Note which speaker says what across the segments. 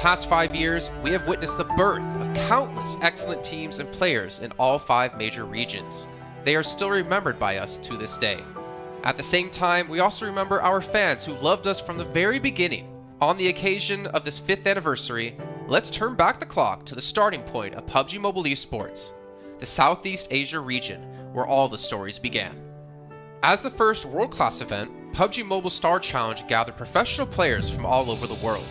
Speaker 1: past 5 years, we have witnessed the birth of countless excellent teams and players in all 5 major regions. They are still remembered by us to this day. At the same time, we also remember our fans who loved us from the very beginning. On the occasion of this 5th anniversary, let's turn back the clock to the starting point of PUBG Mobile Esports, the Southeast Asia region, where all the stories began. As the first world-class event, PUBG Mobile Star Challenge gathered professional players from all over the world.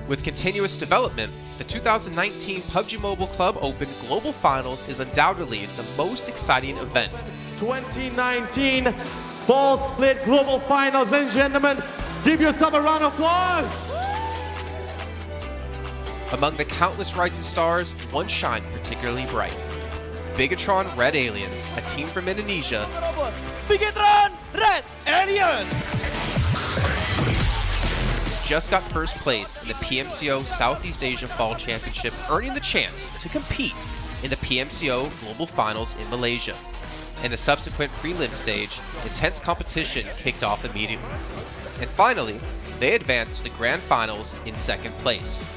Speaker 1: With continuous development, the 2019 PUBG Mobile Club Open Global Finals is undoubtedly the most exciting event.
Speaker 2: 2019 Fall Split Global Finals, ladies and gentlemen, give yourself a round of applause!
Speaker 1: Among the countless rising stars, one shined particularly bright. Bigatron Red Aliens, a team from Indonesia,
Speaker 3: Bigatron Red Aliens!
Speaker 1: just got first place in the PMCO Southeast Asia Fall Championship, earning the chance to compete in the PMCO Global Finals in Malaysia. In the subsequent prelim stage, intense competition kicked off immediately. And finally, they advanced to the Grand Finals in second place.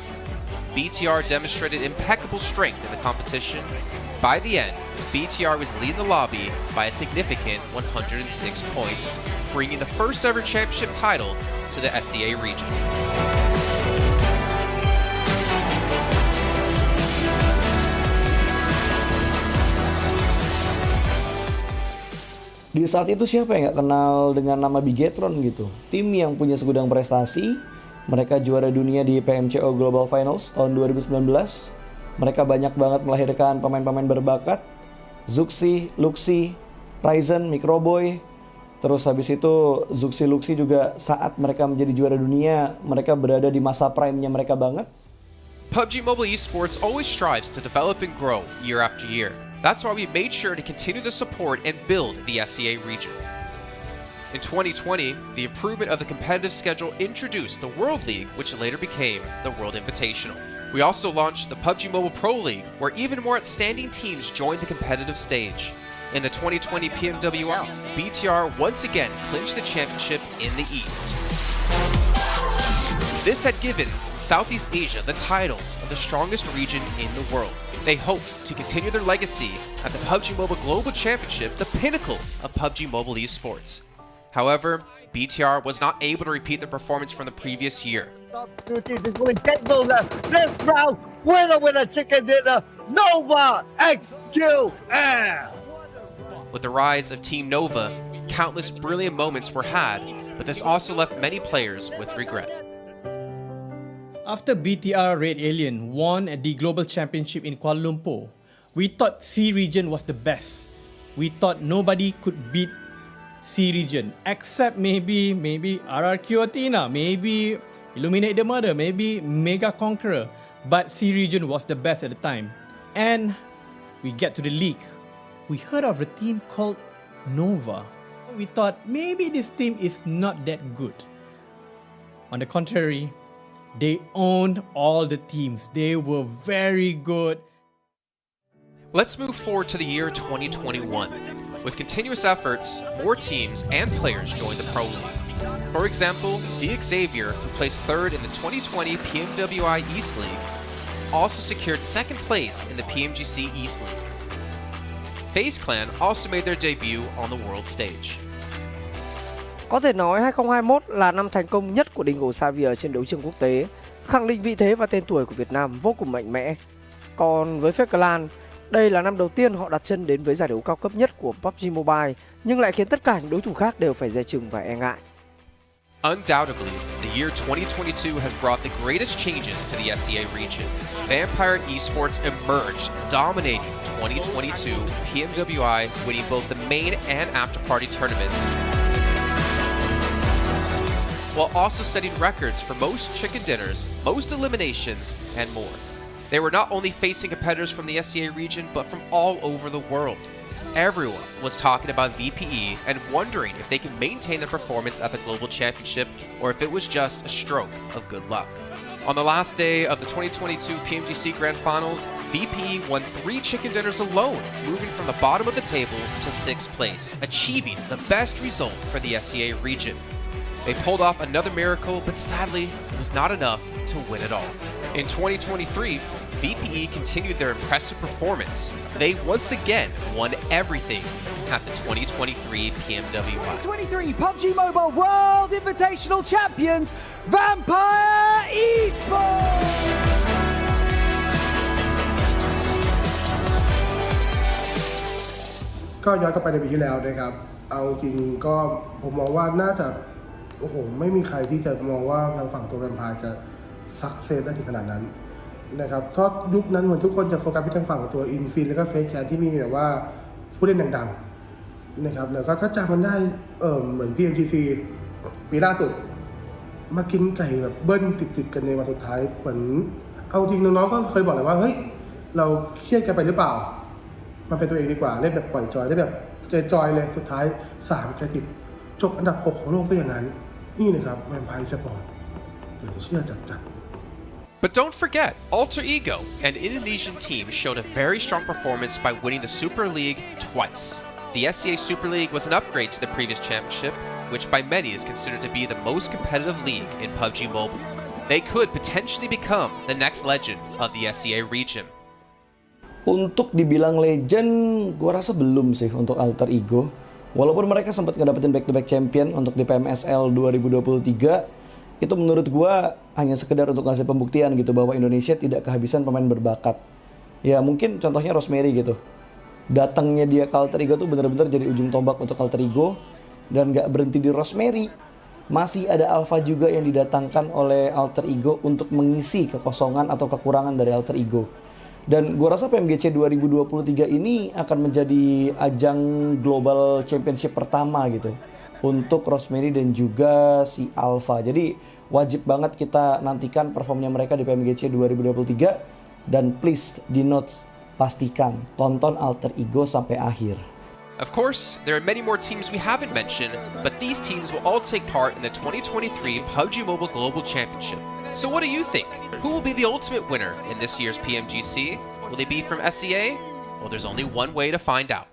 Speaker 1: BTR demonstrated impeccable strength in the competition. By the end, BTR was leading the lobby by a significant 106 points, bringing the first ever championship title to the SEA region.
Speaker 4: Di saat itu siapa yang nggak kenal dengan nama Bigatron gitu? Tim yang punya segudang prestasi, mereka juara dunia di PMCO Global Finals tahun 2019. Mereka banyak banget melahirkan pemain-pemain berbakat. Zuxi, Luxi, Ryzen, Microboy. Terus habis itu Zuxi, Luxi juga saat mereka menjadi juara dunia, mereka berada di masa prime-nya mereka banget.
Speaker 1: PUBG Mobile Esports always strives to develop and grow year after year. That's why we made sure to continue the support and build the SEA region. In 2020, the improvement of the competitive schedule introduced the World League, which later became the World Invitational. We also launched the PUBG Mobile Pro League, where even more outstanding teams joined the competitive stage. In the 2020 PMWL, BTR once again clinched the championship in the East. This had given Southeast Asia the title of the strongest region in the world. They hoped to continue their legacy at the PUBG Mobile Global Championship, the pinnacle of PUBG Mobile Esports. However, BTR was not able to repeat their performance from the previous year.
Speaker 5: Top 2 teams is going to take over this round. Winner, chicken dinner, Nova XQL.
Speaker 1: With the rise of Team Nova, countless brilliant moments were had, but this also left many players with regret.
Speaker 3: After BTR Red Alien won at the Global Championship in Kuala Lumpur, we thought C region was the best. We thought nobody could beat C region except maybe RRQ Athena, maybe Illuminate the Murder, maybe Mega Conqueror, but C region was the best at the time. And we get to the league. We heard of a team called Nova. We thought maybe this team is not that good. On the contrary, they owned all the teams. They were very good.
Speaker 1: Let's move forward to the year 2021. With continuous efforts, more teams and players joined the Pro League. For example, Xavier, who placed third in the 2020 PMWI East League, also secured second place in the PMGC East League. FaZe Clan also made their debut on the world stage.
Speaker 6: Có thể nói 2021 là năm thành công nhất của Dingo Xavier trên đấu trường quốc tế, khẳng định vị thế và tên tuổi của Việt Nam vô cùng mạnh mẽ. Còn với FaZe Clan, đây là năm đầu tiên họ đặt chân đến với giải đấu cao cấp nhất của PUBG Mobile, nhưng lại khiến tất cả những đối thủ khác đều phải dè chừng và e ngại.
Speaker 1: Undoubtedly, the year 2022 has brought the greatest changes to the SEA region. Vampire Esports emerged, dominating 2022 PMWI, winning both the main and after-party tournaments, while also setting records for most chicken dinners, most eliminations, and more. They were not only facing competitors from the SEA region, but from all over the world. Everyone was talking about VPE and wondering if they can maintain their performance at the Global Championship or if it was just a stroke of good luck. On the last day of the 2022 PMGC Grand Finals, VPE won 3 chicken dinners alone, moving from the bottom of the table to 6th place, achieving the best result for the SEA region. They pulled off another miracle, but sadly, it was not enough to win it all. In 2023, VPE continued their impressive performance. They once again won everything at the 2023 PMWI.
Speaker 7: 23 PUBG Mobile World Invitational Champions, Vampire Esports!
Speaker 8: ก็ย้อนกลับไปในปีที่แล้วนะครับเอาจริงก็ผมมองว่าน่าจะโอ้โหไม่มีใครที่จะมองว่าทางฝั่งตัวแวมไพร์จะซักเซสได้ถึงขนาดนั้นนะครับเพราะยุคนั้นเหมือนทุกคนจะโฟกัสไปทางฝั่งตัวอินฟินแล้วก็เฟซแคทที่มีแบบว่าผู้เล่นดังๆนะครับแล้วก็ถ้าจำมันได้เหมือน PMGC ปีล่าสุดมากินไก่แบบเบิ้ลติดๆกันในวันสุดท้ายเหมือนเอาจริงน้องๆก็เคยบอกเลยว่าเฮ้ยเราเครียดกันไปหรือเปล่ามันเป็นตัวเองดีกว่าเล่นแบบปล่อยจอยได้แบบจอยเลยสุดท้าย3 ติดจบอันดับ 6 ของโลกซะอย่างนั้นนี่นะครับแวมไพร์สปอร์ตเหลือเชื่อจัด
Speaker 1: But don't forget, Alter Ego, an Indonesian team, showed a very strong performance by winning the Super League twice. The SCA Super League was an upgrade to the previous championship, which by many is considered to be the most competitive league in PUBG Mobile. They could potentially become the next legend of the SCA region.
Speaker 4: Untuk dibilang legend, gue rasa belum sih untuk Alter Ego. Walaupun mereka sempat ngedapetin back-to-back champion untuk di PMSL 2023, itu menurut gue hanya sekedar untuk ngasih pembuktian gitu bahwa Indonesia tidak kehabisan pemain berbakat. Ya mungkin contohnya Rosemary gitu. Datangnya dia ke Alter Ego tuh bener-bener jadi ujung tombak untuk Alter Ego. Dan gak berhenti di Rosemary. Masih ada Alpha juga yang didatangkan oleh Alter Ego untuk mengisi kekosongan atau kekurangan dari Alter Ego. Dan gue rasa PMGC 2023 ini akan menjadi ajang global championship pertama gitu untuk Rosemary dan juga si Alpha. Jadi wajib banget kita nantikan performnya mereka di PMGC 2023. Dan please di notes pastikan tonton Alter Ego sampai akhir.
Speaker 1: Of course, there are many more teams we haven't mentioned, but these teams will all take part in the 2023 PUBG Mobile Global Championship. So what do you think? Who will be the ultimate winner in this year's PMGC? Will they be from SCA? Well, there's only one way to find out.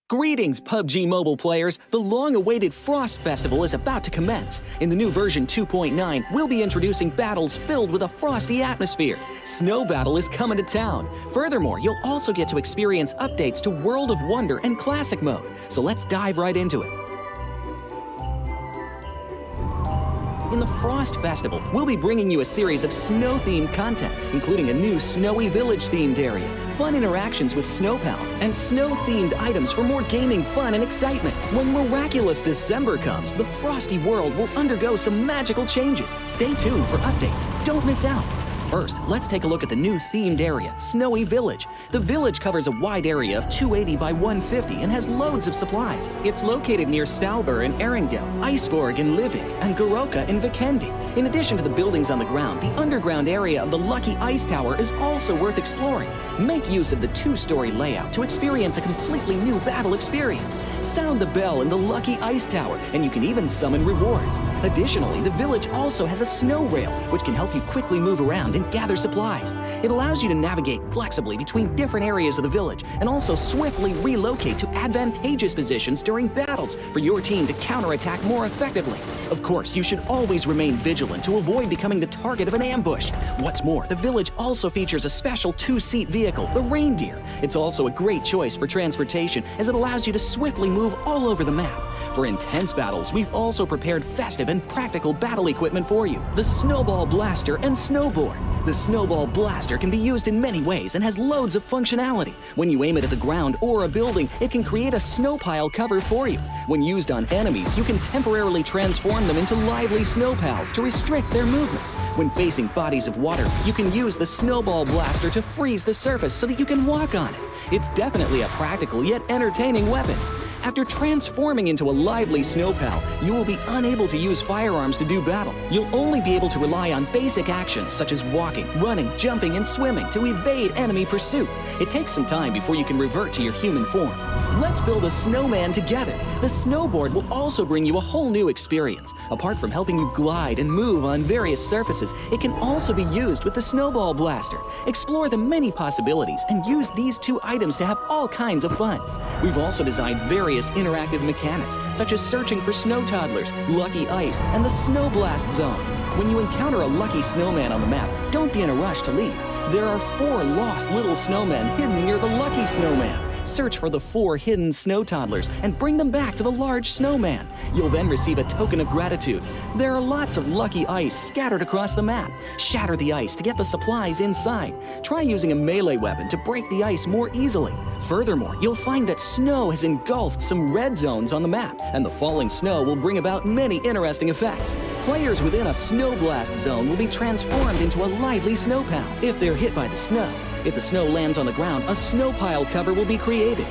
Speaker 9: Greetings, PUBG Mobile players! The long-awaited Frost Festival is about to commence. In the new version 2.9, we'll be introducing battles filled with a frosty atmosphere. Snow Battle is coming to town. Furthermore, you'll also get to experience updates to World of Wonder and Classic Mode. So let's dive right into it. In the Frost Festival, we'll be bringing you a series of snow-themed content, including a new Snowy Village-themed area, fun interactions with snow pals, and snow-themed items for more gaming fun and excitement. When miraculous December comes, the Frosty world will undergo some magical changes. Stay tuned for updates. Don't miss out. First, let's take a look at the new themed area, Snowy Village. The village covers a wide area of 280 by 150 and has loads of supplies. It's located near Stalber in Erringdale, Iceborg in Livik, and Goroka in Vikendi. In addition to the buildings on the ground, the underground area of the Lucky Ice Tower is also worth exploring. Make use of the 2-story layout to experience a completely new battle experience. Sound the bell in the Lucky Ice Tower, and you can even summon rewards. Additionally, the village also has a snow rail, which can help you quickly move around and gather supplies. It allows you to navigate flexibly between different areas of the village and also swiftly relocate to advantageous positions during battles for your team to counterattack more effectively. Of course, you should always remain vigilant to avoid becoming the target of an ambush. What's more, the village also features a special 2-seat vehicle, the Reindeer. It's also a great choice for transportation as it allows you to swiftly move all over the map. For intense battles, we've also prepared festive and practical battle equipment for you. The Snowball Blaster and Snowboard. The Snowball Blaster can be used in many ways and has loads of functionality. When you aim it at the ground or a building, it can create a snow pile cover for you. When used on enemies, you can temporarily transform them into lively snow pals to restrict their movement. When facing bodies of water, you can use the Snowball Blaster to freeze the surface so that you can walk on it. It's definitely a practical yet entertaining weapon. After transforming into a lively snow pal, you will be unable to use firearms to do battle. You'll only be able to rely on basic actions such as walking, running, jumping, and swimming to evade enemy pursuit. It takes some time before you can revert to your human form. Let's build a snowman together. The snowboard will also bring you a whole new experience. Apart from helping you glide and move on various surfaces, it can also be used with the Snowball Blaster. Explore the many possibilities and use these 2 items to have all kinds of fun. We've also designed various various interactive mechanics, such as searching for snow toddlers, lucky ice, and the snow blast zone. When you encounter a lucky snowman on the map, don't be in a rush to leave. There are 4 lost little snowmen hidden near the lucky snowman. Search for the 4 hidden snow toddlers and bring them back to the large snowman. You'll then receive a token of gratitude. There are lots of lucky ice scattered across the map. Shatter the ice to get the supplies inside. Try using a melee weapon to break the ice more easily. Furthermore, you'll find that snow has engulfed some red zones on the map, and the falling snow will bring about many interesting effects. Players within a snow blast zone will be transformed into a lively snow pal if they're hit by the snow. If the snow lands on the ground, a snow pile cover will be created.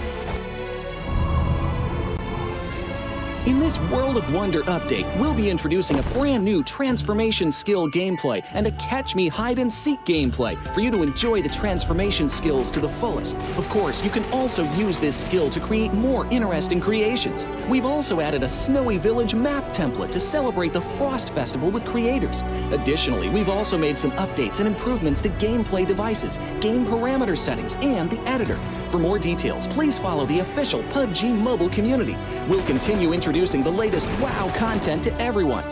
Speaker 9: In this World of Wonder update, we'll be introducing a brand new transformation skill gameplay and a catch me hide and seek gameplay for you to enjoy the transformation skills to the fullest. Of course, you can also use this skill to create more interesting creations. We've also added a Snowy Village map template to celebrate the Frost Festival with creators. Additionally, we've also made some updates and improvements to gameplay devices, game parameter settings, and the editor. For more details, please follow the official PUBG mobile community. We'll continue introducing the latest WoW content to everyone.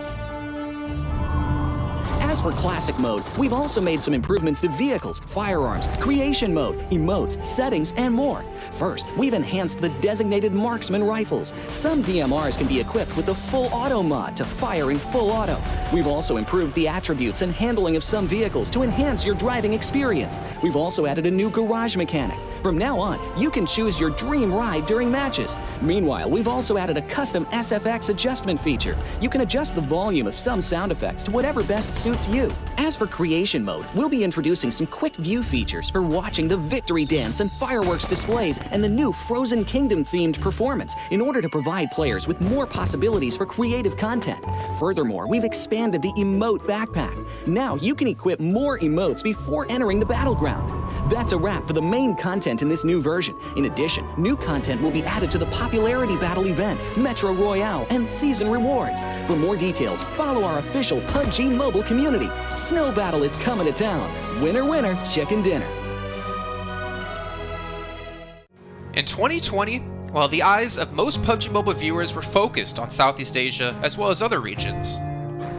Speaker 9: As for Classic Mode, we've also made some improvements to vehicles, firearms, creation mode, emotes, settings, and more. First, we've enhanced the designated marksman rifles. Some DMRs can be equipped with the full auto mod to fire in full auto. We've also improved the attributes and handling of some vehicles to enhance your driving experience. We've also added a new garage mechanic. From now on, you can choose your dream ride during matches. Meanwhile, we've also added a custom SFX adjustment feature. You can adjust the volume of some sound effects to whatever best suits you. As for creation mode, we'll be introducing some quick view features for watching the victory dance and fireworks displays and the new Frozen Kingdom themed performance in order to provide players with more possibilities for creative content. Furthermore, we've expanded the emote backpack. Now you can equip more emotes before entering the battleground. That's a wrap for the main content in this new version. In addition, new content will be added to the popularity battle event, Metro Royale, and season rewards. For more details, follow our official PUBG mobile community. Snow Battle is coming to town. Winner, winner, chicken dinner.
Speaker 1: In 2020, while the eyes of most PUBG Mobile viewers were focused on Southeast Asia as well as other regions,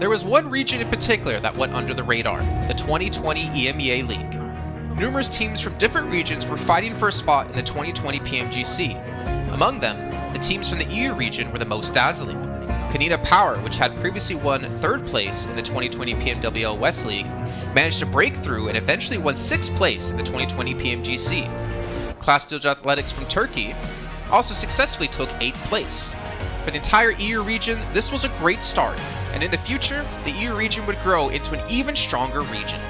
Speaker 1: there was one region in particular that went under the radar, the 2020 EMEA League. Numerous teams from different regions were fighting for a spot in the 2020 PMGC. Among them, the teams from the EU region were the most dazzling. Kanina Power, which had previously won 3rd place in the 2020 PMWL West League, managed to break through and eventually won 6th place in the 2020 PMGC. Class Dilge Athletics from Turkey also successfully took 8th place. For the entire EU region, this was a great start, and in the future, the EU region would grow into an even stronger region.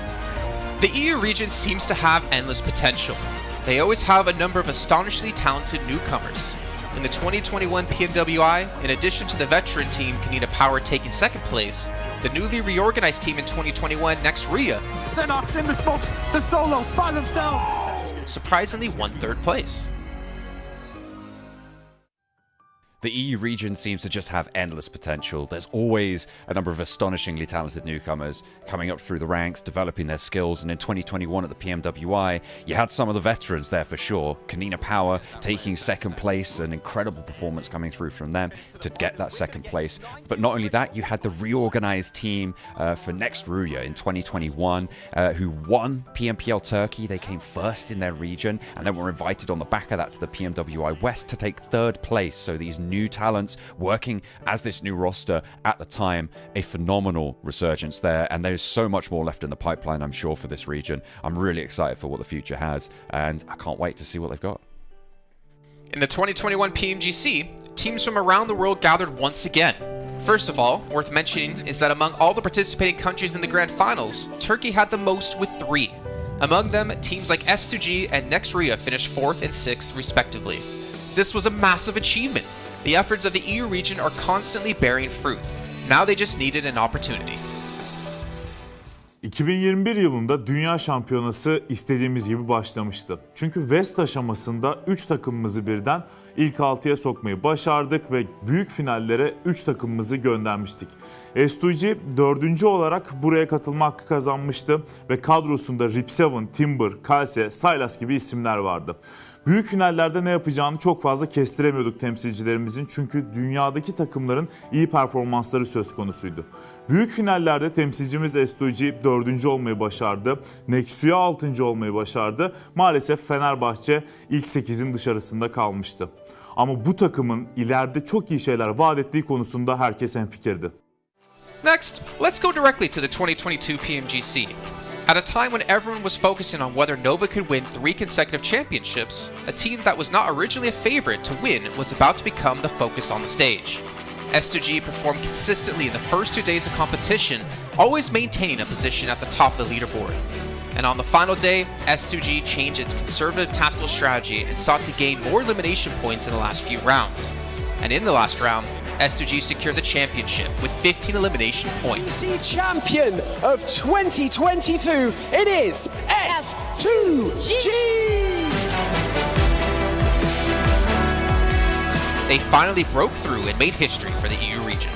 Speaker 1: The EU region seems to have endless potential. They always have a number of astonishingly talented newcomers. In the 2021 PMWI, in addition to the veteran team Kanina Power taking 2nd place, the newly reorganized team in 2021, Next Ria,
Speaker 7: Xenox in the smokes, the solo by themselves,
Speaker 1: surprisingly won 3rd place.
Speaker 10: The EU region seems to just have endless potential. There's always a number of astonishingly talented newcomers coming up through the ranks, developing their skills, and in 2021 at the PMWI, you had some of the veterans there for sure. Kanina Power taking 2nd place, an incredible performance coming through from them to get that 2nd place. But not only that, you had the reorganized team for Next Ruya in 2021 who won PMPL Turkey. They came 1st in their region and then were invited on the back of that to the PMWI West to take 3rd place. So these new talents working as this new roster at the time, a phenomenal resurgence there, and there's so much more left in the pipeline, I'm sure, for this region. I'm really excited for what the future has, and I can't wait to see what they've got.
Speaker 1: In the 2021 PMGC, teams from around the world gathered once again. First of all, worth mentioning is that among all the participating countries in the grand finals, Turkey had the most with 3. Among them, teams like S2G and Next Ria finished 4th and 6th respectively. This was a massive achievement. The efforts of the EU region are constantly bearing fruit. Now they just needed an opportunity.
Speaker 11: 2021 yılında Dünya Şampiyonası istediğimiz gibi başlamıştı. Çünkü West aşamasında 3 takımımızı birden ilk 6'ya sokmayı başardık ve büyük finallere 3 takımımızı göndermiştik. S2G 4. olarak buraya katılma hakkı kazanmıştı ve kadrosunda Rip7, Timber, Kalse, Sylas gibi isimler vardı. Büyük finallerde ne yapacağını çok fazla kestiremiyorduk temsilcilerimizin çünkü dünyadaki takımların iyi performansları söz konusuydu. Büyük finallerde temsilcimiz S2G 4. olmayı başardı, Nexu'ya 6. olmayı başardı. Maalesef Fenerbahçe ilk 8'in dışarısında kalmıştı. Ama bu takımın ileride çok iyi şeyler vaat ettiği konusunda herkes hemfikirdi.
Speaker 1: Next, let's go directly to the 2022 PMGC. At a time when everyone was focusing on whether Nova could win 3 consecutive championships, a team that was not originally a favorite to win was about to become the focus on the stage. S2G performed consistently in the first 2 days of competition, always maintaining a position at the top of the leaderboard. And on the final day, S2G changed its conservative tactical strategy and sought to gain more elimination points in the last few rounds. And in the last round, S2G secured the championship with 15 elimination points.
Speaker 12: Champion of 2022, it is S2G!
Speaker 1: They finally broke through and made history for the EU region.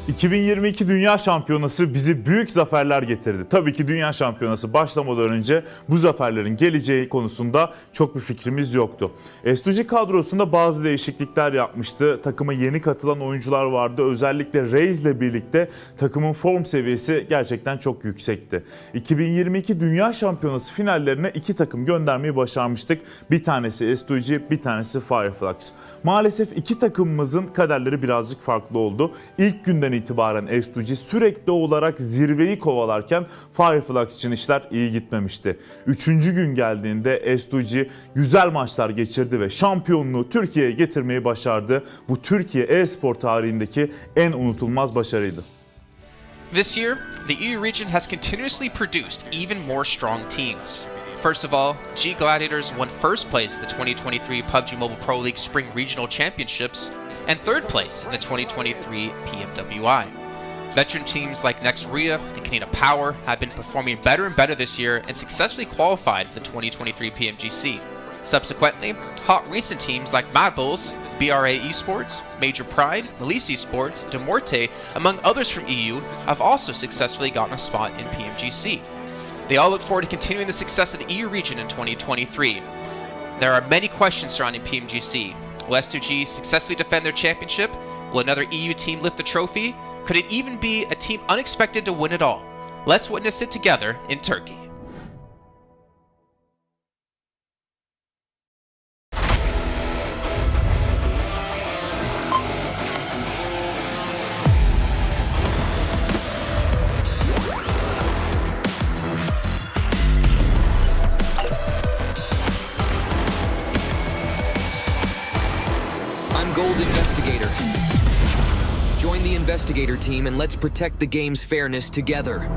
Speaker 11: 2022 Dünya Şampiyonası bizi büyük zaferler getirdi. Tabii ki Dünya Şampiyonası başlamadan önce bu zaferlerin geleceği konusunda çok bir fikrimiz yoktu. S2G kadrosunda bazı değişiklikler yapmıştı. Takıma yeni katılan oyuncular vardı. Özellikle Razer ile birlikte takımın form seviyesi gerçekten çok yüksekti. 2022 Dünya Şampiyonası finallerine 2 takım göndermeyi başarmıştık. Bir tanesi S2G, bir tanesi Fireflux. Maalesef 2 takımımızın kaderleri birazcık farklı oldu. İlk günden itibaren S2G sürekli olarak zirveyi kovalarken Fireflux için işler iyi gitmemişti. 3. gün geldiğinde S2G güzel maçlar geçirdi ve şampiyonluğu Türkiye'ye getirmeyi başardı. Bu Türkiye e-spor tarihindeki en unutulmaz başarıydı.
Speaker 1: This year, the EU region has continuously produced even more strong teams. First of all, G Gladiators won first place at the 2023 PUBG Mobile Pro League Spring Regional Championships and third place in the 2023 PMWI. Veteran teams like Nexuria and Canada Power have been performing better and better this year and successfully qualified for the 2023 PMGC. Subsequently, hot recent teams like Mad Bulls, BRA Esports, Major Pride, Elise Esports, Demorte, among others from EU, have also successfully gotten a spot in PMGC. They all look forward to continuing the success of the EU region in 2023. There are many questions surrounding PMGC. Will S2G successfully defend their championship? Will another EU team lift the trophy? Could it even be a team unexpected to win it all? Let's witness it together in Turkey.
Speaker 13: Gold Investigator. Join the Investigator team and let's protect the game's fairness together.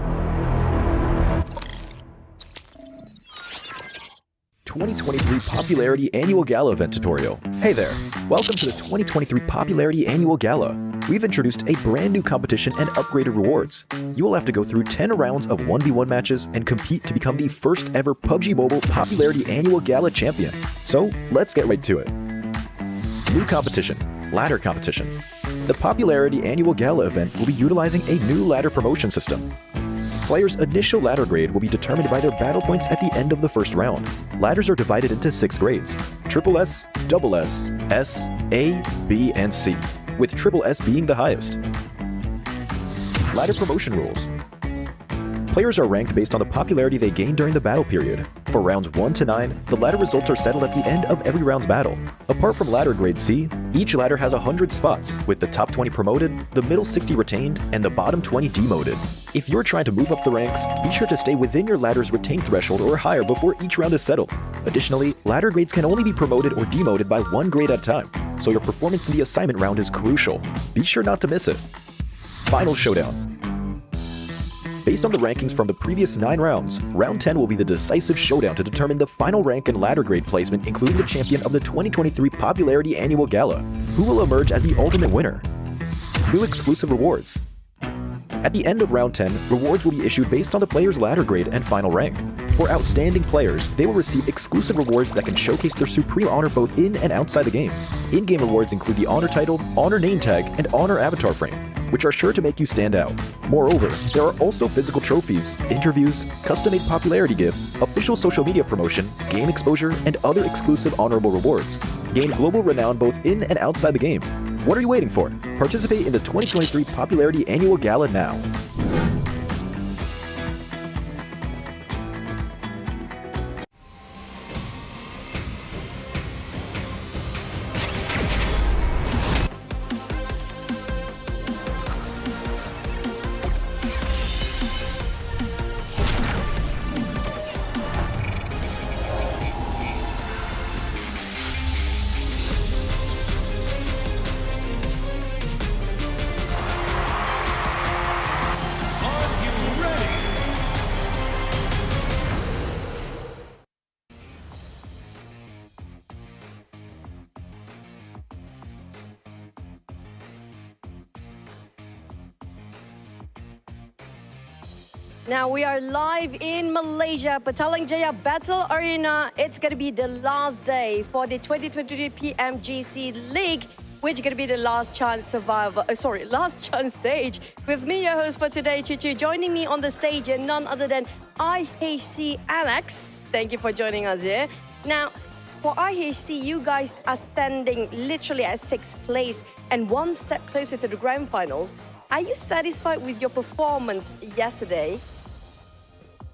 Speaker 14: 2023 Popularity Annual Gala event tutorial. Hey there, welcome to the 2023 Popularity Annual Gala. We've introduced a brand new competition and upgraded rewards. You will have to go through 10 rounds of 1v1 matches and compete to become the first ever PUBG Mobile Popularity Annual Gala champion. So let's get right to it. New competition, ladder competition. The Popularity Annual Gala event will be utilizing a new ladder promotion system. Players' initial ladder grade will be determined by their battle points at the end of the first round. Ladders are divided into 6 grades: Triple S, Double S, S, A, B, and C, with Triple S being the highest. Ladder promotion rules. Players are ranked based on the popularity they gain during the battle period. For rounds 1 to 9, the ladder results are settled at the end of every round's battle. Apart from ladder grade C, each ladder has 100 spots, with the top 20 promoted, the middle 60 retained, and the bottom 20 demoted. If you're trying to move up the ranks, be sure to stay within your ladder's retained threshold or higher before each round is settled. Additionally, ladder grades can only be promoted or demoted by 1 grade at a time, so your performance in the assignment round is crucial. Be sure not to miss it. Final showdown. Based on the rankings from the previous 9 rounds, round 10 will be the decisive showdown to determine the final rank and ladder grade placement, including the champion of the 2023 Popularity Annual Gala, who will emerge as the ultimate winner. New exclusive rewards. At the end of round 10, rewards will be issued based on the player's ladder grade and final rank. For outstanding players, they will receive exclusive rewards that can showcase their supreme honor both in and outside the game. In-game rewards include the honor title, honor name tag, and honor avatar frame. which are sure to make you stand out. Moreover, there are also physical trophies, interviews, custom-made popularity gifts, official social media promotion, game exposure, and other exclusive honorable rewards. Gain global renown both in and outside the game. What are you waiting for? Participate in the 2023 Popularity Annual Gala now.
Speaker 15: Now we are live in Malaysia, Berjaya Battle Arena. It's going to be the last day for the 2023 PMGC League, which is going to be the last chance last chance stage. With me, your host for today, Chuchu, joining me on the stage and none other than IHC Alex. Thank you for joining us here. Now, for IHC, you guys are standing literally at 6th place and one step closer to the grand finals. Are you satisfied with your performance yesterday?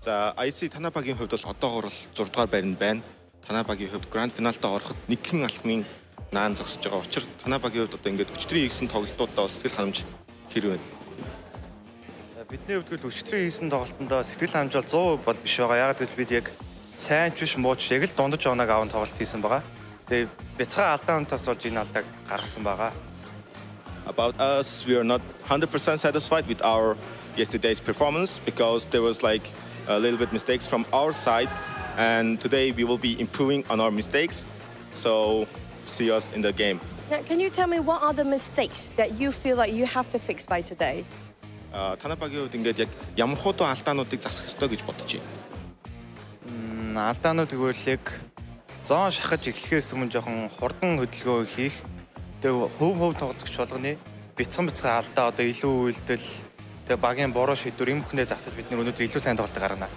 Speaker 16: За IC танай багийн хувьд бол одоогоор бол 6 дугаар байранд байна. Танай багийн хувьд гранд финалдаа ороход нэгэн алхмын наан зогсож байгаа учраас танай багийн хувьд одоо ингээд өчтөрийн хийсэн тоглолтуудаа сэтгэл ханамж хэрэг байна.
Speaker 17: Бидний хувьд л өчтөрийн хийсэн тоглолтондоо сэтгэл ханамж бол 100% бол биш байгаа. Яг гэвэл бид яг сайн ч биш муу ч яг л дундаж оног аван тоглолт хийсэн байгаа. Тэгээ бяцхан алдаанаас болж энэ алдааг гаргасан байгаа.
Speaker 16: About us, we are not 100% satisfied with our yesterday's performance because there was like a little bit mistakes from our side, and today we will be improving on our mistakes. So see us in the game.
Speaker 15: Now, can you tell me what are the mistakes that you feel like you have to fix by today?
Speaker 16: Танай багийн хувьд ингээд яг ямар хуудаа алдаануудыг засах ёстой гэж бодож
Speaker 17: байна. Алдаанууд гэвэл яг зоон шахаж эхлэхээс өмнө жоохон хурдан хөдөлгөөн хийх. Тэгээ хөв тоглогч болгоны бяцхан алдаа одоо илүү үйлдэл тэгээ багийн буруу шийдвэр юм бүхнээ засаж бид нар өнөөдөр илүү сайн тоглолт гаргана.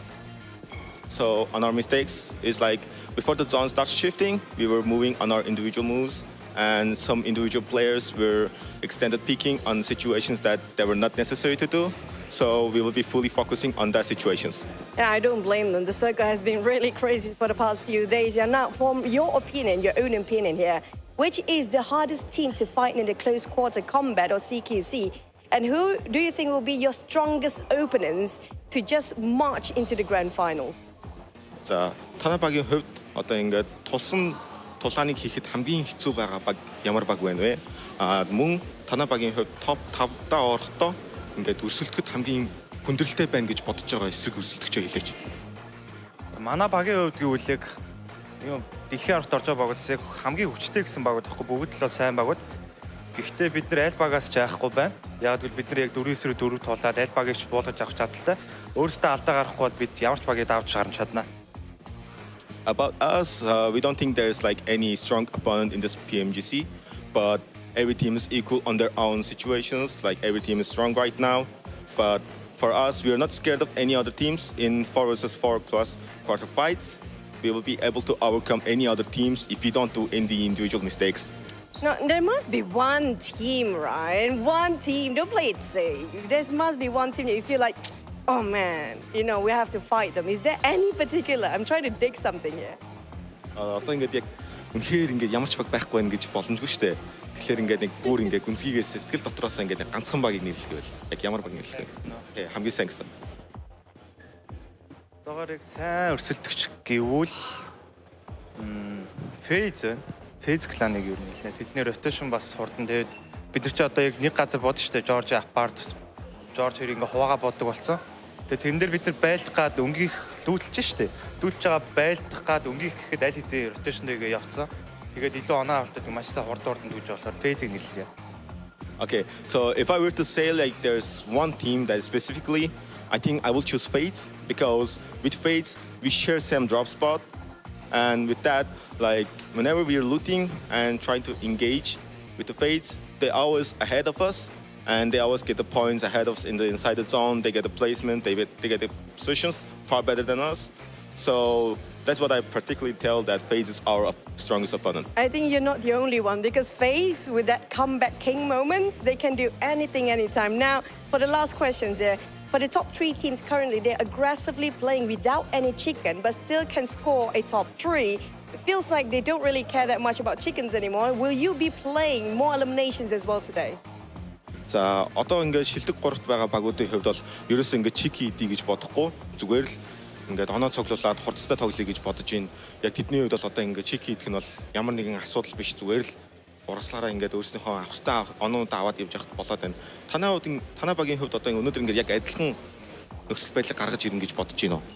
Speaker 16: So on our mistakes is like before the zone starts shifting, we were moving on our individual moves, and some individual players were extended peeking on situations that they were not necessary to do. So we will be fully focusing on that situations.
Speaker 15: Yeah, I don't blame them. The circle has been really crazy for the past few days. Yeah, now from your opinion, your own opinion here, which is the hardest team to fight in the close quarter combat or CQC? And who do you think will be your strongest opponents to just march into the grand finals?
Speaker 16: За, танай багийн хувьд одоо ингээд тулсан тулааныг хийхэд хамгийн хэцүү байгаа баг ямар баг байна вэ? Мөн танай багийн хувьд топ 5-даа орохдоо ингээд өрсөлдөхөд хамгийн хүндрэлтэй байна гэж бодож байгаа эсрэг өрсөлдөгчөө хэлээч.
Speaker 17: Манай багийн хувьд гэвэл яг юм дэлхийн аргад орж байгаа багуудаас яг хамгийн хүчтэй гэсэн багууд байхгүй бүгд л сайн багууд. Гэхдээ бид нар аль багаас ч яахгүй байна. Яг л бид нар яг 4-4 тулаад аль багийг ч буулгаж авах чадaltaй. Өөрөөсөө алдаа гарахгүй бол бид ямар ч багийг давж гарч чадна.
Speaker 16: About us, we don't think there's like any strong opponent in this PMGC, but every team is equal on their own situations. Like every team is strong right now, but for us, we are not scared of any other teams in 4 versus 4 plus quarter fights. We will be able to overcome any other teams if we don't do any individual mistakes.
Speaker 15: No, there must be one team, right? One team. Don't play it safe. There must be one team that you feel like, oh man, you know, we have to fight them. Is there any particular? I'm trying to dig something here.
Speaker 16: Одоо ингээд яг үнэхээр ингээд ямар ч баг байхгүй байх гэж боломжгүй шүү дээ. Тэгэхээр ингээд нэг бүр ингээд гүнзгийгээс сэтгэл дотроос ингээд ганцхан багийг нэрлэхвэл яг ямар баг нэрлэх вэ? Хамгийн сайн гэсэн.
Speaker 17: Одоогоор яг сайн өрсөлдөгч гэвэл фейз байна. Фейз кланыг юу нэлээ. Тэдний роташн бас хурдан. Тэгээд бид нар ч одоо яг нэг газар бодсон шүү дээ. Жорж Апарт, Жорж хоёр ингээ хуваагаа боддог болсон. Тэгээд тэн дээр бид нар байлдах гад өнгөх дүүлж шүү дээ. Дүүлж байгаа байлдах гад өнгөх гэхэд аль хэзээ роташн дэгээ явцсан. Тэгээд илүү оноо авалтдаг маш сайн хурдан дүүлж болохоор фейзийг нэрлэе.
Speaker 16: Okay, so if I were to say like there's one team that specifically, I think I will choose Fates because with Fates we share same drop spot, and with that, like whenever we are looting and trying to engage with the Fates, they're always ahead of us, and they always get the points ahead of us inside the zone. They get the placement, they get the positions far better than us. So that's what I particularly tell that FaZe is our strongest opponent.
Speaker 15: I think you're not the only one, because FaZe, with that comeback king moments, they can do anything, anytime. Now, for the last questions here, for the top 3 teams currently, they're aggressively playing without any chicken, but still can score a top 3. It feels like they don't really care that much about chickens anymore. Will you be playing more eliminations as well today?
Speaker 16: За одоо ингээд шилдэг 3-т байгаа багуудын хувьд бол ерөөсөө ингээд чики идэ гэж бодохгүй, зүгээр л ингээд оноо цоглуулад хурцтай тоглоё гэж бодож байна. Яг тэдний хувьд бол одоо ингээд чики идэх нь бол ямар нэгэн асуудал биш, зүгээр л урагслаараа ингээд өөрснийхөө австай оноод аваад явж явах болоод байна. Танай багийн хувьд одоо өнөөдөр ингээд яг адилхан нөхцөл байдлыг гаргаж ирнэ гэж бодож байна уу?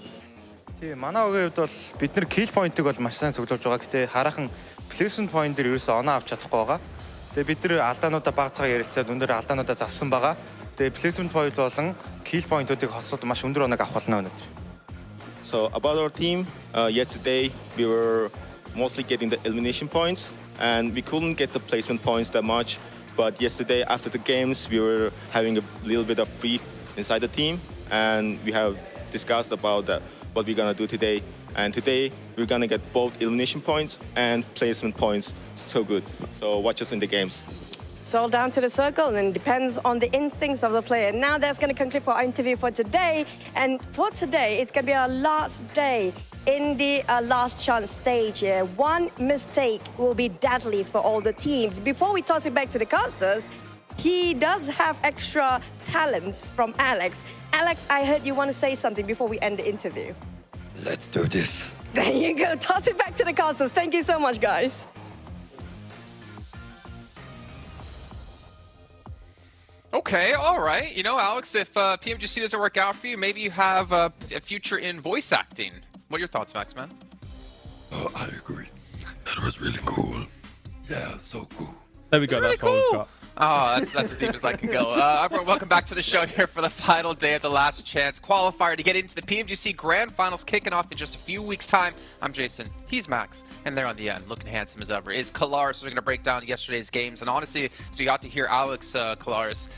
Speaker 17: Тийм, манай үгийн хувьд бол бид нар kill point-ыг бол маш сайн цуглуулж байгаа. Гэтэ хараахан placement point дээр ерөөсөө оноо авч чадахгүй байгаа. Тэгээ бид нар алдаануудаа баг цагаар ярилцаад өндөр алдаануудаа зассан байгаа. Тэгээ placement point болон kill point-уудыг хослуулж маш өндөр оног авах болно өнөөдөр.
Speaker 16: So about our team, yesterday we were mostly getting the elimination points, and we couldn't get the placement points that much. But yesterday, after the games, we were having a little bit of free inside the team, and we have discussed about what we're gonna do today. And today, we're gonna get both elimination points and placement points. So good. So watch us in the games.
Speaker 15: It's all down to the circle, and it depends on the instincts of the player. Now that's going to conclude for our interview for today. And for today, it's going to be our last day in the last chance stage here. One mistake will be deadly for all the teams. Before we toss it back to the casters, he does have extra talents from Alex. Alex, I heard you want to say something before we end the interview.
Speaker 18: Let's do this.
Speaker 15: There you go. Toss it back to the casters. Thank you so much, guys.
Speaker 1: Okay, all right. You know, Alex, if PMGC doesn't work out for you, maybe you have a future in voice acting. What are your thoughts, Max, man?
Speaker 18: Oh, I agree. That was really cool. Yeah, so cool.
Speaker 3: There we go.
Speaker 1: Really
Speaker 3: That's all we've got.
Speaker 1: Oh, that's as deep as I can go. Everyone, welcome back to the show here for the final day of the last chance qualifier to get into the PMGC Grand Finals, kicking off in just a few weeks' time. I'm Jason. He's Max. And there on the end, looking handsome as ever, is Kalaris. So we're going to break down yesterday's games. And honestly, so you got to hear Alex Kalaris,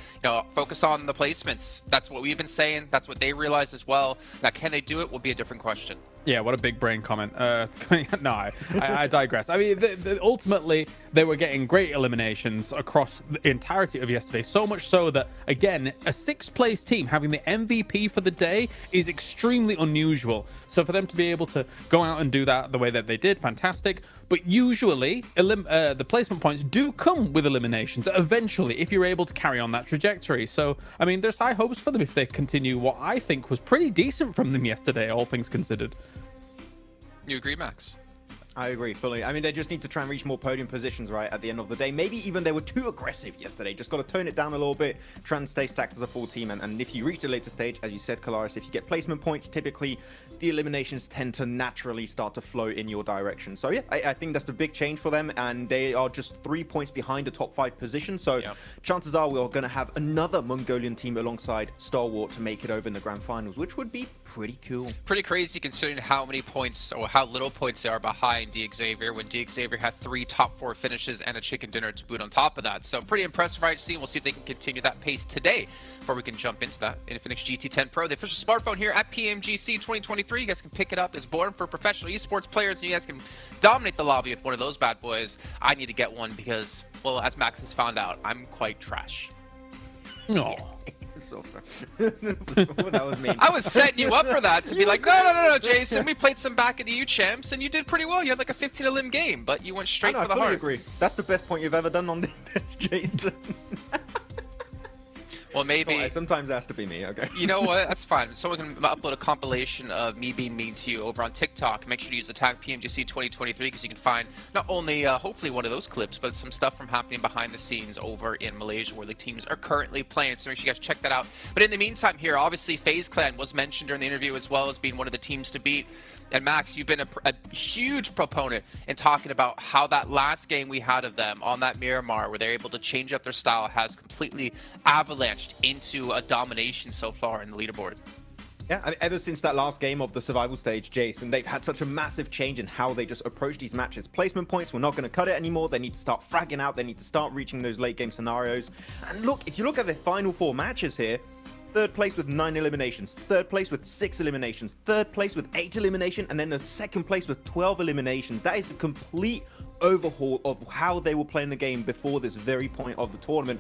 Speaker 1: focus on the placements. That's what we've been saying. That's what they realized as well. Now, can they do it will be a different question.
Speaker 3: Yeah, what a big brain comment. No, I digress. I mean, ultimately, they were getting great eliminations across the entirety of yesterday. So much so that, again, a 6th place team having the MVP for the day is extremely unusual. So for them to be able to go out and do that the way that they did, fantastic. But usually, the placement points do come with eliminations eventually if you're able to carry on that trajectory. So, I mean, there's high hopes for them if they continue what I think was pretty decent from them yesterday, all things considered.
Speaker 1: You agree, Max?
Speaker 19: I agree fully. I mean, they just need to try and reach more podium positions, right, at the end of the day. Maybe even they were too aggressive yesterday. Just got to tone it down a little bit, try and stay stacked as a full team. And if you reach the later stage, as you said, Kalaris, if you get placement points, typically the eliminations tend to naturally start to flow in your direction. So yeah, I think that's the big change for them. And they are just 3 points behind the top 5 position. So chances are we're going to have another Mongolian team alongside Stalwart to make it over in the grand finals, which would be pretty cool.
Speaker 1: Pretty crazy considering how many points or how little points they are behind DXavier when DXavier had 3 top 4 finishes and a chicken dinner to boot on top of that. So pretty impressive IHC. We'll see if they can continue that pace today before we can jump into that Infinix GT10 Pro, the official smartphone here at PMGC 2023. You guys can pick it up. It's born for professional esports players, and you guys can dominate the lobby with one of those bad boys. I need to get one because, well, as Max has found out, I'm quite trash.
Speaker 3: No.
Speaker 19: That was mean.
Speaker 1: I was setting you up for that to be like, no, Jason. We played some back in the U champs, and you did pretty well. You had like a 15-limb game, but you went straight for the heart.
Speaker 19: I agree. That's the best point you've ever done on this, Jason.
Speaker 1: Well, maybe.
Speaker 19: Oh, sometimes it has to be me, okay.
Speaker 1: You know what? That's fine. Someone can upload a compilation of me being mean to you over on TikTok. Make sure to use the tag PMGC 2023 because you can find not only, hopefully, one of those clips, but some stuff from happening behind the scenes over in Malaysia where the teams are currently playing. So make sure you guys check that out. But in the meantime here, obviously, FaZe Clan was mentioned during the interview as well as being one of the teams to beat. And Max, you've been a huge proponent in talking about how that last game we had of them on that Miramar, where they're able to change up their style, has completely avalanched into a domination so far in the leaderboard.
Speaker 19: Yeah, I mean, ever since that last game of the survival stage, Jason, they've had such a massive change in how they just approach these matches. Placement points, we're not going to cut it anymore. They need to start fragging out. They need to start reaching those late game scenarios. And look, if you look at their final 4 matches here, 3rd place with 9 eliminations, 3rd place with 6 eliminations, 3rd place with 8 eliminations, and then the 2nd place with 12 eliminations. That is a complete overhaul of how they were playing the game before this very point of the tournament.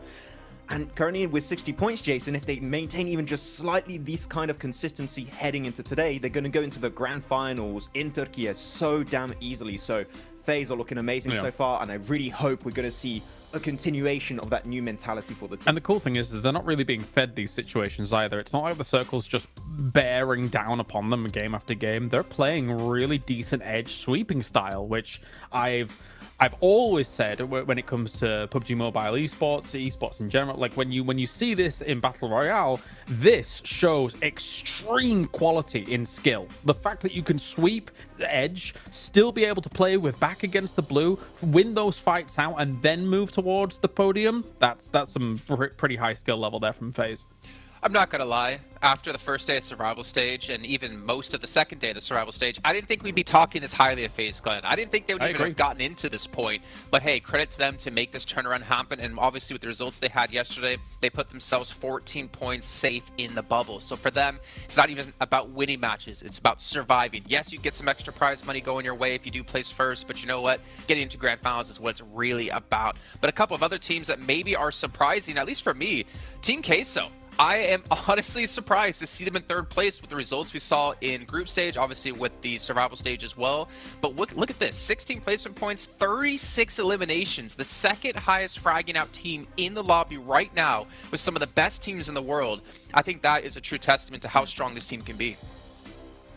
Speaker 19: And currently with 60 points, Jason, if they maintain even just slightly this kind of consistency heading into today, they're going to go into the grand finals in Turkey so damn easily. So FaZe are looking amazing so far, and I really hope we're going to see a continuation of that new mentality for the team.
Speaker 20: And the cool thing is they're not really being fed these situations either. It's not like the circle's just bearing down upon them game after game. They're playing really decent edge sweeping style, which I've always said when it comes to PUBG Mobile esports in general, like when you see this in Battle Royale, this shows extreme quality in skill. The fact that you can sweep the edge, still be able to play with back against the blue, win those fights out, and then move towards the podium, that's some pretty high skill level there from FaZe.
Speaker 1: I'm not going to lie. After the first day of survival stage and even most of the second day of the survival stage, I didn't think we'd be talking this highly of FaZe Clan. I didn't think they would even have gotten into this point. But hey, credit to them to make this turnaround happen. And obviously with the results they had yesterday, they put themselves 14 points safe in the bubble. So for them, it's not even about winning matches. It's about surviving. Yes, you get some extra prize money going your way if you do place first. But you know what? Getting into grand finals is what it's really about. But a couple of other teams that maybe are surprising, at least for me, Team Queso. I am honestly surprised to see them in 3rd place with the results we saw in group stage, obviously with the survival stage as well. But look at this, 16 placement points, 36 eliminations, the 2nd highest fragging out team in the lobby right now with some of the best teams in the world. I think that is a true testament to how strong this team can be.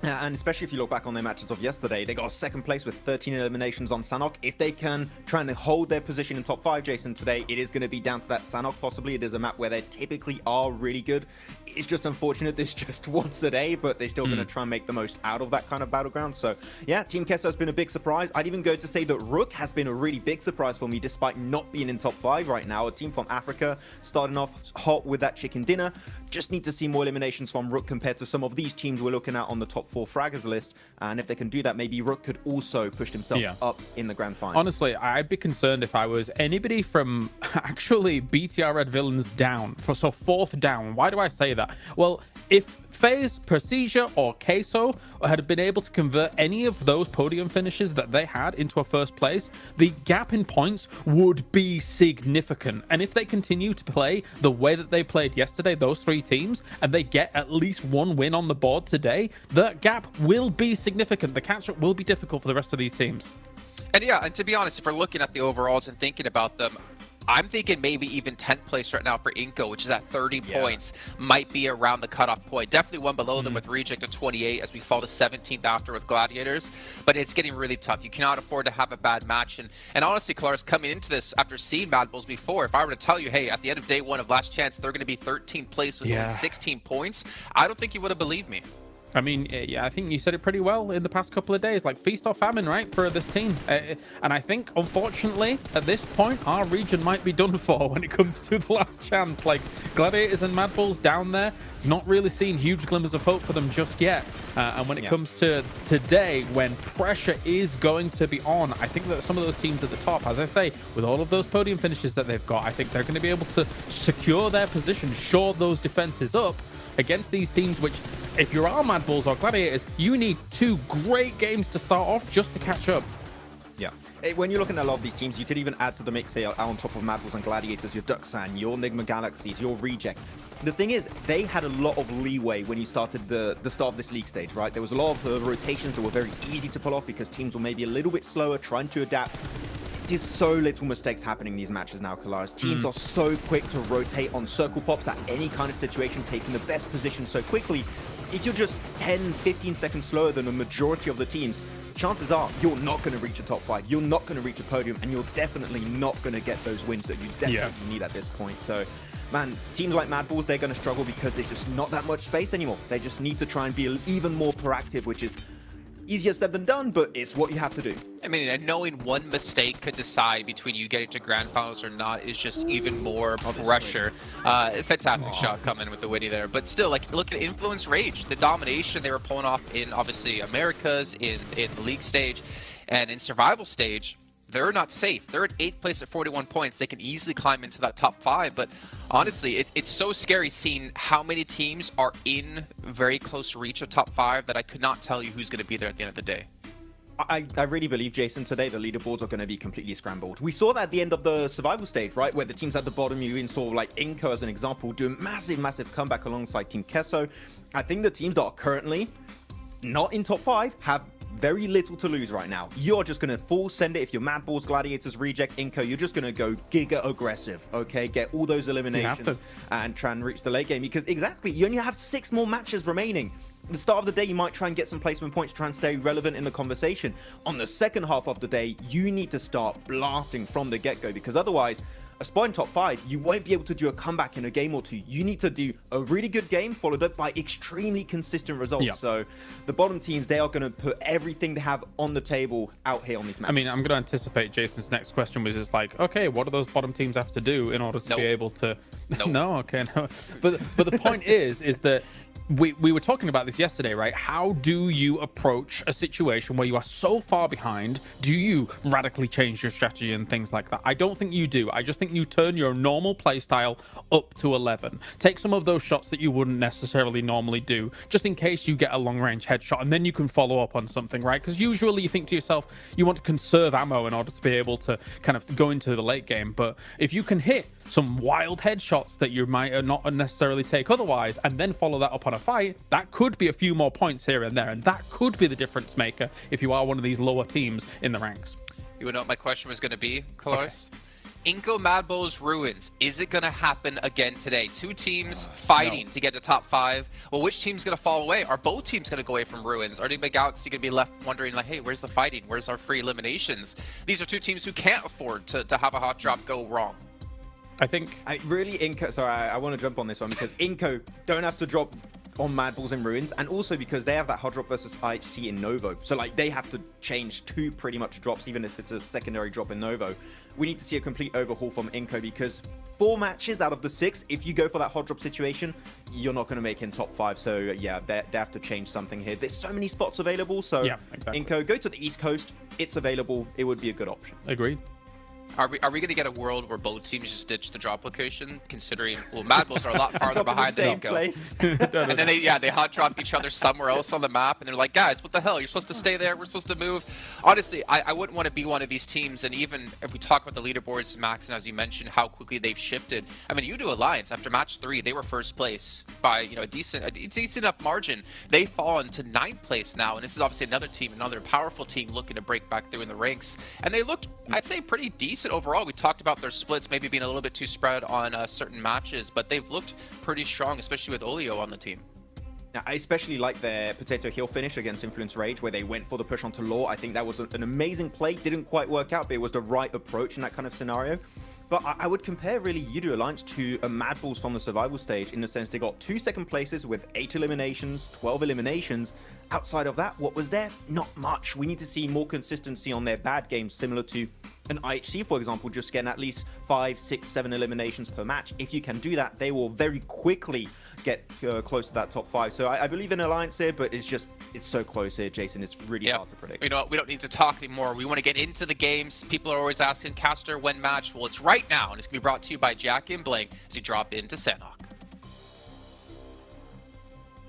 Speaker 19: And especially if you look back on their matches of yesterday, they got 2nd place with 13 eliminations on Sanhok. If they can try and hold their position in top 5, Jason, today, it is going to be down to that Sanhok possibly. It is a map where they typically are really good. It's just unfortunate this just once a day, but they're still going to try and make the most out of that kind of battleground. So yeah, Team Queso has been a big surprise. I'd even go to say that Rook has been a really big surprise for me despite not being in top 5 right now. A team from Africa starting off hot with that chicken dinner. Just need to see more eliminations from Rook compared to some of these teams we're looking at on the top 4 fraggers list. And if they can do that, maybe Rook could also push themselves up in the grand final.
Speaker 20: Honestly, I'd be concerned if I was anybody from actually BTR Red Villains down. So 4th down. Why do I say that? Well, if FaZe, Persija, or Queso had been able to convert any of those podium finishes that they had into a 1st place, the gap in points would be significant. And if they continue to play the way that they played yesterday, those 3 teams, and they get at least 1 win on the board today, the gap will be significant. The catch-up will be difficult for the rest of these teams.
Speaker 1: And yeah, and to be honest, if we're looking at the overalls and thinking about them, I'm thinking maybe even 10th place right now for Inco, which is at 30 points, might be around the cutoff point. Definitely one below them with Reject at 28 as we fall to 17th after with Gladiators. But it's getting really tough. You cannot afford to have a bad match. And honestly, Kalaris, coming into this after seeing Mad Bulls before, if I were to tell you, hey, at the end of day 1 of Last Chance, they're going to be 13th place with only 16 points, I don't think you would have believed me.
Speaker 20: I mean, yeah, I think you said it pretty well in the past couple of days. Like, feast or famine, right, for this team. And I think, unfortunately, at this point, our region might be done for when it comes to the Last Chance. Like, Gladiators and Mad Bulls down there, not really seeing huge glimmers of hope for them just yet. And when it comes to today, when pressure is going to be on, I think that some of those teams at the top, as I say, with all of those podium finishes that they've got, I think they're going to be able to secure their position, shore those defenses up against these teams, which, if you're our Mad Bulls or Gladiators, you need 2 great games to start off just to catch up.
Speaker 19: Yeah. When you're looking at a lot of these teams, you could even add to the mix, say, on top of Mad Bulls and Gladiators, your Duxan, your Nigma Galaxies, your Reject. The thing is, they had a lot of leeway when you started the start of this league stage, right? There was a lot of rotations that were very easy to pull off because teams were maybe a little bit slower, trying to adapt. There's so little mistakes happening in these matches now, Kalaris. Teams are so quick to rotate on circle pops at any kind of situation, taking the best position so quickly. If you're just 10, 15 seconds slower than the majority of the teams, chances are you're not going to reach a top 5, you're not going to reach a podium, and you're definitely not going to get those wins that you definitely need at this point. So, man, teams like Mad Bulls, they're going to struggle because there's just not that much space anymore. They just need to try and be even more proactive, which is Easier said than done, but it's what you have to do.
Speaker 1: I mean, and knowing one mistake could decide between you getting to grand finals or not is just even more pressure. Fantastic shot coming with the witty there. But still, like, look at Influence Rage. The domination they were pulling off in, obviously, Americas, in the league stage, and in survival stage. They're not safe. They're at 8th place at 41 points. They can easily climb into that top 5. But honestly, it's so scary seeing how many teams are in very close reach of top 5 that I could not tell you who's going to be there at the end of the day.
Speaker 19: I really believe, Jason, today the leaderboards are going to be completely scrambled. We saw that at the end of the survival stage, right? Where the teams at the bottom, you even saw like Inco as an example, doing massive comeback alongside Team Kesso. I think the teams that are currently not in top 5 have very little to lose right now. You're just going to full send it. If you're Mad Balls, Gladiators, Reject, Inco, you're just going to go giga aggressive, okay? Get all those eliminations and try and reach the late game, because exactly, you only have 6 more matches remaining. At the start of the day, you might try and get some placement points, try and stay relevant in the conversation. On the second half of the day, you need to start blasting from the get-go, because otherwise, a spot in top 5, you won't be able to do a comeback in a game or two. You need to do a really good game followed up by extremely consistent results.
Speaker 20: Yep.
Speaker 19: So the bottom teams, they are going to put everything they have on the table out here on these matches.
Speaker 20: I mean, I'm going to anticipate Jason's next question, which is like, okay, what do those bottom teams have to do in order to be able to... No, okay, no. But the point is that we were talking about this yesterday, right? How do you approach a situation where you are so far behind? Do you radically change your strategy and things like that? I don't think you do. I just think you turn your normal playstyle up to 11. Take some of those shots that you wouldn't necessarily normally do, just in case you get a long-range headshot, and then you can follow up on something, right? Because usually you think to yourself, you want to conserve ammo in order to be able to kind of go into the late game. But if you can hit some wild headshots that you might not necessarily take otherwise, and then follow that up on a fight, that could be a few more points here and there, and that could be the difference maker if you are one of these lower teams in the ranks.
Speaker 1: You know what my question was going to be, Colaris? Okay. Inco Mad Bulls Ruins. Is it going to happen again today? 2 teams fighting to get to top 5. Well, which team's going to fall away? Are both teams going to go away from Ruins? Are the Galaxy going to be left wondering, like, hey, where's the fighting? Where's our free eliminations? These are 2 teams who can't afford to have a hot drop go wrong.
Speaker 20: I think...
Speaker 19: Inco... Sorry, I want to jump on this one, because Inco don't have to drop on Mad Balls and Ruins, and also because they have that hot drop versus IHC in Novo. So, like, they have to change 2 pretty much drops, even if it's a secondary drop in Novo. We need to see a complete overhaul from Inco, because 4 matches out of the 6, if you go for that hot drop situation, you're not going to make in top 5. So, yeah, they have to change something here. There's so many spots available, so
Speaker 20: yeah, exactly.
Speaker 19: Inco, go to the East Coast. It's available. It would be a good option.
Speaker 20: Agreed.
Speaker 1: Are we going to get a world where both teams just ditch the drop location, considering, well, Mad Bulls are a lot farther behind than Inco. And then they hot drop each other somewhere else on the map, and they're like, guys, what the hell? You're supposed to stay there. We're supposed to move. Honestly, I wouldn't want to be one of these teams, and even if we talk about the leaderboards, Max, and as you mentioned, how quickly they've shifted. I mean, you do Alliance. After match 3, they were first place by, you know, a decent enough margin. They've fallen to 9th place now, and this is obviously another team, another powerful team looking to break back through in the ranks. And they looked, I'd say, pretty decent overall. We talked about their splits maybe being a little bit too spread on certain matches, but they've looked pretty strong, especially with Olio on the team.
Speaker 19: Now, I especially like their Potato Heel finish against Influence Rage, where they went for the push onto Law. I think that was an amazing play. Didn't quite work out, but it was the right approach in that kind of scenario. But I would compare really Yudu Alliance to a Mad Balls from the survival stage, in the sense they got 2 second places with 8 eliminations, 12 eliminations. Outside of that, what was there? Not much. We need to see more consistency on their bad games, similar to an IHC, for example, just getting at least 5, 6, 7 eliminations per match. If you can do that, they will very quickly get close to that top 5. So I believe in Alliance here, but it's so close here, Jason. It's really hard to predict.
Speaker 1: You know what? We don't need to talk anymore. We want to get into the games. People are always asking, Caster, when match? Well, it's right now, and it's going to be brought to you by Jack and Blank as you drop into Sanhok.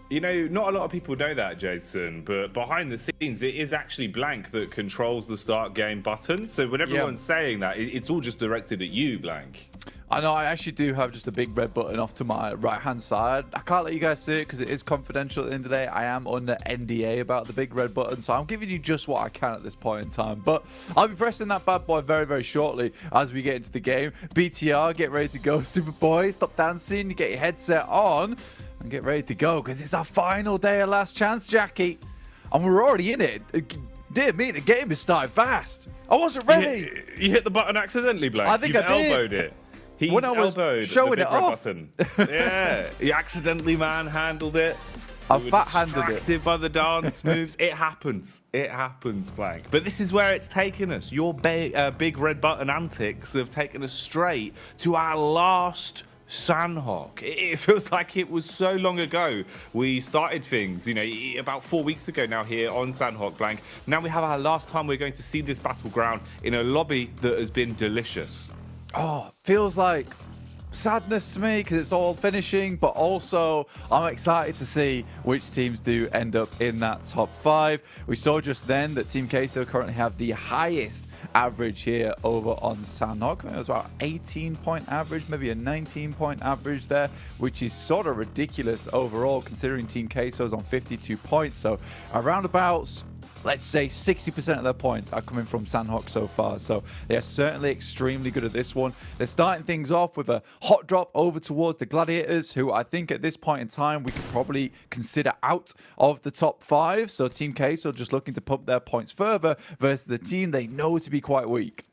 Speaker 11: You know, not a lot of people know that, Jason, but behind the scenes, it is actually Blank that controls the start game button. So when everyone's saying that, it's all just directed at you, Blank.
Speaker 21: I know, I actually do have just a big red button off to my right-hand side. I can't let you guys see it because it is confidential at the end of the day. I am under NDA about the big red button, so I'm giving you just what I can at this point in time. But I'll be pressing that bad boy very, very shortly as we get into the game. BTR, get ready to go. Superboy, stop dancing, get your headset on, and get ready to go because it's our final day of Last Chance, Jackie. And we're already in it. Dear me, the game is starting fast. I wasn't ready.
Speaker 11: You hit the button accidentally, Blank.
Speaker 21: I think I did.
Speaker 11: Elbowed it.
Speaker 21: When I was showing it off.
Speaker 11: Yeah, he accidentally manhandled it.
Speaker 21: I
Speaker 11: We were
Speaker 21: fat-handed it.
Speaker 11: distracted by the dance moves. It happens. It happens, Blank. But this is where it's taken us. Your big red button antics have taken us straight to our last Sandhawk. It feels like it was so long ago we started things, you know, about 4 weeks ago now here on Sandhawk, Blank. Now we have our last time we're going to see this battleground in a lobby that has been delicious.
Speaker 21: Oh, feels like sadness to me because it's all finishing, but also I'm excited to see which teams do end up in that top 5. We saw just then that Team Queso currently have the highest average here over on Sandhawk. I think it was about 18-point average, maybe a 19-point average there, which is sort of ridiculous overall considering Team Queso is on 52 points. So around about, let's say 60% of their points are coming from Sandhawk so far. So they are certainly extremely good at this one. They're starting things off with a hot drop over towards the Gladiators, who I think at this point in time we could probably consider out of the top 5. So Team Queso just looking to pump their points further versus the team they know to be quite weak.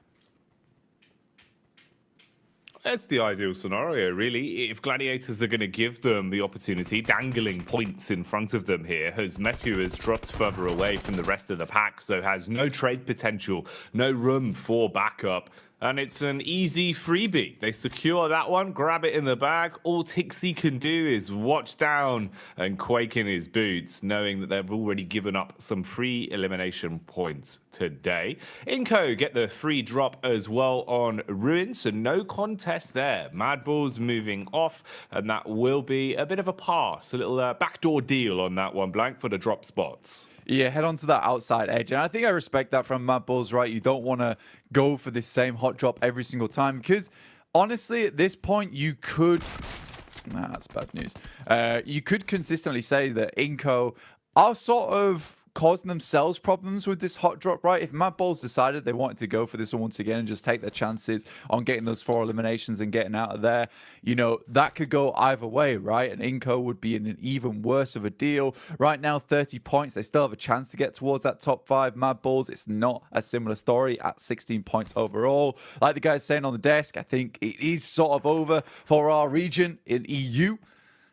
Speaker 11: That's the ideal scenario, really. If Gladiators are going to give them the opportunity, dangling points in front of them here, as Meku has dropped further away from the rest of the pack, so has no trade potential, no room for backup. And it's an easy freebie. They secure that one, grab it in the bag. All Tixie can do is watch down and quake in his boots, knowing that they've already given up some free elimination points today. Inco get the free drop as well on Ruins, so no contest there. Madballs moving off, and that will be a bit of a pass, a little backdoor deal on that one, Blank, for the drop spots.
Speaker 21: Yeah, head on to that outside edge. And I think I respect that from Mad Bulls, right? You don't want to go for this same hot drop every single time because honestly, at this point, you could... Nah, that's bad news. You could consistently say that Inco are sort of causing themselves problems with this hot drop, right? If Mad Balls decided they wanted to go for this one once again and just take their chances on getting those 4 eliminations and getting out of there, you know, that could go either way, right? And Inco would be in an even worse of a deal. Right now, 30 points. They still have a chance to get towards that top 5. Mad Balls, it's not a similar story at 16 points overall. Like the guy's saying on the desk, I think it is sort of over for our region in EU.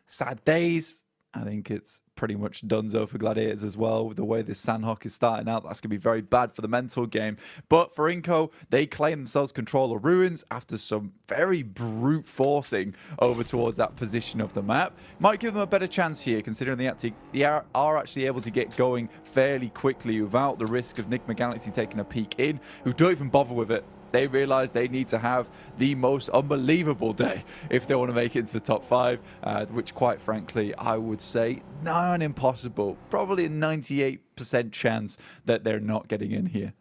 Speaker 21: Sad days. I think it's pretty much donezo for Gladiators as well. With the way this Sandhawk is starting out, that's going to be very bad for the mental game. But for Inco, they claim themselves control of Ruins after some very brute forcing over towards that position of the map. Might give them a better chance here, considering they are actually able to get going fairly quickly without the risk of Nick McGalaxy taking a peek in, who don't even bother with it. They realize they need to have the most unbelievable day if they want to make it into the top 5, which quite frankly, I would say nigh on impossible. Probably a 98% chance that they're not getting in here.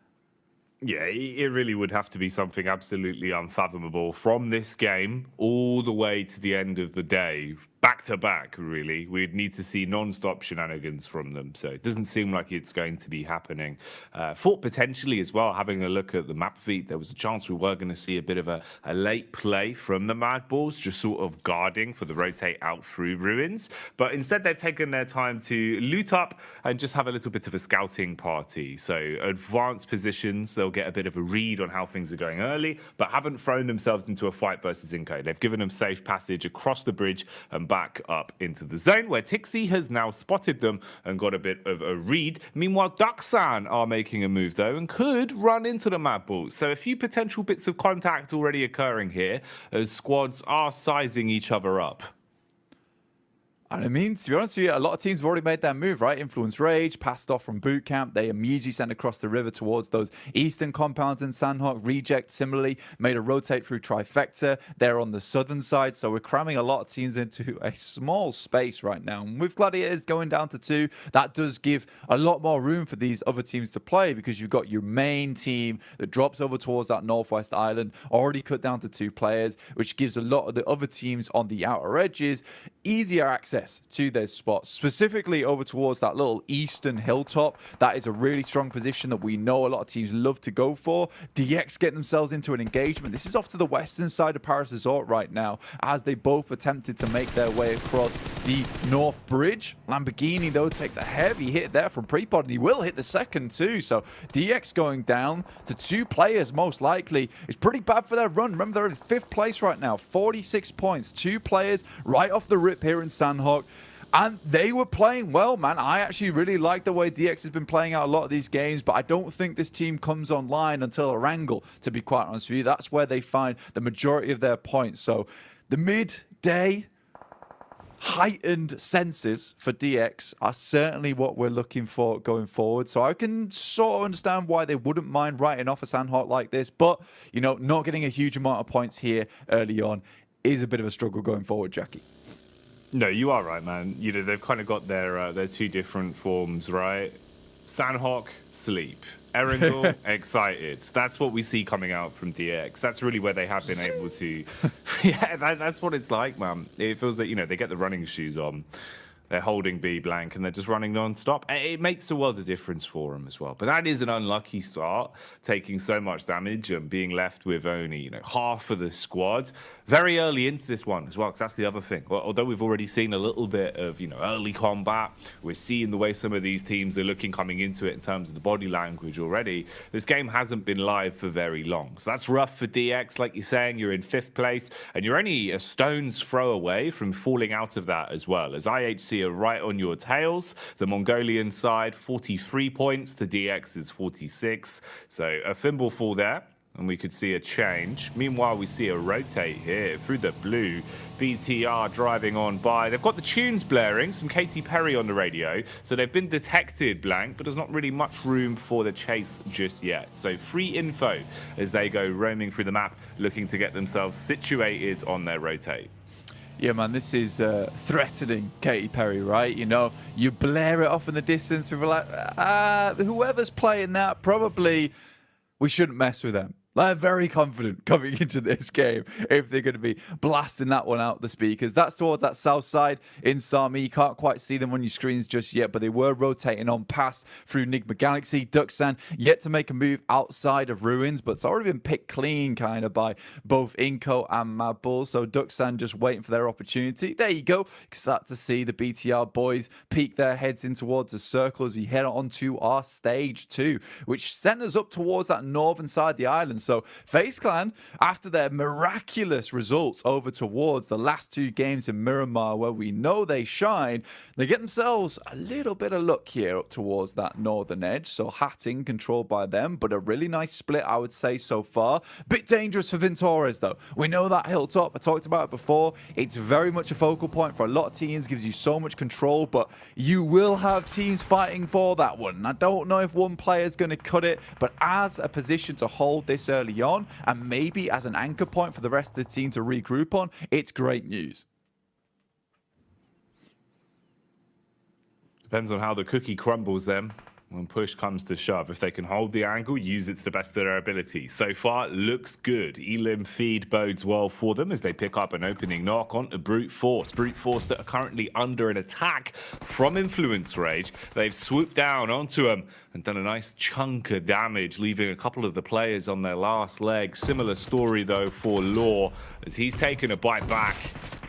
Speaker 11: Yeah, it really would have to be something absolutely unfathomable from this game all the way to the end of the day. Back to back, really. We'd need to see non-stop shenanigans from them. So it doesn't seem like it's going to be happening. Thought potentially as well, having a look at the map feed, there was a chance we were going to see a bit of a late play from the Mad Balls, just sort of guarding for the rotate out through Ruins. But instead, they've taken their time to loot up and just have a little bit of a scouting party. So advanced positions, they'll get a bit of a read on how things are going early, but haven't thrown themselves into a fight versus Inco. They've given them safe passage across the bridge and back up into the zone, where Tixie has now spotted them and got a bit of a read. Meanwhile, Duxan are making a move, though, and could run into the Mad Balls. So a few potential bits of contact already occurring here as squads are sizing each other up.
Speaker 21: And I mean, to be honest with you, a lot of teams have already made that move, right? Influence Rage, passed off from boot camp. They immediately sent across the river towards those eastern compounds in Sandhawk. Reject, similarly, made a rotate through Trifecta. They're on the southern side, so we're cramming a lot of teams into a small space right now. And with Gladiators going down to 2, that does give a lot more room for these other teams to play because you've got your main team that drops over towards that northwest island, already cut down to 2 players, which gives a lot of the other teams on the outer edges easier access to their spots, specifically over towards that little eastern hilltop. That is a really strong position that we know a lot of teams love to go for. DX get themselves into an engagement. This is off to the western side of Paris Resort right now, as they both attempted to make their way across the North Bridge. Lamborghini, though, takes a heavy hit there from Prepod, and he will hit the second too. So DX going down to 2 players, most likely. It's pretty bad for their run. Remember, they're in 5th place right now, 46 points, 2 players right off the rip here in Sandhawk. And they were playing well, man. I actually really like the way DX has been playing out a lot of these games, but I don't think this team comes online until Erangel, to be quite honest with you. That's where they find the majority of their points. So the midday heightened senses for DX are certainly what we're looking for going forward. So I can sort of understand why they wouldn't mind writing off a Sandhawk like this, but, you know, not getting a huge amount of points here early on is a bit of a struggle going forward, Jackie.
Speaker 2: No, you are right, man. You know, they've kind of got their two different forms, right? Sandhawk, sleep. Erangel, excited. That's what we see coming out from DX. That's really where they have been able to... yeah, that's what it's like, man. It feels that, you know, they get the running shoes on. They're holding B blank and they're just running non-stop. It makes a world of difference for them as well. But that is an unlucky start, taking so much damage and being left with only, you know, half of the squad very early into this one as well, because that's the other thing. Well, although we've already seen a little bit of, you know, early combat, we're seeing the way some of these teams are looking coming into it in terms of the body language already. This game hasn't been live for very long. So that's rough for DX. Like you're saying, you're in 5th place and you're only a stone's throw away from falling out of that as well, as IHC are right on your tails. The Mongolian side, 43 points. The DX is 46. So a thimbleful there, and we could see a change. Meanwhile, we see a rotate here through the blue. BTR driving on by. They've got the tunes blaring, some Katy Perry on the radio. So they've been detected, blank, but there's not really much room for the chase just yet. So free info as they go roaming through the map, looking to get themselves situated on their rotate.
Speaker 21: Yeah, man, this is threatening Katy Perry, right? You know, you blare it off in the distance. People are like, whoever's playing that, probably we shouldn't mess with them. They're very confident coming into this game if they're going to be blasting that one out the speakers. That's towards that south side in Sami. You can't quite see them on your screens just yet, but they were rotating on past through Nigma Galaxy. Duxan yet to make a move outside of Ruins, but it's already been picked clean kind of by both Inko and Mad Bull. So Duxan just waiting for their opportunity. There you go. You can start to see the BTR boys peek their heads in towards the circle as we head on to our stage 2, which sent us up towards that northern side of the island. So FaZe Clan, after their miraculous results over towards the last 2 games in Miramar, where we know they shine, they get themselves a little bit of luck here up towards that northern edge. So Hatting controlled by them, but a really nice split, I would say, so far. Bit dangerous for Vintores, though. We know that hilltop. I talked about it before. It's very much a focal point for a lot of teams, gives you so much control, but you will have teams fighting for that one. And I don't know if one player is going to cut it, but as a position to hold this early on, and maybe as an anchor point for the rest of the team to regroup on, it's great news.
Speaker 2: Depends on how the cookie crumbles then. When push comes to shove, if they can hold the angle, use it to the best of their ability. So far, it looks good. Elim feed bodes well for them as they pick up an opening knock onto Brute Force. Brute Force that are currently under an attack from Influence Rage. They've swooped down onto them and done a nice chunk of damage, leaving a couple of the players on their last leg. Similar story, though, for Law, as he's taken a bite back.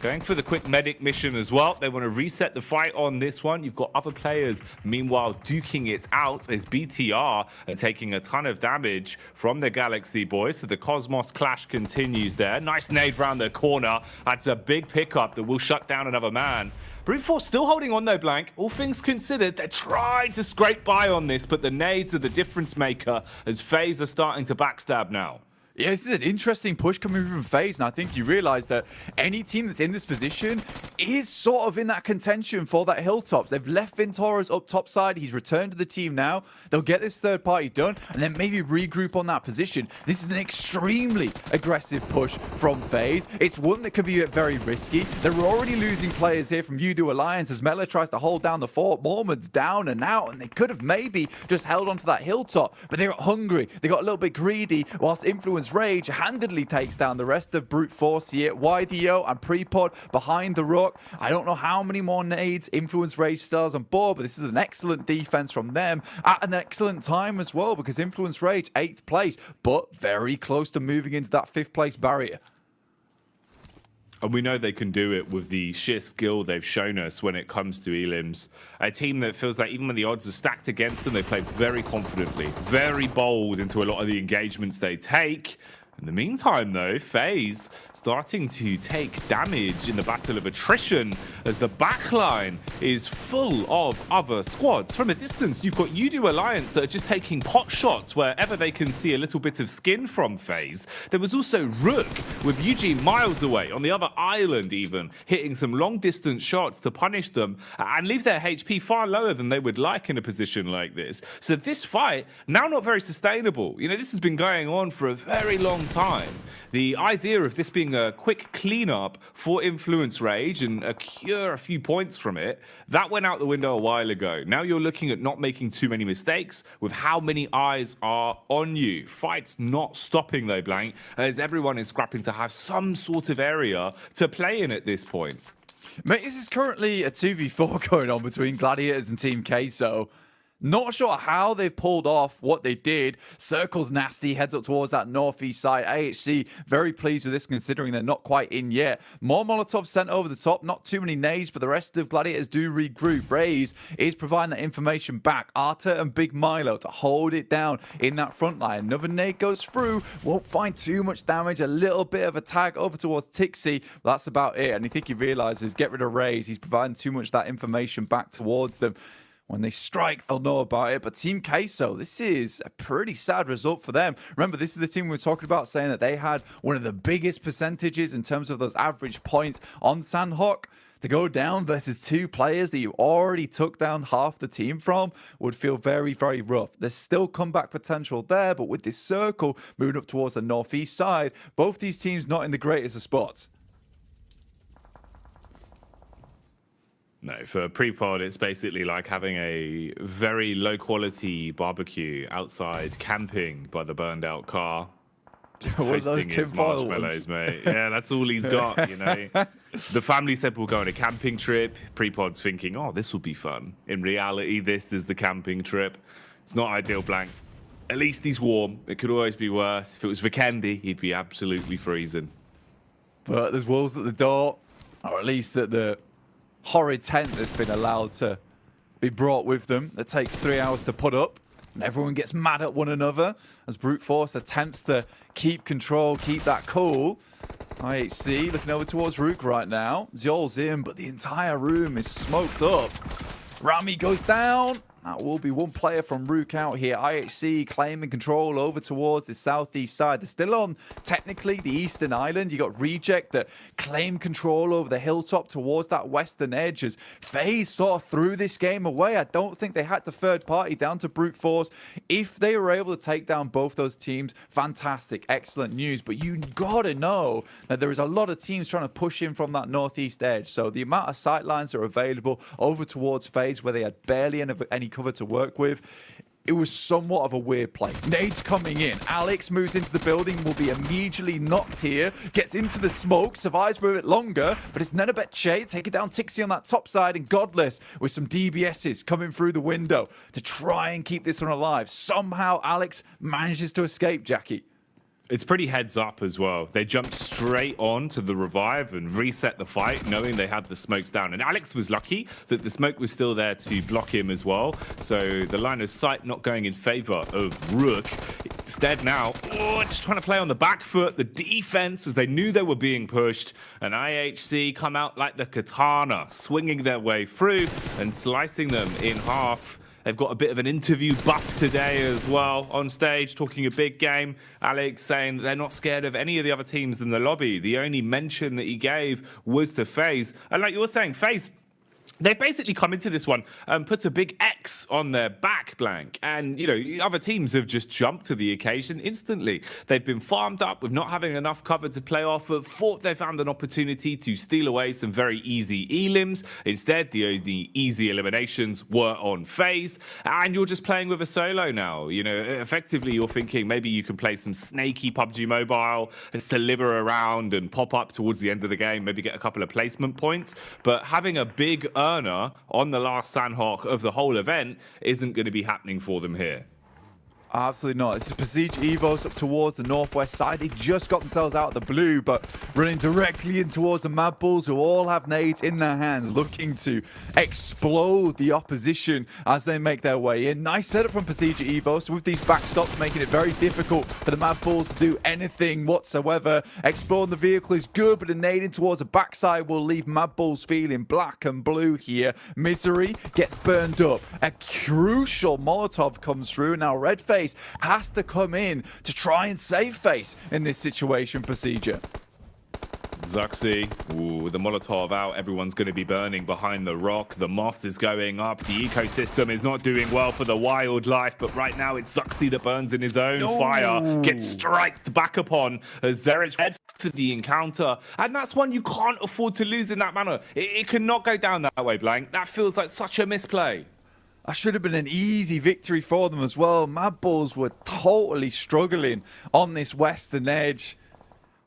Speaker 2: Going for the quick medic mission as well. They want to reset the fight on this one. You've got other players, meanwhile, duking it out as BTR are taking a ton of damage from the Galaxy boys. So the Cosmos clash continues there. Nice nade round the corner. That's a big pickup that will shut down another man. Brute Force still holding on though, blank. All things considered, they're trying to scrape by on this, but the nades are the difference maker as FaZe are starting to backstab now.
Speaker 21: Yeah, this is an interesting push coming from FaZe, and I think you realize that any team that's in this position is sort of in that contention for that hilltop. They've left Vintores up top side. He's returned to the team now. They'll get this third party done and then maybe regroup on that position. This is an extremely aggressive push from FaZe. It's one that could be very risky. They're already losing players here from Udo Alliance as Mela tries to hold down the fort. Mormon's down and out, and they could have maybe just held onto that hilltop, but they got hungry. They got a little bit greedy, whilst Influence Rage handedly takes down the rest of Brute Force here. YDO and Prepod behind the rook. I don't know how many more nades Influence Rage still has on board, but this is an excellent defense from them at an excellent time as well, because Influence Rage 8th place, but very close to moving into that 5th place barrier.
Speaker 2: And we know they can do it with the sheer skill they've shown us when it comes to Elims. A team that feels like even when the odds are stacked against them, they play very confidently, very bold into a lot of the engagements they take. In the meantime, though, FaZe starting to take damage in the battle of attrition as the backline is full of other squads. From a distance, you've got Udo Alliance that are just taking pot shots wherever they can see a little bit of skin from FaZe. There was also Rook with Eugene miles away on the other island even, hitting some long-distance shots to punish them and leave their HP far lower than they would like in a position like this. So this fight, now not very sustainable. You know, this has been going on for a very long time. The idea of this being a quick cleanup for Influence Rage and cure a few points from it, that went out the window a while ago. Now you're looking at not making too many mistakes with how many eyes are on you. Fight's not stopping though, Blank, as everyone is scrapping to have some sort of area to play in at this point.
Speaker 21: Mate, this is currently a 2v4 going on between Gladiators and Team Queso. Not sure how they've pulled off what they did. Circle's nasty, heads up towards that northeast side. AHC very pleased with this considering they're not quite in yet. More Molotovs sent over the top, not too many nades, but the rest of Gladiators do regroup. Raze is providing that information back. Arta and Big Milo to hold it down in that front line. Another nade goes through, won't find too much damage. A little bit of a tag over towards Tixie. That's about it. And I think he realizes, get rid of Raze. He's providing too much of that information back towards them. When they strike, they'll know about it. But Team Queso, this is a pretty sad result for them. Remember, this is the team we were talking about, saying that they had one of the biggest percentages in terms of those average points on Sandhawk. To go down versus two players that you already took down half the team from would feel very, very rough. There's still comeback potential there, but with this circle moving up towards the northeast side, both these teams not in the greatest of spots.
Speaker 2: No, for pre-pod, it's basically like having a very low-quality barbecue outside camping by the burned-out car. Just toasting his marshmallows, mate. Yeah, that's all he's got, you know. The family said we'll go on a camping trip. Pre-pod's thinking, oh, this will be fun. In reality, this is the camping trip. It's not ideal, Blank. At least he's warm. It could always be worse. If it was Vikendi, he'd be absolutely freezing.
Speaker 21: But there's wolves at the door, or at least at the horrid tent that's been allowed to be brought with them that takes 3 hours to put up, and everyone gets mad at one another as Brute Force attempts to keep control, keep that cool. IHC looking over towards Rook right now. Ziol's in, but the entire room is smoked up. Rami goes down. That will be one player from Rook out here. IHC claiming control over towards the southeast side. They're still on, technically, the eastern island. You got Reject that claim control over the hilltop towards that western edge. As FaZe sort of threw this game away. I don't think they had the third party down to Brute Force. If they were able to take down both those teams, fantastic, excellent news. But you gotta know that there is a lot of teams trying to push in from that northeast edge. So the amount of sight lines that are available over towards FaZe, where they had barely any cover to work with, it was somewhat of a weird play. Nades coming in. Alex moves into the building, will be immediately knocked here, gets into the smoke, survives for a bit longer, but it's Nenabet Che taking down Tixie on that top side, and Godless with some DBSs coming through the window to try and keep this one alive. Somehow Alex manages to escape, Jackie.
Speaker 2: It's pretty heads up as well. They jumped straight on to the revive and reset the fight, knowing they had the smokes down. And Alex was lucky that the smoke was still there to block him as well. So the line of sight not going in favor of Rook. Instead now, just trying to play on the back foot, the defense, as they knew they were being pushed. And IHC come out like the katana, swinging their way through and slicing them in half. They've got a bit of an interview buff today as well on stage, talking a big game. Alex saying that they're not scared of any of the other teams in the lobby. The only mention that he gave was to FaZe. And like you were saying, FaZe, they've basically come into this one and put a big X on their back, Blank. And, you know, other teams have just jumped to the occasion instantly. They've been farmed up with not having enough cover to play off of, thought they found an opportunity to steal away some very easy elims. Instead, the only easy eliminations were on FaZe. And you're just playing with a solo now. You know, effectively, you're thinking maybe you can play some snaky PUBG Mobile, deliver around and pop up towards the end of the game, maybe get a couple of placement points. But having a big earner on the last Sandhawk of the whole event isn't going to be happening for them here.
Speaker 21: Absolutely not. This is Besiege Evos up towards the northwest side. They just got themselves out of the blue, but running directly in towards the Mad Bulls, who all have nades in their hands, looking to explode the opposition as they make their way in. Nice setup from Besiege Evos with these backstops, making it very difficult for the Mad Bulls to do anything whatsoever. Exploring the vehicle is good, but a nade in towards the backside will leave Mad Bulls feeling black and blue here. Misery gets burned up. A crucial Molotov comes through. Now Redface has to come in to try and save face in this situation, Procedure.
Speaker 2: Zuxi, ooh, the Molotov out. Everyone's going to be burning behind the rock. The moss is going up. The ecosystem is not doing well for the wildlife, but right now it's Zuxi that burns in his own fire. Gets striked back upon as Zerich head for the encounter. And that's one you can't afford to lose in that manner. It cannot go down that way, Blank. That feels like such a misplay.
Speaker 21: That should have been an easy victory for them as well. Mad Bulls were totally struggling on this western edge.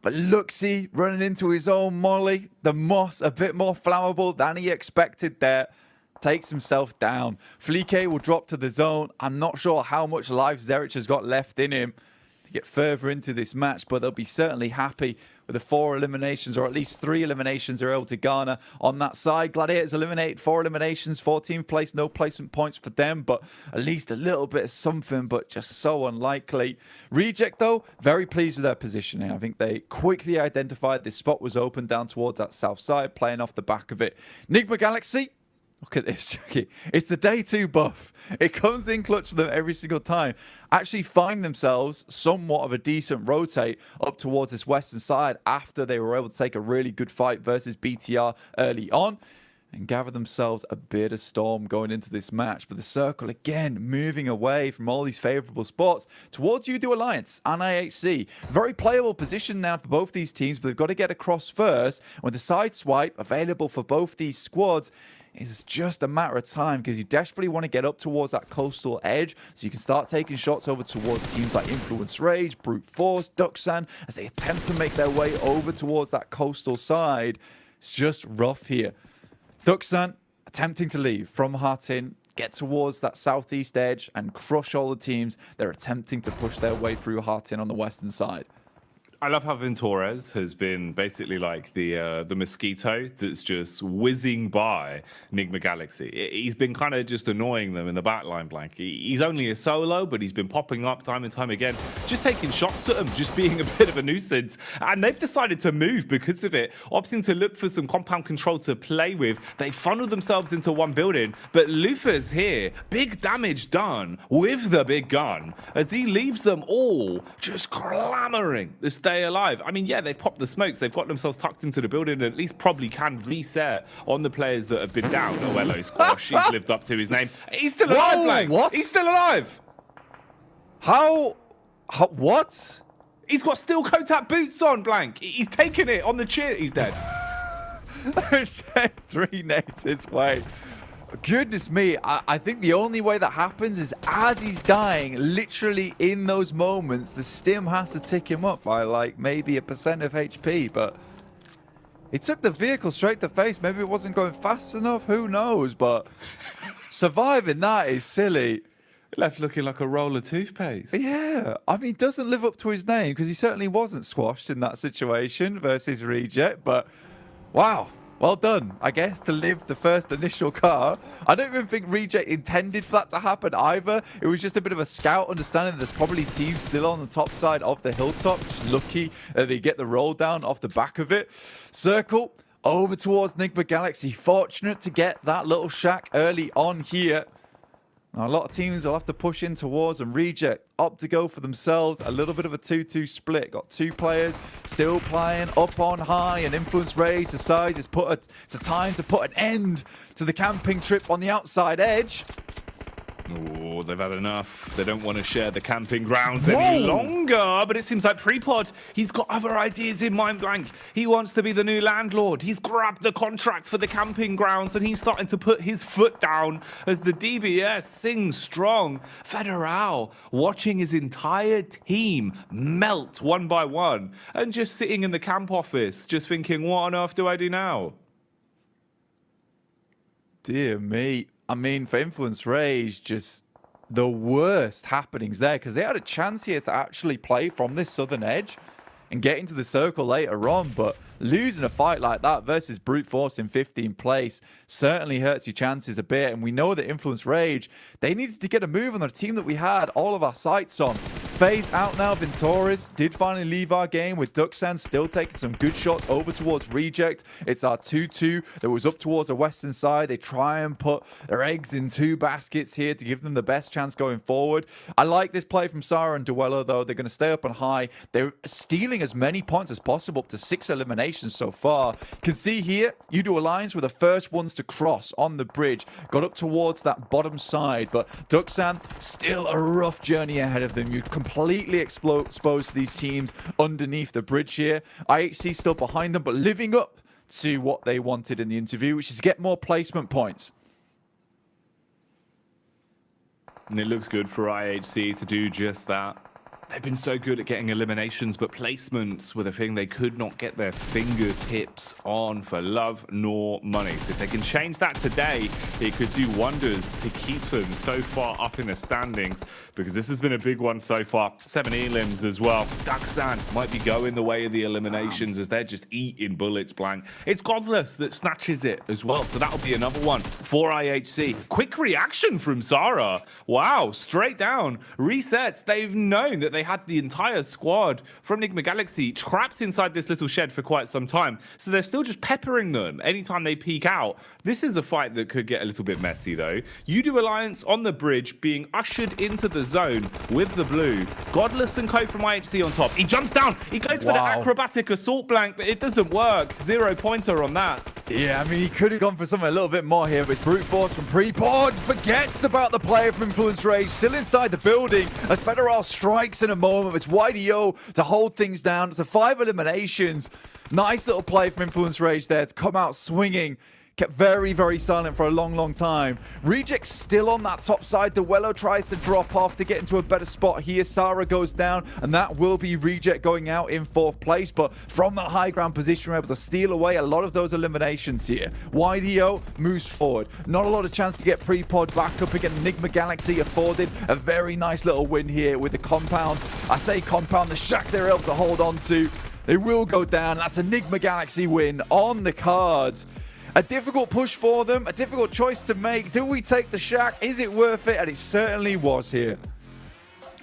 Speaker 21: But Luxy running into his own molly. The moss a bit more flammable than he expected there. Takes himself down. Flique will drop to the zone. I'm not sure how much life Zerich has got left in him to get further into this match, but they'll be certainly happy with the 4 eliminations, or at least 3 eliminations they're able to garner on that side. Gladiators eliminated 4 eliminations, 14th place, no placement points for them, but at least a little bit of something, but just so unlikely. Reject, though, very pleased with their positioning. I think they quickly identified this spot was open down towards that south side, playing off the back of it. Nigma Galaxy, look at this, Jackie. It's the day 2 buff. It comes in clutch for them every single time. Actually find themselves somewhat of a decent rotate up towards this western side after they were able to take a really good fight versus BTR early on and gather themselves a bit of storm going into this match. But the circle, again, moving away from all these favorable spots towards Udo Alliance and IHC. Very playable position now for both these teams, but they've got to get across first. With the side swipe available for both these squads, it's just a matter of time because you desperately want to get up towards that coastal edge so you can start taking shots over towards teams like Influence Rage, Brute Force, Duxan as they attempt to make their way over towards that coastal side. It's just rough here. Duxan attempting to leave from Hartin, get towards that southeast edge and crush all the teams that are attempting to push their way through Hartin on the western side.
Speaker 2: I love how Ventores has been basically like the mosquito that's just whizzing by Nigma Galaxy. He's been kind of just annoying them in the backline, Blank. He's only a solo, but he's been popping up time and time again, just taking shots at them, just being a bit of a nuisance. And they've decided to move because of it, opting to look for some compound control to play with. They funneled themselves into one building, but Lufa's here, big damage done with the big gun, as he leaves them all just clamoring to stay alive. I mean, yeah, they've popped the smokes. They've got themselves tucked into the building and at least probably can reset on the players that have been down. Oh, hello, Squash. He's lived up to his name. He's still alive, Blank.
Speaker 21: What?
Speaker 2: He's still alive.
Speaker 21: How? What?
Speaker 2: He's got steel Kotak boots on, Blank. He's taken it on the chin. He's dead.
Speaker 21: I said 3 nades his way. Goodness me, I think the only way that happens is as he's dying, literally in those moments, the stim has to tick him up by like maybe 1% of HP, but he took the vehicle straight to face. Maybe it wasn't going fast enough, who knows, but surviving that is silly.
Speaker 2: Left looking like a roll of toothpaste.
Speaker 21: Yeah, I mean, he doesn't live up to his name because he certainly wasn't squashed in that situation versus Reject, but wow. Well done, I guess, to live the first initial car. I don't even think Reject intended for that to happen either. It was just a bit of a scout understanding there's probably teams still on the top side of the hilltop. Just lucky that they get the roll down off the back of it. Circle over towards Nigma Galaxy. Fortunate to get that little shack early on here. Now, a lot of teams will have to push in towards and Reject up to go for themselves. A little bit of a 2-2 split. Got 2 players still playing up on high and Influence Rage decides it's a time to put an end to the camping trip on the outside edge.
Speaker 2: Oh, they've had enough. They don't want to share the camping grounds any longer. But it seems like Prepod, he's got other ideas in mind, Blank. He wants to be the new landlord. He's grabbed the contract for the camping grounds and he's starting to put his foot down as the DBS sings strong. Federal watching his entire team melt one by one and just sitting in the camp office, just thinking, what on earth do I do now?
Speaker 21: Dear me. I mean, for Influence Rage, just the worst happenings there, because they had a chance here to actually play from this southern edge and get into the circle later on, but losing a fight like that versus brute force in 15th place certainly hurts your chances a bit. And we know that Influence Rage, they needed to get a move on a team that we had all of our sights on. FaZe out now. Ventores did finally leave our game, with Duxan still taking some good shots over towards Reject. It's our 2-2 that was up towards the western side. They try and put their eggs in 2 baskets here to give them the best chance going forward. I like this play from Sarah and Duello, though. They're going to stay up on high. They're stealing as many points as possible, up to 6 eliminations so far. You can see here, Udo Alliance were the first ones to cross on the bridge. Got up towards that bottom side, but Duxan, still a rough journey ahead of them. You completely exposed to these teams underneath the bridge here. IHC still behind them, but living up to what they wanted in the interview, which is get more placement points.
Speaker 2: And it looks good for IHC to do just that. They've been so good at getting eliminations, but placements were the thing they could not get their fingertips on for love nor money. So if they can change that today, it could do wonders to keep them so far up in the standings, because this has been a big one so far. 7 elims as well. Duxan might be going the way of the eliminations as they're just eating bullets blank. It's Godless that snatches it as well, so that'll be another one for IHC. Quick reaction from Zara. Wow, straight down. Resets. They've known that they had the entire squad from Enigma Galaxy trapped inside this little shed for quite some time, so they're still just peppering them anytime they peek out. This is a fight that could get a little bit messy though. Udo Alliance on the bridge being ushered into the zone with the blue. Godless and Co from IHC on top. He jumps down. He goes for the acrobatic assault blank, but it doesn't work. 0 pointer on that.
Speaker 21: Yeah, I mean, he could have gone for something a little bit more here, but it's brute force from Prepod. Forgets about the player from Influence Rage, still inside the building as Federal strikes in a moment. It's YDO to hold things down. It's a 5 eliminations. Nice little play from Influence Rage there to come out swinging. Kept very, very silent for a long, long time. Reject still on that top side. Duello tries to drop off to get into a better spot here. Sarah goes down, and that will be Reject going out in 4th place. But from that high ground position, we're able to steal away a lot of those eliminations here. YDO moves forward. Not a lot of chance to get Prepod back up again. Enigma Galaxy afforded a very nice little win here with the compound. I say compound, the shack they're able to hold on to. They will go down. That's Enigma Galaxy win on the cards. A difficult push for them, a difficult choice to make. Do we take the shack? Is it worth it? And it certainly was here.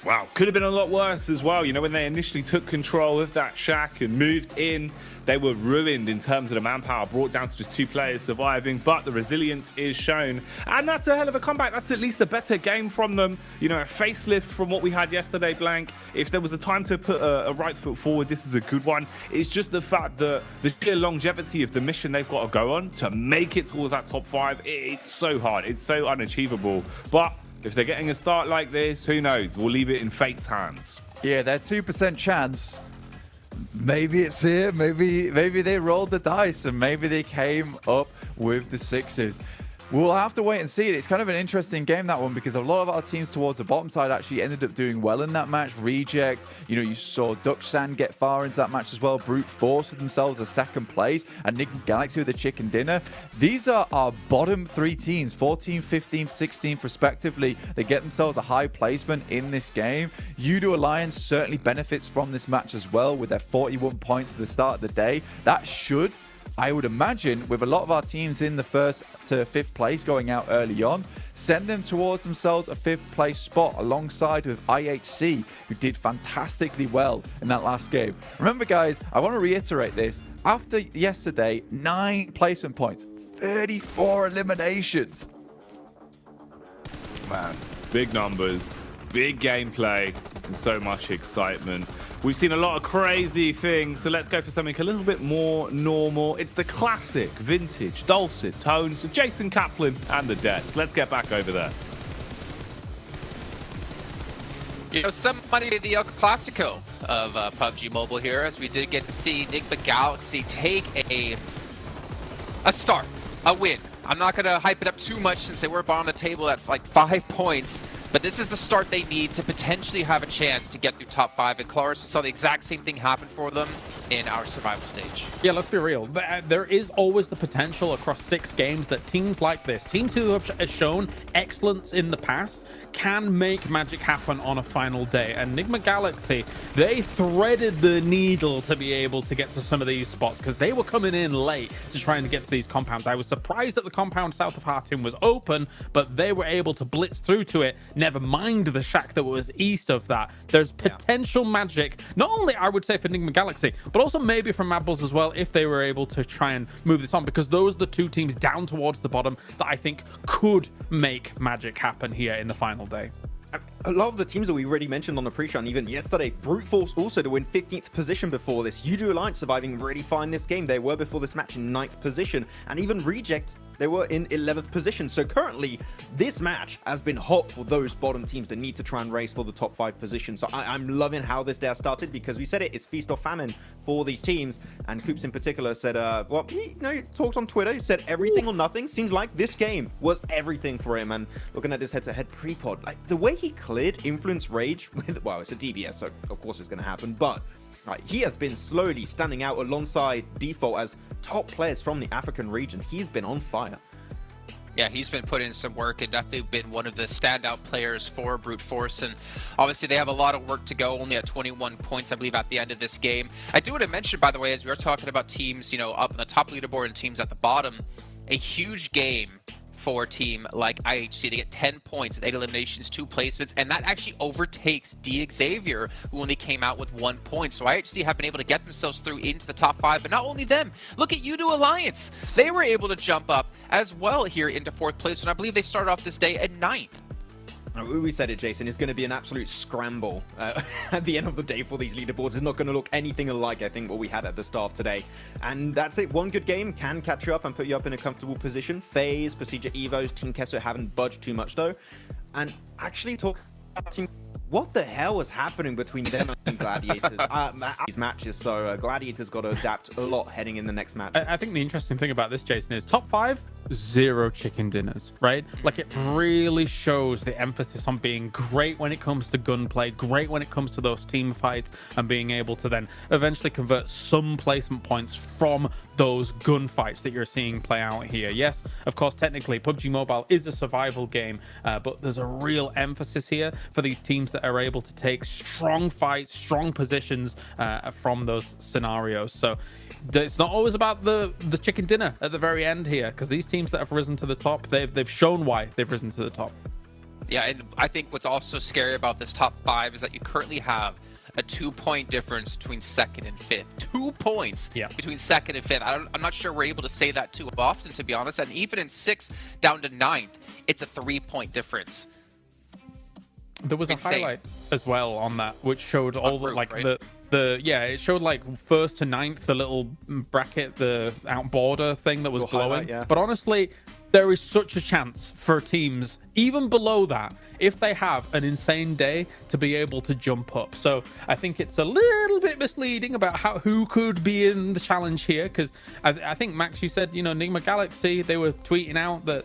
Speaker 2: Wow, could have been a lot worse as well. You know, when they initially took control of that shack and moved in, they were ruined in terms of the manpower, brought down to just 2 players surviving, but the resilience is shown. And that's a hell of a comeback. That's at least a better game from them. You know, a facelift from what we had yesterday, Blank. If there was a time to put a right foot forward, this is a good one. It's just the fact that the sheer longevity of the mission they've got to go on to make it towards that top 5, it's so hard. It's so unachievable. But if they're getting a start like this, who knows? We'll leave it in fate's hands.
Speaker 21: Yeah, their 2% chance. Maybe it's here. Maybe they rolled the dice and maybe they came up with the 6s. We'll have to wait and see it. It's kind of an interesting game, that one, because a lot of our teams towards the bottom side actually ended up doing well in that match. Reject, you know, you saw Duxan get far into that match as well. Brute Force with themselves a 2nd place, and Enigma Galaxy with a chicken dinner. These are our bottom 3 teams, 14th, 15th, 16th respectively. They get themselves a high placement in this game. Udo Alliance certainly benefits from this match as well with their 41 points at the start of the day. That should, I would imagine, with a lot of our teams in the 1st to 5th place going out early on, send them towards themselves a 5th place spot alongside with IHC, who did fantastically well in that last game. Remember, guys, I want to reiterate this. After yesterday, 9 placement points, 34 eliminations.
Speaker 2: Man, big numbers, big gameplay, and so much excitement. We've seen a lot of crazy things, so let's go for something a little bit more normal. It's the classic, vintage, dulcet tones of Jason Kaplan and the Deaths. Let's get back over there.
Speaker 1: You know, somebody did the El Clasico of PUBG Mobile here, as we did get to see Enigma Galaxy take a start, a win. I'm not going to hype it up too much since they were bottom of the table at like 5 points. But this is the start they need to potentially have a chance to get through top 5. And Claris, we saw the exact same thing happen for them in our survival stage.
Speaker 20: Yeah, let's be real. There is always the potential across 6 games that teams like this, teams who have shown excellence in the past, can make magic happen on a final day. Enigma Galaxy, they threaded the needle to be able to get to some of these spots because they were coming in late to try and get to these compounds. I was surprised that the compound south of Hartin was open, but they were able to blitz through to it. Never mind the shack that was east of that. There's potential magic, not only I would say for Enigma Galaxy, but also maybe from Mad Bulls as well, if they were able to try and move this on, because those are the 2 teams down towards the bottom that I think could make magic happen here in the final day.
Speaker 19: A lot of the teams that we already mentioned on the pre-show, and even yesterday, Brute Force also to win 15th position before this. Yudu Alliance surviving really fine this game. They were before this match in 9th position, and even Reject, they were in 11th position. So currently, this match has been hot for those bottom teams that need to try and race for the top 5 position. So I'm loving how this day has started, because we said it's feast or famine for these teams. And Coops in particular said, he talked on Twitter, he said everything or nothing. Seems like this game was everything for him. And looking at this head-to-head pre-pod, like the way he cleared Influence Rage with, well, it's a DBS, so of course it's going to happen, but he has been slowly standing out alongside Default as top players from the African region. He's been on fire.
Speaker 1: Yeah, he's been putting in some work and definitely been one of the standout players for Brute Force. And obviously they have a lot of work to go, only at 21 points, I believe, at the end of this game. I do want to mention, by the way, as we were talking about teams, up in the top leaderboard and teams at the bottom, a huge game for a team like IHC. They get 10 points with 8 eliminations, 2 placements, and that actually overtakes D Xavier, who only came out with 1 point. So IHC have been able to get themselves through into the top 5, but not only them. Look at Yudu Alliance. They were able to jump up as well here into 4th place, and I believe they started off this day at 9th.
Speaker 19: We said it, Jason. It's going to be an absolute scramble at the end of the day for these leaderboards. It's not going to look anything alike, I think, what we had at the start of today. And that's it. One good game can catch you up and put you up in a comfortable position. FaZe, Procedure Evos, Team Kesso haven't budged too much, though. And actually, talk about Team... What the hell is happening between them and Gladiators? These matches, so Gladiators got to adapt a lot heading in the next match.
Speaker 20: I think the interesting thing about this, Jason, is top 5, 0 chicken dinners, right? Like, it really shows the emphasis on being great when it comes to gunplay, great when it comes to those team fights, and being able to then eventually convert some placement points from those gunfights that you're seeing play out here. Yes, of course, technically, PUBG Mobile is a survival game, but there's a real emphasis here for these teams that are able to take strong fights, strong positions from those scenarios. So it's not always about the chicken dinner at the very end here, because these teams that have risen to the top, they've shown why they've risen to the top.
Speaker 1: Yeah, and I think what's also scary about this top 5 is that you currently have a 2-point difference between 2nd and 5th. 2 points between 2nd and 5th. I'm not sure we're able to say that too often, to be honest. And even in 6th down to 9th, it's a 3-point difference.
Speaker 20: There was a highlight as well on that, which showed all the, like,
Speaker 1: right?
Speaker 20: it showed like 1st to 9th, the little bracket, the out border thing that was glowing. But honestly, there is such a chance for teams even below that, if they have an insane day, to be able to jump up. So I think it's a little bit misleading about who could be in the challenge here, because I think, Max, you said, Enigma Galaxy, they were tweeting out that,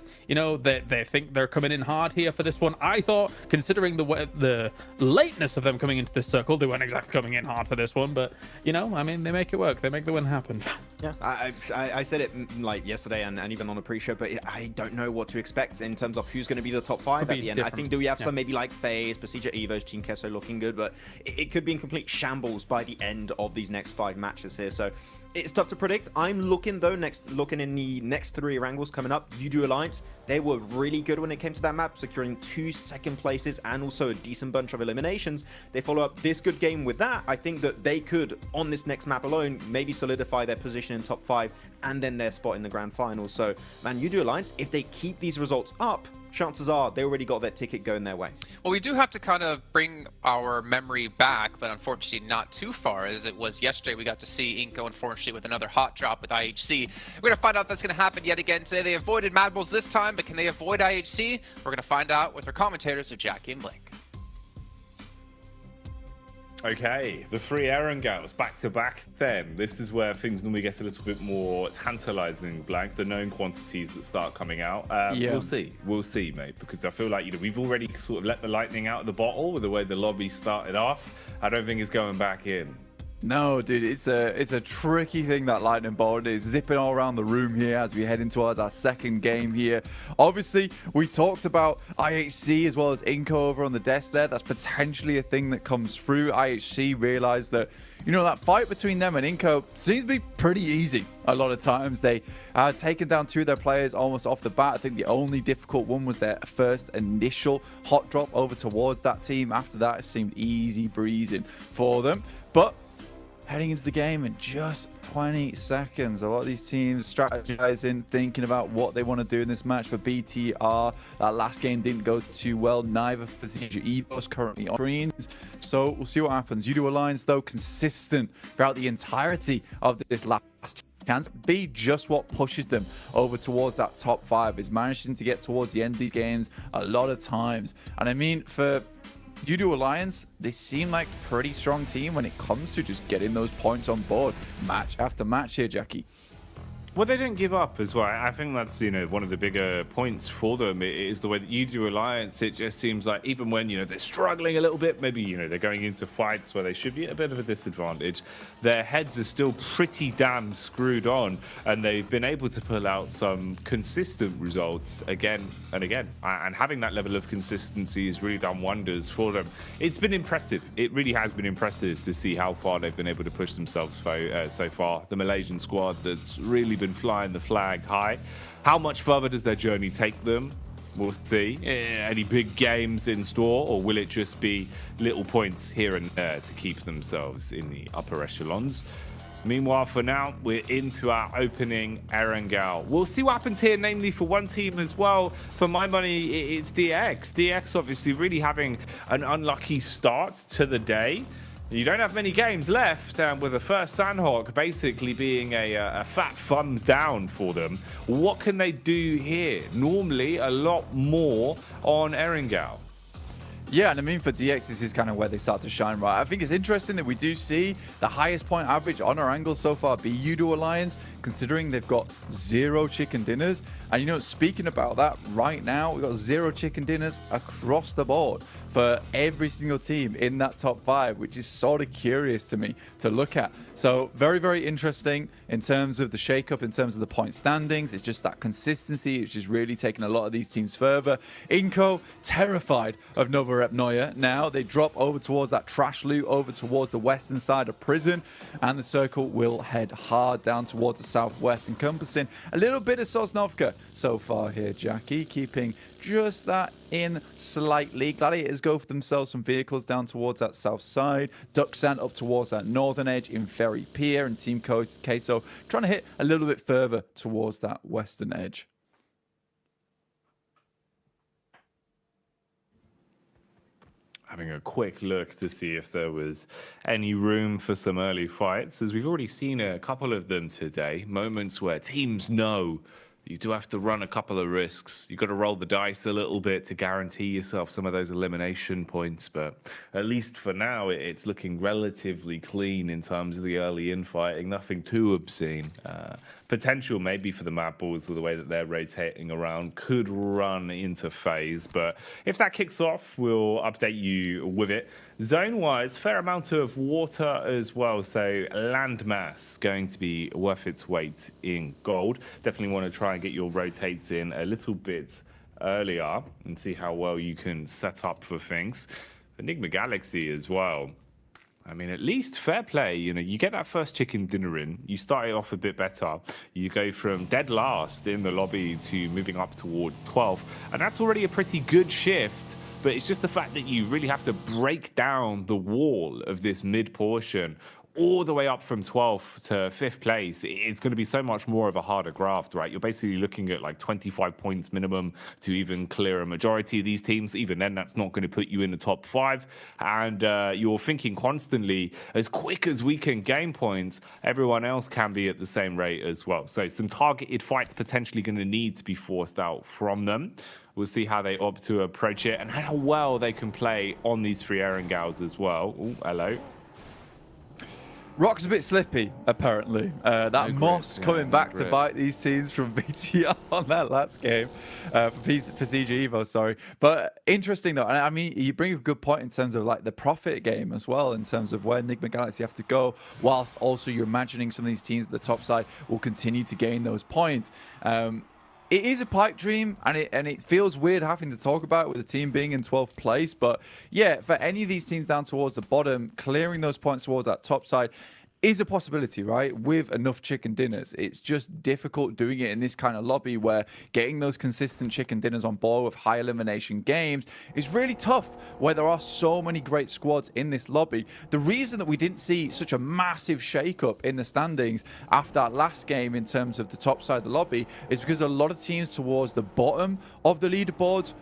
Speaker 20: they think they're coming in hard here for this one. I thought, considering the lateness of them coming into this circle, they weren't exactly coming in hard for this one, but, I mean, they make it work. They make the win happen.
Speaker 19: Yeah, I said it like yesterday and even on the pre-show, but I don't know what to expect in terms of who's going to be the top 5 at the end. I think, do we have some maybe like FaZe, Procedure Evos, Team Kesso looking good, but it could be in complete shambles by the end of these next 5 matches here. So it's tough to predict. I'm looking though, looking in the next 3 wrangles coming up. Yudu Alliance, they were really good when it came to that map, securing 2 second places and also a decent bunch of eliminations. They follow up this good game with that. I think that they could, on this next map alone, maybe solidify their position in top 5 and then their spot in the grand final. So, man, Yudu Alliance, if they keep these results up, chances are they already got their ticket going their way.
Speaker 1: Well, we do have to kind of bring our memory back, but unfortunately not too far, as it was yesterday. We got to see Inko, unfortunately, with another hot drop with IHC. We're going to find out if that's going to happen yet again today. They avoided Mad Bulls this time, but can they avoid IHC? We're going to find out with our commentators of Jackie and Blake.
Speaker 2: Okay, the 3 Erangels back to back then. This is where things normally get a little bit more tantalizing, Blank, the known quantities that start coming out. We'll see, mate, because I feel like, we've already sort of let the lightning out of the bottle with the way the lobby started off. I don't think it's going back in.
Speaker 21: No, dude, it's a tricky thing, that lightning bolt. It's zipping all around the room here as we head into our second game here. Obviously, we talked about IHC as well as Inco over on the desk there. That's potentially a thing that comes through. IHC realized that, you know, that fight between them and Inco seems to be pretty easy a lot of times. They taken down 2 of their players almost off the bat. I think the only difficult one was their first initial hot drop over towards that team. After that, it seemed easy breezing for them. But heading into the game in just 20 seconds. A lot of these teams strategizing, thinking about what they want to do in this match. For BTR, that last game didn't go too well. Neither for Evos currently on screens. So we'll see what happens. UDO Alliance, though, consistent throughout the entirety of this last chance. Be just what pushes them over towards that top 5. Is managing to get towards the end of these games a lot of times. And I mean, for UDO Alliance, they seem like a pretty strong team when it comes to just getting those points on board match after match here, Jackie.
Speaker 2: Well, they didn't give up as well. I think that's, you know, one of the bigger points for them is the way that UDO Alliance, it just seems like even when, you know, they're struggling a little bit, maybe, you know, they're going into fights where they should be at a bit of a disadvantage, their heads are still pretty damn screwed on, and they've been able to pull out some consistent results again and again. And having that level of consistency has really done wonders for them. It's been impressive. It really has been impressive to see how far they've been able to push themselves so far. The Malaysian squad that's really been flying the flag high. How much further does their journey take them? We'll see. Any big games in store, or will it just be little points here and there to keep themselves in the upper echelons? Meanwhile, for now, we're into our opening Erangel. We'll see what happens here, namely for one team as well. For my money, it's DX. DX obviously really having an unlucky start to the day. You don't have many games left, with the first Sandhawk basically being a fat thumbs down for them. What can they do here? Normally, a lot more on Erangel.
Speaker 21: Yeah, and I mean, for DX, this is kind of where they start to shine, right? I think it's interesting that we do see the highest point average on our angle so far be UDO Alliance, considering they've got 0 chicken dinners. And, you know, speaking about that, right now, we've got 0 chicken dinners across the board for every single team in that top 5, which is sort of curious to me to look at. So very, very interesting in terms of the shakeup, in terms of the point standings. It's just that consistency, which is really taking a lot of these teams further. Inco, terrified of Nova Rep Neuer. Now they drop over towards that trash loot, over towards the western side of prison, and the circle will head hard down towards the southwest, encompassing a little bit of Sosnovka so far here, Jackie, keeping just that in slightly. Gladiators go for themselves some vehicles down towards that south side. Ducksand up towards that northern edge in Ferry Pier, and Team Queso trying to hit a little bit further towards that western edge.
Speaker 2: Having a quick look to see if there was any room for some early fights, as we've already seen a couple of them today. Moments where teams know you do have to run a couple of risks. You've got to roll the dice a little bit to guarantee yourself some of those elimination points. But at least for now, it's looking relatively clean in terms of the early infighting. Nothing too obscene. Potential maybe for the Mad Balls with the way that they're rotating around could run into phase. But if that kicks off, we'll update you with it. Zone-wise, fair amount of water as well, so landmass going to be worth its weight in gold. Definitely want to try and get your rotates in a little bit earlier and see how well you can set up for things. Enigma Galaxy as well. I mean, at least fair play, you know, you get that first chicken dinner in, you start it off a bit better, you go from dead last in the lobby to moving up towards 12th, and that's already a pretty good shift. But it's just the fact that you really have to break down the wall of this mid portion all the way up from 12th to 5th place. It's going to be so much more of a harder graft, right? You're basically looking at like 25 points minimum to even clear a majority of these teams. Even then, that's not going to put you in the top 5. And you're thinking constantly, as quick as we can gain points, everyone else can be at the same rate as well. So some targeted fights potentially going to need to be forced out from them. We'll see how they opt to approach it and how well they can play on these 3 Erangels as well. Ooh, hello.
Speaker 21: Rock's a bit slippy, apparently. That moss coming back to bite these teams from BTR on that last game. For CG Evo, sorry. But interesting, though. And I mean, you bring a good point in terms of like the profit game as well, in terms of where Enigma Galaxy have to go, whilst also you're imagining some of these teams at the top side will continue to gain those points. It is a pipe dream, and it feels weird having to talk about it with the team being in 12th place. But yeah, for any of these teams down towards the bottom, clearing those points towards that top side is a possibility, right? With enough chicken dinners. It's just difficult doing it in this kind of lobby where getting those consistent chicken dinners on board with high elimination games is really tough, where there are so many great squads in this lobby. The reason that we didn't see such a massive shake-up in the standings after that last game in terms of the top side of the lobby is because a lot of teams towards the bottom of the leaderboards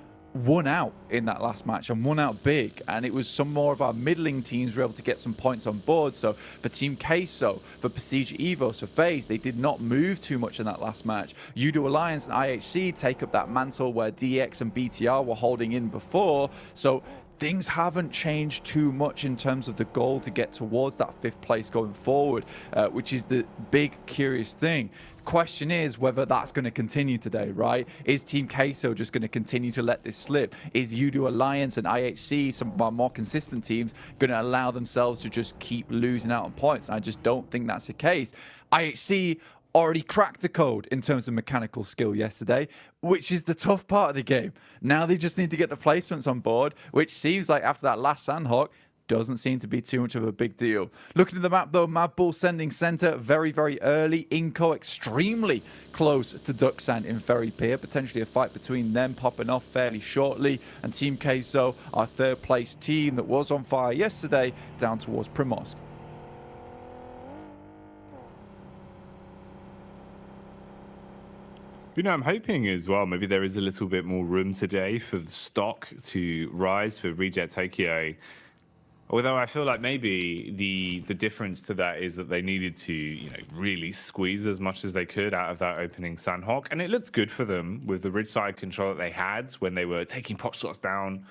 Speaker 21: won out in that last match and won out big, and it was some more of our middling teams were able to get some points on board. So for Team Queso, for Prestige Evos, for FaZe, they did not move too much in that last match. Udo Alliance and IHC take up that mantle where DX and BTR were holding in before. So things haven't changed too much in terms of the goal to get towards that 5th place going forward, which is the big curious thing. The question is whether that's going to continue today, right? Is Team Queso just going to continue to let this slip? Is Udo Alliance and IHC, some of our more consistent teams, going to allow themselves to just keep losing out on points? And I just don't think that's the case. IHC already cracked the code in terms of mechanical skill yesterday, which is the tough part of the game. Now they just need to get the placements on board, which seems like after that last Sandhawk, doesn't seem to be too much of a big deal. Looking at the map though, Mad Bull sending center very, very early. Inco extremely close to Ducksand in Ferry Pier. Potentially a fight between them popping off fairly shortly. And Team Queso, our 3rd place team that was on fire yesterday, down towards Primorsk.
Speaker 2: You know, I'm hoping as well, maybe there is a little bit more room today for the stock to rise for Reject Tokyo. Although I feel like maybe the difference to that is that they needed to, you know, really squeeze as much as they could out of that opening Sandhawk. And it looked good for them with the ridge side control that they had when they were taking pot shots down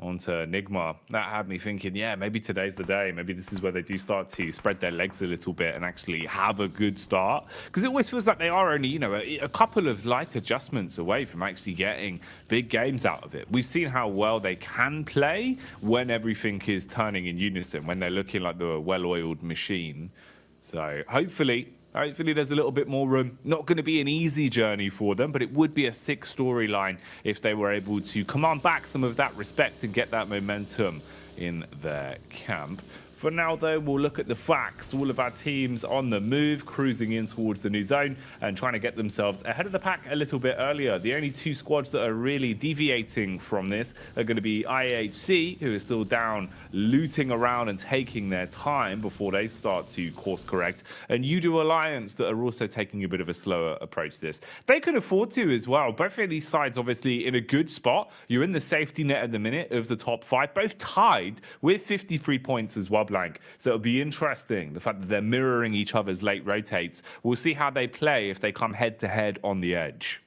Speaker 2: onto Enigma. That had me thinking, yeah, maybe today's the day. Maybe this is where they do start to spread their legs a little bit and actually have a good start. Because it always feels like they are only, you know, a couple of light adjustments away from actually getting big games out of it. We've seen how well they can play when everything is turning in unison, when they're looking like the well-oiled machine. So hopefully there's a little bit more room. Not going to be an easy journey for them, but it would be a sick storyline if they were able to command back some of that respect and get that momentum in their camp. For now, though, we'll look at the facts. All of our teams on the move, cruising in towards the new zone and trying to get themselves ahead of the pack a little bit earlier. The only 2 squads that are really deviating from this are going to be IHC, who is still down, looting around and taking their time before they start to course correct, and Udo Alliance that are also taking a bit of a slower approach to this. They could afford to as well. Both of these sides obviously in a good spot. You're in the safety net at the minute of the top 5, both tied with 53 points as well, Blank. So it'll be interesting, the fact that they're mirroring each other's late rotates. We'll see how they play if they come head to head on the edge.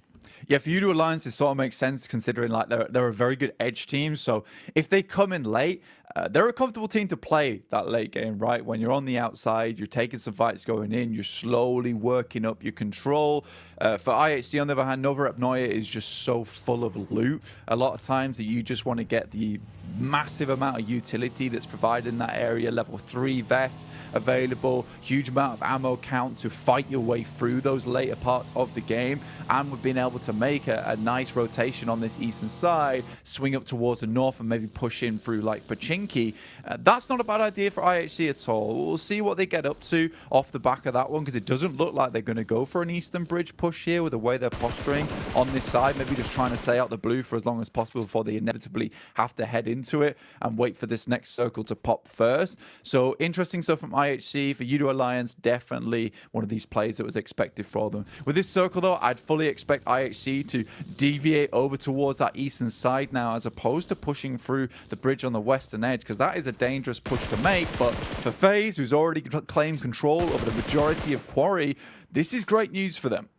Speaker 21: Yeah, for Udo Alliance, it sort of makes sense considering like they're a very good edge team. So if they come in late, they're a comfortable team to play that late game, right? When you're on the outside, you're taking some fights going in, you're slowly working up your control. For IHC, on the other hand, Nova Apnoia is just so full of loot. A lot of times that you just want to get the massive amount of utility that's provided in that area. Level 3 vests available, huge amount of ammo count to fight your way through those later parts of the game. And we've been able to make a nice rotation on this eastern side, swing up towards the north and maybe push in through like Pachinki. That's not a bad idea for IHC at all. We'll see what they get up to off the back of that one, because it doesn't look like they're going to go for an eastern bridge push here with the way they're posturing on this side. Maybe just trying to stay out the blue for as long as possible before they inevitably have to head into it and wait for this next circle to pop first. So interesting stuff from IHC. For Udo Alliance, definitely one of these plays that was expected for them. With this circle though, I'd fully expect IHC to deviate over towards that eastern side now, as opposed to pushing through the bridge on the western edge, because that is a dangerous push to make. But for FaZe, who's already claimed control over the majority of Quarry, this is great news for them.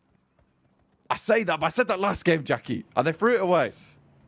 Speaker 21: I say that, but I said that last game, Jackie, and they threw it away.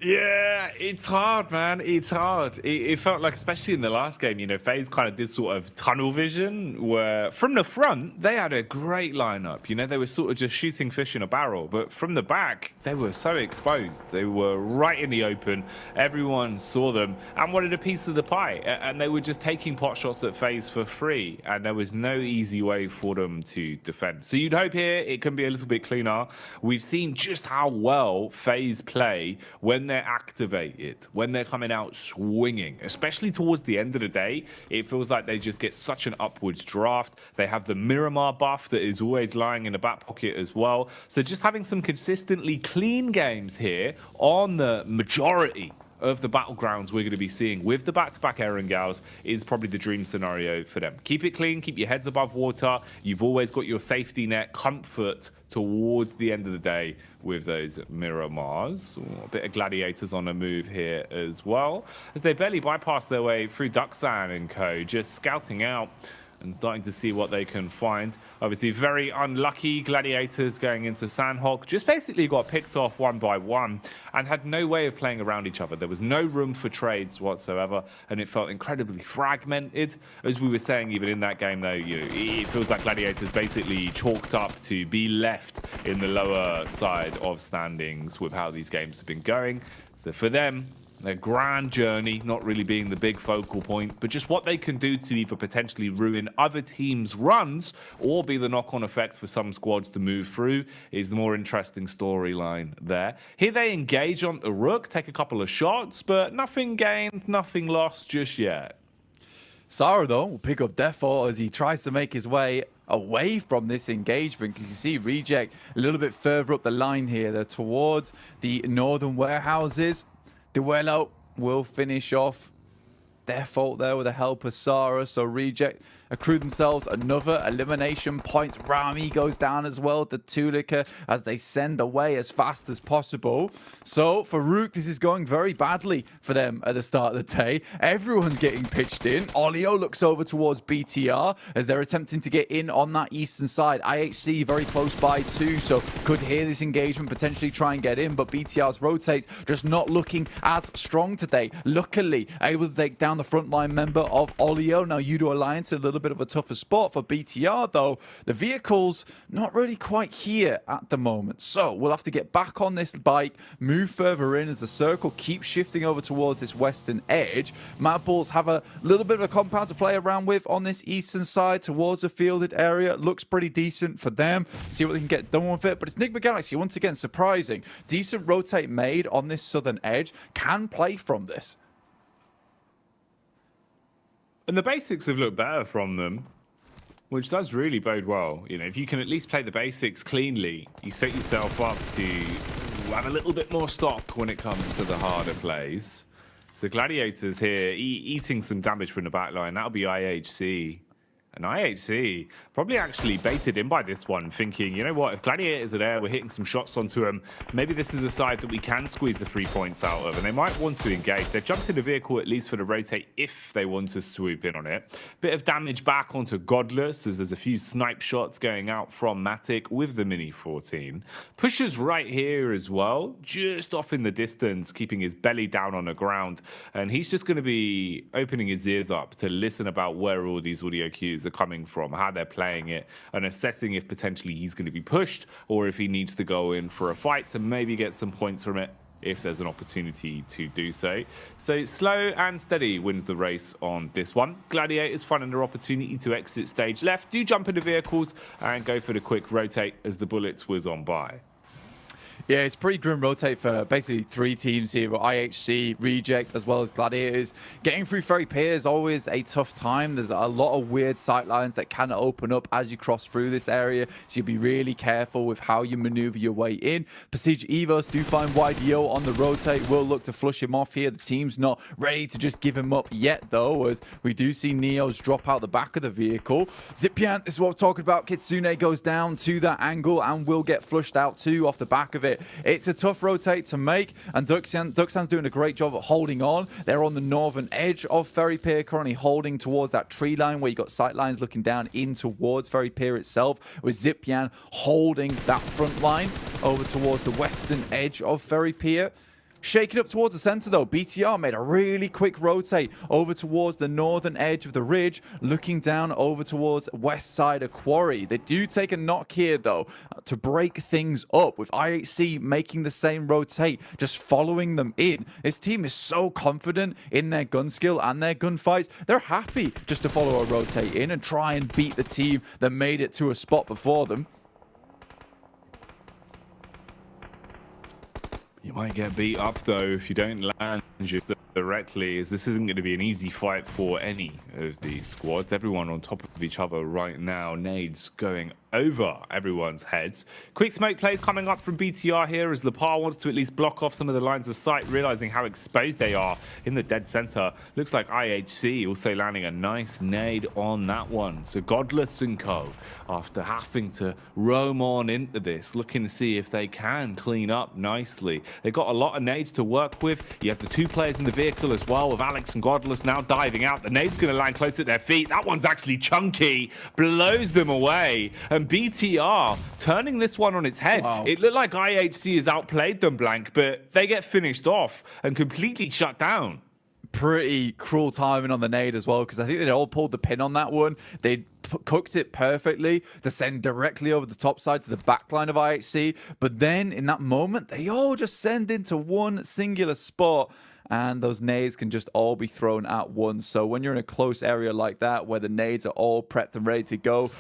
Speaker 2: Yeah, it's hard, man. It's hard. It felt like, especially in the last game, you know, FaZe kind of did sort of tunnel vision where from the front, they had a great lineup. You know, they were sort of just shooting fish in a barrel. But from the back, they were so exposed. They were right in the open. Everyone saw them and wanted a piece of the pie. And they were just taking pot shots at FaZe for free. And there was no easy way for them to defend. So you'd hope here it can be a little bit cleaner. We've seen just how well FaZe play when they're activated, when they're coming out swinging, especially towards the end of the day. It feels like they just get such an upwards draft. They have the Miramar buff that is always lying in the back pocket as well. So just having some consistently clean games here on the majority of the battlegrounds we're going to be seeing with the back-to-back Erangels is probably the dream scenario for them. Keep it clean, keep your heads above water. You've always got your safety net, comfort towards the end of the day with those Miramars. Ooh, a bit of gladiators on a move here as well, as they barely bypass their way through Duxan and co, just scouting out and starting to see what they can find. Obviously, very unlucky gladiators going into Sandhawk. Just basically got picked off one by one and had no way of playing around each other. There was no room for trades whatsoever, and it felt incredibly fragmented. As we were saying, even in that game, though, you know, it feels like gladiators basically chalked up to be left in the lower side of standings with how these games have been going. So for them, their grand journey not really being the big focal point, but just what they can do to either potentially ruin other teams' runs or be the knock-on effect for some squads to move through is the more interesting storyline there. Here they engage on the Rook, take a couple of shots, but nothing gained, nothing lost just yet.
Speaker 21: Sara, though, will pick up Defo as he tries to make his way away from this engagement. You can see Reject a little bit further up the line here. They're towards the northern warehouses. Duello will finish off their fault there with the help of Sara. So Reject accrue themselves another elimination point. Rami goes down as well to Tulika as they send away as fast as possible. So for Rook, this is going very badly for them at the start of the day. Everyone's getting pitched in. Olio looks over towards BTR as they're attempting to get in on that eastern side. IHC very close by too, so could hear this engagement, potentially try and get in, but BTR's rotates just not looking as strong today. Luckily, able to take down the frontline member of Olio. Now Udo Alliance in a little bit of a tougher spot for BTR, though. The vehicle's not really quite here at the moment. So we'll have to get back on this bike, move further in as the circle keeps shifting over towards this western edge. Mad Bulls have a little bit of a compound to play around with on this eastern side towards the fielded area. Looks pretty decent for them. See what they can get done with it. But it's Enigma Galaxy, once again, surprising. Decent rotate made on this southern edge. Can play from this.
Speaker 2: And the basics have looked better from them, which does really bode well. You know, if you can at least play the basics cleanly, you set yourself up to have a little bit more stock when it comes to the harder plays. So Gladiators here eating some damage from the backline. That'll be IHC. And IHC probably actually baited in by this one, thinking, you know what, if Gladiators are there, we're hitting some shots onto them, maybe this is a side that we can squeeze the 3 points out of, and they might want to engage. They've jumped in the vehicle at least for the rotate if they want to swoop in on it. Bit of damage back onto Godless, as there's a few snipe shots going out from Matic with the Mini 14. Pushes right here as well, just off in the distance, keeping his belly down on the ground, and he's just going to be opening his ears up to listen about where all these audio cues are coming from, how they're playing it, and assessing if potentially he's going to be pushed or if he needs to go in for a fight to maybe get some points from it if there's an opportunity to do so. So slow and steady wins the race on this one. Gladiators finding their opportunity to exit stage left, do jump into vehicles and go for the quick rotate as the bullets whiz on by.
Speaker 21: Yeah, it's pretty grim rotate for basically 3 teams here, with IHC, Reject, as well as Gladiators. Getting through Ferry Pier is always a tough time. There's a lot of weird sight lines that can open up as you cross through this area, so you'll be really careful with how you maneuver your way in. Besiege Evos do find YDO on the rotate, will look to flush him off here. The team's not ready to just give him up yet, though, as we do see Neos drop out the back of the vehicle. Zipian, this is what we're talking about. Kitsune goes down to that angle and will get flushed out too off the back of it. It's a tough rotate to make, and Duxan's doing a great job at holding on. They're on the northern edge of Ferry Pier, currently holding towards that tree line where you got sight lines looking down in towards Ferry Pier itself, with Zipian holding that front line over towards the western edge of Ferry Pier. Shaking up towards the center, though. BTR made a really quick rotate over towards the northern edge of the ridge, looking down over towards west side of Quarry. They do take a knock here, though, to break things up, with IHC making the same rotate, just following them in. This team is so confident in their gun skill and their gunfights. They're happy just to follow a rotate in and try and beat the team that made it to a spot before them.
Speaker 2: You might get beat up, though, if you don't land just directly, as this isn't going to be an easy fight for any of these squads. Everyone on top of each other right now. Nades going over everyone's heads. Quick smoke plays coming up from BTR here, as Lepar wants to at least block off some of the lines of sight, realizing how exposed they are in the dead center. Looks like IHC also landing a nice nade on that one. So Godless and Co, after having to roam on into this, looking to see if they can clean up nicely. They've got a lot of nades to work with. You have the two players in the vehicle as well, with Alex and Godless now diving out. The nade's going to land close at their feet. That one's actually chunky, blows them away. And BTR turning this one on its head. Wow. It looked like IHC has outplayed them, Blank, but they get finished off and completely shut down.
Speaker 21: Pretty cruel timing on the nade as well, because I think they all pulled the pin on that one. They cooked it perfectly to send directly over the top side to the back line of IHC, but then in that moment they all just send into one singular spot, and those nades can just all be thrown at once. So when you're in a close area like that, where the nades are all prepped and ready to go,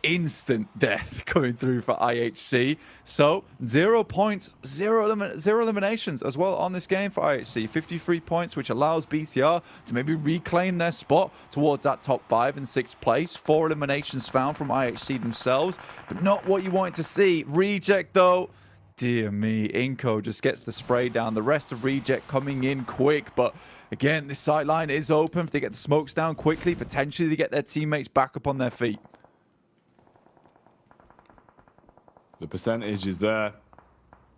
Speaker 21: instant death coming through for IHC. So 0 points, zero eliminations as well on this game for IHC. 53 points, which allows BTR to maybe reclaim their spot towards that top 5 and 6th place. 4 eliminations found from IHC themselves, but not what you wanted to see. Reject, though, dear me, Inco just gets the spray down. The rest of Reject coming in quick, but again, this sight line is open. If they get the smokes down quickly, potentially they get their teammates back up on their feet.
Speaker 2: The percentage is there,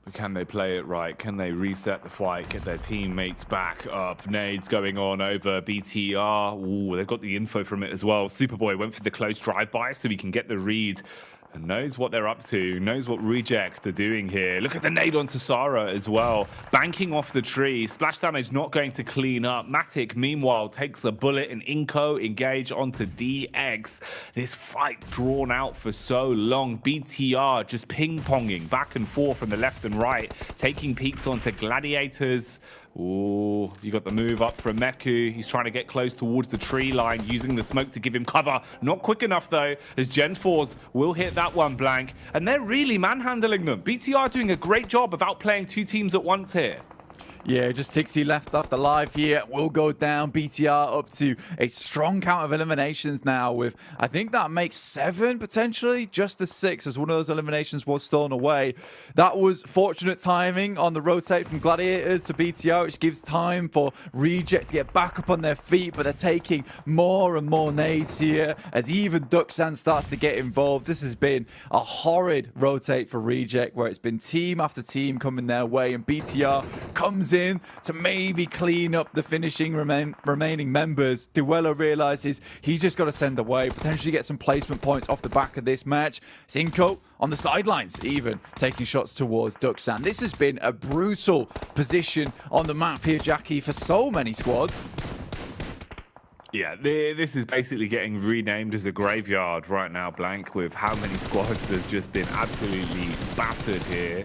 Speaker 2: but can they play it right? Can they reset the fight, get their teammates back up? Nades going on over BTR. Ooh, they've got the info from it as well. Superboy went for the close drive-by so he can get the read and knows what they're up to, knows what Reject are doing here. Look at the nade onto Sarah as well, banking off the tree. Splash damage not going to clean up. Matic, meanwhile, takes a bullet, and Inco engage onto DX. This fight drawn out for so long. BTR just ping-ponging back and forth from the left and right, taking peeks onto Gladiators. Ooh, you got the move up from Meku. He's trying to get close towards the tree line, using the smoke to give him cover. Not quick enough, though, as Gen 4s will hit that one, Blank. And they're really manhandling them. BTR doing a great job of outplaying two teams at once here.
Speaker 21: Yeah, just Tixie left off the live here. Will go down. BTR up to a strong count of eliminations now, with, I think that makes 7 potentially, just the 6, as one of those eliminations was stolen away. That was fortunate timing on the rotate from Gladiators to BTR, which gives time for Reject to get back up on their feet, but they're taking more and more nades here as even Duxan starts to get involved. This has been a horrid rotate for Reject, where it's been team after team coming their way, and BTR comes in to maybe clean up the finishing remaining members. Duello realizes he's just got to send away, potentially get some placement points off the back of this match. Cinco on the sidelines, even taking shots towards Duxan. This has been a brutal position on the map here, Jackie, for so many squads.
Speaker 2: Yeah, this is basically getting renamed as a graveyard right now, Blank, with how many squads have just been absolutely battered here.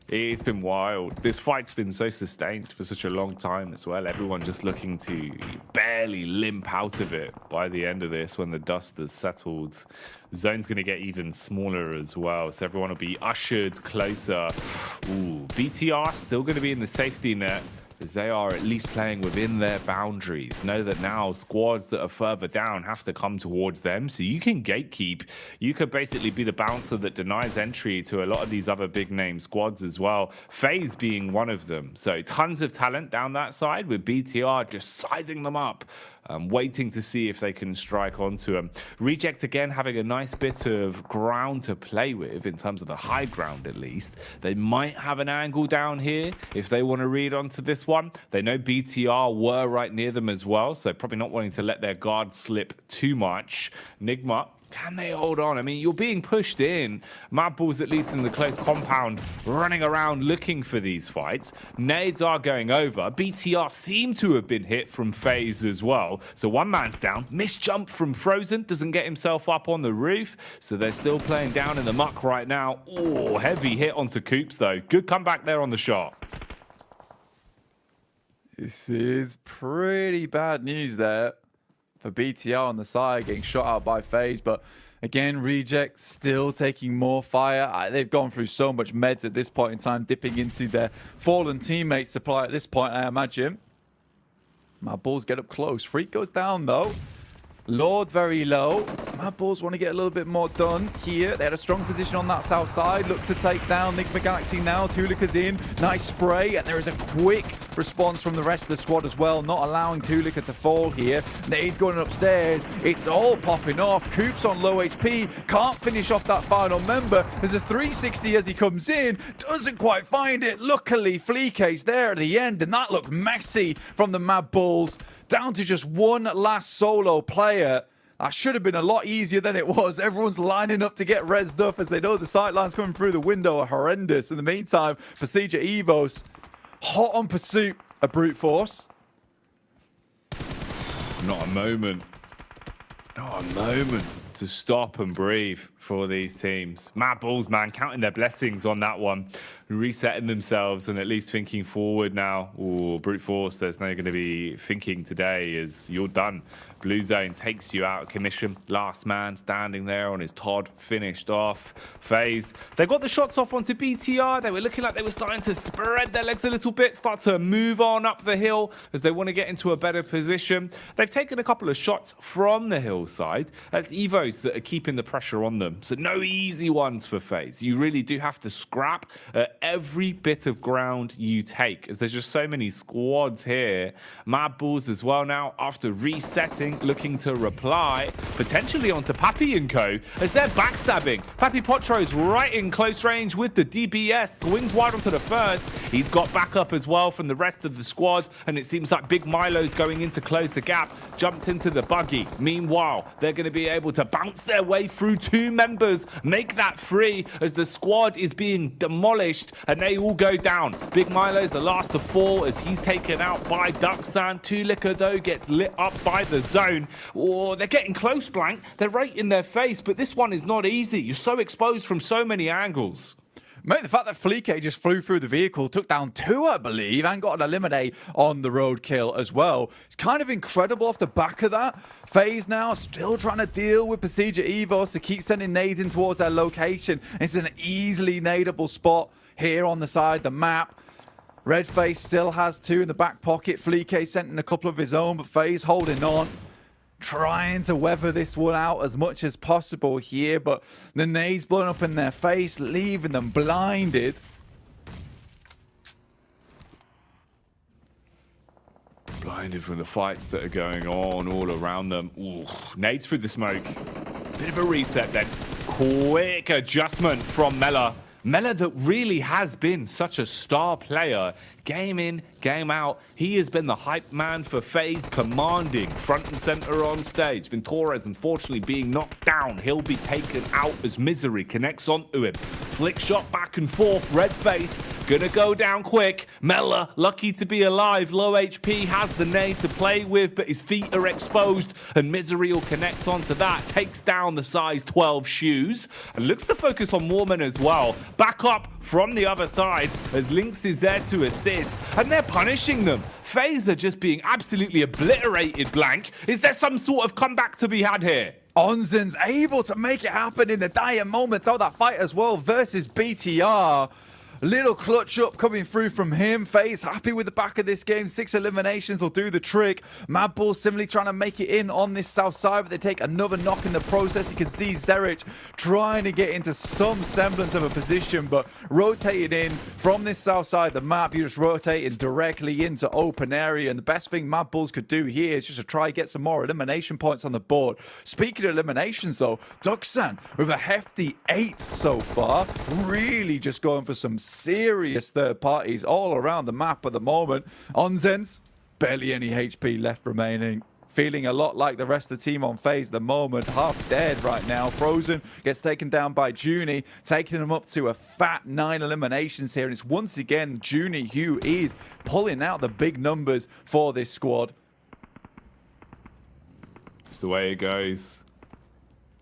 Speaker 2: It's been wild. This fight's been so sustained for such a long time as well. Everyone just looking to barely limp out of it by the end of this when the dust has settled. The zone's going to get even smaller as well, so everyone will be ushered closer. Ooh, BTR still going to be in the safety net, as they are at least playing within their boundaries. Know that now squads that are further down have to come towards them, so you can gatekeep. You could basically be the bouncer that denies entry to a lot of these other big name squads as well, FaZe being one of them. So tons of talent down that side, with BTR just sizing them up, waiting to see if they can strike onto them. Reject again having a nice bit of ground to play with, in terms of the high ground at least. They might have an angle down here if they want to read onto this one. They know BTR were right near them as well, so probably not wanting to let their guard slip too much. Nigma Can they hold on? I mean, you're being pushed in. Mad Bull's at least in the close compound, running around looking for these fights. Nades are going over. BTR seem to have been hit from FaZe as well. So one man's down. Misjump from Frozen. Doesn't get himself up on the roof. So they're still playing down in the muck right now. Oh, heavy hit onto Coops, though. Good comeback there on the shot.
Speaker 21: This is pretty bad news there for BTR on the side, getting shot out by FaZe. But again, Reject still taking more fire. They've gone through so much meds at this point in time, dipping into their fallen teammates' supply at this point, I imagine. Mad Bulls get up close. Freak goes down, though. Lord very low. Mad Bulls want to get a little bit more done here. They had a strong position on that south side. Look to take down Enigma Galaxy now. Tulika's in. Nice spray. And there is a quick response from the rest of the squad as well, not allowing Tulika to fall here. Nade's going upstairs. It's all popping off. Coops on low HP. Can't finish off that final member. There's a 360 as he comes in. Doesn't quite find it. Luckily, Fleeka's there at the end. And that looked messy from the Mad Bulls. Down to just one last solo player. That should have been a lot easier than it was. Everyone's lining up to get rezzed up as they know the sightlines coming through the window are horrendous. In the meantime, Procedure Evos, hot on pursuit of brute force.
Speaker 2: Not a moment. Not a moment to stop and breathe for these teams. Mad Bulls, man, counting their blessings on that one. Resetting themselves and at least thinking forward now. Ooh, brute force, there's no going to be thinking today as you're done. Blue Zone takes you out of commission. Last man standing there on his Todd, finished off. FaZe, they got the shots off onto BTR. They were looking like they were starting to spread their legs a little bit, start to move on up the hill as they want to get into a better position. They've taken a couple of shots from the hillside. That's Evos that are keeping the pressure on them. So no easy ones for FaZe. You really do have to scrap at every bit of ground you take, as there's just so many squads here. Mad Bulls as well now, after resetting, looking to reply potentially onto Papi and co as they're backstabbing. Papi Potro's right in close range with the DBS, swings wide onto the first. He's got backup as well from the rest of the squad, and it seems like Big Milo's going in to close the gap, jumped into the buggy. Meanwhile, they're going to be able to bounce their way through two members, make that free as the squad is being demolished and they all go down. Big Milo's the last to fall as he's taken out by Ducksan. Tulika though gets lit up by the zone. Oh, they're getting close, Blank. They're right in their face, but this one is not easy. You're so exposed from so many angles.
Speaker 21: Mate, the fact that Fleeke just flew through the vehicle, took down two, I believe, and got an eliminate on the roadkill as well. It's kind of incredible off the back of that. FaZe now still trying to deal with Procedure Evos to keep sending nades in towards their location. It's an easily nadeable spot here on the side of the map. Redface still has two in the back pocket. Fleeke sent in a couple of his own, but FaZe holding on. Trying to weather this one out as much as possible here, but the nades blowing up in their face, leaving them blinded.
Speaker 2: Blinded from the fights that are going on all around them. Ooh, nades through the smoke. Bit of a reset then. Quick adjustment from Mela. Mela that really has been such a star player. Game in, game out. He has been the hype man for FaZe, commanding front and center on stage. Ventorez unfortunately being knocked down. He'll be taken out as Misery connects onto him. Flick shot back and forth. Red face gonna go down quick. Mela lucky to be alive. Low HP, has the nade to play with, but his feet are exposed and Misery will connect onto that. Takes down the size 12 shoes and looks to focus on Warman as well. Back up from the other side as Lynx is there to assist. And they're punishing them. FaZe are just being absolutely obliterated, Blank. Is there some sort of comeback to be had here?
Speaker 21: Onzen's able to make it happen in the dire moments of that fight as well versus BTR. Little clutch up coming through from him. FaZe happy with the back of this game. 6 eliminations will do the trick. Mad Bull similarly trying to make it in on this south side, but they take another knock in the process. You can see Zerich trying to get into some semblance of a position, but rotating in from this south side of the map, you're just rotating directly into open area. And the best thing Mad Bulls could do here is just to try and get some more elimination points on the board. Speaking of eliminations though, Ducksan with a hefty 8 so far. Really just going for some serious third parties all around the map at the moment. Onzen's barely any HP left remaining. feeling a lot like the rest of the team on FaZe at the moment. Half dead right now. Frozen gets taken down by Junie, taking him up to a fat 9 eliminations here. And it's once again Junie who is pulling out the big numbers for this squad.
Speaker 2: It's the way it goes.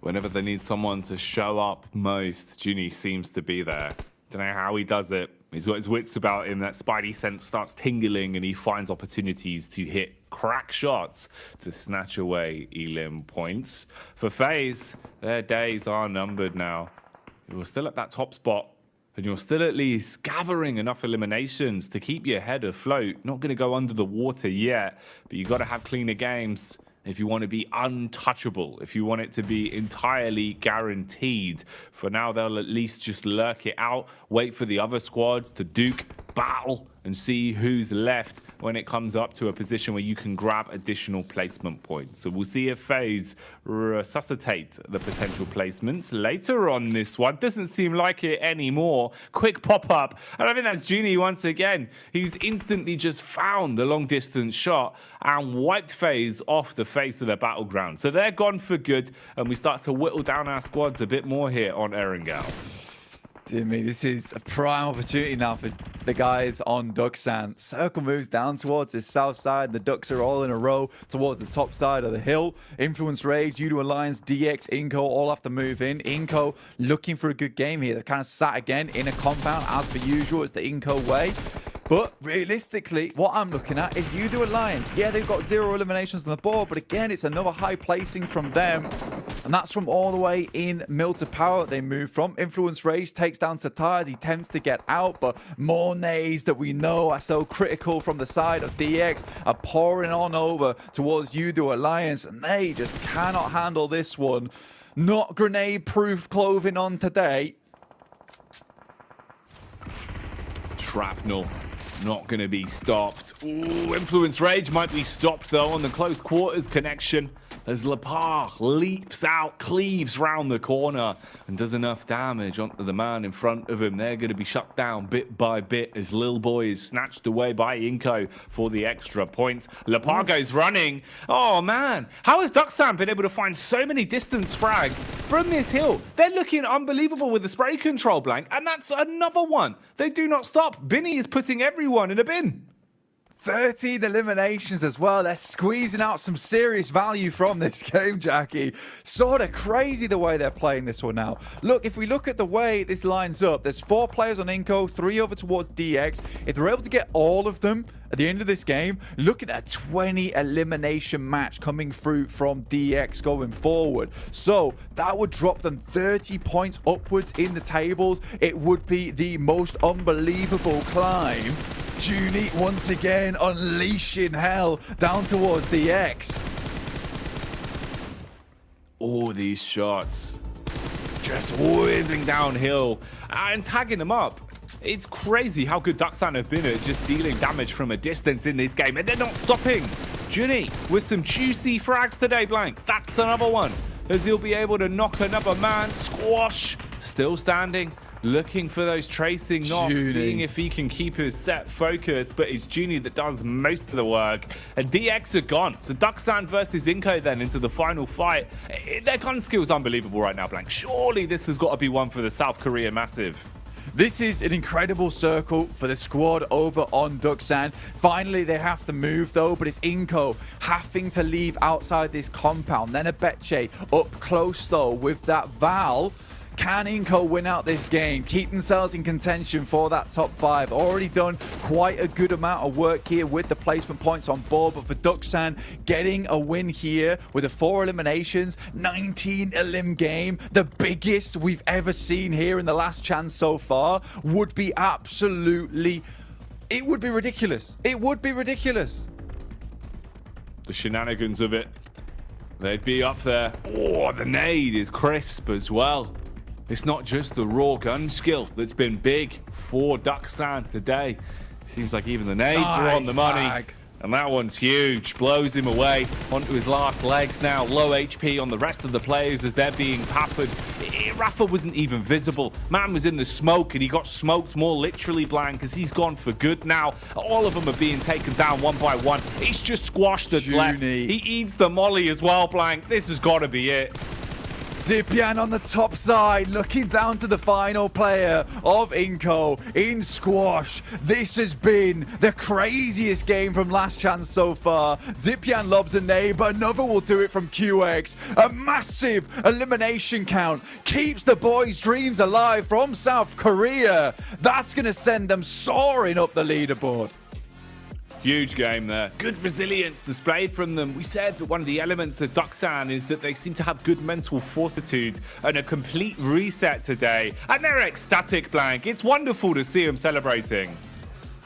Speaker 2: Whenever they need someone to show up most, Junie seems to be there. Don't know how he does it. He's got his wits about him. That spidey sense starts tingling and he finds opportunities to hit crack shots to snatch away elim points. For FaZe, their days are numbered now. You're still at that top spot and you're still at least gathering enough eliminations to keep your head afloat. Not going to go under the water yet, but you've got to have cleaner games if you want to be untouchable, if you want it to be entirely guaranteed. For now, they'll at least just lurk it out, wait for the other squads to duke, battle, and see who's left when it comes up to a position where you can grab additional placement points. So we'll see if FaZe resuscitate the potential placements later on this one. Doesn't seem like it anymore. Quick pop-up, and I think that's Junie once again, who's instantly just found the long-distance shot and wiped FaZe off the face of the battleground. So they're gone for good, and we start to whittle down our squads a bit more here on Erangel.
Speaker 21: Dear me, this is a prime opportunity now for the guys on Duksan. Circle moves down towards his south side. The Ducks are all in a row towards the top side of the hill. Influence Rage, U2 Alliance, DX, Inco all have to move in. Inco looking for a good game here. They've kind of sat again in a compound as per usual. It's the Inco way. But realistically, what I'm looking at is U2 Alliance. Yeah, they've got 0 eliminations on the board, but again, it's another high placing from them. And that's from all the way in Mill to Power they move from. Influence Rage takes down Satar as he attempts to get out, but more nades that we know are so critical from the side of DX are pouring on over towards U2 Alliance, and they just cannot handle this one. Not grenade-proof clothing on today.
Speaker 2: Shrapnel. Not going to be stopped. Ooh, Influence Rage might be stopped, though, on the close quarters connection as Lepar leaps out, cleaves round the corner, and does enough damage onto the man in front of him. They're going to be shut down bit by bit as Lil Boy is snatched away by Inco for the extra points. Lepar goes running. Oh, man. How has Duksan been able to find so many distance frags from this hill? They're looking unbelievable with the spray control, Blank, and that's another one. They do not stop. Binny is putting everyone in a bin.
Speaker 21: 13 eliminations as well. They're squeezing out some serious value from this game, Jackie. Sort of crazy the way they're playing this one now. Look, if we look at the way this lines up, there's 4 players on Inco, 3 over towards DX. If they're able to get all of them at the end of this game, look at a 20 elimination match coming through from DX going forward. So that would drop them 30 points upwards in the tables. It would be the most unbelievable climb. Junie once again unleashing hell down towards DX.
Speaker 2: All these shots just whizzing downhill and tagging them up. It's crazy how good Duksan have been at just dealing damage from a distance in this game, and they're not stopping. Junie with some juicy frags today, Blank. That's another one, as he'll be able to knock another man. Squash, still standing, looking for those tracing knocks, seeing if he can keep his set focus, but it's Junie that does most of the work, and DX are gone. So Duksan versus Inco then into the final fight. Their gun skill's unbelievable right now, Blank. Surely this has got to be one for the South Korea Massive.
Speaker 21: This is an incredible circle for the squad over on Duksan. Finally, they have to move, though, but it's Inco having to leave outside this compound. Then a Betche up close, though, with that Val. Can Inco win out this game? Keep themselves in contention for that top 5. Already done quite a good amount of work here with the placement points on board. But for Duksan, getting a win here with the 4 eliminations, 19 elim game, the biggest we've ever seen here in the last chance so far, would be absolutely... It would be ridiculous. It would be ridiculous.
Speaker 2: The shenanigans of it, they'd be up there. Oh, the nade is crisp as well. It's not just the raw gun skill that's been big for Duksan today. Seems like even the nades are on the money. And that one's huge. Blows him away onto his last legs now. Low HP on the rest of the players as they're being peppered. Rafa wasn't even visible. Man was in the smoke and he got smoked more literally, Blank, because he's gone for good now. All of them are being taken down one by one. It's just Squash that's left. He eats the molly as well, Blank. This has got to be it.
Speaker 21: Zipian on the top side, looking down to the final player of Inco in Squash. This has been the craziest game from Last Chance so far. Zipian lobs a nade, but another will do it from QX. A massive elimination count keeps the boys' dreams alive from South Korea. That's going to send them soaring up the leaderboard.
Speaker 2: Huge game there. Good resilience displayed from them. We said that one of the elements of Dapatkan is that they seem to have good mental fortitude and a complete reset today. And they're ecstatic, Blank. It's wonderful to see them celebrating.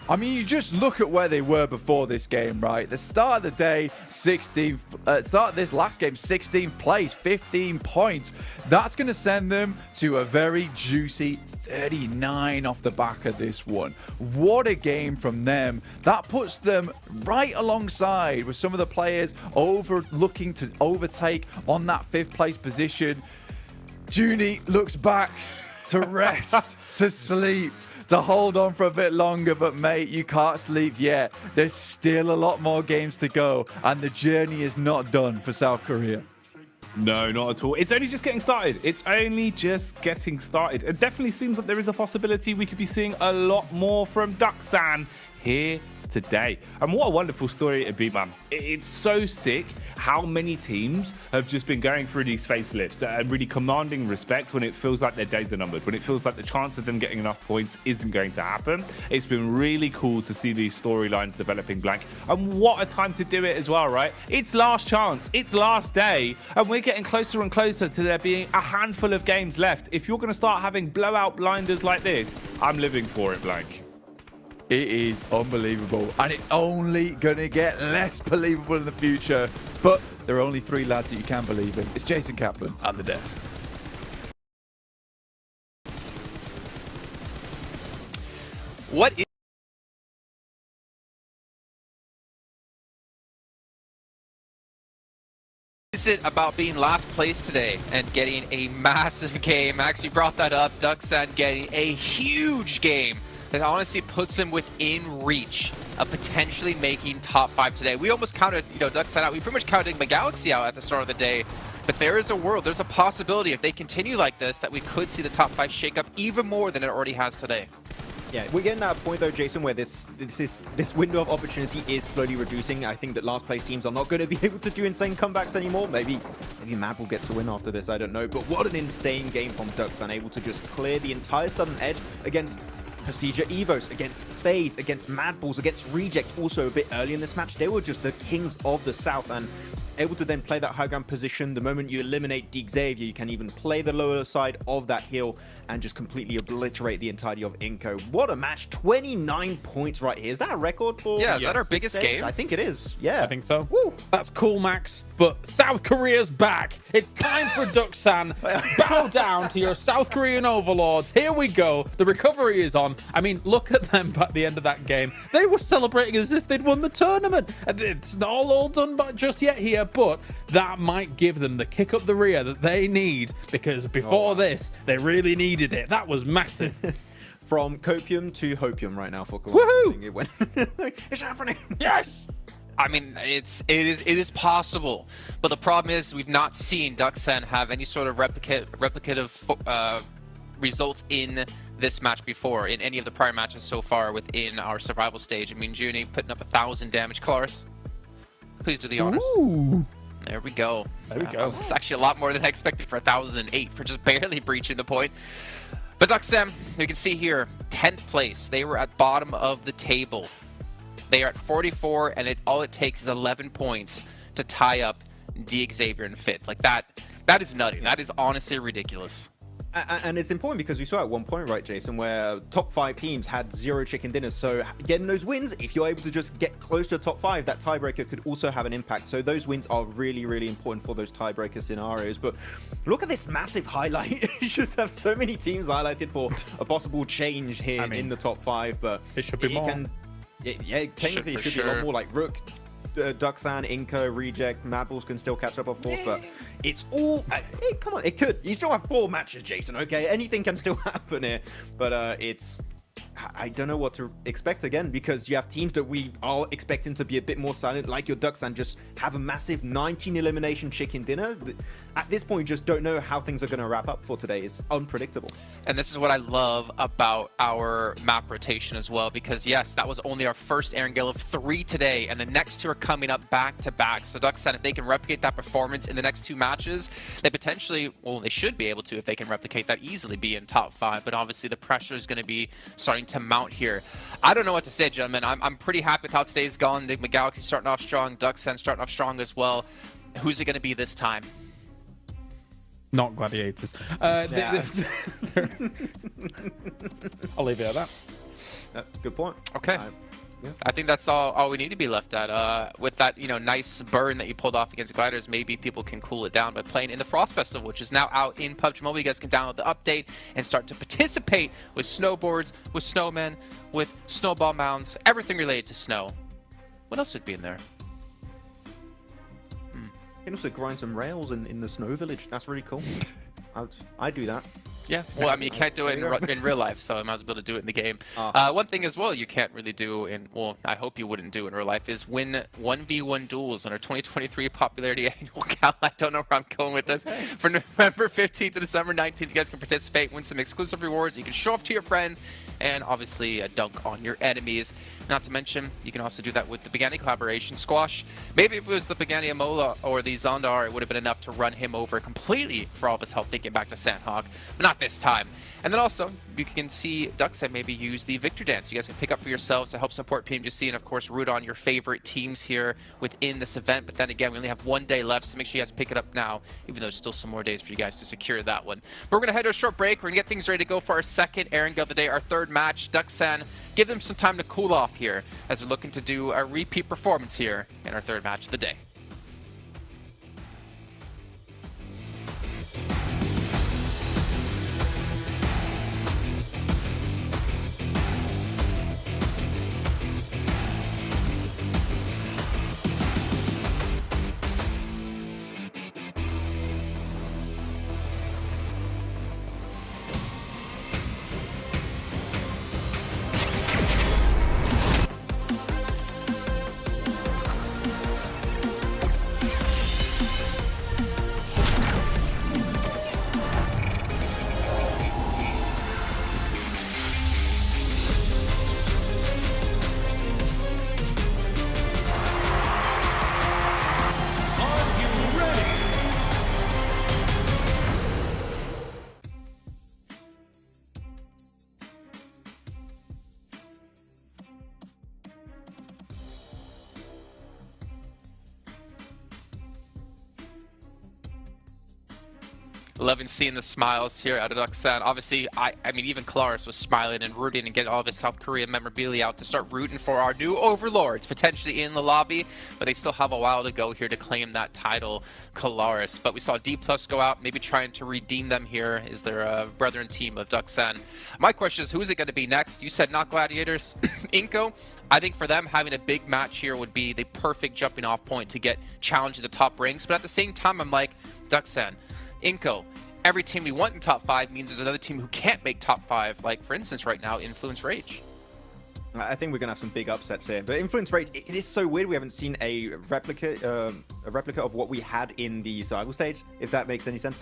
Speaker 21: I mean, you just look at where they were before this game, right? The start of the day, 16th. Start of this last game, 16th place, 15 points. That's going to send them to a very juicy 39 off the back of this one. What a game from them. That puts them right alongside with some of the players looking to overtake on that 5th place position. Junie looks back to rest, to sleep, to hold on for a bit longer, but mate, you can't sleep yet. There's still a lot more games to go, and the journey is not done for South Korea.
Speaker 2: No, not at all. It's only just getting started. It's only just getting started. It definitely seems that there is a possibility we could be seeing a lot more from Dapatkan here today. And what a wonderful story it'd be, man. It's so sick how many teams have just been going through these facelifts and really commanding respect when it feels like their days are numbered, when it feels like the chance of them getting enough points isn't going to happen. It's been really cool to see these storylines developing, Blank. And what a time to do it as well, right? It's last chance, it's last day, and we're getting closer and closer to there being a handful of games left. If you're going to start having blowout blinders like this, I'm living for it, Blank.
Speaker 21: It is unbelievable, and it's only going to get less believable in the future. But there are only 3 lads that you can believe in. It's Jason Kaplan and the desk.
Speaker 1: What is it about being last place today and getting a massive game? Max, you brought that up. Dapatkan getting a huge game that honestly puts him within reach of potentially making top 5 today. We almost counted, Dapatkan out. We pretty much counted Galaxy out at the start of the day. But there is a world, there's a possibility if they continue like this that we could see the top 5 shake up even more than it already has today.
Speaker 19: Yeah, we're getting at a point though, Jason, where this window of opportunity is slowly reducing. I think that last place teams are not going to be able to do insane comebacks anymore. Maybe Mad will get to win after this, I don't know. But what an insane game from Dapatkan, able to just clear the entire southern edge against Pasija Evos, against FaZe, against Mad Balls, against Reject also a bit early in this match. They were just the kings of the South and able to then play that high ground position. The moment you eliminate Xavier, you can even play the lower side of that hill and just completely obliterate the entirety of Inco. What a match. 29 points right here. Is that a record for...
Speaker 1: Yeah, is that our biggest game?
Speaker 19: I think it is. Yeah.
Speaker 20: I think so. Woo. That's cool, Max. But South Korea's back. It's time for Dapatkan. Bow down to your South Korean overlords. Here we go. The recovery is on. I mean, look at them at the end of that game. They were celebrating as if they'd won the tournament. And it's not all done just yet here, but that might give them the kick up the rear that they need, because before this, they really needed it. That was massive.
Speaker 19: From copium to hopium right now for
Speaker 20: Woohoo!
Speaker 19: It went. It's happening.
Speaker 20: Yes.
Speaker 1: I mean, it is possible, but the problem is we've not seen Dapatkan have any sort of replicative results in this match before, in any of the prior matches so far within our survival stage. I mean, Junie putting up 1,000 damage. Klaris, please do the honors.
Speaker 20: Ooh.
Speaker 1: There we go.
Speaker 20: There we go.
Speaker 1: It's actually a lot more than I expected for 1,008 for just barely breaching the point. But Dapatkan, you can see here, 10th place. They were at bottom of the table. They are at 44, and all it takes is 11 points to tie up Xavier and Fit. Like that is nutty. That is honestly ridiculous.
Speaker 19: And it's important because we saw at one point, right, Jason, where top 5 teams had 0 chicken dinners. So getting those wins, if you're able to just get close to top 5, that tiebreaker could also have an impact. So those wins are really, really important for those tiebreaker scenarios. But look at this massive highlight. You just have so many teams highlighted for a possible change here in the top 5. But
Speaker 20: it should be more.
Speaker 19: Yeah, technically it should be a lot more like Rook, Duxan, Inko, Reject, Madballs can still catch up, of course, but it's all... come on, it could. You still have 4 matches, Jason, okay? Anything can still happen here, but it's... I don't know what to expect again, because you have teams that we are expecting to be a bit more silent, like your Ducks, and just have a massive 19 elimination chicken dinner. At this point, you just don't know how things are going to wrap up for today. It's unpredictable.
Speaker 1: And this is what I love about our map rotation as well, because yes, that was only our first Erangel of 3 today, and the next 2 are coming up back to back. So Ducks said if they can replicate that performance in the next 2 matches, they potentially, well, they should be able to, if they can replicate that, easily be in top 5. But obviously the pressure is going to be starting to mount here. I don't know what to say, gentlemen. I'm pretty happy with how today's gone. Enigma Galaxy starting off strong, Duxan starting off strong as well. Who's it going to be this time?
Speaker 20: Not gladiators. I'll leave it at that.
Speaker 19: Good point.
Speaker 1: Okay. I think that's all we need to be left at. With that, nice burn that you pulled off against Gliders, maybe people can cool it down by playing in the Frost Festival, which is now out in PUBG Mobile. You guys can download the update and start to participate with snowboards, with snowmen, with snowball mounds, everything related to snow. What else would be in there?
Speaker 19: You can also grind some rails in the snow village. That's really cool. I'd do that.
Speaker 1: Yeah, well, I mean, you can't do it in real life, so I might as well do it in the game. One thing as well you can't really do well, I hope you wouldn't do in real life, is win 1v1 duels on our 2023 Popularity Annual Gala. I don't know where I'm going with this. For November 15th to December 19th, you guys can participate, win some exclusive rewards. You can show off to your friends, and obviously dunk on your enemies. Not to mention, you can also do that with the Pagani collaboration. Squash, maybe if it was the Pagani Amola or the Zondar, it would have been enough to run him over completely for all of his health, thinking back to Sandhawk, but not this time. And then also, you can see Duxhead maybe use the Victor Dance. You guys can pick up for yourselves to help support PMGC and, of course, root on your favorite teams here within this event. But then again, we only have 1 day left, so make sure you guys pick it up now, even though there's still some more days for you guys to secure that one. But we're going to head to a short break. We're going to get things ready to go for our second Erangel of the day, our 3rd match. Duxan, give them some time to cool off here as we're looking to do a repeat performance here in our 3rd match of the day. Loving seeing the smiles here out of Duxan. Obviously, I mean, even Kalaris was smiling and rooting and getting all of his South Korean memorabilia out to start rooting for our new overlords, potentially in the lobby, but they still have a while to go here to claim that title, Kalaris. But we saw D+ go out, maybe trying to redeem them here. Is there a brethren team of Duxan? My question is, who is it going to be next? You said not Gladiators. Inko, I think for them, having a big match here would be the perfect jumping off point to get challenged to the top ranks. But at the same time, I'm like, Duxan, Inko, every team we want in top 5 means there's another team who can't make top 5, like for instance right now, Influence Rage.
Speaker 19: I think we're gonna have some big upsets here. But Influence Rage, it is so weird we haven't seen a replica of what we had in the Zygel stage, if that makes any sense.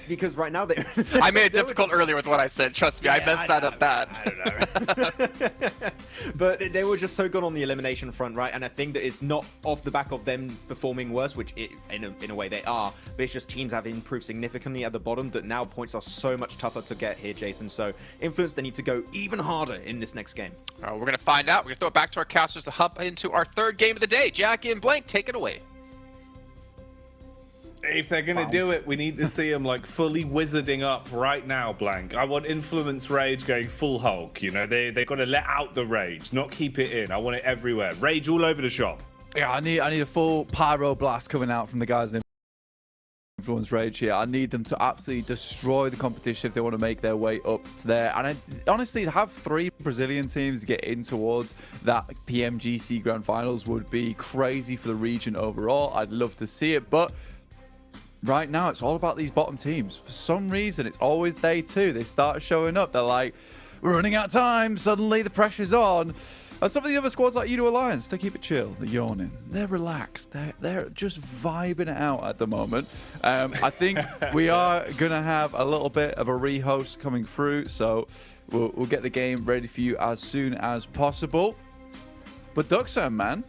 Speaker 19: Because right now they
Speaker 1: I made it difficult earlier with what I said. Trust me, yeah, I messed that up bad.
Speaker 19: I don't know. But they were just so good on the elimination front, right? And I think that it's not off the back of them performing worse, which in a way they are. But it's just teams have improved significantly at the bottom that now points are so much tougher to get here, Jason. So Influence, they need to go even harder in this next game.
Speaker 1: All right, we're going to find out. We're going to throw it back to our casters to hop into our 3rd game of the day. Jackie and Blank, take it away.
Speaker 2: If they're going to do it, we need to see them like fully wizarding up right now, Blank. I want Influence Rage going full Hulk. You know, they've got to let out the rage, not keep it in. I want it everywhere. Rage all over the shop.
Speaker 21: Yeah, I need a full pyro blast coming out from the guys in everyone's rage here. I need them to absolutely destroy the competition if they want to make their way up to there. And honestly, to have 3 Brazilian teams get in towards that PMGC Grand Finals would be crazy for the region overall. I'd love to see it, but right now it's all about these bottom teams. For some reason, it's always day 2. They start showing up. They're like, we're running out of time. Suddenly the pressure's on. And some of the other squads like Udo Alliance, they keep it chill. They're yawning. They're relaxed. They're just vibing it out at the moment. I think we are going to have a little bit of a rehost coming through. So we'll get the game ready for you as soon as possible. But Duxan, man,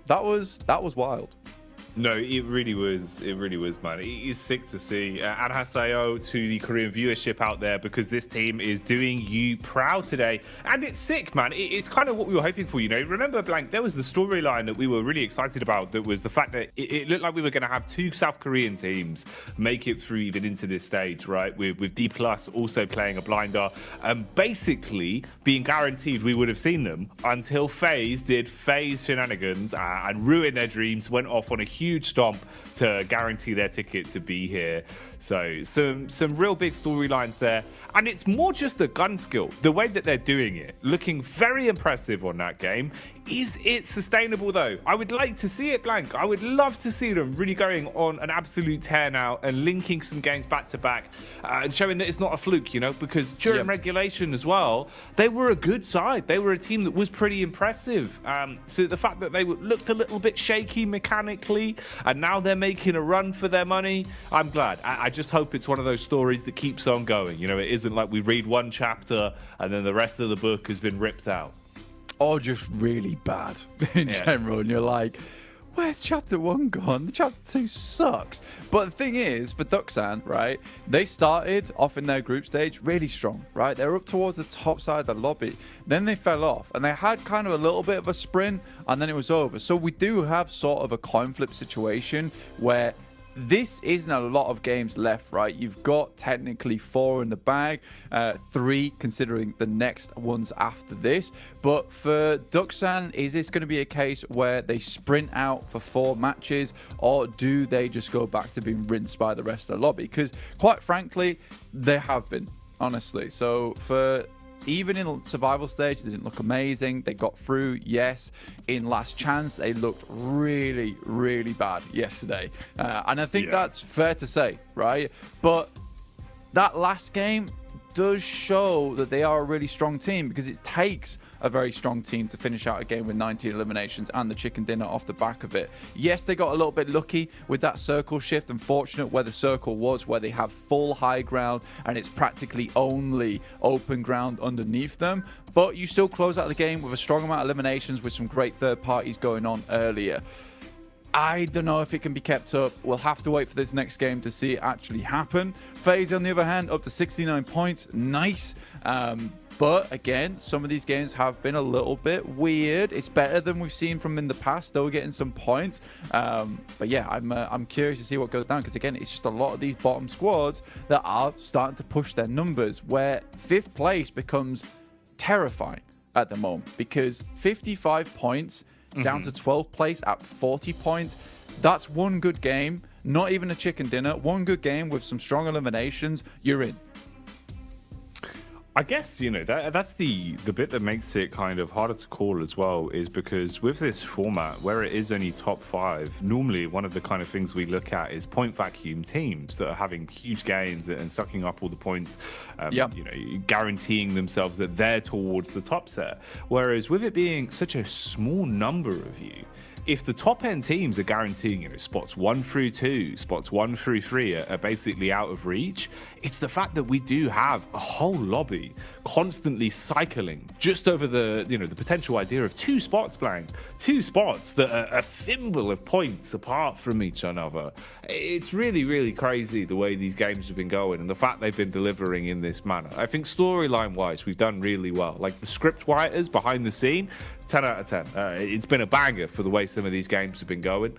Speaker 21: that was wild.
Speaker 2: No, it really was, man. It is sick to see. Anhasayo to the Korean viewership out there, because this team is doing you proud today. And it's sick, man. It's kind of what we were hoping for, you know. Remember, Blank, there was the storyline that we were really excited about, that was the fact that it looked like we were going to have 2 South Korean teams make it through even into this stage, right? With D+ also playing a blinder, and basically being guaranteed we would have seen them until FaZe did FaZe shenanigans and ruined their dreams, went off on a huge stomp to guarantee their ticket to be here. So some real big storylines there, and it's more just the gun skill, the way that they're doing it, looking very impressive on that game. Is it sustainable though? I would like to see it, Blank. I would love to see them really going on an absolute tear now and linking some games back to back and showing that it's not a fluke, you know, because during regulation as well, they were a good side. They were a team that was pretty impressive. So the fact that they looked a little bit shaky mechanically and now they're making a run for their money, I'm glad. I just hope it's one of those stories that keeps on going. You know, it isn't like we read one chapter and then the rest of the book has been ripped out.
Speaker 21: Or just really bad in general, and you're like, where's chapter 1 gone? Chapter 2 sucks. But the thing is, for Duxan, right, they started off in their group stage really strong, right? They were up towards the top side of the lobby. Then they fell off, and they had kind of a little bit of a sprint, and then it was over. So we do have sort of a coin flip situation where this isn't a lot of games left, right? You've got technically 4 in the bag, 3 considering the next ones after this. But for Duxan, is this going to be a case where they sprint out for 4 matches, or do they just go back to being rinsed by the rest of the lobby? Because quite frankly, they have been, honestly. So for even in survival stage, they didn't look amazing. They got through, yes. In last chance, they looked really, really bad yesterday. And I think that's fair to say, right? But that last game does show that they are a really strong team, because it takes a very strong team to finish out a game with 19 eliminations and the chicken dinner off the back of it. Yes, they got a little bit lucky with that circle shift, unfortunate where the circle was, where they have full high ground and it's practically only open ground underneath them. But you still close out the game with a strong amount of eliminations with some great third parties going on earlier. I don't know if it can be kept up. We'll have to wait for this next game to see it actually happen. FaZe, on the other hand, up to 69 points. Nice. But again, some of these games have been a little bit weird. It's better than we've seen from in the past, though, getting some points. But yeah, I'm curious to see what goes down, because again, it's just a lot of these bottom squads that are starting to push their numbers, where 5th place becomes terrifying at the moment, because 55 points down to 12th place at 40 points. That's one good game, not even a chicken dinner. One good game with some strong eliminations, you're in.
Speaker 2: I guess, you know, that's the bit that makes it kind of harder to call as well, is because with this format, where it is only top 5, normally one of the kind of things we look at is point vacuum teams that are having huge gains and sucking up all the points, you know, guaranteeing themselves that they're towards the top set. Whereas with it being such a small number of you, if the top end teams are guaranteeing, you know, spots 1 through 2, spots 1 through 3 are basically out of reach, it's the fact that we do have a whole lobby constantly cycling just over the, you know, the potential idea of 2 spots, Blank. 2 spots that are a thimble of points apart from each other. It's really, really crazy the way these games have been going and the fact they've been delivering in this manner. I think storyline-wise, we've done really well. Like the script writers behind the scene, 10 out of 10. It's been a banger for the way some of these games have been going.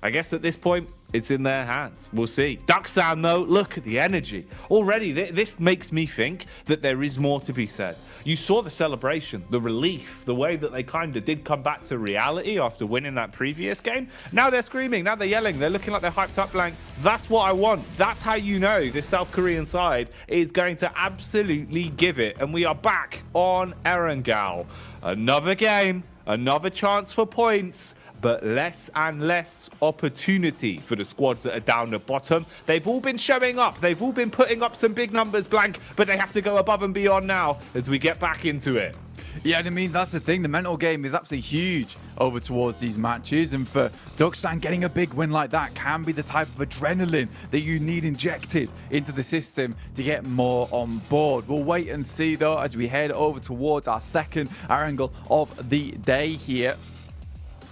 Speaker 2: I guess at this point, It's in their hands. We'll see. Ducksound, though, look at the energy. Already, this makes me think that there is more to be said. You saw the celebration, the relief, the way that they kind of did come back to reality after winning that previous game. Now they're screaming, now they're yelling, they're looking like they're hyped up, Blank. That's what I want. That's how you know this South Korean side is going to absolutely give it. And we are back on Erangel. Another game, another chance for points, but less and less opportunity for the squads that are down the bottom. They've all been showing up. They've all been putting up some big numbers, Blank, but they have to go above and beyond now as we get back into it.
Speaker 21: Yeah, I mean, that's the thing. The mental game is absolutely huge over towards these matches. And for Ducksan, getting a big win like that can be the type of adrenaline that you need injected into the system to get more on board. We'll wait and see, though, as we head over towards our second angle of the day here.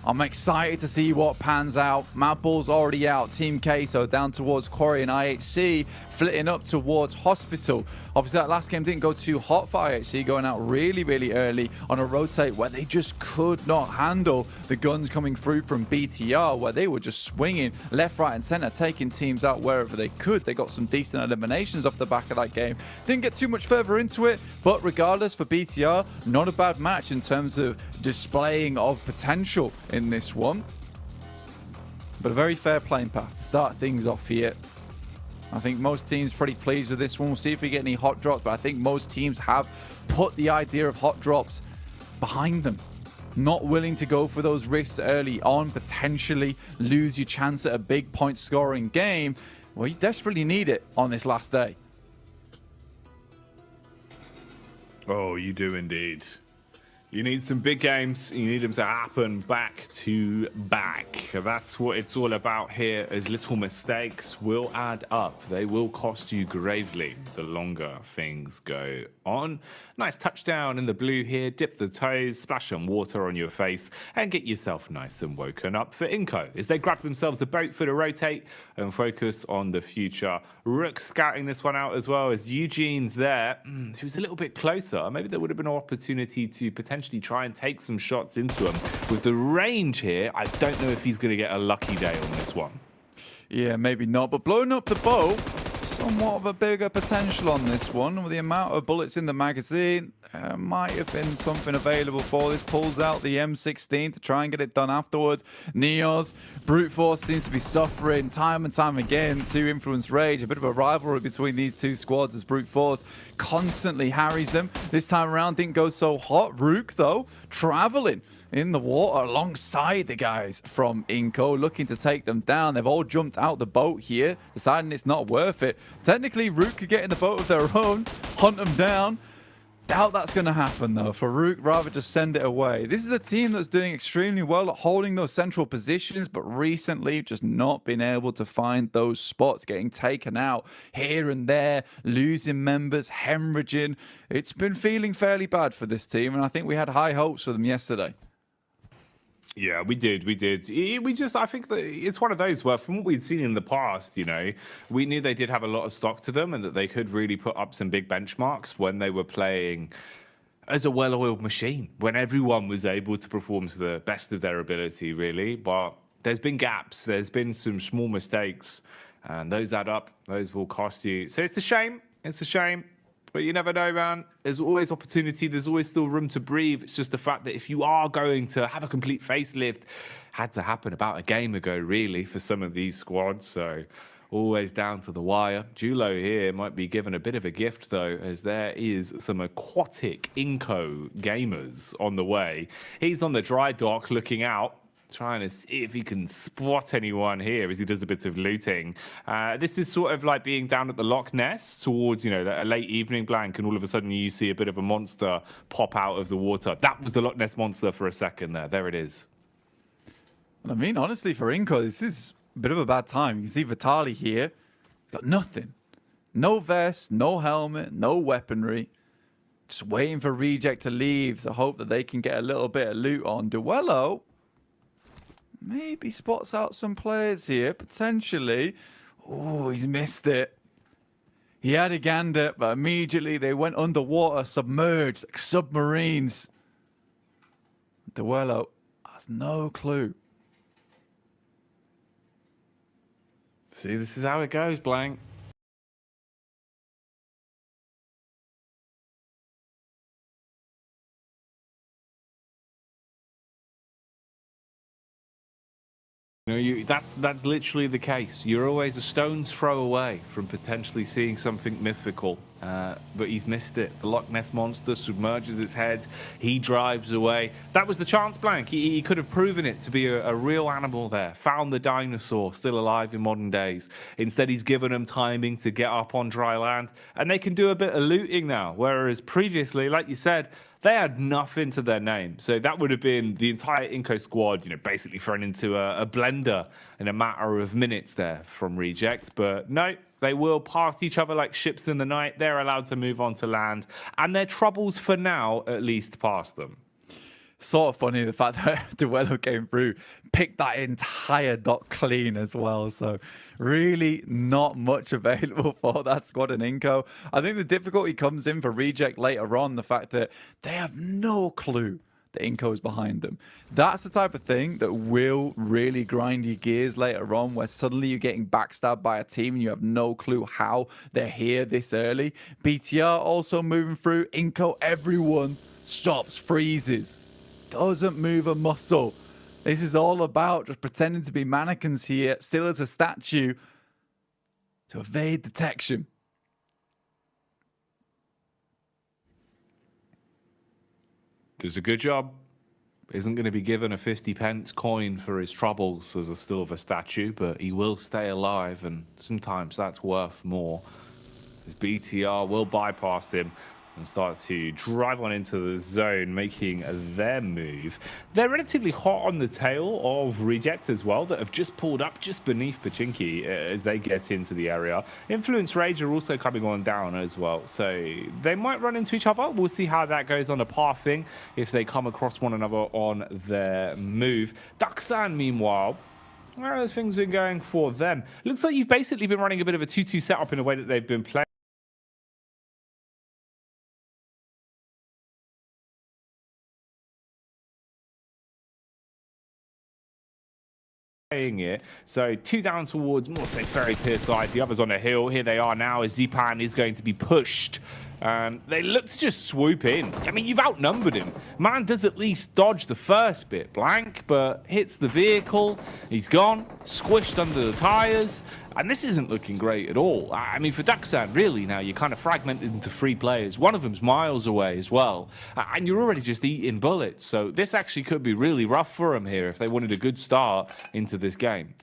Speaker 21: I'm excited to see what pans out. Mad Bull's already out. Team Queso down towards Quarry and IHC, flitting up towards Hospital. Obviously, that last game didn't go too hot for IHC, going out really, really early on a rotate where they just could not handle the guns coming through from BTR, where they were just swinging left, right, and center, taking teams out wherever they could. They got some decent eliminations off the back of that game. Didn't get too much further into it, but regardless, for BTR, not a bad match in terms of displaying of potential in this one. But a very fair playing path to start things off here. I think most teams pretty pleased with this one. We'll see if we get any hot drops, but I think most teams have put the idea of hot drops behind them. Not willing to go for those risks early on, potentially lose your chance at a big point scoring game. Well, you desperately need it on this last day.
Speaker 2: Oh, you do indeed. You need some big games. You need them to happen back to back. That's what it's all about here, as little mistakes will add up. They will cost you gravely the longer things go on. Nice touchdown in the blue here. Dip the toes, splash some water on your face, and get yourself nice and woken up for Inco as they grab themselves a boat for the rotate and focus on the future. Rook scouting this one out as well, as Eugene's there. He was a little bit closer. Maybe there would have been an opportunity to potentially try and take some shots into him. With the range here, I don't know if he's going to get a lucky day on this one.
Speaker 21: Yeah, maybe not, but blowing up the bow, somewhat of a bigger potential on this one. With the amount of bullets in the magazine, might have been something available for this. Pulls out the M16 to try and get it done afterwards. Neos, Brute Force seems to be suffering time and time again to influence Rage. A bit of a rivalry between these two squads as Brute Force constantly harries them. This time around didn't go so hot. Rook, though, traveling in the water alongside the guys from Inco, looking to take them down. They've all jumped out the boat here, deciding it's not worth it. Technically, Rook could get in the boat of their own, hunt them down. Doubt that's going to happen, though. For Rook, rather just send it away. This is a team that's doing extremely well at holding those central positions, but recently just not been able to find those spots, getting taken out here and there, losing members, hemorrhaging. It's been feeling fairly bad for this team, and I think we had high hopes for them yesterday.
Speaker 2: Yeah, we did. I think that it's one of those where, from what we'd seen in the past, we knew they did have a lot of stock to them and that they could really put up some big benchmarks when they were playing as a well-oiled machine, when everyone was able to perform to the best of their ability, really. But there's been gaps, there's been some small mistakes, and those add up, those will cost you. So it's a shame. But you never know, man. There's always opportunity. There's always still room to breathe. It's just the fact that if you are going to have a complete facelift, had to happen about a game ago, really, for some of these squads. So always down to the wire. Julo here might be given a bit of a gift, though, as there is some aquatic Inco gamers on the way. He's on the dry dock looking out, trying to see if he can spot anyone here as he does a bit of looting. This is sort of like being down at the Loch Ness towards, a late evening blank, and all of a sudden you see a bit of a monster pop out of the water. That was the Loch Ness monster for a second there. There it is.
Speaker 21: I mean, honestly, for Inco, this is a bit of a bad time. You can see Vitali here. He's got nothing. No vest, no helmet, no weaponry. Just waiting for Reject to leave to hope that they can get a little bit of loot on. Duello maybe spots out some players here, potentially. Oh, he's missed it. He had a gander, but immediately they went underwater, submerged, like submarines. Duello has no clue.
Speaker 2: See, this is how it goes, Blank. That's literally the case. You're always a stone's throw away from potentially seeing something mythical, but he's missed it. The Loch Ness Monster submerges its head. He drives away. That was the chance, Blank. He could have proven it to be a real animal there. Found the dinosaur still alive in modern days. Instead, he's given them timing to get up on dry land, and they can do a bit of looting now. Whereas previously, like you said, they had nothing to their name. So that would have been the entire Inco squad, basically thrown into a blender in a matter of minutes there from Reject. But no, they will pass each other like ships in the night. They're allowed to move on to land. And their troubles, for now, at least, past them.
Speaker 21: Sort of funny the fact that Duello came through, picked that entire dot clean as well. So really not much available for that squad in Inco. I think the difficulty comes in for Reject later on, the fact that they have no clue that Inco is behind them. That's the type of thing that will really grind your gears later on, where suddenly you're getting backstabbed by a team and you have no clue how they're here this early. BTR also moving through. Inco, everyone stops, freezes. Doesn't move a muscle. This is all about just pretending to be mannequins here, still as a statue, to evade detection.
Speaker 2: Does a good job. Isn't going to be given a 50p coin for his troubles as a still of a statue, but he will stay alive, and sometimes that's worth more. His BTR will bypass him and start to drive on into the zone, making their move. They're relatively hot on the tail of Reject as well, that have just pulled up just beneath Pachinki as they get into the area. Influence Rage are also coming on down as well, so they might run into each other. We'll see how that goes on a pathing, if they come across one another on their move. Daksan, meanwhile, how have things been going for them? Looks like you've basically been running a bit of a 2-2 setup in a way that they've been playing. It. So 2 down towards more so Ferry Pier side. The others on a hill. Here they are now as Zipan is going to be pushed. They look to just swoop in. I mean, you've outnumbered him. Man does at least dodge the first bit, Blank, but hits the vehicle. He's gone, squished under the tires. And this isn't looking great at all. I mean, for Daksan, really, now you're kind of fragmented into 3 players. One of them's miles away as well. And you're already just eating bullets. So this actually could be really rough for them here if they wanted a good start into this game.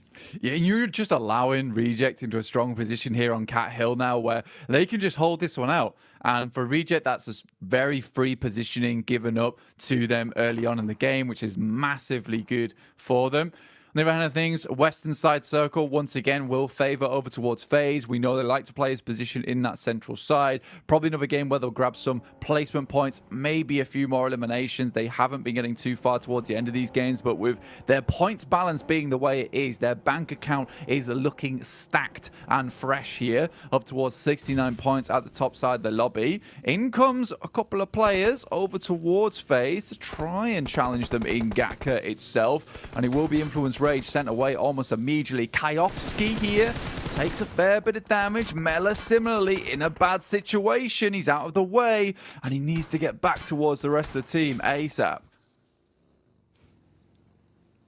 Speaker 21: Yeah, and you're just allowing Reject into a strong position here on Cat Hill now, where they can just hold this one out. And for Reject, that's a very free positioning given up to them early on in the game, which is massively good for them. On the other hand of things, Western side circle once again will favour over towards FaZe. We know they like to play his position in that central side. Probably another game where they'll grab some placement points, maybe a few more eliminations. They haven't been getting too far towards the end of these games, but with their points balance being the way it is, their bank account is looking stacked and fresh here, up towards 69 points at the top side of the lobby. In comes a couple of players over towards FaZe to try and challenge them in Gaka itself, and it will be Influence Rage sent away almost immediately. Kayovsky here takes a fair bit of damage. Mela similarly in a bad situation. He's out of the way and he needs to get back towards the rest of the team ASAP.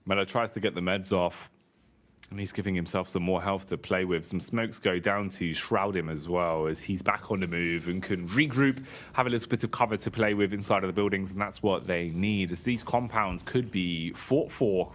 Speaker 2: Mela tries to get the meds off, and he's giving himself some more health to play with. Some smokes go down to shroud him as well, as he's back on the move and can regroup, have a little bit of cover to play with inside of the buildings, and that's what they need, as these compounds could be fought for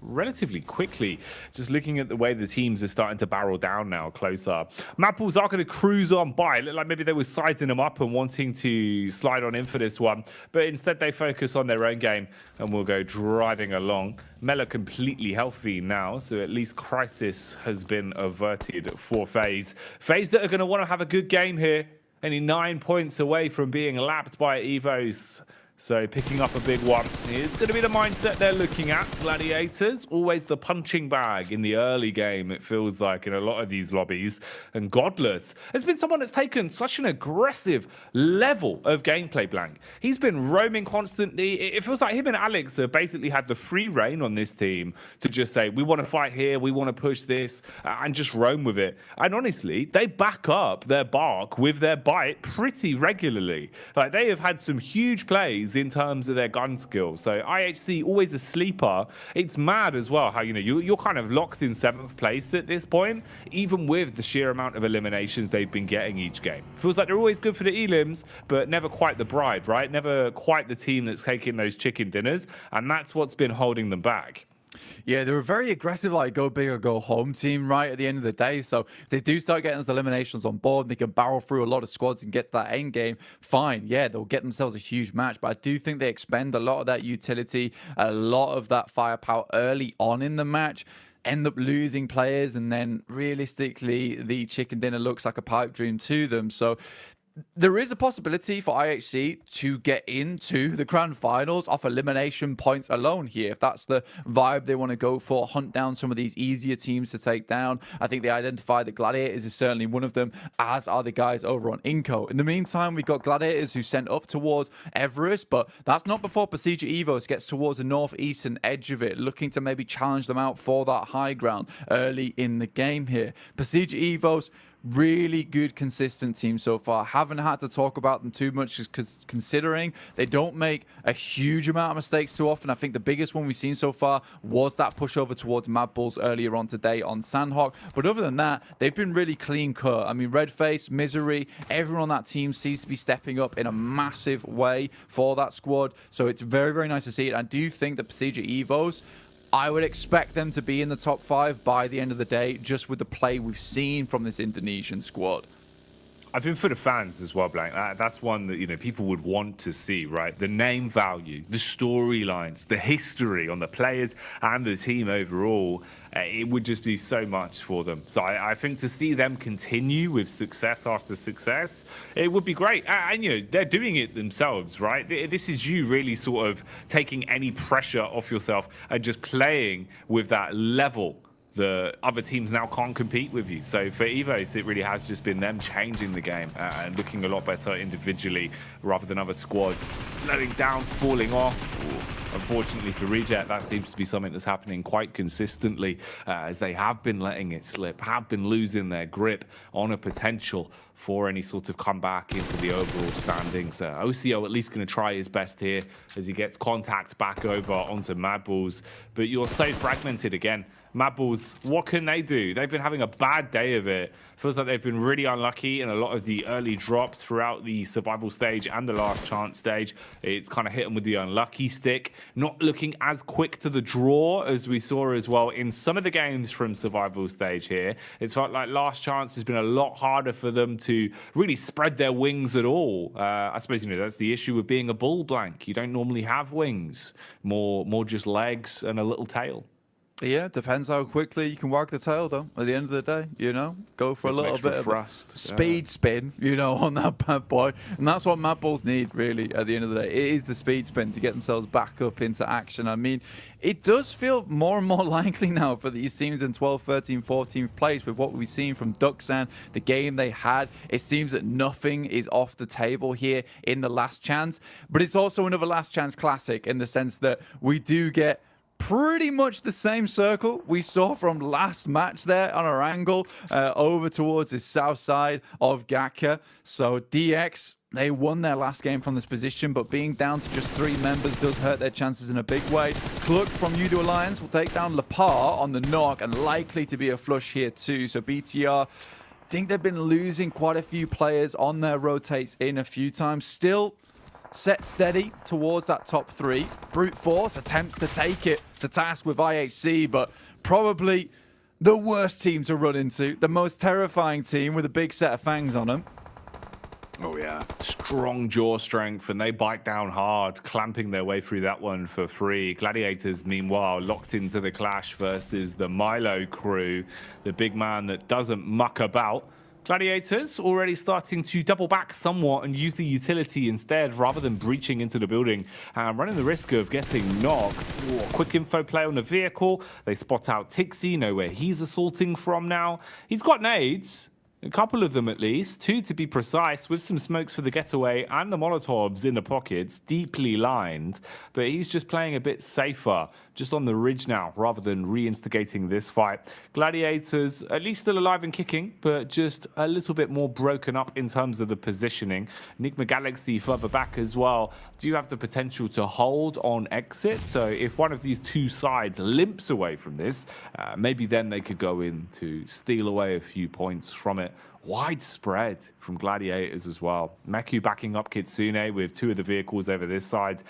Speaker 2: relatively quickly. Just looking at the way the teams are starting to barrel down now closer. Mapples are going to cruise on by. It looked like maybe they were sizing them up and wanting to slide on in for this one, but instead they focus on their own game and will go driving along. Mela completely healthy now, so at least crisis has been averted for FaZe. FaZe that are going to want to have a good game here. Only 9 points away from being lapped by Evos. So picking up a big one is going to be the mindset they're looking at. Gladiators, always the punching bag in the early game, it feels like, in a lot of these lobbies. And Godless has been someone that's taken such an aggressive level of gameplay, Blank. He's been roaming constantly. It feels like him and Alex have basically had the free reign on this team to just say, we want to fight here, we want to push this, and just roam with it. And honestly, they back up their bark with their bite pretty regularly. Like, they have had some huge plays in terms of their gun skills. So IHC, always a sleeper. It's mad as well how, you're kind of locked in 7th place at this point, even with the sheer amount of eliminations they've been getting each game. Feels like they're always good for the elims, but never quite the bride, right? Never quite the team that's taking those chicken dinners, and that's what's been holding them back.
Speaker 21: Yeah, they're a very aggressive, like, go big or go home team, right, at the end of the day. So if they do start getting those eliminations on board, they can barrel through a lot of squads and get to that end game, fine. Yeah, they'll get themselves a huge match. But I do think they expend a lot of that utility, a lot of that firepower early on in the match, end up losing players, and then realistically, the chicken dinner looks like a pipe dream to them. So there is a possibility for IHC to get into the grand finals off elimination points alone here. If that's the vibe they want to go for, hunt down some of these easier teams to take down. I think they identify that Gladiators is certainly one of them, as are the guys over on Inco. In the meantime, we've got Gladiators who sent up towards Everest, but that's not before Pasija Evos gets towards the northeastern edge of it, looking to maybe challenge them out for that high ground early in the game here. Pasija Evos, really good, consistent team so far. Haven't had to talk about them too much because considering they don't make a huge amount of mistakes too often. I think the biggest one we've seen so far was that pushover towards Mad Bulls earlier on today on Sandhawk. But other than that, they've been really clean cut. I mean, Redface, Misery, everyone on that team seems to be stepping up in a massive way for that squad. So it's very, very nice to see it. I do think that Pasija Evos, I would expect them to be in the top 5 by the end of the day, just with the play we've seen from this Indonesian squad.
Speaker 2: I think for the fans as well, Blank, that's one that people would want to see, right? The name value, the storylines, the history on the players and the team overall, it would just be so much for them. So I think to see them continue with success after success, it would be great. And they're doing it themselves, right? This is you really sort of taking any pressure off yourself and just playing with that level the other teams now can't compete with you. So for Evos, it really has just been them changing the game and looking a lot better individually rather than other squads slowing down, falling off. Unfortunately for Reject, that seems to be something that's happening quite consistently as they have been letting it slip, have been losing their grip on a potential for any sort of comeback into the overall standings. OCO at least going to try his best here as he gets contact back over onto Mad Bulls. But you're so fragmented again. Mad Bulls, what can they do? They've been having a bad day of it. Feels like they've been really unlucky in a lot of the early drops throughout the survival stage and the last chance stage. It's kind of hit them with the unlucky stick. Not looking as quick to the draw as we saw as well in some of the games from survival stage here. It's felt like last chance has been a lot harder for them to really spread their wings at all. I suppose, that's the issue with being a bull, Blank. You don't normally have wings. More just legs and a little tail.
Speaker 21: Yeah, depends how quickly you can wag the tail, though, at the end of the day, Go for a little bit of
Speaker 2: thrust.
Speaker 21: Speed spin, on that bad boy. And that's what Mad Bulls need, really, at the end of the day. It is the speed spin to get themselves back up into action. I mean, it does feel more and more likely now for these teams in 12th, 13th, 14th place with what we've seen from Duxan, the game they had. It seems that nothing is off the table here in the last chance. But it's also another last chance classic in the sense that we do get pretty much the same circle we saw from last match there on our angle over towards the south side of Gaka. So DX, they won their last game from this position, but being down to just 3 members does hurt their chances in a big way. Cluck from Udo Alliance will take down Lepar on the knock and likely to be a flush here too. So BTR, I think they've been losing quite a few players on their rotates in a few times. Still set steady towards that top 3. Brute Force attempts to take it to task with IHC, but probably the worst team to run into. The most terrifying team with a big set of fangs on them.
Speaker 2: Oh yeah, strong jaw strength, and they bite down hard, clamping their way through that one for free. Gladiators, meanwhile, locked into the clash versus the Milo crew, the big man that doesn't muck about. Gladiators already starting to double back somewhat and use the utility instead rather than breaching into the building and running the risk of getting knocked. Ooh, quick info play on the vehicle. They spot out Tixi, know where he's assaulting from now. He's got nades. A couple of them at least, 2 to be precise, with some smokes for the getaway and the Molotovs in the pockets, deeply lined. But he's just playing a bit safer, just on the ridge now, rather than re-instigating this fight. Gladiators, at least still alive and kicking, but just a little bit more broken up in terms of the positioning. Enigma Galaxy further back as well. Do you have the potential to hold on exit? So if one of these two sides limps away from this, maybe then they could go in to steal away a few points from it. Widespread from Gladiators as well. Meku backing up Kitsune with 2 of the vehicles over this side.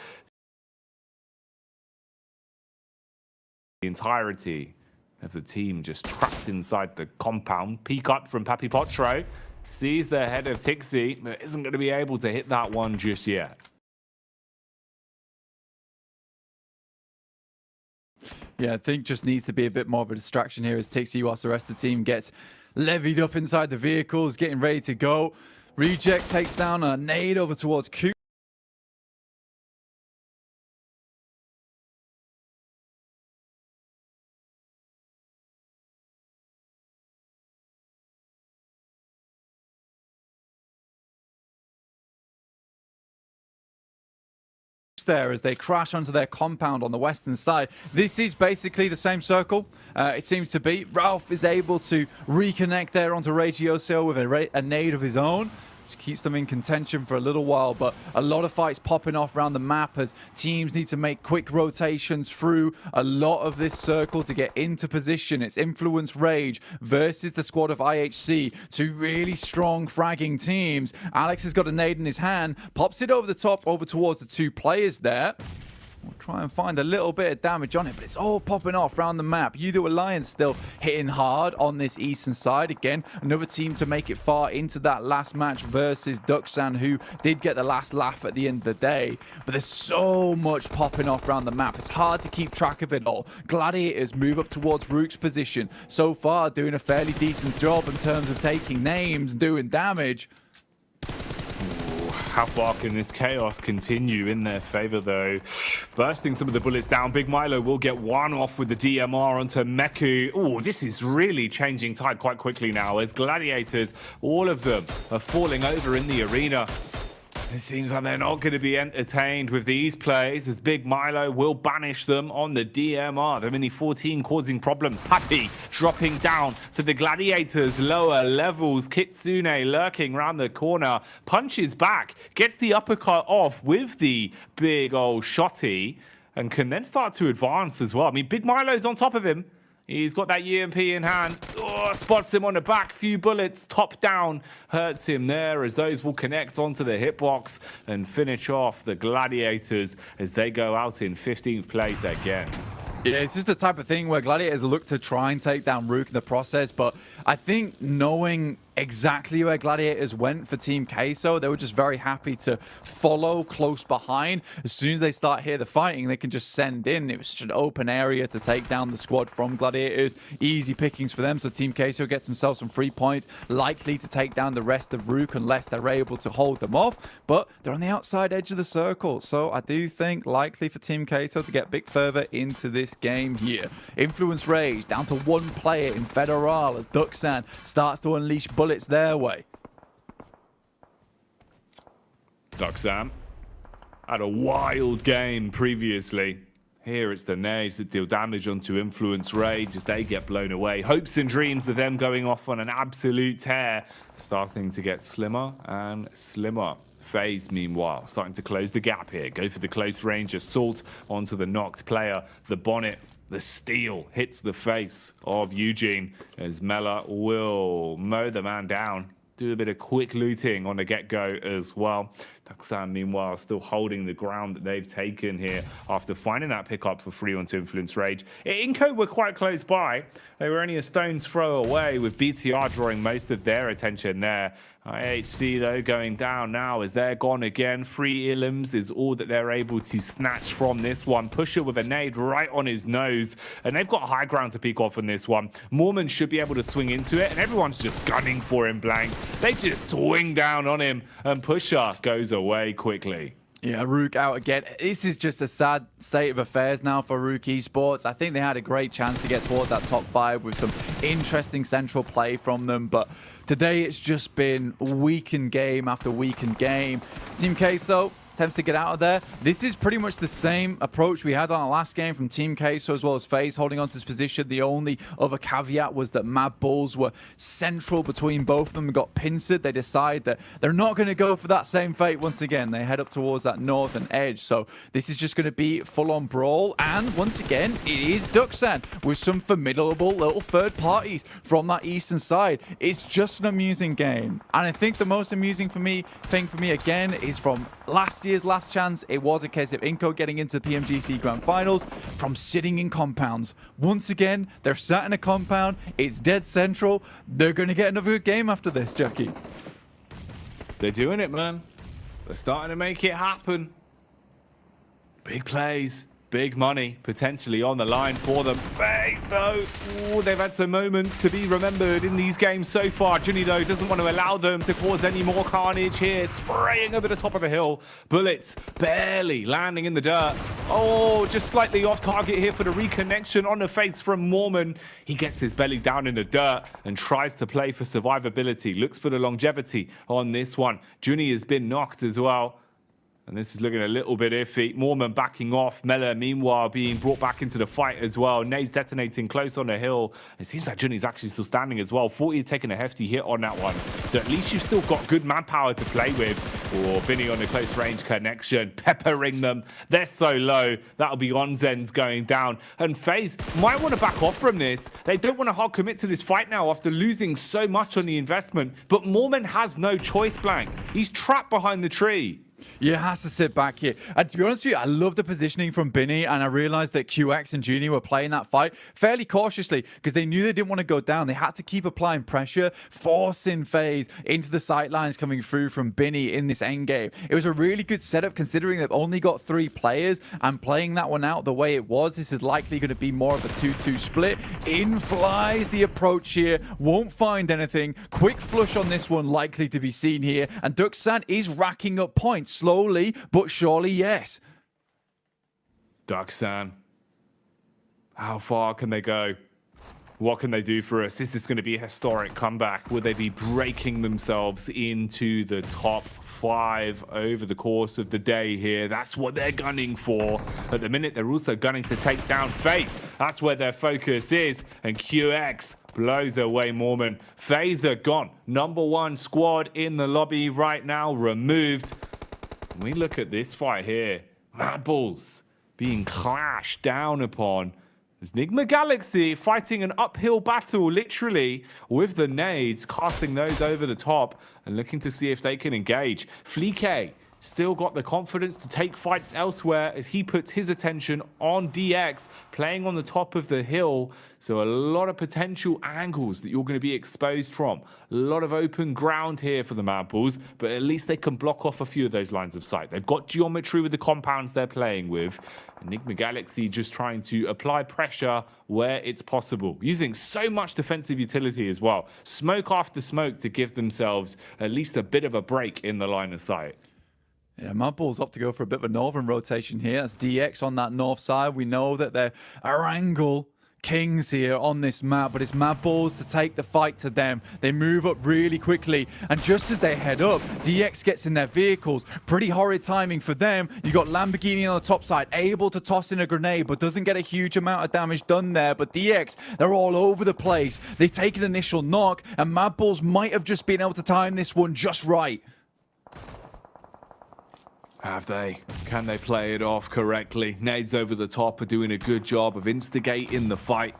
Speaker 2: The entirety of the team just trapped inside the compound. Peek up from Papi Potro. Sees the head of Tixi, but isn't going to be able to hit that one just yet.
Speaker 21: Yeah, I think just needs to be a bit more of a distraction here as Tixi, whilst the rest of the team gets levied up inside the vehicles, getting ready to go. Reject takes down a nade over towards Coop. There as they crash onto their compound on the western side. This is basically the same circle, it seems to be. Ralph is able to reconnect there onto Regioso with a nade of his own, which keeps them in contention for a little while, but a lot of fights popping off around the map as teams need to make quick rotations through a lot of this circle to get into position. It's Influence Rage versus the squad of IHC, 2 really strong fragging teams. Alex has got a nade in his hand, pops it over the top over towards the 2 players there. We'll try and find a little bit of damage on it, but it's all popping off around the map. Yudo Alliance still hitting hard on this eastern side. Again, another team to make it far into that last match versus Duxan, who did get the last laugh at the end of the day. But there's so much popping off around the map. It's hard to keep track of it all. Gladiators move up towards Rook's position. So far, doing a fairly decent job in terms of taking names and doing damage.
Speaker 2: How far can this chaos continue in their favor, though? Bursting some of the bullets down. Big Milo will get one off with the DMR onto Meku. Oh, this is really changing tide quite quickly now as Gladiators, all of them, are falling over in the arena. It seems like they're not going to be entertained with these plays as Big Milo will banish them on the DMR. The Mini 14 causing problems. Happy dropping down to the Gladiators' lower levels. Kitsune lurking around the corner. Punches back. Gets the uppercut off with the big old shotty and can then start to advance as well. I mean, Big Milo's on top of him. He's got that EMP in hand. Oh, spots him on the back. Few bullets, top down. Hurts him there as those will connect onto the hitbox and finish off the Gladiators as they go out in 15th place again.
Speaker 21: Yeah, it's just the type of thing where Gladiators look to try and take down Rook in the process, but I think knowing exactly where Gladiators went for Team Queso, they were just very happy to follow close behind. As soon as they start here the fighting, they can just send in. It was such an open area to take down the squad from Gladiators. Easy pickings for them, so Team Queso gets themselves some free points, likely to take down the rest of Rook unless they're able to hold them off, but they're on the outside edge of the circle, so I do think likely for Team Queso to get a bit further into this game here. Influence Rage down to 1 player in Federal as Duxan starts to unleash bullets their way.
Speaker 2: Duxan had a wild game previously. Here it's the nades that deal damage onto Influence Rage as they get blown away. Hopes and dreams of them going off on an absolute tear starting to get slimmer and slimmer. FaZe, meanwhile, starting to close the gap here. Go for the close range assault onto the knocked player. The bonnet, the steel hits the face of Eugene as Mela will mow the man down. Do a bit of quick looting on the get-go as well. Dapatkan, meanwhile, still holding the ground that they've taken here after finding that pickup for free onto Influence Rage. Inco were quite close by. They were only a stone's throw away, with BTR drawing most of their attention there. IHC, though, going down now as they're gone again. 3 Illims is all that they're able to snatch from this one. Pusher with a nade right on his nose. And they've got high ground to peek off on this one. Mormon should be able to swing into it, and everyone's just gunning for him blank. They just swing down on him, and Pusher goes away quickly.
Speaker 21: Yeah, Rook out again. This is just a sad state of affairs now for Rook Esports. I think they had a great chance to get towards that top 5 with some interesting central play from them, but today it's just been weakened game after weakened game. Team Queso attempts to get out of there. This is pretty much the same approach we had on our last game from Team Queso as well as FaZe holding on to his position. The only other caveat was that Mad Bulls were central between both of them and got pincered. They decide that they're not going to go for that same fate once again. They head up towards that northern edge. So this is just going to be full-on brawl. And once again, it is Dapatkan with some formidable little third parties from that eastern side. It's just an amusing game. And I think the most amusing thing for me again is from last year's last chance. It was a case of Inco getting into PMGC Grand Finals from sitting in compounds. Once again, they're sat in a compound. It's dead central. They're going to get another good game after this, Jackie.
Speaker 2: They're doing it, man. They're starting to make it happen. Big plays. Big money potentially on the line for them. FaZe, though, ooh, they've had some moments to be remembered in these games so far. Juni, though, doesn't want to allow them to cause any more carnage here. Spraying over the top of the hill. Bullets barely landing in the dirt. Oh, just slightly off target here for the reconnection on the face from Mormon. He gets his belly down in the dirt and tries to play for survivability. Looks for the longevity on this one. Juni has been knocked as well. And this is looking a little bit iffy. Mormon backing off. Mela, meanwhile, being brought back into the fight as well. Nays detonating close on the hill. It seems like Juni's actually still standing as well. 40 taking a hefty hit on that one. So at least you've still got good manpower to play with. Or Vinny on the close range connection, peppering them. They're so low. That'll be Onzen's going down. And FaZe might want to back off from this. They don't want to hard commit to this fight now after losing so much on the investment. But Mormon has no choice, Blank. He's trapped behind the tree.
Speaker 21: Yeah, has to sit back here. And to be honest with you, I love the positioning from Binny, and I realized that QX and Juni were playing that fight fairly cautiously because they knew they didn't want to go down. They had to keep applying pressure, forcing FaZe into the sight lines coming through from Binny in this endgame. It was a really good setup considering they've only got 3 players, and playing that one out the way it was, this is likely going to be more of a 2-2 split. In flies the approach here, won't find anything. Quick flush on this one likely to be seen here, and Dapatkan is racking up points. Slowly, but surely, yes.
Speaker 2: Dapatkan. How far can they go? What can they do for us? Is this going to be a historic comeback? Will they be breaking themselves into the top 5 over the course of the day here? That's what they're gunning for. At the minute, they're also gunning to take down FaZe. That's where their focus is. And QX blows away Mormon. FaZe are gone. Number 1 squad in the lobby right now, removed. We look at this fight here. Mad Bulls being clashed down upon. There's Enigma Galaxy fighting an uphill battle, literally, with the nades, casting those over the top and looking to see if they can engage. Fleek still got the confidence to take fights elsewhere as he puts his attention on DX, playing on the top of the hill. So a lot of potential angles that you're going to be exposed from. A lot of open ground here for the Mad Bulls, but at least they can block off a few of those lines of sight. They've got geometry with the compounds they're playing with. Enigma Galaxy just trying to apply pressure where it's possible, using so much defensive utility as well. Smoke after smoke to give themselves at least a bit of a break in the line of sight.
Speaker 21: Yeah, Mad Bulls up to go for a bit of a northern rotation here. That's DX on that north side. We know that they're Arangle kings here on this map, but it's Mad Bulls to take the fight to them. They move up really quickly, and just as they head up, DX gets in their vehicles. Pretty horrid timing for them. You got Lamborghini on the top side, able to toss in a grenade, but doesn't get a huge amount of damage done there. But DX, they're all over the place. They take an initial knock, and Mad Bulls might have just been able to time this one just right.
Speaker 2: Have they? Can they play it off correctly? Nades over the top are doing a good job of instigating the fight.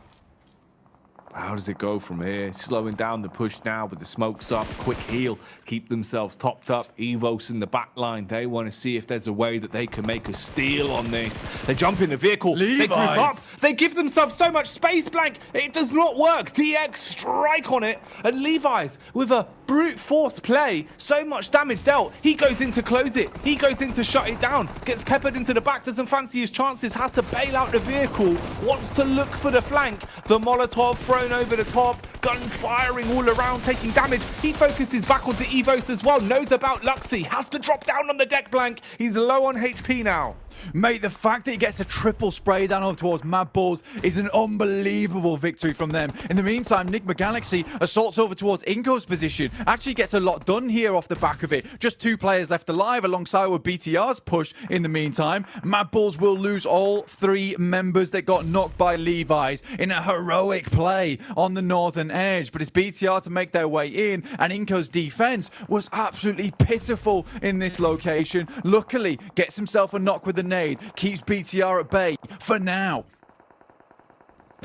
Speaker 2: How does it go from here? Slowing down the push now with the smokes up. Quick heal. Keep themselves topped up. Evos in the back line. They want to see if there's a way that they can make a steal on this. They jump in the vehicle.
Speaker 21: Levi's.
Speaker 2: They group up. They give themselves so much space, Blank. It does not work. DX strike on it. And Levi's with a brute force play. So much damage dealt. He goes in to close it. He goes in to shut it down. Gets peppered into the back. Doesn't fancy his chances. Has to bail out the vehicle. Wants to look for the flank. The Molotov thrown over the top, guns firing all around, taking damage. He focuses back onto Evos as well, knows about Luxy, has to drop down on the deck, Blank. He's low on HP now.
Speaker 21: Mate, the fact that he gets a triple spray down over towards Mad Balls is an unbelievable victory from them. In the meantime, Nigma Galaxy assaults over towards Inko's position. Actually gets a lot done here off the back of it. Just 2 players left alive alongside with BTR's push in the meantime. Mad Balls will lose all 3 members that got knocked by Levi's in a heroic play on the northern edge. But it's BTR to make their way in, and Inko's defense was absolutely pitiful in this location. Luckily, gets himself a knock with the nade, keeps BTR at bay for now.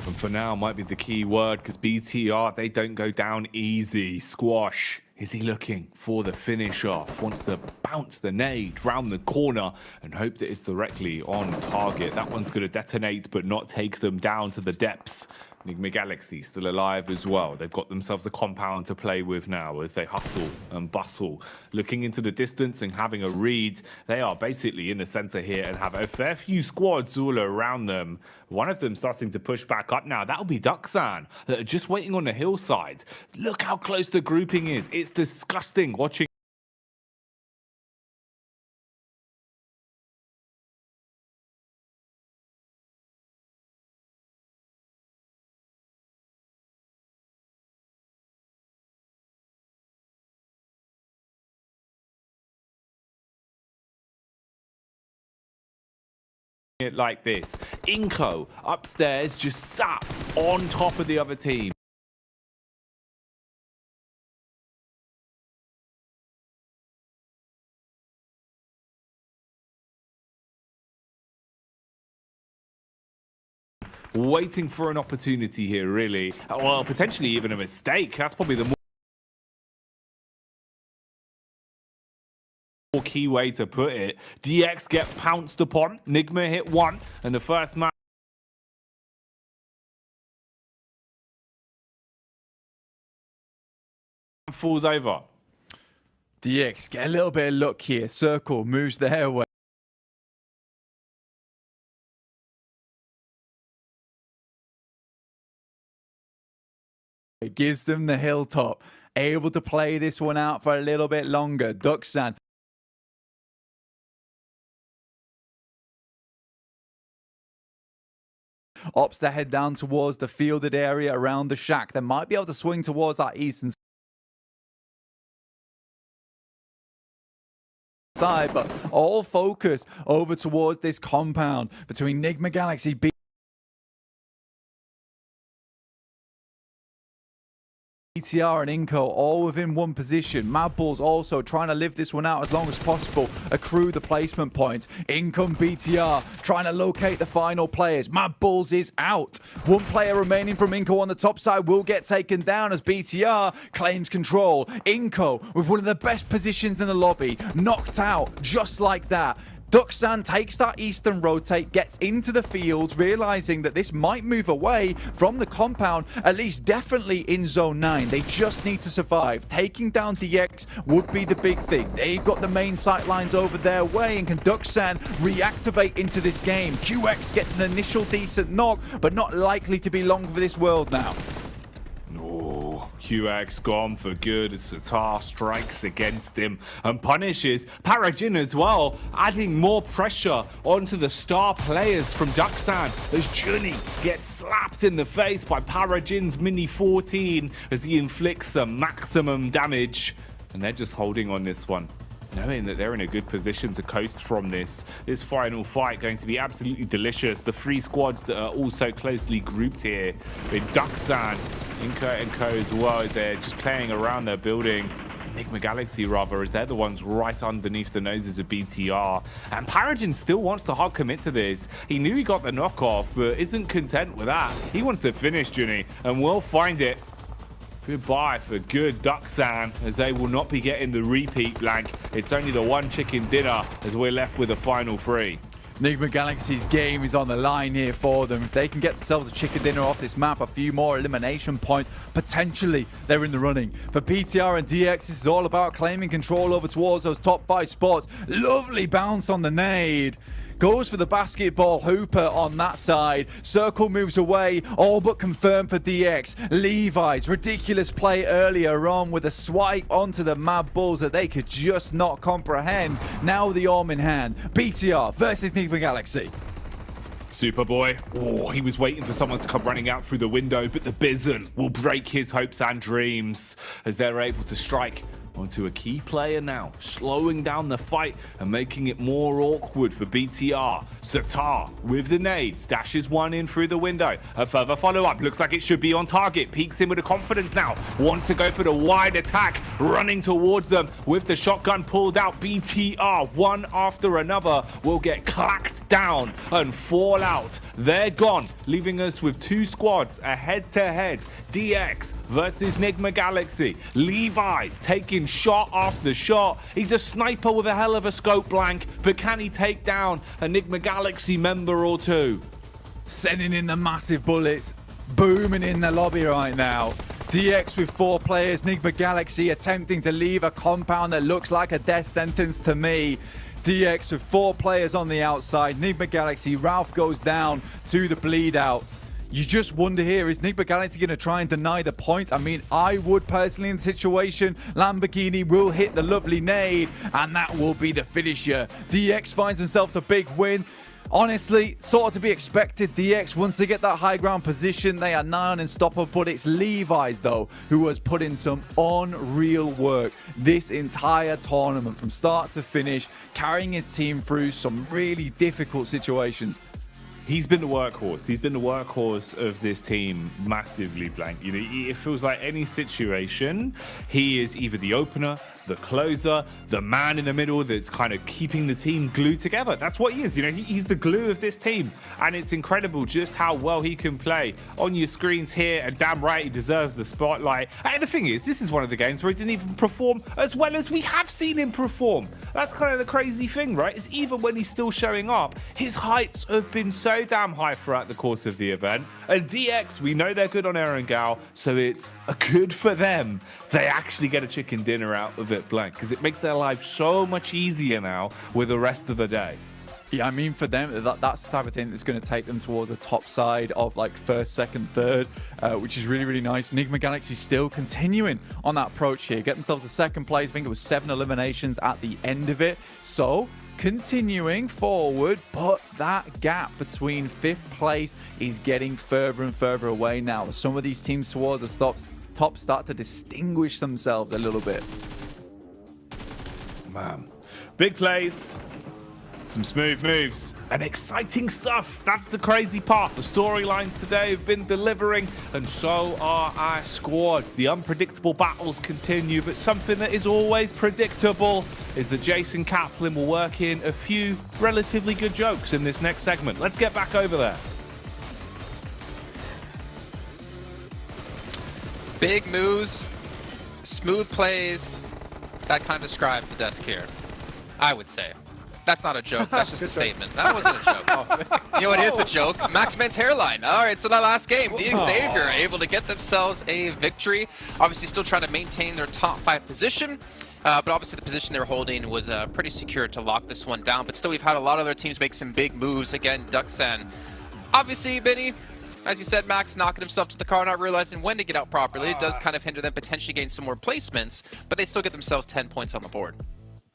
Speaker 2: And for now might be the key word, because BTR, they don't go down easy. Squash. Is he looking for the finish off? Wants to bounce the nade round the corner and hope that it's directly on target. That one's going to detonate but not take them down to the depths. Nigma Galaxy still alive as well. They've got themselves a compound to play with now as they hustle and bustle. Looking into the distance and having a read. They are basically in the center here and have a fair few squads all around them. One of them starting to push back up now. That'll be Dapatkan that are just waiting on the hillside. Look how close the grouping is. It's disgusting watching. It like this. Inko upstairs just sat on top of the other team. Waiting for an opportunity here, really. Well, potentially even a mistake. That's probably the key way to put it. DX get pounced upon. Nigma hit 1, and the first man falls over.
Speaker 21: DX get a little bit of luck here. Circle moves their way. It gives them the hilltop. Able to play this one out for a little bit longer. Dapatkan opts to head down towards the fielded area around the shack. They might be able to swing towards that eastern side, but all focus over towards this compound between Nigma Galaxy, BTR and Inko all within one position. Mad Balls also trying to live this one out as long as possible, accrue the placement points. Income BTR trying to locate the final players. Mad Balls is out. 1 player remaining from Inko on the top side will get taken down as BTR claims control. Inko with one of the best positions in the lobby, knocked out just like that. Dapatkan takes that eastern rotate, gets into the field, realizing that this might move away from the compound, at least definitely in zone 9. They just need to survive. Taking down DX would be the big thing. They've got the main sight lines over their way, and can Dapatkan reactivate into this game? QX gets an initial decent knock, but not likely to be long for this world now.
Speaker 2: Oh, QX gone for good as Satar strikes against him and punishes Parajin as well, adding more pressure onto the star players from Dapatkan as Juni gets slapped in the face by Parajin's Mini 14 as he inflicts some maximum damage. And they're just holding on this one, knowing that they're in a good position to coast from this final fight. Going to be absolutely delicious. The 3 squads that are also closely grouped here with Dapatkan, Inko and Co as well. They're just playing around their building. Enigma Galaxy rather, as they're the ones right underneath the noses of BTR. And Paragon still wants to hard commit to this. He knew he got the knockoff, but isn't content with that. He wants to finish, Junny, and we'll find it. Goodbye for good Dapatkan, as they will not be getting the repeat blank. It's only the one chicken dinner as we're left with the final three.
Speaker 21: Enigma Galaxy's game is on the line here for them. If they can get themselves a chicken dinner off this map, a few more elimination points, potentially they're in the running. For PTR and DX, this is all about claiming control over towards those top 5 spots. Lovely bounce on the nade. Goes for the basketball hooper on that side. Circle moves away, all but confirmed for DX. Levi's ridiculous play earlier on with a swipe onto the Mad Bulls that they could just not comprehend. Now the arm in hand. BTR versus Enigma Galaxy.
Speaker 2: Superboy, oh, he was waiting for someone to come running out through the window, but the Bison will break his hopes and dreams as they're able to strike onto a key player now, slowing down the fight and making it more awkward for BTR. Satar with the nades, dashes one in through the window. A further follow-up, looks like it should be on target. Peeks in with the confidence now, wants to go for the wide attack, running towards them with the shotgun pulled out. BTR, one after another, will get clacked down and fall out. They're gone, leaving us with 2 squads, a head-to-head. DX versus Enigma Galaxy. Levi's taking shot after shot. He's a sniper with a hell of a scope blank, but can he take down a Enigma Galaxy member or two?
Speaker 21: Sending in the massive bullets, booming in the lobby right now. DX with 4 players, Enigma Galaxy attempting to leave a compound that looks like a death sentence to me. DX with 4 players on the outside, Enigma Galaxy, Ralph goes down to the bleed out. You just wonder here, is Enigma Galaxy going to try and deny the point? I mean, I would personally in the situation. Lamborghini will hit the lovely nade, and that will be the finisher. DX finds himself a big win. Honestly, sort of to be expected. DX, once they get that high ground position, they are nigh on unstoppable. But it's Levi's, though, who has put in some unreal work this entire tournament from start to finish, carrying his team through some really difficult situations.
Speaker 2: He's been the workhorse. He's been the workhorse of this team massively, blank. You know, it feels like any situation, he is either the opener, the closer, the man in the middle that's kind of keeping the team glued together. That's what he is. You know, he's the glue of this team. And it's incredible just how well he can play on your screens here. And damn right, he deserves the spotlight. And the thing is, this is one of the games where he didn't even perform as well as we have seen him perform. That's kind of the crazy thing, right? Is even when he's still showing up, his heights have been so damn high throughout the course of the event. And DX, we know they're good on Erangel, so it's good for them. They actually get a chicken dinner out of it, blank, because it makes their life so much easier now with the rest of the day.
Speaker 21: Yeah, I mean, for them, that's the type of thing that's going to take them towards the top side of like first, second, third, which is really, really nice. Enigma Galaxy still continuing on that approach here. Get themselves a second place. I think it was 7 eliminations at the end of it. So continuing forward, but that gap between 5th place is getting further and further away now. Some of these teams towards the top start to distinguish themselves a little bit.
Speaker 2: Man, big plays, some smooth moves, and exciting stuff. That's the crazy part. The storylines today have been delivering, and so are our squads. The unpredictable battles continue, but something that is always predictable is that Jason Kaplan will work in a few relatively good jokes in this next segment. Let's get back over there.
Speaker 1: Big moves, smooth plays, that kind of describes the desk here, I would say. That's not a joke. That's just a statement. That wasn't a joke. Oh. You know, it is a joke. Max Man's hairline. All right, so that last game, Xavier able to get themselves a victory. Obviously, still trying to maintain their top 5 position. But obviously, the position they were holding was pretty secure to lock this one down. But still, we've had a lot of other teams make some big moves. Again, Dapatkan. Obviously, Benny, as you said, Max knocking himself to the car, not realizing when to get out properly. It does kind of hinder them potentially getting some more placements, but they still get themselves 10 points on the board.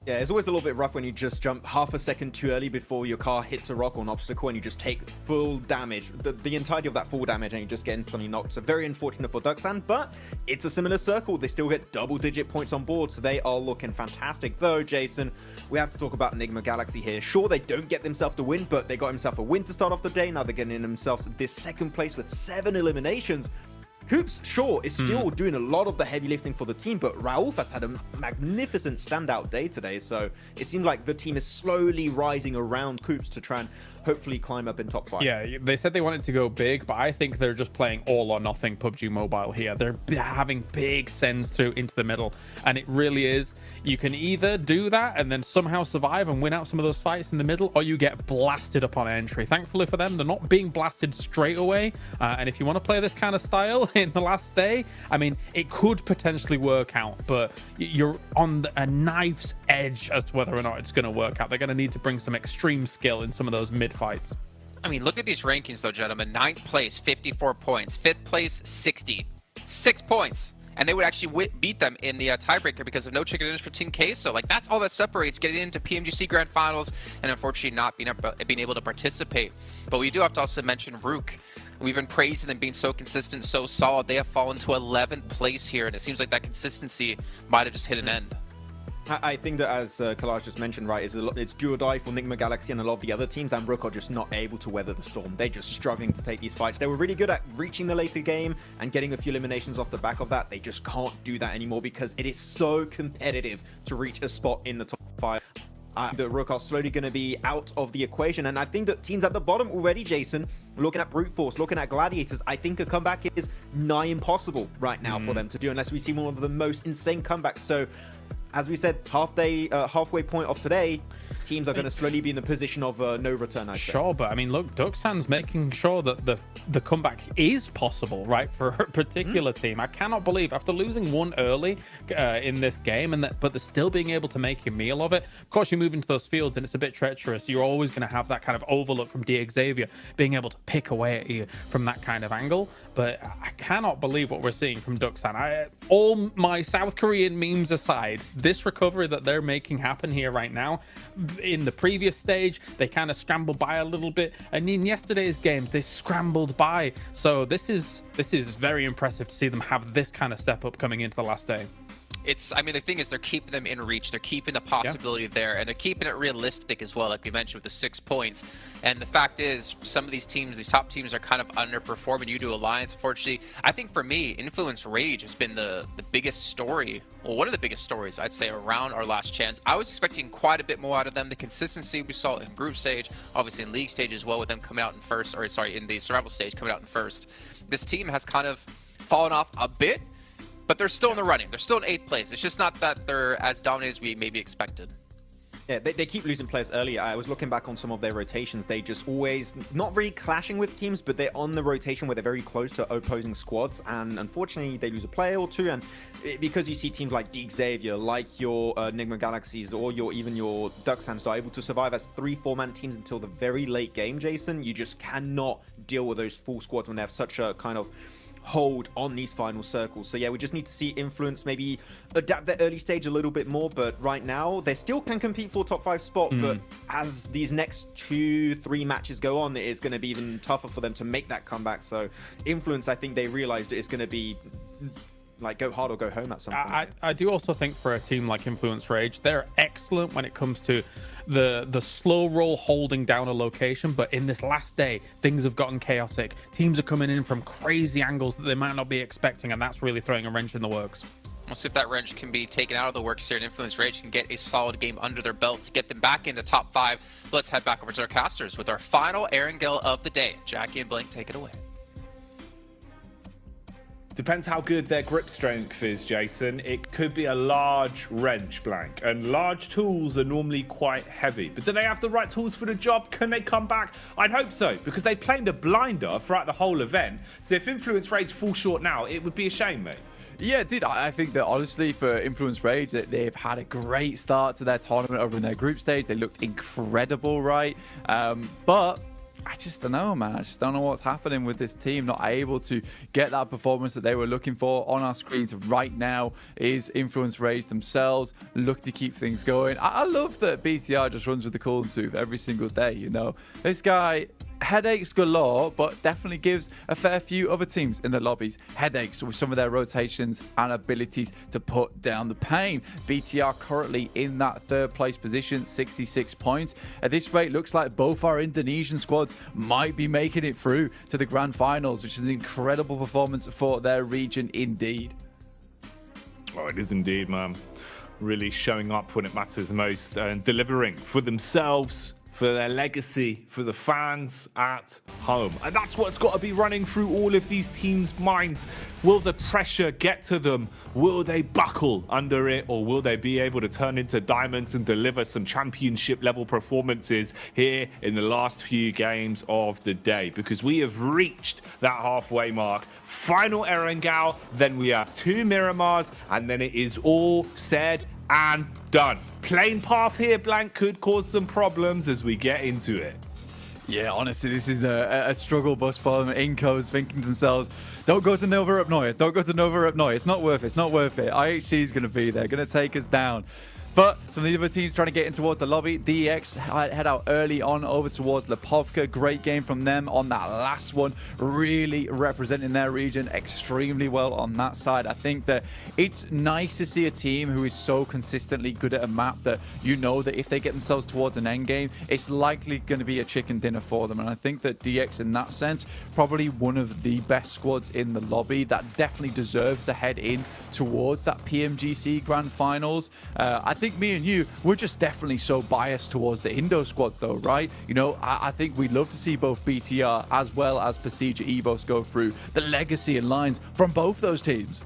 Speaker 19: Yeah, it's always a little bit rough when you just jump half a second too early before your car hits a rock or an obstacle and you just take full damage, the entirety of that full damage, and you just get instantly knocked. So very unfortunate for Dapatkan, but it's a similar circle. They still get double-digit points on board, so they are looking fantastic. Though, Jason, we have to talk about Enigma Galaxy here. Sure, they don't get themselves the win, but they got themselves a win to start off the day. Now they're getting themselves this second place with 7 eliminations. Hoops, sure, is still doing a lot of the heavy lifting for the team, but Rauf has had a magnificent standout day today, so it seems like the team is slowly rising around Hoops to try and hopefully climb up in top 5.
Speaker 20: Yeah, they said they wanted to go big, but I think they're just playing all or nothing PUBG Mobile here. They're having big sends through into the middle, and it really is, you can either do that and then somehow survive and win out some of those fights in the middle, or you get blasted upon entry. Thankfully for them, they're not being blasted straight away, and if you want to play this kind of style in the last day, I mean, it could potentially work out, but you're on a knife's edge as to whether or not it's going to work out. They're going to need to bring some extreme skill in some of those mid fights.
Speaker 1: I mean, look at these rankings though, gentlemen. 9th place, 54 points. 5th place, 60. 6 points. And they would actually beat them in the tiebreaker because of no chicken dinners for Team K. So, like, that's all that separates getting into PMGC Grand Finals and unfortunately not being able to participate. But we do have to also mention Rook. We've been praising them being so consistent, so solid. They have fallen to 11th place here, and it seems like that consistency might have just hit an end.
Speaker 19: I think that, as Kalash just mentioned, right, it's do or die for Nigma Galaxy and a lot of the other teams, and Rook are just not able to weather the storm. They're just struggling to take these fights. They were really good at reaching the later game and getting a few eliminations off the back of that. They just can't do that anymore because it is so competitive to reach a spot in the top 5. The Rook are slowly going to be out of the equation, and I think that teams at the bottom already, Jason, looking at Brute Force, looking at Gladiators, I think a comeback is nigh impossible right now for them to do unless we see one of the most insane comebacks. So, as we said, halfway point of today, teams are going to slowly be in the position of no return, I say.
Speaker 20: Sure, but I mean, look, Duxan's making sure that the comeback is possible, right, for a particular team. I cannot believe, after losing one early in this game, but they're still being able to make a meal of it. Of course, you move into those fields and it's a bit treacherous. You're always going to have that kind of overlook from Xavier being able to pick away at you from that kind of angle. But I cannot believe what we're seeing from Duxan. All my South Korean memes aside, this recovery that they're making happen here right now, in the previous stage, they kind of scrambled by a little bit, and in yesterday's games, they scrambled by. So this is very impressive to see them have this kind of step up coming into the last day.
Speaker 1: I mean, the thing is, they're keeping them in reach. They're keeping the possibility there, and they're keeping it realistic as well, like we mentioned with the 6 points. And the fact is, some of these teams, these top teams, are kind of underperforming. You do Alliance, unfortunately. I think for me, Influence Rage has been the biggest story, well, one of the biggest stories, I'd say, around our last chance. I was expecting quite a bit more out of them. The consistency we saw in group stage, obviously in league stage as well, with them coming out in first, or sorry, in the survival stage, coming out in first. This team has kind of fallen off a bit, but they're still in the running. They're still in 8th place. It's just not that they're as dominant as we maybe expected.
Speaker 19: Yeah, they keep losing players early. I was looking back on some of their rotations. They just always, not really clashing with teams, but they're on the rotation where they're very close to opposing squads. And unfortunately, they lose a player or two. And because you see teams like Xavier, like your Nigma Galaxies, or even your Duxans are able to survive as 3-4-man teams until the very late game, Jason, you just cannot deal with those full squads when they have such a kind of hold on these final circles. So yeah, we just need to see Influence maybe adapt their early stage a little bit more, but right now they still can compete for top 5 spot, but as these next 2-3 matches go on, it's going to be even tougher for them to make that comeback. So Influence, I think they realized it's going to be like go hard or go home at some point.
Speaker 20: I do also think for a team like Influence Rage, they're excellent when it comes to the slow roll holding down a location, but in this last day, things have gotten chaotic. Teams are coming in from crazy angles that they might not be expecting, and that's really throwing a wrench in the works.
Speaker 1: We'll see if that wrench can be taken out of the works here, and Influence Rage can get a solid game under their belt to get them back into top 5. Let's head back over to our casters with our final Erangel of the day. Jackie and Blake, take it away.
Speaker 2: Depends how good their grip strength is, Jason. It could be a large wrench, Blank. And large tools are normally quite heavy. But do they have the right tools for the job? Can they come back? I'd hope so, because they played a blinder throughout the whole event. So if Influence Rage fall short now, it would be a shame, mate.
Speaker 21: Yeah, dude, I think that honestly for Influence Rage, that they've had a great start to their tournament over in their group stage. They looked incredible, right? But I just don't know, man. I just don't know what's happening with this team. Not able to get that performance that they were looking for on our screens right now. Is Influence Rage themselves look to keep things going. I love that BTR just runs with the cool and soothe every single day, you know. This guy, headaches galore, but definitely gives a fair few other teams in the lobbies headaches with some of their rotations and abilities to put down the pain. BTR currently in that third place position, 66 points. At this rate, looks like both our Indonesian squads might be making it through to the grand finals, which is an incredible performance for their region indeed.
Speaker 2: Oh, it is indeed, man. Really showing up when it matters most and delivering for themselves, for their legacy, for the fans at home. And that's what's got to be running through all of these teams' minds. Will the pressure get to them? Will they buckle under it? Or will they be able to turn into diamonds and deliver some championship level performances here in the last few games of the day? Because we have reached that halfway mark. Final Erangel, then we have 2 Miramars, and then it is all said and done. Plain path here, Blank, could cause some problems as we get into it.
Speaker 21: Yeah, honestly, this is a struggle bus for them. Incos thinking to themselves, don't go to Nova Up Noy. Don't go to Nova Up Noy. It's not worth it. It's not worth it. IHC is going to be there, going to take us down. But some of the other teams trying to get in towards the lobby. DEX head out early on over towards Lipovka. Great game from them on that last one. Really representing their region extremely well on that side. I think that it's nice to see a team who is so consistently good at a map that you know that if they get themselves towards an end game, it's likely going to be a chicken dinner for them. And I think that DX in that sense, probably one of the best squads in the lobby that definitely deserves to head in towards that PMGC Grand Finals. I think me and you, we're just definitely so biased towards the Indo squads though, right? You know, I think we'd love to see both BTR as well as Pasija Evos go through. The legacy and lines from both those teams.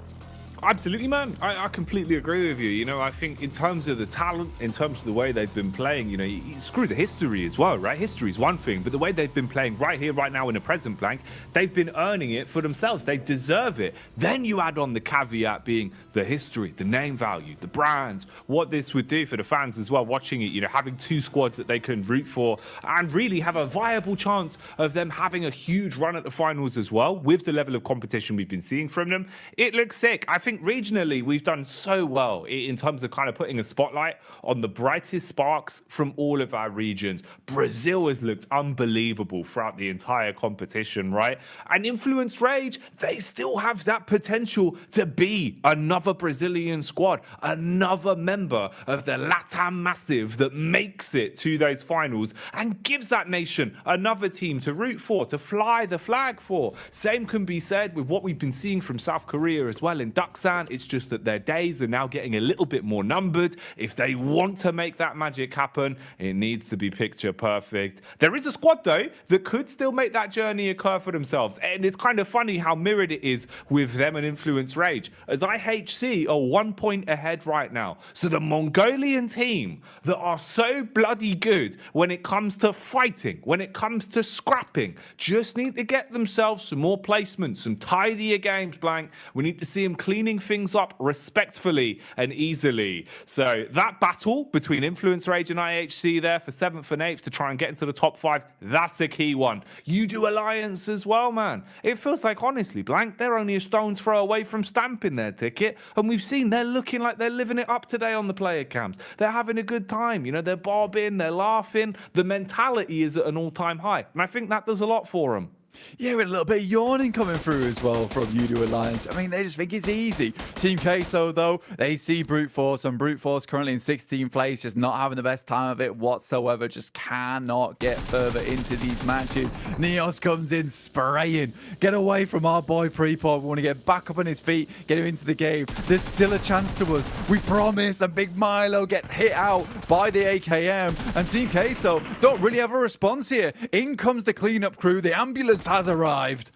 Speaker 2: Absolutely, man. I completely agree with you. You know, I think in terms of the talent, in terms of the way they've been playing, you know, screw the history as well, right? History is one thing, but the way they've been playing right here, right now in the present, Blank, they've been earning it for themselves. They deserve it. Then you add on the caveat being the history, the name value, the brands, what this would do for the fans as well, watching it, you know, having 2 squads that they can root for and really have a viable chance of them having a huge run at the finals as well with the level of competition we've been seeing from them. It looks sick. I think regionally we've done so well in terms of kind of putting a spotlight on the brightest sparks from all of our regions. Brazil has looked unbelievable throughout the entire competition, right? And Influence Rage, they still have that potential to be another Brazilian squad, another member of the LATAM Massive that makes it to those finals and gives that nation another team to root for, to fly the flag for. Same can be said with what we've been seeing from South Korea as well in Daksan. It's just that their days are now getting a little bit more numbered. If they want to make that magic happen, it needs to be picture perfect. There is a squad, though, that could still make that journey occur for themselves. And it's kind of funny how mirrored it is with them and Influence Rage, as IHC are 1 point ahead right now. So the Mongolian team that are so bloody good when it comes to fighting, when it comes to scrapping, just need to get themselves some more placements, some tidier games, Blank. We need to see them cleaning things up respectfully and easily. So that battle between Influence Rage and IHC there for 7th and 8th to try and get into the top 5, that's a key one. You do Alliance as well, man. It feels like, honestly, Blank, they're only a stone's throw away from stamping their ticket, and we've seen they're looking like they're living it up today on the player cams. They're having a good time, you know, they're bobbing, they're laughing, the mentality is at an all-time high, and I think that does a lot for them.
Speaker 21: Yeah, with a little bit of yawning coming through as well from Udo Alliance. I mean, they just think it's easy. Team Queso, though, they see Brute Force, and Brute Force currently in 16th place, just not having the best time of it whatsoever, just cannot get further into these matches. Neos comes in spraying. Get away from our boy Prepop. We want to get back up on his feet, get him into the game. There's still a chance to us. We promise. And Big Milo gets hit out by the AKM. And Team Queso don't really have a response here. In comes the cleanup crew. The ambulance has arrived.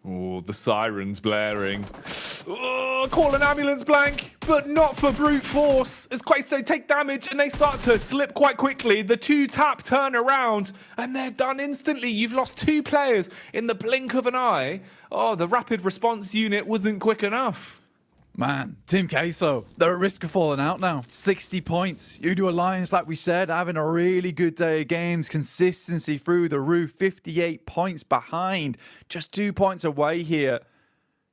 Speaker 2: Oh, the sirens blaring. Oh, call an ambulance, Blank, but not for Brute Force. As Queso take damage and they start to slip quite quickly. The 2-tap turn around and they're done instantly. You've lost 2 players in the blink of an eye. Oh, the rapid response unit wasn't quick enough.
Speaker 21: Man, Team Queso, they're at risk of falling out now. 60 points. Udo Alliance, like we said, having a really good day of games. Consistency through the roof. 58 points behind. Just 2 points away here.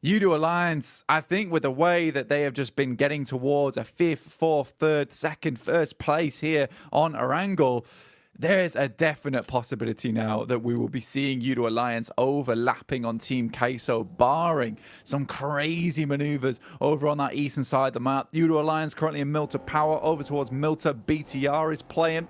Speaker 21: Udo Alliance, I think with the way that they have just been getting towards a 5th, 4th, 3rd, 2nd, 1st place here on Erangel, there's a definite possibility now that we will be seeing Udo Alliance overlapping on Team Queso, barring some crazy maneuvers over on that eastern side of the map. Udo Alliance currently in Milta Power, over towards Milta. BTR is playing.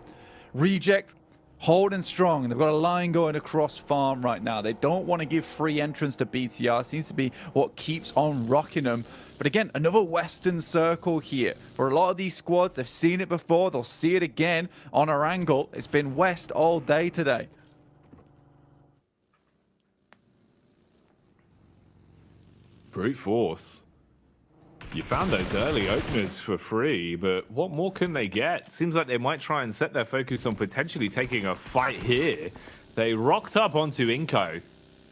Speaker 21: Reject holding strong. They've got a line going across farm right now. They don't want to give free entrance to BTR. It seems to be what keeps on rocking them. But again, another Western circle here. For a lot of these squads, they've seen it before. They'll see it again on our angle. It's been West all day today.
Speaker 2: Brute force. You found those early openers for free, but what more can they get? Seems like they might try and set their focus on potentially taking a fight here. They rocked up onto Inko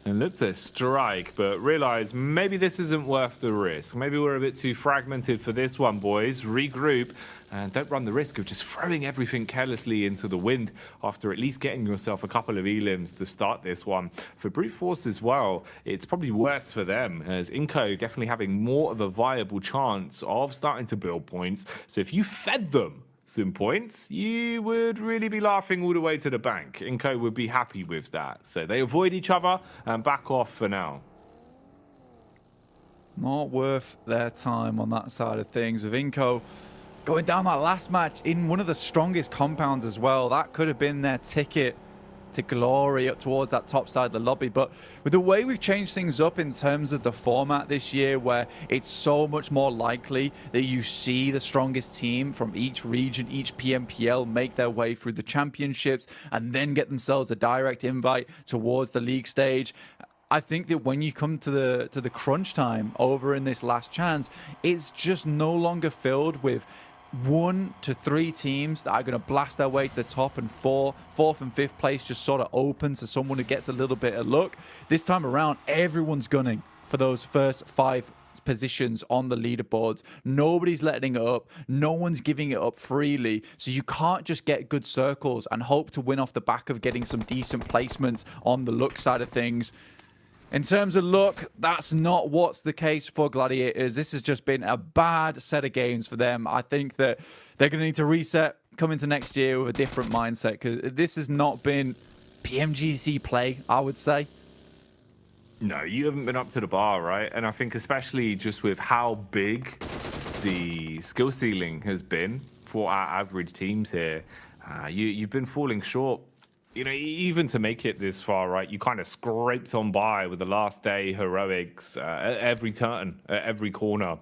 Speaker 2: and looked to strike, but realized maybe this isn't worth the risk. Maybe we're a bit too fragmented for this one, boys. Regroup and don't run the risk of just throwing everything carelessly into the wind after at least getting yourself a couple of elims to start this one. For Brute Force as well, it's probably worse for them, as Inko definitely having more of a viable chance of starting to build points. So if you fed them some points, you would really be laughing all the way to the bank. Inko would be happy with that. So they avoid each other and back off for now.
Speaker 21: Not worth their time on that side of things. With Inko going down that last match in one of the strongest compounds as well. That could have been their ticket to glory up towards that top side of the lobby. But with the way we've changed things up in terms of the format this year, where it's so much more likely that you see the strongest team from each region, each PMPL, make their way through the championships and then get themselves a direct invite towards the league stage. I think that when you come to the crunch time over in this last chance, it's just no longer filled with 1 to 3 teams that are going to blast their way to the top, and fourth and fifth place just sort of open to someone who gets a little bit of luck. This time around, everyone's gunning for those first 5 positions on the leaderboards. Nobody's letting it up. No one's giving it up freely. So you can't just get good circles and hope to win off the back of getting some decent placements on the luck side of things. In terms of luck, that's not what's the case for Gladiators. This has just been a bad set of games for them. I think that they're going to need to reset, come into next year with a different mindset, because this has not been PMGC play, I would say.
Speaker 2: No, you haven't been up to the bar, right? And I think especially just with how big the skill ceiling has been for our average teams here, you've been falling short. You know, even to make it this far, right, you kind of scraped on by with the last day heroics at every turn, at every corner.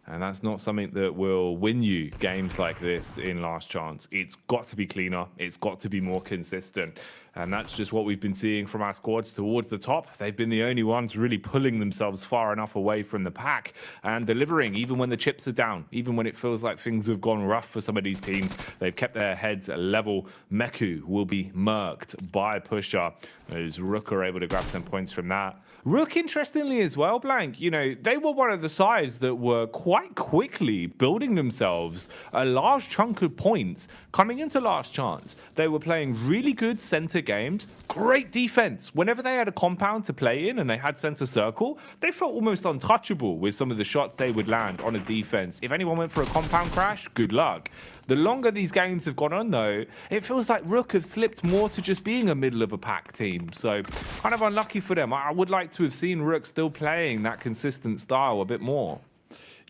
Speaker 2: And that's not something that will win you games like this in Last Chance. It's got to be cleaner. It's got to be more consistent. And that's just what we've been seeing from our squads towards the top. They've been the only ones really pulling themselves far enough away from the pack and delivering, even when the chips are down, even when it feels like things have gone rough for some of these teams. They've kept their heads level. Meku will be murked by Pusher, as Rook are able to grab some points from that. Rook, interestingly as well, Blank, you know, they were one of the sides that were quite quickly building themselves a large chunk of points coming into Last Chance. They were playing really good center games, great defense. Whenever they had a compound to play in and they had center circle, they felt almost untouchable with some of the shots they would land on a defense. If anyone went for a compound crash, good luck. The longer these games have gone on, though, it feels like Rook have slipped more to just being a middle of a pack team. So kind of unlucky for them. I would like to have seen Rook still playing that consistent style a bit more.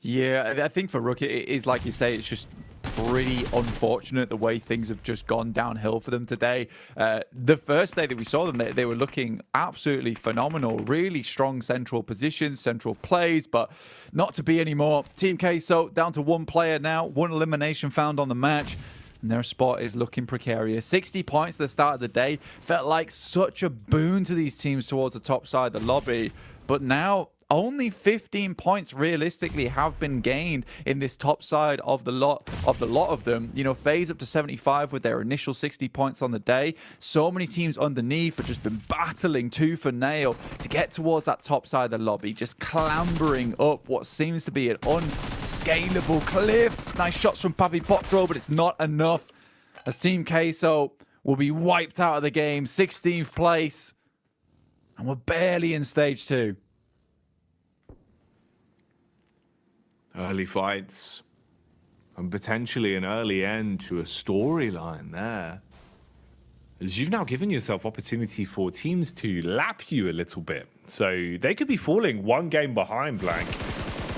Speaker 21: Yeah, I think for Rook, it is like you say, it's just pretty unfortunate the way things have just gone downhill for them today. The first day that we saw them, they were looking absolutely phenomenal. Really strong central positions, central plays, but not to be anymore. Team Queso down to 1 player now, 1 elimination found on the match. And their spot is looking precarious. 60 points at the start of the day. Felt like such a boon to these teams towards the top side of the lobby. But now only 15 points realistically have been gained in this top side of the lot of them. You know, FaZe up to 75 with their initial 60 points on the day. So many teams underneath have just been battling tooth and nail to get towards that top side of the lobby, just clambering up what seems to be an unscalable cliff. Nice shots from Papi Potro, but it's not enough, as Team Queso will be wiped out of the game. 16th place, and we're barely in stage 2.
Speaker 2: Early fights and potentially an early end to a storyline there. is you've now given yourself opportunity for teams to lap you a little bit. So they could be falling one game behind, Blank.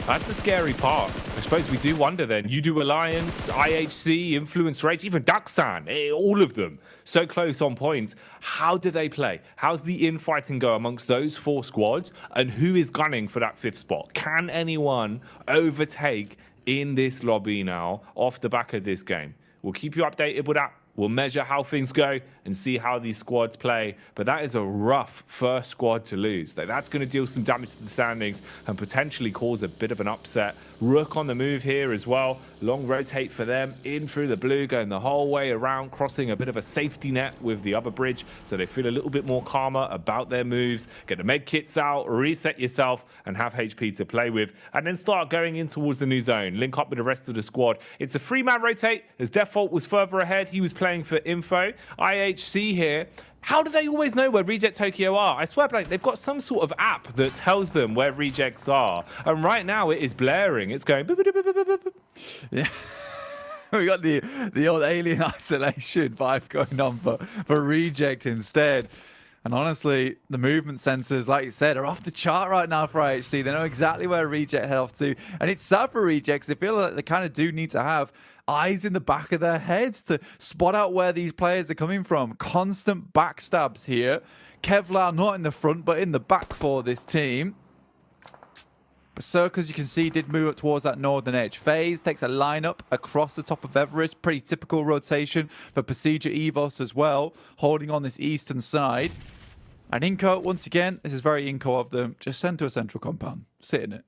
Speaker 2: That's the scary part. I suppose we do wonder then. You do Alliance, IHC, Influence Rage, even Daksan, all of them so close on points. How do they play? How's the infighting go amongst those 4 squads? And who is gunning for that 5th spot? Can anyone overtake in this lobby now off the back of this game? We'll keep you updated with that. We'll measure how things go and see how these squads play. But that is a rough first squad to lose. That's going to deal some damage to the standings and potentially cause a bit of an upset. Rook on the move here as well. Long rotate for them. In through the blue, going the whole way around, crossing a bit of a safety net with the other bridge. So they feel a little bit more calmer about their moves. Get the med kits out, reset yourself, and have HP to play with. And then start going in towards the new zone. Link up with the rest of the squad. It's a 3-man rotate, as Default was further ahead. He was playing for info. IHC here. How do they always know where Reject Tokyo are? I swear, Blake, they've got some sort of app that tells them where rejects are. And right now it is blaring. It's going...
Speaker 21: Yeah. We got the old alien isolation vibe going on for Reject instead. And honestly, the movement sensors, like you said, are off the chart right now for IHC. They know exactly where Reject head off to. And it's sad for Rejects. They feel like they kind of do need to have eyes in the back of their heads to spot out where these players are coming from. Constant backstabs here. Kevlar not in the front, but in the back for this team. Berserk, as you can see, did move up towards that northern edge. FaZe takes a lineup across the top of Everest. Pretty typical rotation for Procedure Evos as well, holding on this eastern side. And Inco, once again, this is very Inco of them. Just send to a central compound. Sit in it.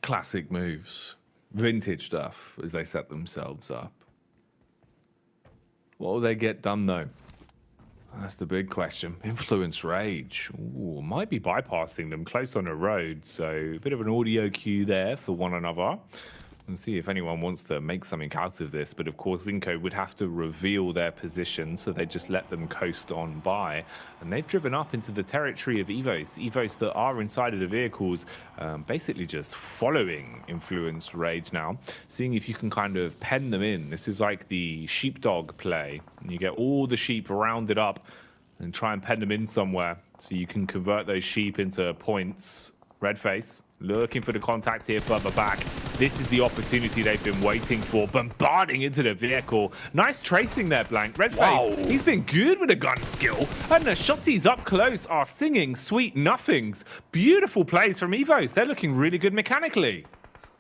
Speaker 2: Classic moves. Vintage stuff as they set themselves up. What will they get done, though? That's the big question. Influence Rage. Ooh, might be bypassing them close on the road, so a bit of an audio cue there for one another. And see if anyone wants to make something out of this. But of course, Zinco would have to reveal their position, so they just let them coast on by. And they've driven up into the territory of Evos. Evos that are inside of the vehicles, basically just following Influence Rage now. Seeing if you can kind of pen them in. This is like the sheepdog play. And you get all the sheep rounded up and try and pen them in somewhere. So you can convert those sheep into points. Red face. Looking for the contact here further back. This is the opportunity they've been waiting for. Bombarding into the vehicle. Nice tracing there, Blank. Red face, he's been good with a gun skill. And the shotties up close are singing sweet nothings. Beautiful plays from Evos. They're looking really good mechanically.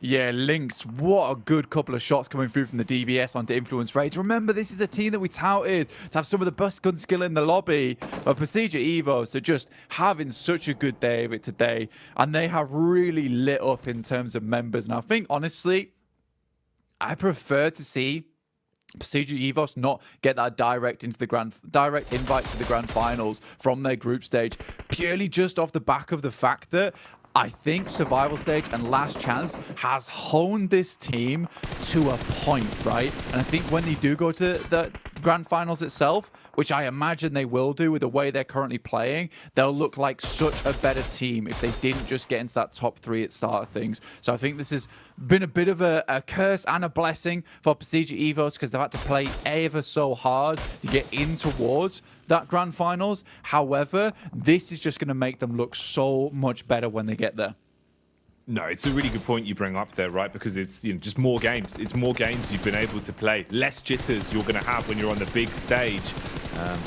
Speaker 21: Yeah, Lynx, what a good couple of shots coming through from the DBS onto Influence Rage. Remember, this is a team that we touted to have some of the best gun skill in the lobby. But Procedure Evos are just having such a good day of it today. And they have really lit up in terms of members. And I think, honestly, I prefer to see Procedure Evos not get that direct invite to the grand finals from their group stage, purely just off the back of the fact that I think Survival Stage and Last Chance has honed this team to a point, right? And I think when they do go to the Grand Finals itself, which I imagine they will do with the way they're currently playing, they'll look like such a better team if they didn't just get into that top 3 at the start of things. So I think this has been a bit of a curse and a blessing for Procedure Evos because they've had to play ever so hard to get in towards that Grand Finals. However, this is just going to make them look so much better when they get there.
Speaker 2: No, it's a really good point you bring up there, right? Because it's just more games. It's more games you've been able to play. Less jitters you're going to have when you're on the big stage.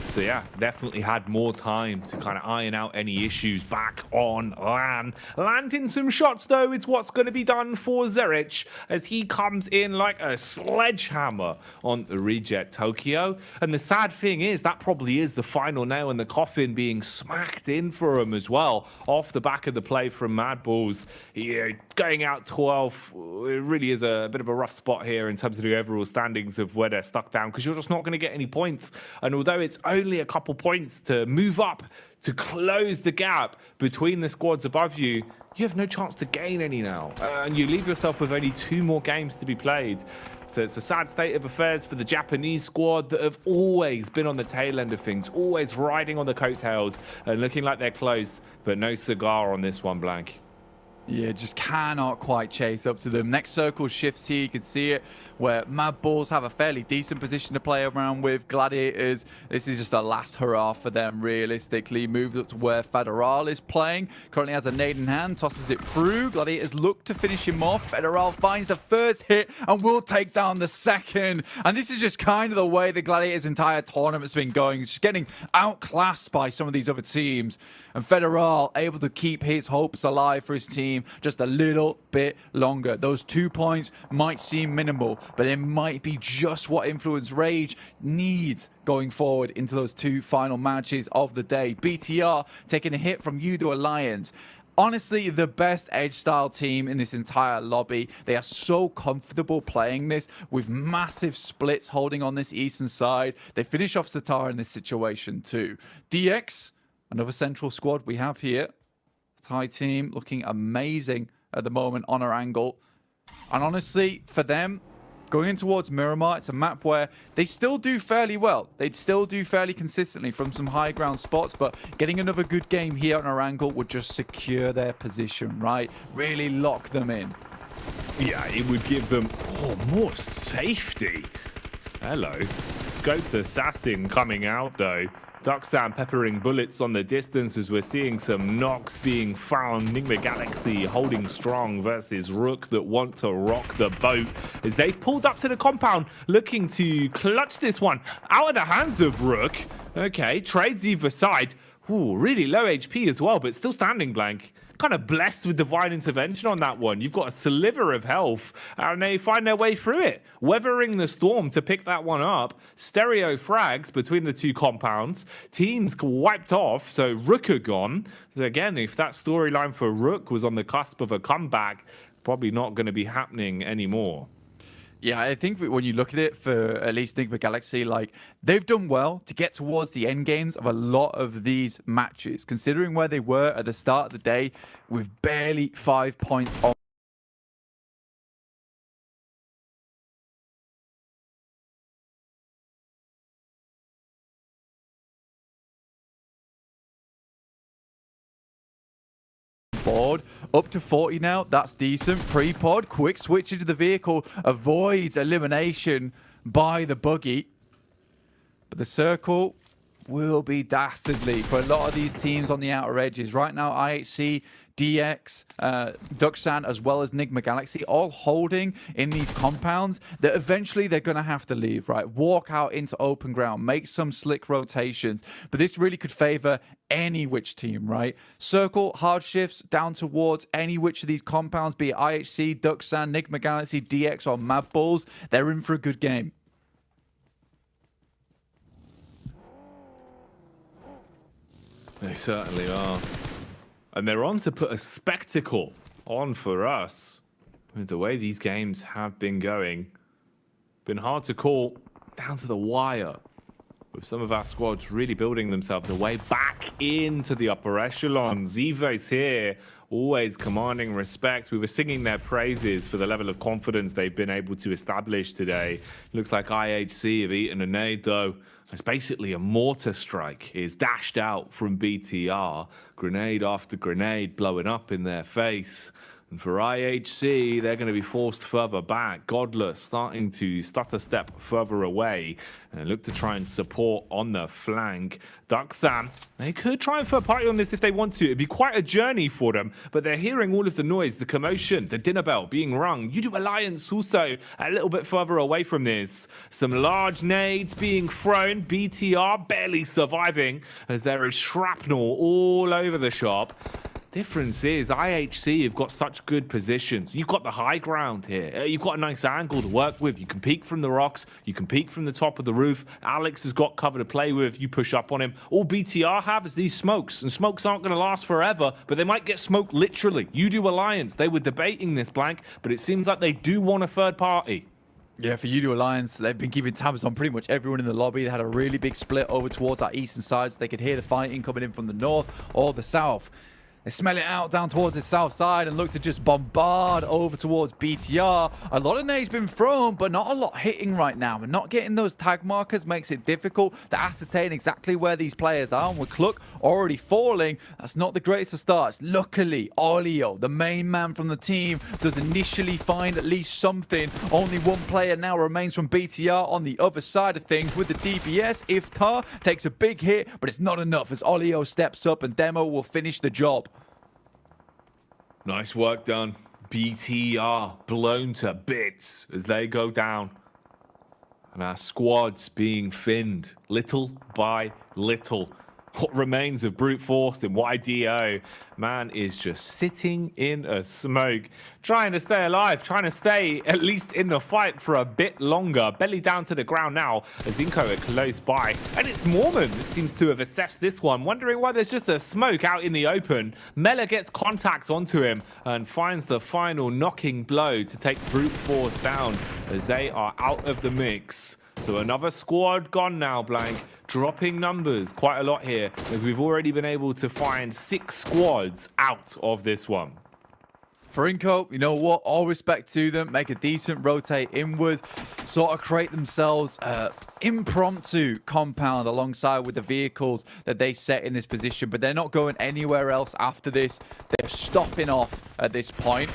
Speaker 2: So yeah, definitely had more time to kind of iron out any issues back on LAN. Landing some shots, though, it's what's going to be done for Zerich as he comes in like a sledgehammer on the Reject Tokyo. And the sad thing is that probably is the final nail in the coffin being smacked in for him as well. Off the back of the play from Mad Balls. Yeah, going out 12, it really is a bit of a rough spot here in terms of the overall standings of where they're stuck down because you're just not going to get any points. And although it's only a couple points to move up, to close the gap between the squads above you, you have no chance to gain any now. And you leave yourself with only 2 more games to be played. So it's a sad state of affairs for the Japanese squad that have always been on the tail end of things, always riding on the coattails and looking like they're close, but no cigar on this one, Blank.
Speaker 21: Yeah, just cannot quite chase up to them. Next circle shifts here, you can see it, where Mad Bulls have a fairly decent position to play around with. Gladiators, this is just a last hurrah for them, realistically. Moved up to where Federal is playing. Currently has a nade in hand, tosses it through. Gladiators look to finish him off. Federal finds the first hit and will take down the second. And this is just kind of the way the Gladiators' entire tournament's been going. It's just getting outclassed by some of these other teams. And Federal able to keep his hopes alive for his team just a little bit longer. Those 2 points might seem minimal, but it might be just what Influence Rage needs going forward into those 2 final matches of the day. BTR taking a hit from Udo Alliance. Honestly, the best edge style team in this entire lobby. They are so comfortable playing this with massive splits holding on this eastern side. They finish off Satar in this situation too. DX, another central squad we have here. Thai team looking amazing at the moment on our angle. And honestly, for them, going in towards Miramar, it's a map where they still do fairly well. They still do fairly consistently from some high ground spots, but getting another good game here on our angle would just secure their position, right? Really lock them in.
Speaker 2: Yeah, it would give them more safety. Hello. Scoped assassin coming out though. Ducksam peppering bullets on the distance as we're seeing some knocks being found. Nigma Galaxy holding strong versus Rook that want to rock the boat as they've pulled up to the compound looking to clutch this one out of the hands of Rook. Okay, trades either side. Ooh, really low HP as well, but still standing blank. Kind of blessed with divine intervention on that one. You've got a sliver of health and they find their way through it, weathering the storm to pick that one up. Stereo frags between the 2 compounds. Teams wiped off, so Rook are gone. So again, if that storyline for Rook was on the cusp of a comeback, probably not going to be happening anymore.
Speaker 21: Yeah, I think when you look at it for at least Nigma Galaxy, like they've done well to get towards the end games of a lot of these matches, considering where they were at the start of the day with barely 5 points on. Board up to 40 now. That's decent. Pre-pod, quick switch into the vehicle, avoids elimination by the buggy. But the circle will be dastardly for a lot of these teams on the outer edges. Right now, IHC, DX, Ducksan, as well as Nigma Galaxy, all holding in these compounds that eventually they're going to have to leave, right? Walk out into open ground, make some slick rotations. But this really could favor any which team, right? Circle, hard shifts down towards any which of these compounds, be it IHC, Ducksan, Nigma Galaxy, DX, or Mad Bulls. They're in for a good game.
Speaker 2: They certainly are. And they're on to put a spectacle on for us. With the way these games have been going, been hard to call down to the wire. With some of our squads really building themselves a way back into the upper echelons. Evo's here, always commanding respect. We were singing their praises for the level of confidence they've been able to establish today. Looks like IHC have eaten a nade though. It's basically a mortar strike is dashed out from BTR. Grenade after grenade blowing up in their face. And for IHC, they're going to be forced further back. Godless starting to stutter step further away and look to try and support on the flank. Ducksam, they could try and third party on this if they want to. It'd be quite a journey for them, but they're hearing all of the noise, the commotion, the dinner bell being rung. Udo Alliance also a little bit further away from this. Some large nades being thrown. BTR barely surviving as there is shrapnel all over the shop. Difference is IHC have got such good positions. You've got the high ground here. You've got a nice angle to work with. You can peek from the rocks. You can peek from the top of the roof. Alex has got cover to play with. You push up on him. All BTR have is these smokes. And smokes aren't going to last forever, but they might get smoked literally. Udo Alliance, they were debating this blank, but it seems like they do want a third party.
Speaker 21: Yeah, for Udo Alliance, they've been keeping tabs on pretty much everyone in the lobby. They had a really big split over towards our eastern side, so they could hear the fighting coming in from the north or the south. They smell it out down towards the south side and look to just bombard over towards BTR. A lot of nades been thrown, but not a lot hitting right now. And not getting those tag markers makes it difficult to ascertain exactly where these players are. And with Cluck already falling, that's not the greatest of starts. Luckily, Olio, the main man from the team, does initially find at least something. Only one player now remains from BTR on the other side of things with the DPS. Iftar takes a big hit, but it's not enough as Olio steps up and Demo will finish the job.
Speaker 2: Nice work done. BTR blown to bits as they go down. And our squad's being thinned little by little. What remains of brute force in YDO, man, is just sitting in a smoke, trying to stay alive, trying to stay at least in the fight for a bit longer. Belly down to the ground now as Inko are close by. And it's Mormon that seems to have assessed this one, wondering why there's just a smoke out in the open. Mela gets contact onto him and finds the final knocking blow to take brute force down as they are out of the mix. So another squad gone now, Blank. Dropping numbers quite a lot here as we've already been able to find 6 squads out of this one.
Speaker 21: For Inco, you know what? All respect to them. Make a decent rotate inward. Sort of create themselves impromptu compound alongside with the vehicles that they set in this position. But they're not going anywhere else after this. They're stopping off at this point.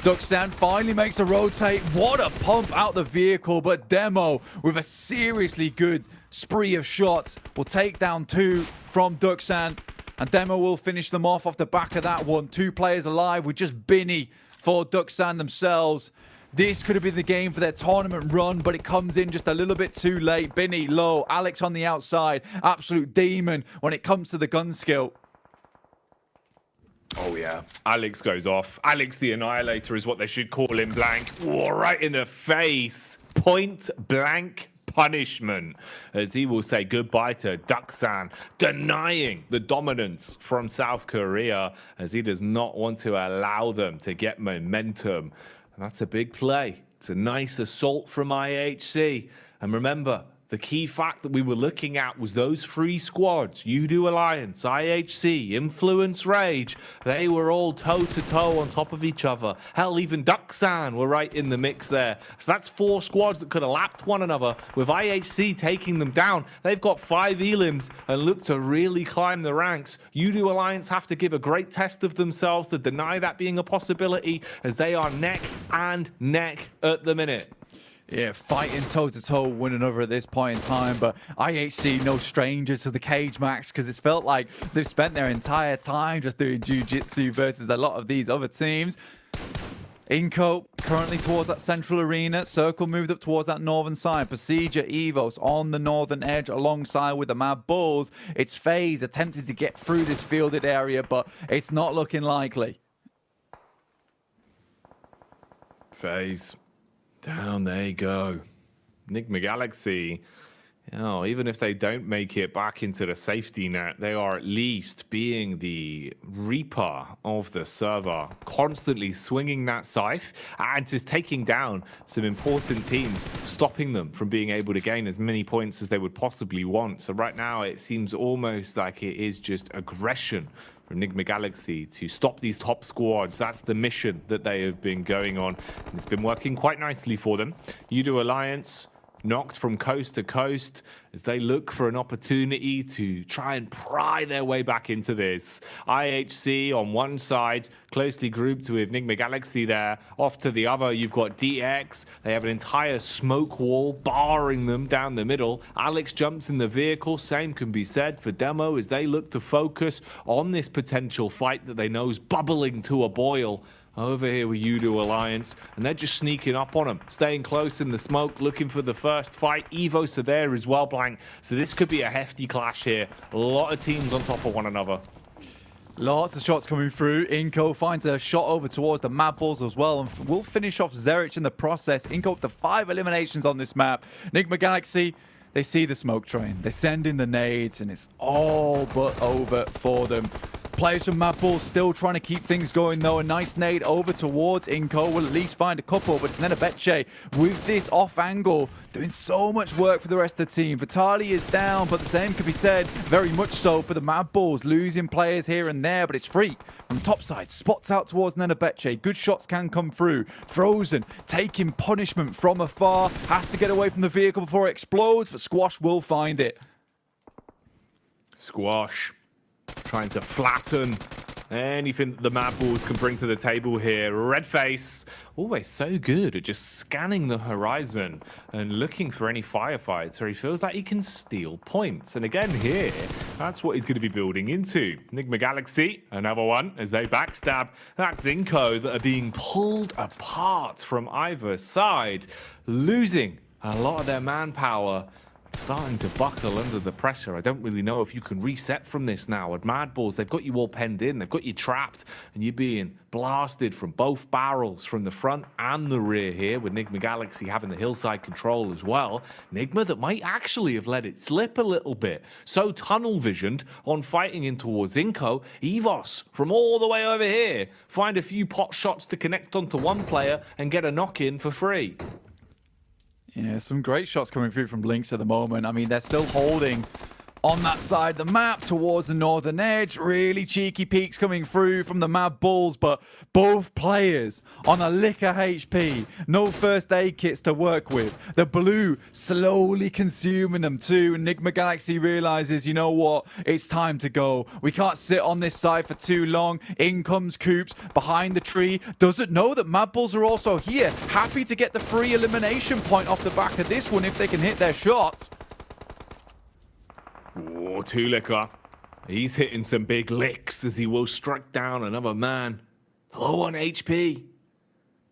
Speaker 21: Duxan finally makes a rotate. What a pump out the vehicle. But Demo with a seriously good spree of shots will take down 2 from Duxan. And Demo will finish them off the back of that one. 2 players alive with just Binny for Duxan themselves. This could have been the game for their tournament run, but it comes in just a little bit too late. Binny low, Alex on the outside. Absolute demon when it comes to the gun skill.
Speaker 2: Oh yeah, Alex goes off. Alex the Annihilator is what they should call him, Blank. Whoa, right in the face. Point blank punishment as he will say goodbye to Duxan, denying the dominance from South Korea as he does not want to allow them to get momentum. And that's a big play. It's a nice assault from IHC. And remember, the key fact that we were looking at was those 3 squads, Udo Alliance, IHC, Influence Rage. They were all toe-to-toe on top of each other. Hell, even Duxan were right in the mix there. So that's 4 squads that could have lapped one another, with IHC taking them down. They've got 5 elims and look to really climb the ranks. Udo Alliance have to give a great test of themselves to deny that being a possibility, as they are neck and neck at the minute.
Speaker 21: Yeah, fighting toe-to-toe one another at this point in time, but IHC no strangers to the cage match because it's felt like they've spent their entire time just doing jiu-jitsu versus a lot of these other teams. Inco currently towards that central arena. Circle moved up towards that northern side. Procedure Evos on the northern edge alongside with the Mad Bulls. It's FaZe attempting to get through this fielded area, but it's not looking likely.
Speaker 2: FaZe. Down they go. Enigma Galaxy, even if they don't make it back into the safety net, they are at least being the reaper of the server, constantly swinging that scythe and just taking down some important teams, stopping them from being able to gain as many points as they would possibly want. So right now it seems almost like it is just aggression for Enigma Galaxy to stop these top squads. That's the mission that they have been going on, and it's been working quite nicely for them. Udo Alliance knocked from coast to coast as they look for an opportunity to try and pry their way back into this. IHC on one side, closely grouped with Enigma Galaxy there. Off to the other, you've got DX. They have an entire smoke wall barring them down the middle. Alex jumps in the vehicle. Same can be said for Demo as they look to focus on this potential fight that they know is bubbling to a boil. Over here with Udo Alliance, and they're just sneaking up on them, staying close in the smoke, looking for the first fight. Evos are there as well, Blank, so this could be a hefty clash here. A lot of teams on top of one another.
Speaker 21: Lots of shots coming through. Inco finds a shot over towards the Mad Bulls as well, and will finish off Zerich in the process. Inco up to 5 eliminations on this map. Enigma Galaxy, they see the smoke train, they send in the nades, and it's all but over for them. Players from Mad Bull still trying to keep things going though. A nice nade over towards Inko. Will at least find a couple, but it's Nenebetche with this off angle doing so much work for the rest of the team. Vitali is down, but the same could be said very much so for the Mad Bulls. Losing players here and there, but it's free from topside. Spots out towards Nenebetche. Good shots can come through. Frozen taking punishment from afar. Has to get away from the vehicle before it explodes, but Squash will find it.
Speaker 2: Squash trying to flatten anything the Mad Bulls can bring to the table here. Redface, always so good at just scanning the horizon and looking for any firefights where he feels like he can steal points. And again here, that's what he's going to be building into. Enigma Galaxy, another one, as they backstab that Zinco that are being pulled apart from either side, losing a lot of their manpower. Starting to buckle under the pressure. I don't really know if you can reset from this now. At Mad Bulls, they've got you all penned in. They've got you trapped. And you're being blasted from both barrels, from the front and the rear here, with Enigma Galaxy having the hillside control as well. Enigma that might actually have let it slip a little bit. So tunnel-visioned on fighting in towards Inko. Evos, from all the way over here, find a few pot shots to connect onto one player and get a knock-in for free.
Speaker 21: Yeah, some great shots coming through from Lynx at the moment. I mean, they're still holding on that side of the map towards the northern edge. Really cheeky peeks coming through from the Mad Bulls, but both players on a lick of HP. No first aid kits to work with. The blue slowly consuming them too. Enigma Galaxy realizes, you know what? It's time to go. We can't sit on this side for too long. In comes Coops behind the tree. Doesn't know that Mad Bulls are also here. Happy to get the free elimination point off the back of this one if they can hit their shots.
Speaker 2: Oh, Tulika. He's hitting some big licks as he will strike down another man. Low on HP.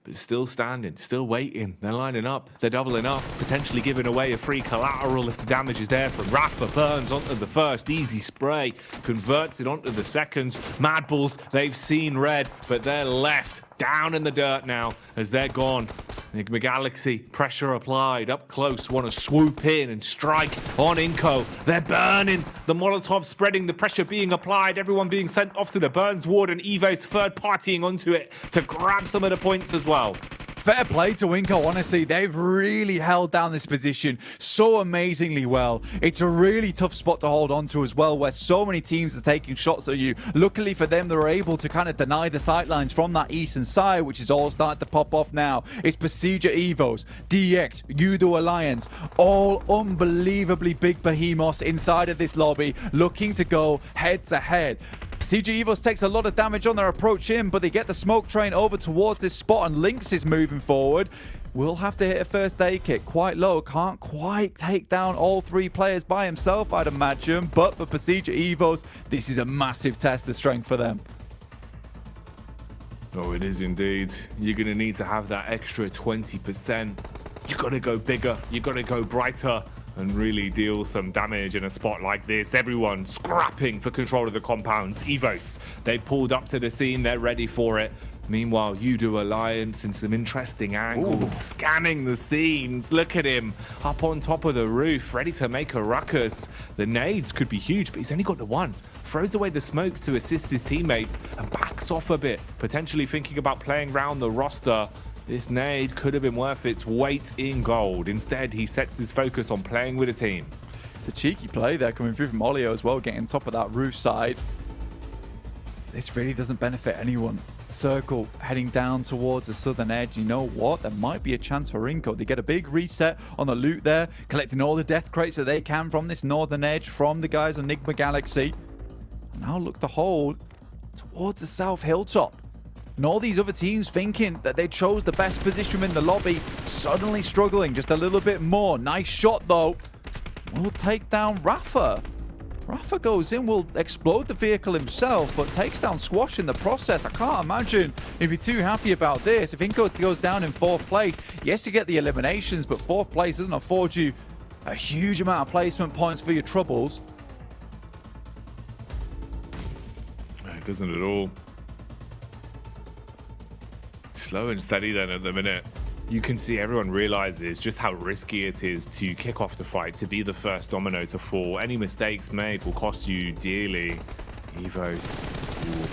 Speaker 2: But still standing, still waiting. They're lining up, they're doubling up, potentially giving away a free collateral if the damage is there from Rafa. Burns onto the first, easy spray, converts it onto the seconds. Mad Bulls, they've seen red, but they're left down in the dirt now as they're gone. Enigma Galaxy, pressure applied, up close, want to swoop in and strike on Inko. They're burning, the Molotov spreading, the pressure being applied, everyone being sent off to the Burns ward, and Evo's third partying onto it to grab some of the points as well.
Speaker 21: Fair play to Inko, honestly. They've really held down this position so amazingly well. It's a really tough spot to hold on to as well, where so many teams are taking shots at you. Luckily for them, they're able to kind of deny the sightlines from that eastern side, which is all starting to pop off now. It's Procedure Evos, DX, Udo Alliance, all unbelievably big behemoths inside of this lobby, looking to go head to head. CG Evos takes a lot of damage on their approach in, but they get the smoke train over towards this spot, and Lynx is moving forward. Will have to hit a first aid kit quite low. Can't quite take down all three players by himself, I'd imagine. But for Procedure Evos, this is a massive test of strength for them.
Speaker 2: Oh, it is indeed. You're going to need to have that extra 20%. You've got to go bigger. You've got to go brighter and really deal some damage in a spot like this. Everyone scrapping for control of the compounds. Evos, they've pulled up to the scene. They're ready for it. Meanwhile, Udo Alliance in some interesting angles, scanning the scenes. Look at him up on top of the roof, ready to make a ruckus. The nades could be huge, but he's only got the one. Throws away the smoke to assist his teammates and backs off a bit, potentially thinking about playing round the roster. This nade could have been worth its weight in gold. Instead, he sets his focus on playing with a team.
Speaker 21: It's a cheeky play there coming through from Olio as well, getting top of that roof side. This really doesn't benefit anyone. Circle heading down towards the southern edge. You know what? There might be a chance for Inko. They get a big reset on the loot there, collecting all the death crates that they can from this northern edge from the guys on Enigma Galaxy. Now look to hold towards the south hilltop. And all these other teams thinking that they chose the best position in the lobby, suddenly struggling just a little bit more. Nice shot though. Will take down Rafa. Rafa goes in, will explode the vehicle himself, but takes down Squash in the process. I can't imagine if you're too happy about this. If Inko goes down in 4th place, yes, you get the eliminations, but 4th place doesn't afford you a huge amount of placement points for your troubles.
Speaker 2: It doesn't at all. Slow and steady then at the minute. You can see everyone realizes just how risky it is to kick off the fight, to be the first domino to fall. Any mistakes made will cost you dearly. Evos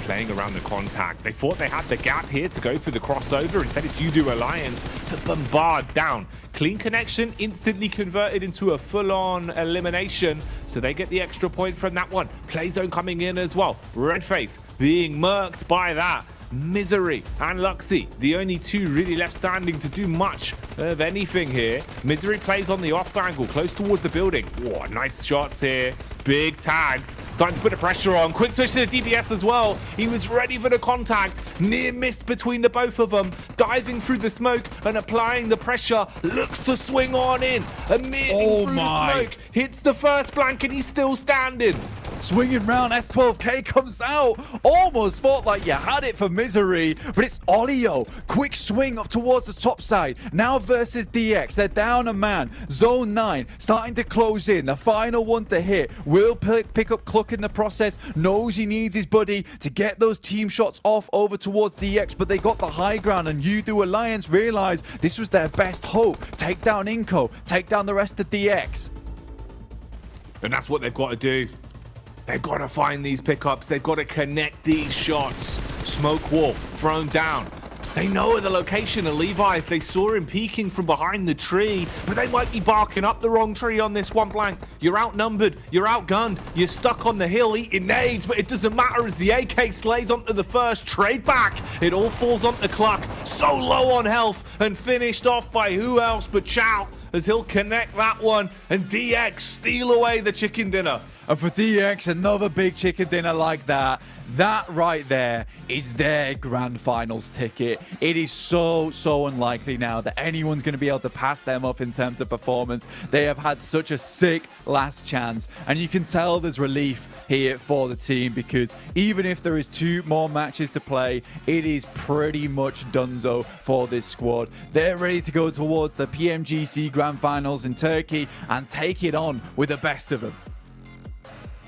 Speaker 2: playing around the contact. They thought they had the gap here to go for the crossover. Instead, it's Udo Alliance to bombard down. Clean connection, instantly converted into a full-on elimination. So they get the extra point from that one. Play zone coming in as well. Redface being murked by that. Misery and Luxy, the only two really left standing to do much of anything here. Misery plays on the off angle, close towards the building. Whoa, nice shots here. Big tags, starting to put the pressure on. Quick switch to the DBS as well. He was ready for the contact. Near miss between the both of them. Diving through the smoke and applying the pressure. Looks to swing on in. Emitting through the smoke. Hits the first blank and he's still standing.
Speaker 21: Swinging round, S12K comes out. Almost felt like you had it for Misery, but it's Olio. Quick swing up towards the top side. Now versus DX. They're down a man. Zone 9 starting to close in. The final one to hit. Will pick up Cluck in the process. Knows he needs his buddy to get those team shots off over towards DX, but they got the high ground, and Udo Alliance realized this was their best hope. Take down Inco. Take down the rest of DX.
Speaker 2: And that's what they've got to do. They've got to find these pickups. They've got to connect these shots. Smoke wall thrown down. They know the location of Levi's. They saw him peeking from behind the tree, but they might be barking up the wrong tree on this one blank. You're outnumbered. You're outgunned. You're stuck on the hill eating nades, but it doesn't matter as the AK slays onto the first trade back. It all falls onto Cluck. So low on health and finished off by who else but Chow as he'll connect that one and DX steal away the chicken dinner.
Speaker 21: And for DX, another big chicken dinner like that. That right there is their grand finals ticket. It is so unlikely now that anyone's going to be able to pass them up in terms of performance. They have had such a sick last chance. And you can tell there's relief here for the team, because even if there is 2 more matches to play, it is pretty much donezo for this squad. They're ready to go towards the PMGC grand finals in Turkey and take it on with the best of them.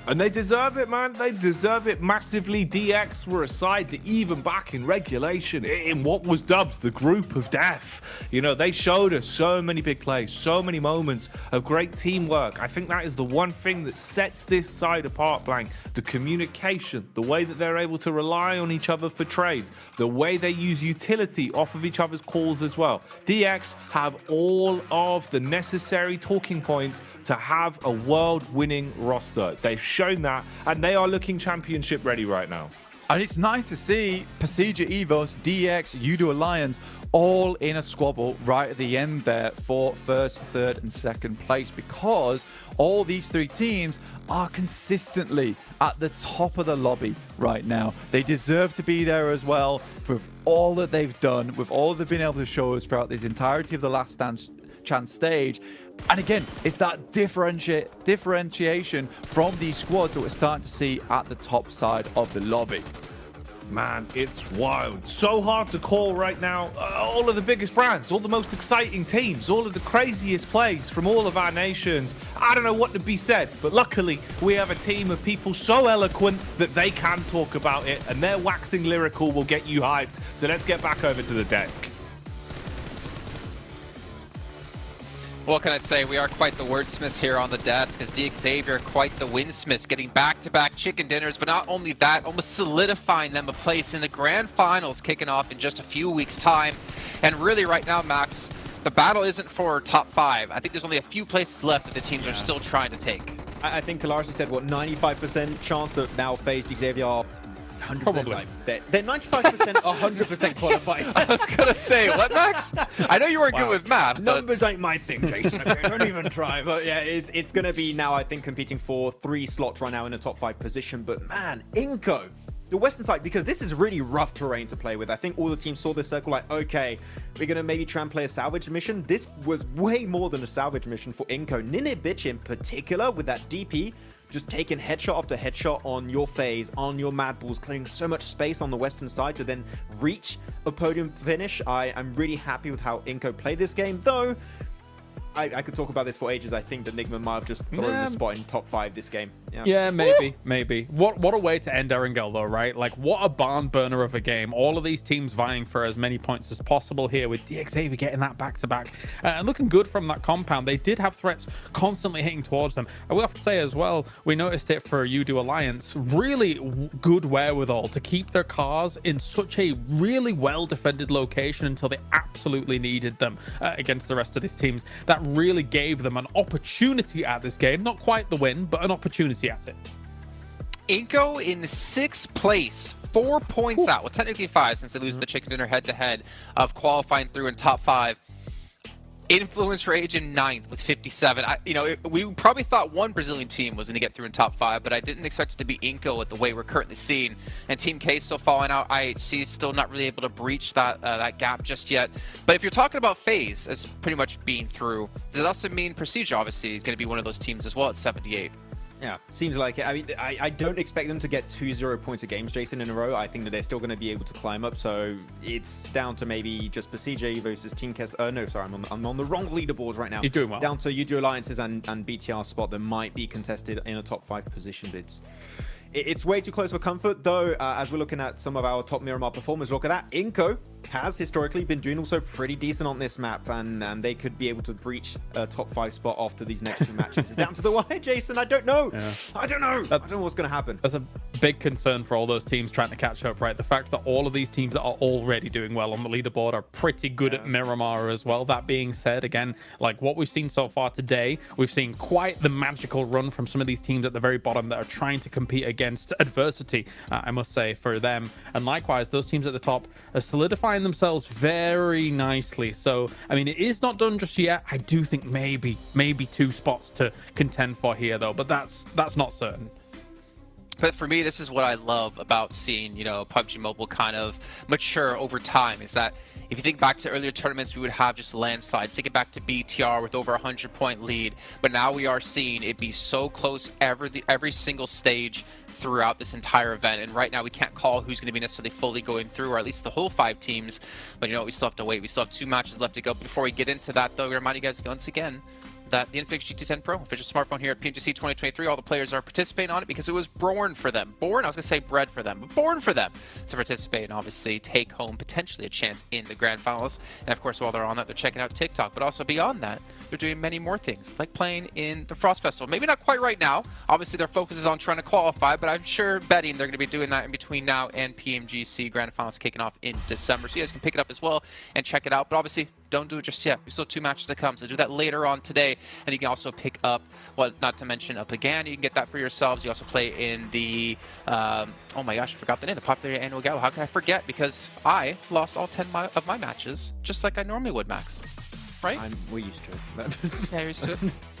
Speaker 2: And they deserve it, man. They deserve it massively. DX were a side that even back in regulation, in what was dubbed the group of death, you know, they showed us so many big plays, so many moments of great teamwork. I think that is the one thing that sets this side apart, Blank. The communication, the way that they're able to rely on each other for trades, the way they use utility off of each other's calls as well. DX have all of the necessary talking points to have a world-winning roster. They've shown that, and they are looking championship ready right now.
Speaker 21: And it's nice to see Pasija Evos, DX, Udo Alliance all in a squabble right at the end there for first, third, and second place, because all these 3 teams are consistently at the top of the lobby right now. They deserve to be there as well with all that they've done, with all they've been able to show us throughout this entirety of the Last Chance stage. And again, it's that differentiation from these squads that we're starting to see at the top side of the lobby.
Speaker 2: Man, it's wild. So hard to call right now. All of the biggest brands, all the most exciting teams, all of the craziest plays from all of our nations. I don't know what to be said, but luckily we have a team of people so eloquent that they can talk about it, and their waxing lyrical will get you hyped. So let's get back over to the desk.
Speaker 1: What can I say? We are quite the wordsmiths here on the desk, as Xavier quite the winsmiths, getting back-to-back chicken dinners, but not only that, almost solidifying them a place in the grand finals, kicking off in just a few weeks' time. And really right now, Max, the battle isn't for top 5. I think there's only a few places left that the teams are still trying to take.
Speaker 19: I think Kalaris said, what, 95% chance that now faced Xavier are 100%. Probably. Like, they're 95%, 100% qualified.
Speaker 1: I was going to say, what, Max? I know you weren't good with math.
Speaker 19: Numbers ain't my thing, Jason. Okay, don't even try. But yeah, it's going to be now, I think, competing for 3 slots right now in the top 5 position. But man, Inco, the Western side, because this is really rough terrain to play with. I think all the teams saw this circle like, okay, we're going to maybe try and play a salvage mission. This was way more than a salvage mission for Inco. Ninibitch in particular, with that DP, just taking headshot after headshot on your phase, on your Mad Balls, clearing so much space on the Western side to then reach a podium finish. I'm really happy with how Inco played this game, though I could talk about this for ages. I think that Nigma might have just thrown the spot in top 5 this game.
Speaker 20: Yeah, maybe. What a way to end Erangel, though, right? Like, what a barn burner of a game. All of these teams vying for as many points as possible here, with DXAV getting that back-to-back. And looking good from that compound. They did have threats constantly hitting towards them. I will have to say as well, we noticed it for Udo Alliance. Really good wherewithal to keep their cars in such a really well-defended location until they absolutely needed them against the rest of these teams. That really gave them an opportunity at this game. Not quite the win, but an opportunity at it.
Speaker 1: Inco in 6th place, 4 points out. Well, technically 5 since they lose the chicken dinner head-to-head of qualifying through in top 5. Influence Rage in 9th with 57. We probably thought one Brazilian team was going to get through in top 5, but I didn't expect it to be Inco with the way we're currently seeing. And Team K still falling out. IHC still not really able to breach that gap just yet. But if you're talking about FaZe as pretty much being through, does it also mean Prestige obviously is going to be one of those teams as well at 78?
Speaker 19: Yeah, seems like it. I mean, I don't expect them to get 2 0-pointer games, Jason, in a row. I think that they're still going to be able to climb up. So it's down to maybe just CJ versus Team Kes. No, sorry, I'm on the wrong leaderboards right now.
Speaker 20: He's doing well.
Speaker 19: Down to Udo Alliances and BTR spot that might be contested in a top 5 position. But it's way too close for comfort, though. As we're looking at some of our top Miramar performers, look at that. Inco has historically been doing also pretty decent on this map, and they could be able to breach a top 5 spot after these next 2 matches. It's down to the wire, Jason. I don't know. Yeah. I don't know what's going to happen.
Speaker 20: That's a big concern for all those teams trying to catch up, right? The fact that all of these teams that are already doing well on the leaderboard are pretty good at Miramar as well. That being said, again, like what we've seen so far today, we've seen quite the magical run from some of these teams at the very bottom that are trying to compete against adversity, I must say, for them. And likewise, those teams at the top are solidifying themselves very nicely. So, I mean, it is not done just yet. I do think maybe 2 spots to contend for here, though, but that's not certain.
Speaker 1: But for me, this is what I love about seeing, PUBG Mobile kind of mature over time, is that if you think back to earlier tournaments, we would have just landslides. Think it back to BTR with over 100-point lead. But now we are seeing it be so close every single stage throughout this entire event. And right now we can't call who's going to be necessarily fully going through, or at least the whole 5 teams. But we still have to wait. We still have 2 matches left to go. Before we get into that, though, we remind you guys once again that the Infinix GT10 Pro official smartphone here at PMGC 2023, all the players are participating on it because it was born for them. Born, I was going to say bred for them, but born for them to participate and obviously take home potentially a chance in the grand finals. And of course, while they're on that, they're checking out TikTok, but also beyond that, they're doing many more things, like playing in the Frost Festival. Maybe not quite right now. Obviously, their focus is on trying to qualify, but I'm sure betting they're going to be doing that in between now and PMGC Grand Finals kicking off in December. So you guys can pick it up as well and check it out. But obviously, don't do it just yet. We still have 2 matches to come, so do that later on today. And you can also pick up, well, not to mention Dapatkan. You can get that for yourselves. You also play in the, oh my gosh, I forgot the name, the Popularity Annual Gala. How can I forget? Because I lost all 10 of my matches, just like I normally would, Max. Right?
Speaker 19: We're used to it.
Speaker 1: Yeah, you're used to it.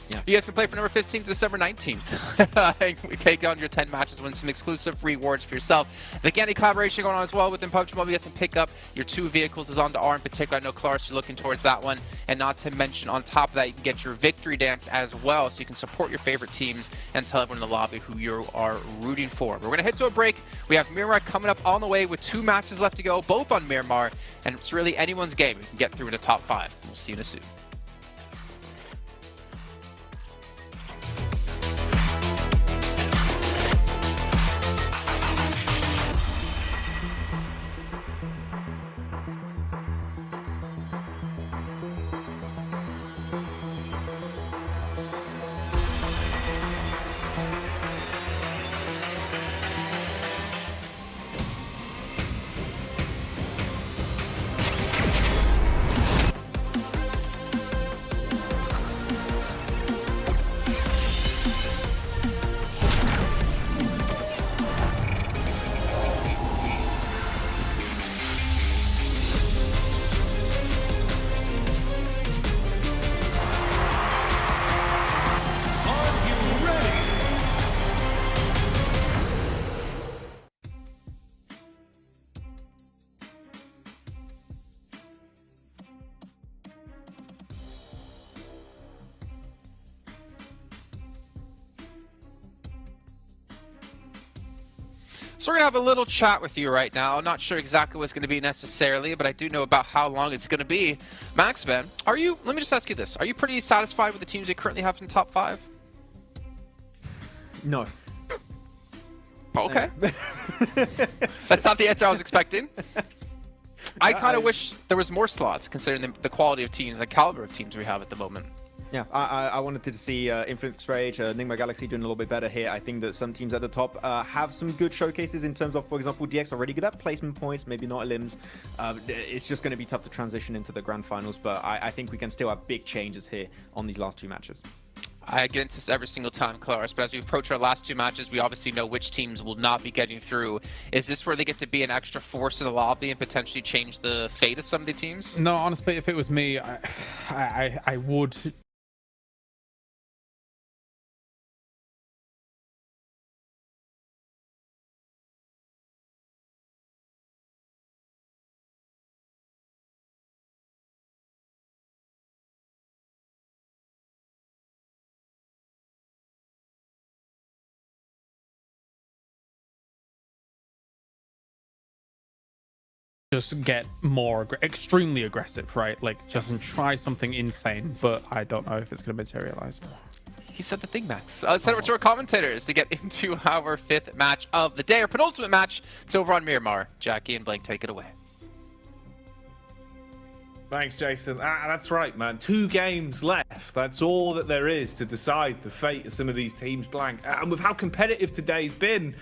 Speaker 19: Yeah.
Speaker 1: You guys can play for November 15th to December 19th. We take on your 10 matches, win some exclusive rewards for yourself. The Gandy collaboration going on as well within PUBG Mobile. You guys can pick up your 2 vehicles is on to R in particular. I know Claris, you're looking towards that one. And not to mention, on top of that, you can get your victory dance as well, so you can support your favorite teams and tell everyone in the lobby who you are rooting for. We're going to head to a break. We have Miramar coming up on the way with 2 matches left to go, both on Miramar. And it's really anyone's game. We can get through in the top 5. We'll see you in a soon. So we're going to have a little chat with you right now. I'm not sure exactly what it's going to be necessarily, but I do know about how long it's going to be. Max, man, let me just ask you this. Are you pretty satisfied with the teams you currently have in top 5?
Speaker 19: No.
Speaker 1: Okay. That's not the answer I was expecting. I kind of wish there was more slots, considering the quality of teams, the caliber of teams we have at the moment.
Speaker 19: Yeah, I wanted to see Infinite Rage, Nigma Galaxy doing a little bit better here. I think that some teams at the top have some good showcases in terms of, for example, DX already good at placement points, maybe not limbs. It's just going to be tough to transition into the grand finals, but I think we can still have big changes here on these last two matches.
Speaker 1: I get into this every single time, Claris, but as we approach our last two matches, we obviously know which teams will not be getting through. Is this where they get to be an extra force in the lobby and potentially change the fate of some of the teams?
Speaker 20: No, honestly, if it was me, I would just get more extremely aggressive, right? Like just try something insane, but I don't know if it's going to materialize.
Speaker 1: He said the thing, Max. Let's head over to our commentators to get into our fifth match of the day, our penultimate match. It's over on Miramar. Jackie and Blake, take it away.
Speaker 2: Thanks, Jason. That's right, man. 2 games left. That's all that there is to decide the fate of some of these teams, Blank. And with how competitive today's been,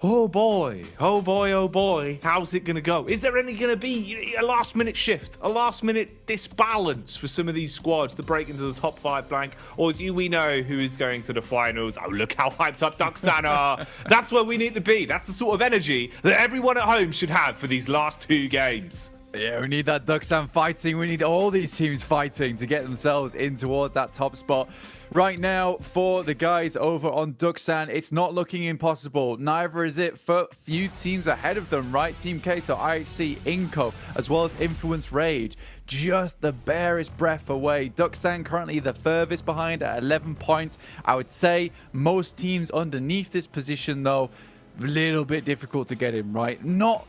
Speaker 2: oh boy, oh boy, oh boy, how's it going to go? Is there any going to be a last-minute shift, a last-minute disbalance for some of these squads to break into the top 5, Blank? Or do we know who is going to the finals? Oh, look how hyped up Dapatkan are. That's where we need to be. That's the sort of energy that everyone at home should have for these last 2 games.
Speaker 21: Yeah, we need that Dapatkan fighting. We need all these teams fighting to get themselves in towards that top spot. Right now, for the guys over on Dapatkan, it's not looking impossible. Neither is it for few teams ahead of them, right? Team Kato, IHC, Inco, as well as Influence Rage. Just the barest breath away. Dapatkan currently the furthest behind at 11 points. I would say most teams underneath this position, though, a little bit difficult to get in, right? Not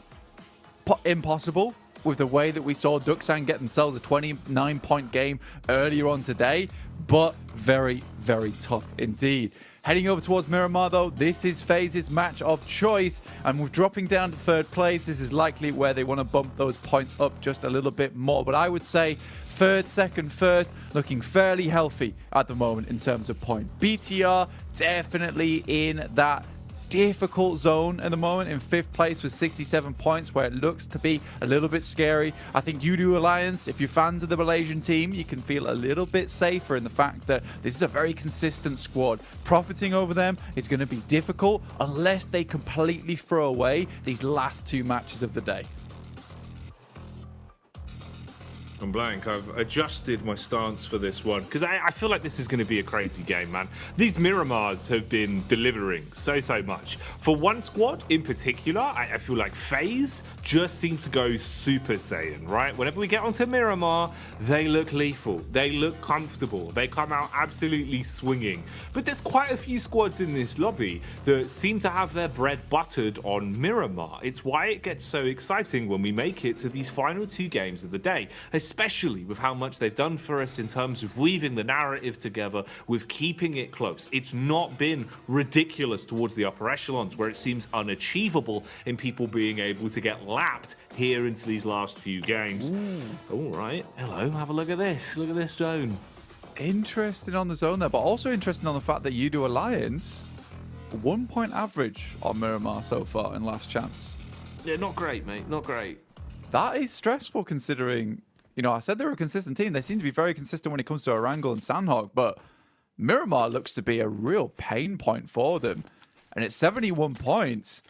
Speaker 21: impossible, with the way that we saw Dapatkan get themselves a 29-point game earlier on today, but very, very tough indeed. Heading over towards Miramar, though, this is FaZe's match of choice, and with dropping down to 3rd place, this is likely where they want to bump those points up just a little bit more. But I would say 3rd, 2nd, 1st, looking fairly healthy at the moment in terms of point. BTR definitely in that difficult zone at the moment in 5th place with 67 points, where it looks to be a little bit scary. I think Udo Alliance, if you're fans of the Malaysian team, you can feel a little bit safer in the fact that this is a very consistent squad. Profiting over them is going to be difficult unless they completely throw away these last 2 matches of the day.
Speaker 2: I'm blank. I've adjusted my stance for this one because I feel like this is going to be a crazy game, man. These Miramars have been delivering so much. For one squad in particular, I feel like FaZe just seem to go Super Saiyan, right? Whenever we get onto Miramar, they look lethal. They look comfortable. They come out absolutely swinging. But there's quite a few squads in this lobby that seem to have their bread buttered on Miramar. It's why it gets so exciting when we make it to these final 2 games of the day, especially with how much they've done for us in terms of weaving the narrative together, with keeping it close. It's not been ridiculous towards the upper echelons where it seems unachievable in people being able to get lapped here into these last few games. All right, hello, have a look at this. Look at this zone.
Speaker 21: Interesting on the zone there, but also interesting on the fact that Udo Alliance, 1 point average on Miramar so far in last chance.
Speaker 2: Yeah, not great, mate, not great.
Speaker 21: That is stressful considering, you know, I said they're a consistent team. They seem to be very consistent when it comes to Erangel and Sandhawk, but Miramar looks to be a real pain point for them. And at 71 points,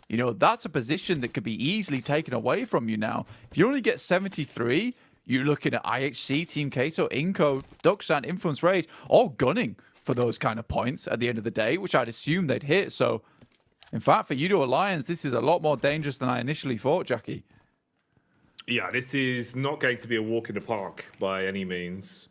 Speaker 21: you know, that's a position that could be easily taken away from you now. If you only get 73, you're looking at IHC, Team Kato, Inco, Dapatkan, Influence Rage, all gunning for those kind of points at the end of the day, which I'd assume they'd hit. So, in fact, for Udo Alliance, this is a lot more dangerous than I initially thought, Jackie.
Speaker 2: Yeah, this is not going to be a walk in the park by any means.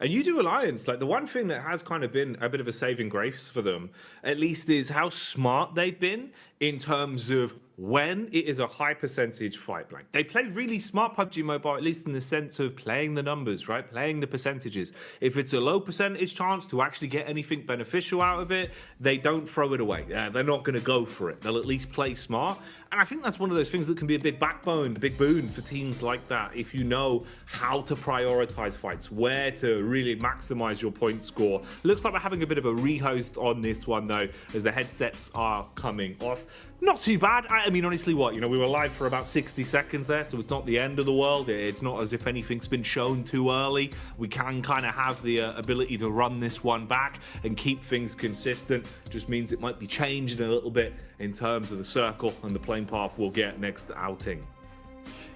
Speaker 2: And Udo Alliance, like the one thing that has kind of been a bit of a saving grace for them, at least, is how smart they've been in terms of when it is a high percentage fight blank. They play really smart PUBG Mobile, at least in the sense of playing the numbers, right? Playing the percentages. If it's a low percentage chance to actually get anything beneficial out of it, they don't throw it away. They're not going to go for it. They'll at least play smart. And I think that's one of those things that can be a big backbone, a big boon for teams like that. If you know how to prioritize fights, where to really maximize your point score. Looks like we're having a bit of a rehost on this one though, as the headsets are coming off. Not too bad. I mean, honestly, we were live for about 60 seconds there, so it's not the end of the world. It's not as if anything's been shown too early. We can kind of have the ability to run this one back and keep things consistent. Just means it might be changing a little bit in terms of the circle and the playing path we'll get next outing.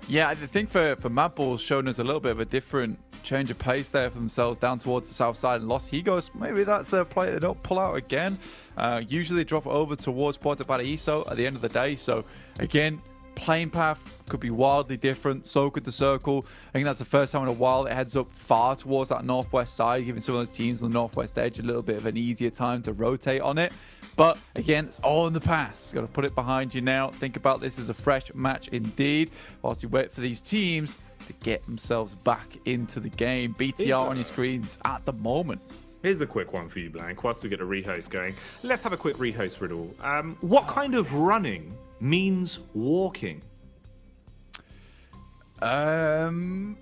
Speaker 21: Yeah, I think for Mad Balls showing us a little bit of a different change of pace there for themselves down towards the south side and Los Higos. Maybe that's a play they don't pull out again. Usually drop over towards Puerto Paraíso at the end of the day. So again, playing path could be wildly different. So could the circle. I think that's the first time in a while it heads up far towards that northwest side, giving some of those teams on the northwest edge a little bit of an easier time to rotate on it. But again, it's all in the past. Got to put it behind you now. Think about this as a fresh match indeed, whilst you wait for these teams to get themselves back into the game. BTR on your screens at the moment.
Speaker 2: Here's a quick one for you, Blank. Whilst we get a rehost going, let's have a quick rehost riddle. What kind of running means walking?
Speaker 21: Kind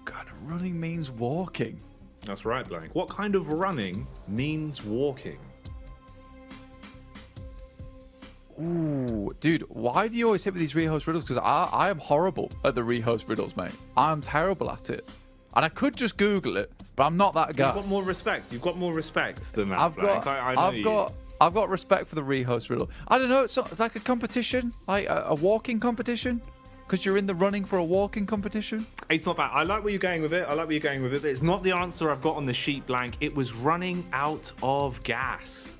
Speaker 21: of running means walking.
Speaker 2: That's right, Blank. What kind of running means walking?
Speaker 21: Ooh, dude, why do you always hit with these rehost riddles? Because I am horrible at the rehost riddles, mate. I'm terrible at it. And I could just Google it, but I'm not that guy.
Speaker 2: You've got more respect. You've got more respect than that,
Speaker 21: I've got respect for the rehost riddle. I don't know, it's like a competition, like a walking competition. Because you're in the running for a walking competition.
Speaker 2: It's not bad. I like where you're going with it. But it's not the answer I've got on the sheet, Blank. It was running out of gas.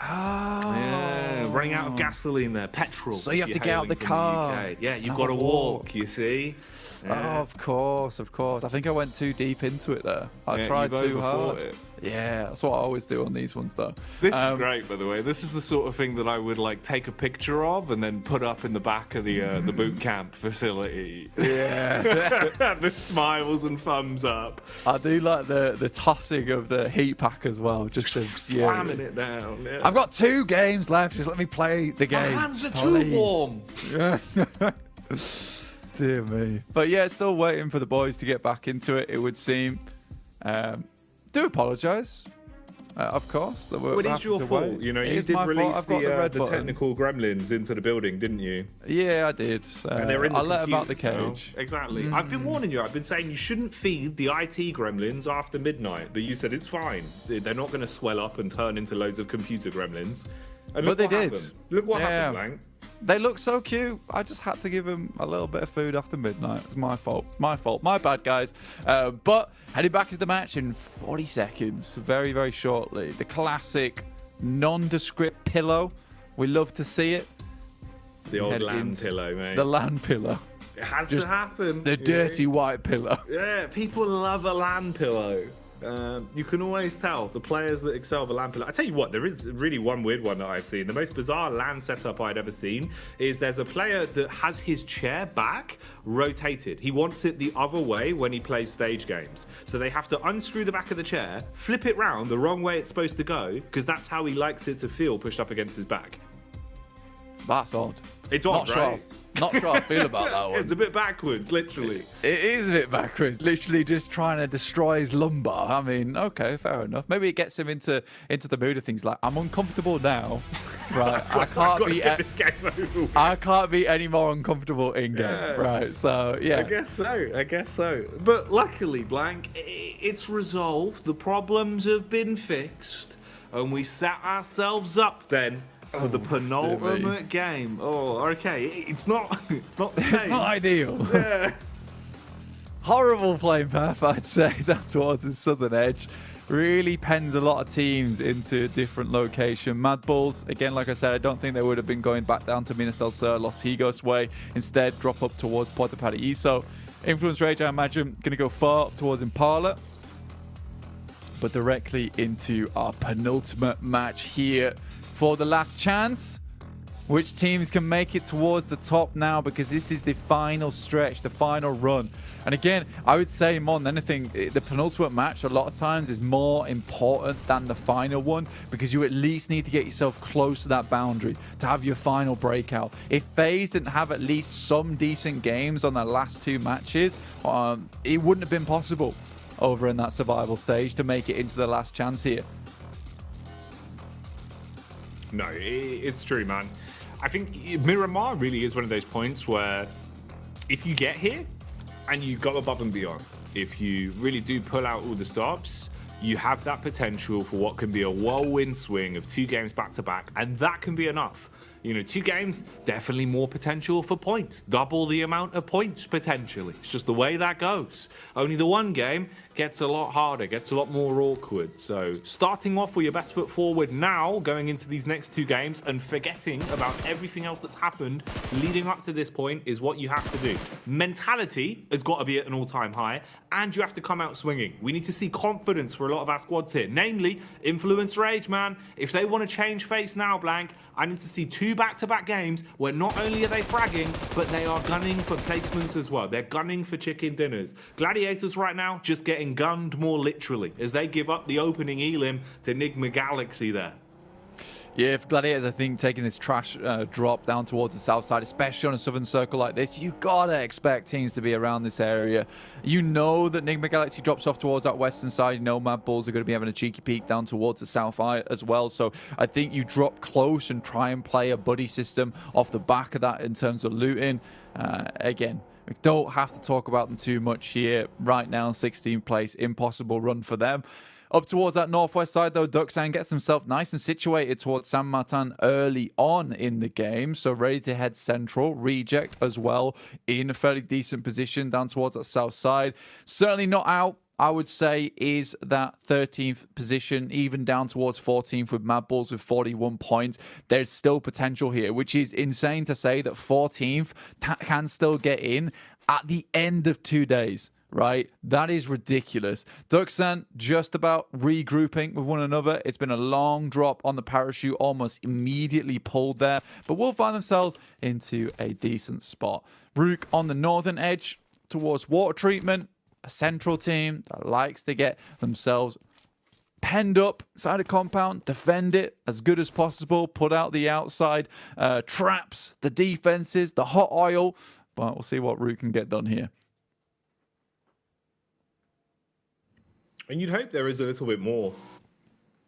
Speaker 21: Oh.
Speaker 2: Yeah, running out of gasoline there, petrol.
Speaker 21: So you have to get out the car.
Speaker 2: Yeah, you've got to walk, you see.
Speaker 21: Yeah. Oh, of course. I think I went too deep into it there. I tried too hard.
Speaker 2: It.
Speaker 21: Yeah, that's what I always do on these ones, though.
Speaker 2: This is great, by the way. This is the sort of thing that I would like take a picture of and then put up in the back of the boot camp facility.
Speaker 21: Yeah,
Speaker 2: the smiles and thumbs up.
Speaker 21: I do like the tossing of the heat pack as well, just
Speaker 2: slamming it down. Yeah.
Speaker 21: I've got 2 games left. Just let me play the game.
Speaker 2: My hands are too warm.
Speaker 21: Yeah. Dear me. But yeah, still waiting for the boys to get back into it, it would seem. Do apologise, of course. That
Speaker 2: it is your fault.
Speaker 21: Wait.
Speaker 2: You know, you did release the technical gremlins into the building, didn't you?
Speaker 21: Yeah, I did.
Speaker 2: And they're in the
Speaker 21: I let them out the cage.
Speaker 2: Now. Exactly. I've been warning you. I've been saying you shouldn't feed the IT gremlins after midnight. But you said it's fine. They're not going to swell up and turn into loads of computer gremlins. And
Speaker 21: but they did.
Speaker 2: Look what happened, Blank.
Speaker 21: They look so cute. I just had to give them a little bit of food after midnight. It's my fault. My bad, guys. But heading back into the match in 40 seconds, very, very shortly. The classic nondescript pillow. We love to see it.
Speaker 2: The old land pillow, mate.
Speaker 21: The land pillow.
Speaker 2: It has to happen.
Speaker 21: The dirty white pillow.
Speaker 2: Yeah, people love a land pillow. You can always tell the players that excel the LAN pillow. I tell you what, there is really one weird one that I've seen. The most bizarre LAN setup I'd ever seen is there's a player that has his chair back rotated. He wants it the other way when he plays stage games. So they have to unscrew the back of the chair, flip it round the wrong way it's supposed to go, because that's how he likes it to feel pushed up against his back.
Speaker 21: That's odd.
Speaker 2: It's odd, right?
Speaker 21: Not sure I feel about that one.
Speaker 2: It's a bit backwards, literally.
Speaker 21: It is a bit backwards. Literally just trying to destroy his lumbar. I mean, okay, fair enough. Maybe it gets him into the mood of things like, I'm uncomfortable now. Right. I can't be any more uncomfortable in game. Yeah. Right. So yeah.
Speaker 2: I guess so. But luckily, Blank, it's resolved. The problems have been fixed. And we set ourselves up then for the penultimate game. Oh, okay. It's not the same.
Speaker 21: It's not ideal.
Speaker 2: Yeah.
Speaker 21: Horrible playing path, I'd say, down towards the southern edge. Really pens a lot of teams into a different location. Mad Bulls, again, like I said, I don't think they would have been going back down to Minas del Sur, Los Higos way. Instead, drop up towards Puerto Paraíso. Influence Rage, I imagine, going to go far up towards Impala. But directly into our penultimate match here for the last chance. which teams can make it towards the top now, because this is the final stretch, the final run. And again, I would say more than anything, the penultimate match a lot of times is more important than the final one, because you at least need to get yourself close to that boundary to have your final breakout. If FaZe didn't have at least some decent games on their last 2 matches, it wouldn't have been possible over in that survival stage to make it into the last chance here.
Speaker 2: No, it's true, man. I think Miramar really is one of those points where if you get here and you go above and beyond, if you really do pull out all the stops, you have that potential for what can be a whirlwind swing of 2 games back to back, and that can be enough. You know, 2 games, definitely more potential for points. Double the amount of points, potentially. It's just the way that goes. Only the 1 game gets a lot harder, gets a lot more awkward. So starting off with your best foot forward now, going into these next 2 games, and forgetting about everything else that's happened leading up to this point is what you have to do. Mentality has got to be at an all-time high, and you have to come out swinging. We need to see confidence for a lot of our squads here, namely Influence Rage, man. If they want to change face now, Blank, I need to see 2 back-to-back games where not only are they fragging, but they are gunning for placements as well. They're gunning for chicken dinners. Gladiators right now just getting gunned more literally as they give up the opening elim to Enigma Galaxy there.
Speaker 21: Yeah, if Gladiators, I think, taking this trash drop down towards the south side, especially on a southern circle like this, you gotta expect teams to be around this area. You know that Enigma Galaxy drops off towards that western side. You know Mad Bulls are going to be having a cheeky peek down towards the south eye as well. So I think you drop close and try and play a buddy system off the back of that in terms of looting. Again, we don't have to talk about them too much here. Right now, 16th place, impossible run for them. Up towards that northwest side, though, Duxan gets himself nice and situated towards San Martin early on in the game. So ready to head central. Reject as well in a fairly decent position down towards that south side. Certainly not out, I would say, is that 13th position, even down towards 14th with Mad Bulls with 41 points. There's still potential here, which is insane to say that 14th can still get in at the end of 2 days. Right? That is ridiculous. Duxan just about regrouping with one another. It's been a long drop on the parachute, almost immediately pulled there, but will find themselves into a decent spot. Rook on the northern edge towards water treatment, a central team that likes to get themselves penned up inside a compound, defend it as good as possible, put out the outside traps, the defenses, the hot oil, but we'll see what Rook can get done here.
Speaker 2: And you'd hope there is a little bit more,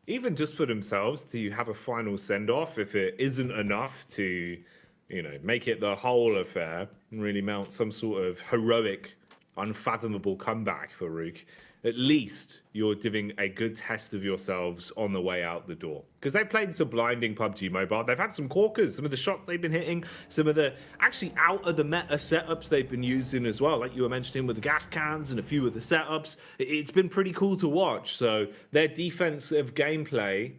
Speaker 2: even just for themselves, to have a final send-off if it isn't enough to, you know, make it the whole affair and really mount some sort of heroic, unfathomable comeback for Rook. At least you're giving a good test of yourselves on the way out the door. Because they played some blinding PUBG Mobile. They've had some corkers, some of the shots they've been hitting, some of the actually out of the meta setups they've been using as well, like you were mentioning with the gas cans and a few of the setups. It's been pretty cool to watch. So their defensive gameplay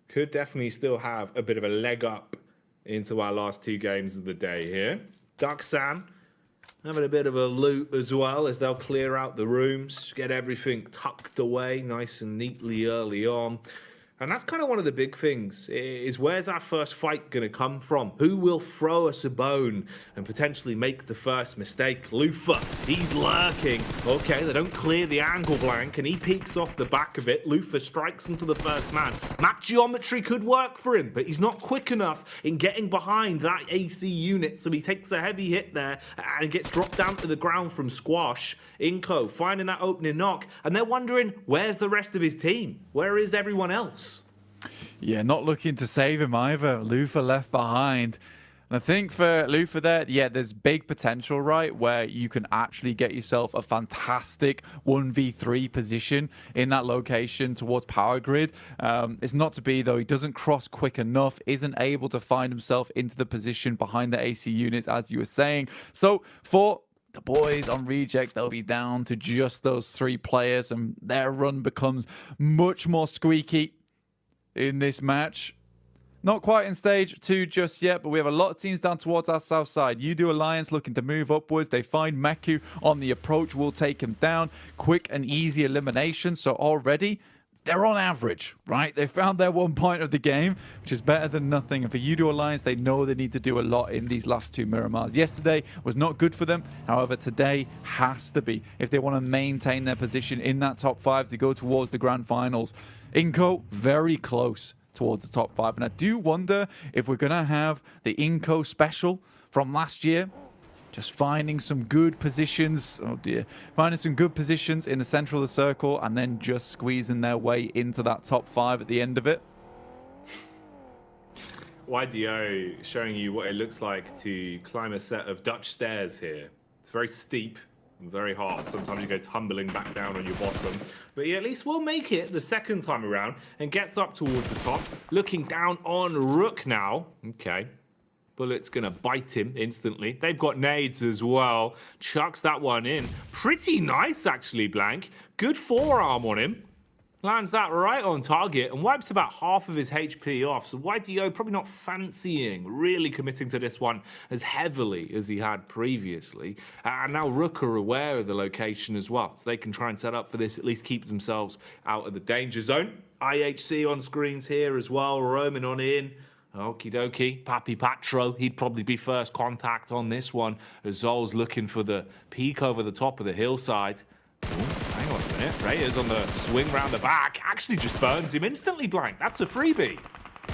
Speaker 2: could definitely still have a bit of a leg up into our last 2 games of the day here. Duxan having a bit of a loot as well as they'll clear out the rooms, get everything tucked away nice and neatly early on. And that's kind of one of the big things, is where's our first fight going to come from? Who will throw us a bone and potentially make the first mistake? Lufa, he's lurking. Okay, they don't clear the angle, Blank, and he peeks off the back of it. Lufa strikes into the first man. Map geometry could work for him, but he's not quick enough in getting behind that AC unit, so he takes a heavy hit there and gets dropped down to the ground from Squash. Inco finding that opening knock, and they're wondering, where's the rest of his team? Where is everyone else?
Speaker 21: Yeah, not looking to save him either. Lufa left behind. And I think for Lufa there, yeah, there's big potential, right, where you can actually get yourself a fantastic 1v3 position in that location towards power grid. It's not to be, though. He doesn't cross quick enough, isn't able to find himself into the position behind the AC units, as you were saying. So for the boys on Reject, they'll be down to just those 3 players, and their run becomes much more squeaky in this match. Not quite in stage 2 just yet, but we have a lot of teams down towards our south side. U-Do Alliance looking to move upwards. They find Meku on the approach, will take him down. Quick and easy elimination. So already they're on average, right? They found their 1 point of the game, which is better than nothing. And for Udo Alliance, they know they need to do a lot in these last two Miramars. Yesterday was not good for them. However, today has to be if they want to maintain their position in that top 5 to go towards the grand finals. Inco, very close towards the top 5. And I do wonder if we're going to have the Inco special from last year. Just finding some good positions. Oh dear. Finding some good positions in the center of the circle and then just squeezing their way into that top 5 at the end of it.
Speaker 2: YDO showing you what it looks like to climb a set of Dutch stairs here. It's very steep and very hard. Sometimes you go tumbling back down on your bottom. But he at least will make it the second time around and gets up towards the top. Looking down on Rook now. Okay. Bullet's going to bite him instantly. They've got nades as well. Chucks that one in. Pretty nice, actually, Blank. Good forearm on him. Lands that right on target and wipes about half of his HP off. So YDO probably not fancying really committing to this one as heavily as he had previously. And now Rook are aware of the location as well. So they can try and set up for this, at least keep themselves out of the danger zone. IHC on screens here as well, roaming on in. Okie dokie, Papi Patro, he'd probably be first contact on this one as Zol's looking for the peak over the top of the hillside. Ooh, hang on a minute, Reyes on the swing round the back, actually just burns him instantly, Blank. That's a freebie.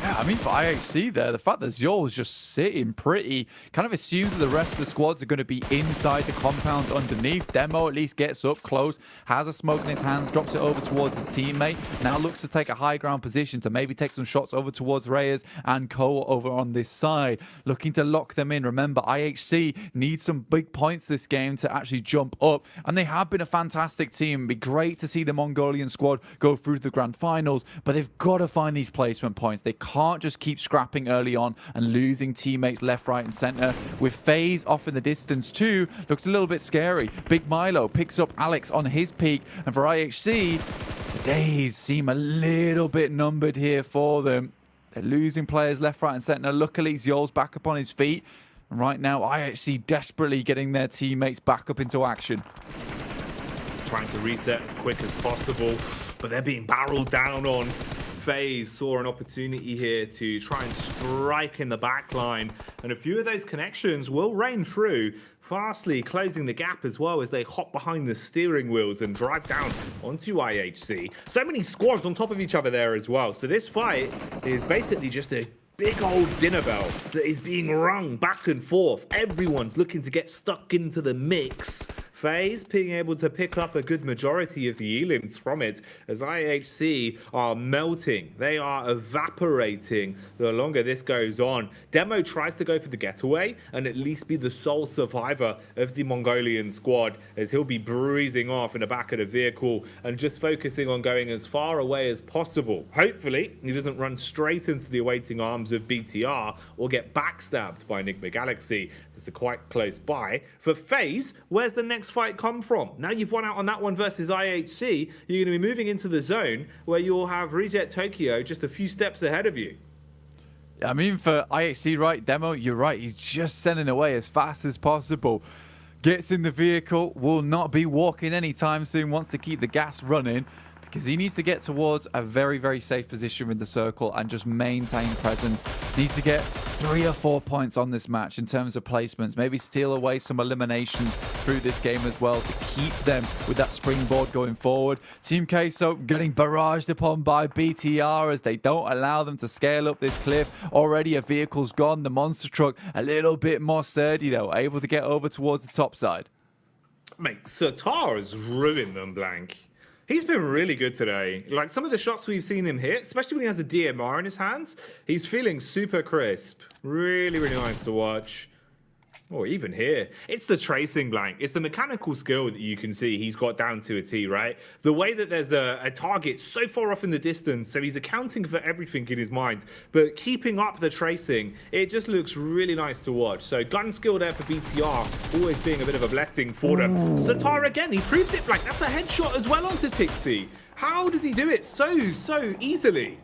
Speaker 21: Yeah, I mean, for IHC there, the fact that Zol's just sitting pretty kind of assumes that the rest of the squads are going to be inside the compounds underneath. Demo at least gets up close, has a smoke in his hands, drops it over towards his teammate. Now looks to take a high ground position to maybe take some shots over towards Reyes and Ko over on this side. Looking to lock them in. Remember, IHC needs some big points this game to actually jump up. And they have been a fantastic team. It'd be great to see the Mongolian squad go through to the grand finals, but they've got to find these placement points. They can't just keep scrapping early on and losing teammates left, right, and center. With FaZe off in the distance too, looks a little bit scary. Big Milo picks up Alex on his peak, and for IHC, the days seem a little bit numbered here for them. They're losing players left, right, and center. Luckily, Ziol's back up on his feet. And right now, IHC desperately getting their teammates back up into action.
Speaker 2: Trying to reset as quick as possible, but they're being barreled down on. FaZe saw an opportunity here to try and strike in the back line, and a few of those connections will rain through, fastly closing the gap as well as they hop behind the steering wheels and drive down onto IHC. So many squads on top of each other there as well. So this fight is basically just a big old dinner bell that is being rung back and forth. Everyone's looking to get stuck into the mix. FaZe being able to pick up a good majority of the elims from it as IHC are melting. They are evaporating the longer this goes on. Demo tries to go for the getaway and at least be the sole survivor of the Mongolian squad as he'll be breezing off in the back of the vehicle and just focusing on going as far away as possible. Hopefully, he doesn't run straight into the awaiting arms of BTR or get backstabbed by Enigma Galaxy. That's quite close by. For FaZe, where's the next fight come from? Now you've won out on that one versus IHC, you're going to be moving into the zone where you'll have Reject Tokyo just a few steps ahead of you.
Speaker 21: I mean, for IHC, right, Demo, you're right. He's just sending away as fast as possible. Gets in the vehicle, will not be walking anytime soon, wants to keep the gas running because he needs to get towards a very, very safe position in the circle and just maintain presence. Needs to get 3 or 4 points on this match in terms of placements. Maybe steal away some eliminations through this game as well to keep them with that springboard going forward. Team Queso getting barraged upon by BTR as they don't allow them to scale up this cliff. Already a vehicle's gone. The monster truck a little bit more sturdy though, able to get over towards the top side.
Speaker 2: Mate, Satar has ruined them, Blank. He's been really good today. Like, some of the shots we've seen him hit, especially when he has a DMR in his hands, he's feeling super crisp. Really, really nice to watch. Or even here. It's the tracing, Blank. It's the mechanical skill that you can see he's got down to a T, right? The way that there's a target so far off in the distance, so he's accounting for everything in his mind, but keeping up the tracing, it just looks really nice to watch. So gun skill there for BTR, always being a bit of a blessing for them. Satar again, he proves it, Blank. That's a headshot as well onto Tixi. How does he do it so easily?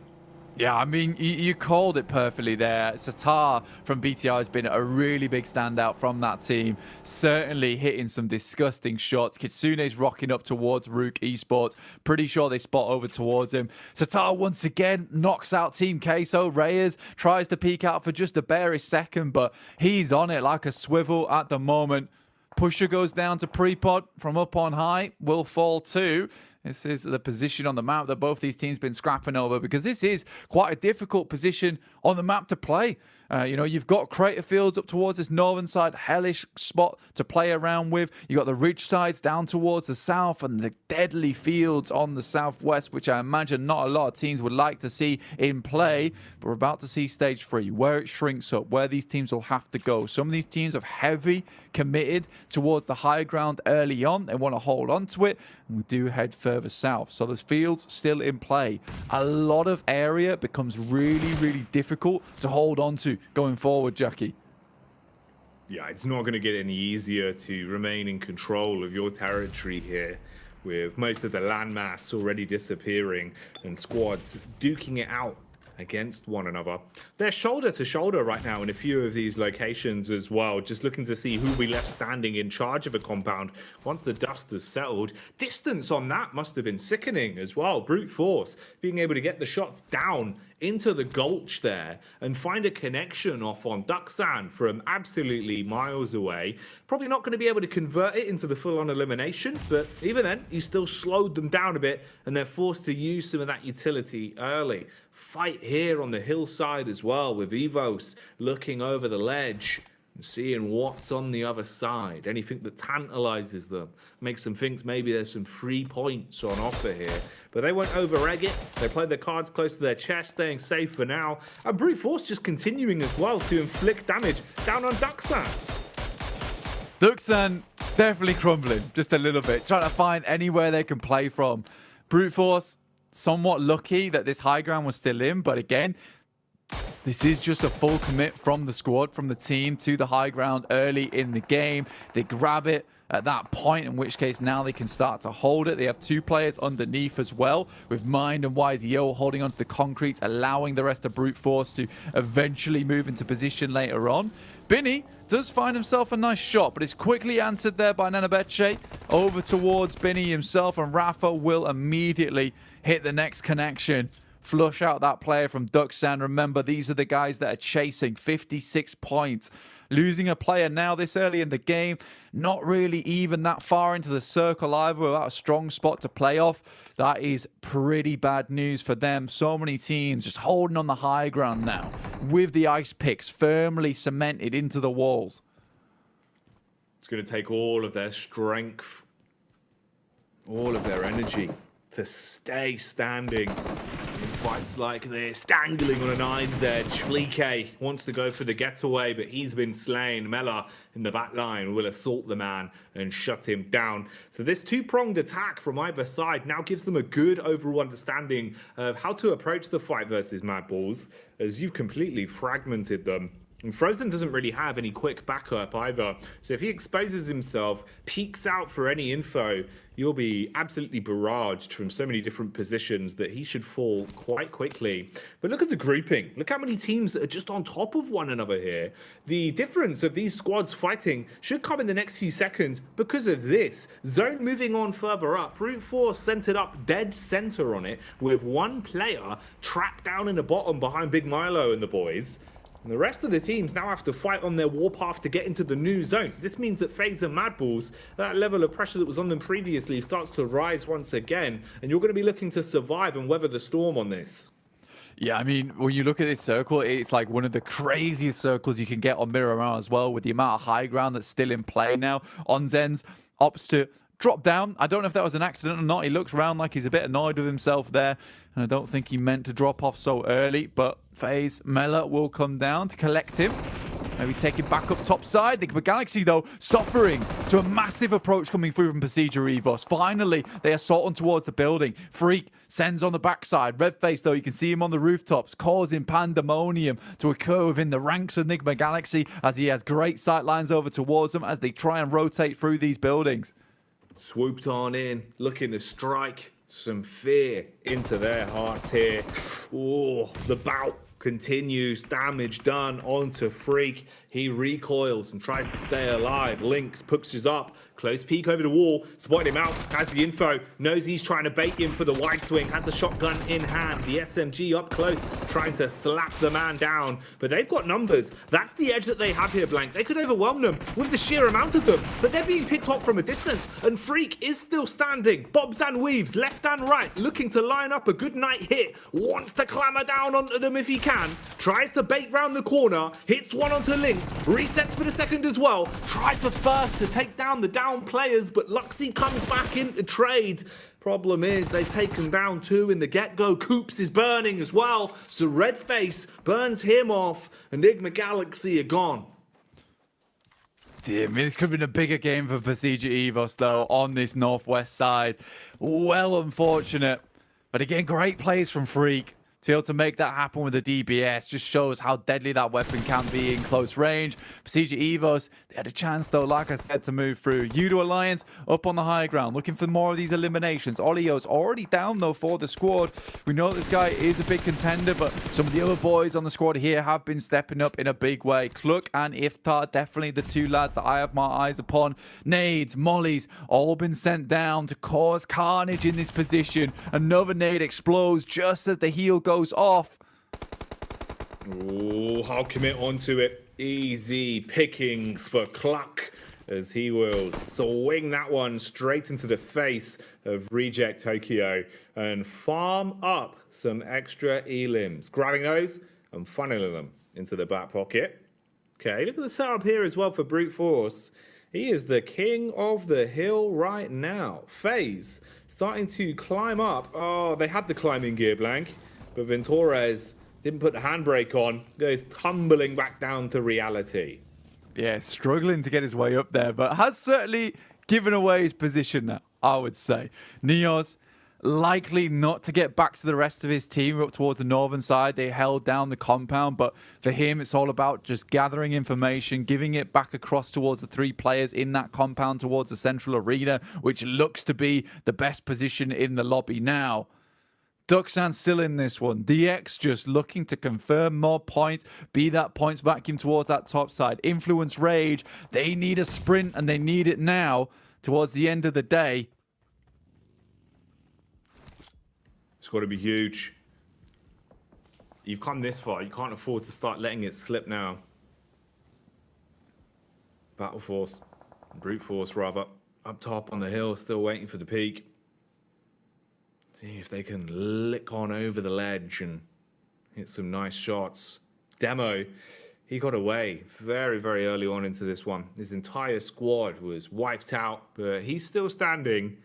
Speaker 21: Yeah, I mean, you called it perfectly there. Satar from BTR has been a really big standout from that team. Certainly hitting some disgusting shots. Kitsune's rocking up towards Rook Esports. Pretty sure they spot over towards him. Satar once again knocks out Team Queso. Reyes tries to peek out for just a barest second, but he's on it like a swivel at the moment. Pusher goes down to Prepod from up on high. Will fall too. This is the position on the map that both these teams been scrapping over, because this is quite a difficult position on the map to play. You've got crater fields up towards this northern side, hellish spot to play around with. You got the ridge sides down towards the south and the deadly fields on the southwest, which I imagine not a lot of teams would like to see in play. But we're about to see stage 3, where it shrinks up, where these teams will have to go. Some of these teams have heavy committed towards the high ground early on. They want to hold on to it, and we do head further south. So there's fields still in play. A lot of area becomes really, really difficult to hold on to going forward, Jackie.
Speaker 2: Yeah, it's not going to get any easier to remain in control of your territory here, with most of the landmass already disappearing and squads duking it out against one another. They're shoulder to shoulder right now in a few of these locations as well, just looking to see who will be left standing in charge of a compound once the dust has settled. Distance on that must have been sickening as well. Brute force being able to get the shots down into the gulch there and find a connection off on Dapatkan from absolutely miles away. Probably not going to be able to convert it into the full-on elimination, but even then, he still slowed them down a bit, and they're forced to use some of that utility early. Fight here on the hillside as well, with Evos looking over the ledge and seeing what's on the other side. Anything that tantalizes them, makes them think maybe there's some 3 points on offer here. But they won't over-egg it. They play their cards close to their chest, staying safe for now. And Brute Force just continuing as well to inflict damage down on Dapatkan.
Speaker 21: Dapatkan definitely crumbling just a little bit, trying to find anywhere they can play from. Brute Force somewhat lucky that this high ground was still in, but again, this is just a full commit from the squad, from the team to the high ground early in the game. They grab it at that point, in which case now they can start to hold it. They have 2 players underneath as well, with Mind and YDO holding onto the concrete, allowing the rest of Brute Force to eventually move into position later on. Binny does find himself a nice shot, but it's quickly answered there by Nenebeche over towards Binny himself, and Rafa will immediately hit the next connection. Flush out that player from Dapatkan. Remember, these are the guys that are chasing 56 points. Losing a player now this early in the game, not really even that far into the circle either, without a strong spot to play off. That is pretty bad news for them. So many teams just holding on the high ground now, with the ice picks firmly cemented into the walls.
Speaker 2: It's going to take all of their strength, all of their energy to stay standing in fights like this. Dangling on a knife's edge. Fleeke wants to go for the getaway, but he's been slain. Mela in the back line will assault the man and shut him down. So this 2-pronged attack from either side now gives them a good overall understanding of how to approach the fight versus Mad Balls, as you've completely fragmented them. And Frozen doesn't really have any quick backup either. So if he exposes himself, peeks out for any info, you'll be absolutely barraged from so many different positions that he should fall quite quickly. But look at the grouping. Look how many teams that are just on top of one another here. The difference of these squads fighting should come in the next few seconds because of this. Zone moving on further up. Brute Force centered up dead center on it, with 1 player trapped down in the bottom behind Big Milo and the boys. And the rest of the teams now have to fight on their warpath to get into the new zones. This means that FaZe and Mad Balls, that level of pressure that was on them previously, starts to rise once again. And you're going to be looking to survive and weather the storm on this.
Speaker 21: Yeah, I mean, when you look at this circle, it's like one of the craziest circles you can get on Miramar as well, with the amount of high ground that's still in play now. Onzen's opts to drop down. I don't know if that was an accident or not. He looks around like he's a bit annoyed with himself there, and I don't think he meant to drop off so early, but FaZe Mela will come down to collect him. Maybe take him back up top side. The Galaxy, though, suffering to a massive approach coming through from Procedure Evos. Finally, they assault on towards the building. Freak sends on the backside. Redface, though, you can see him on the rooftops, causing pandemonium to occur within the ranks of Nigma Galaxy, as he has great sight lines over towards them as they try and rotate through these buildings.
Speaker 2: Swooped on in, looking to strike some fear into their hearts here. Oh, the bout continues. Damage done onto Freak. He recoils and tries to stay alive. Lynx pushes up. Close peek over the wall. Spotted him out. Has the info. Knows he's trying to bait him for the wide swing. Has the shotgun in hand. The SMG up close. Trying to slap the man down. But they've got numbers. That's the edge that they have here, Blank. They could overwhelm them with the sheer amount of them. But they're being picked off from a distance. And Freak is still standing. Bobs and weaves. Left and right. Looking to line up a good night hit. Wants to clamber down onto them if he can. Tries to bait round the corner. Hits one onto Lynx. Resets for the second as well. Tried for first to take down the down players, but Luxy comes back into trade. Problem is, they've taken down 2 in the get-go. Coops is burning as well, so Redface burns him off. Enigma Galaxy are gone.
Speaker 21: Dear me, this could have been a bigger game for Pasija Evos, though, on this northwest side. Well unfortunate. But again, great plays from Freak. To be able to make that happen with the DBS just shows how deadly that weapon can be in close range. Pasija Evos, they had a chance though, like I said, to move through. Udo Alliance up on the high ground, looking for more of these eliminations. Olio's already down though for the squad. We know this guy is a big contender, but some of the other boys on the squad here have been stepping up in a big way. Cluck and Iftar, definitely the 2 lads that I have my eyes upon. Nades, mollies, all been sent down to cause carnage in this position. Another nade explodes just as the heal goes off.
Speaker 2: Oh, I'll commit onto it. Easy pickings for Cluck as he will swing that one straight into the face of Reject Tokyo and farm up some extra elims. Grabbing those and funneling them into the back pocket. Okay, look at the setup here as well for Brute Force. He is the king of the hill right now. FaZe starting to climb up. Oh, they had the climbing gear, Blank. But Ventores didn't put the handbrake on, goes tumbling back down to reality.
Speaker 21: Yeah, struggling to get his way up there, but has certainly given away his position now, I would say. Neos likely not to get back to the rest of his team up towards the northern side. They held down the compound, but for him, it's all about just gathering information, giving it back across towards the 3 players in that compound towards the central arena, which looks to be the best position in the lobby now. Duxan still in this one. DX just looking to confirm more points, be that points vacuum towards that top side. Influence Rage, they need a sprint and they need it now towards the end of the day.
Speaker 2: It's got to be huge. You've come this far. You can't afford to start letting it slip now. Battle Force, Brute Force rather, up top on the hill, still waiting for the peak. See if they can lick on over the ledge and hit some nice shots. Demo, he got away very, very early on into this one. His entire squad was wiped out, but he's still standing.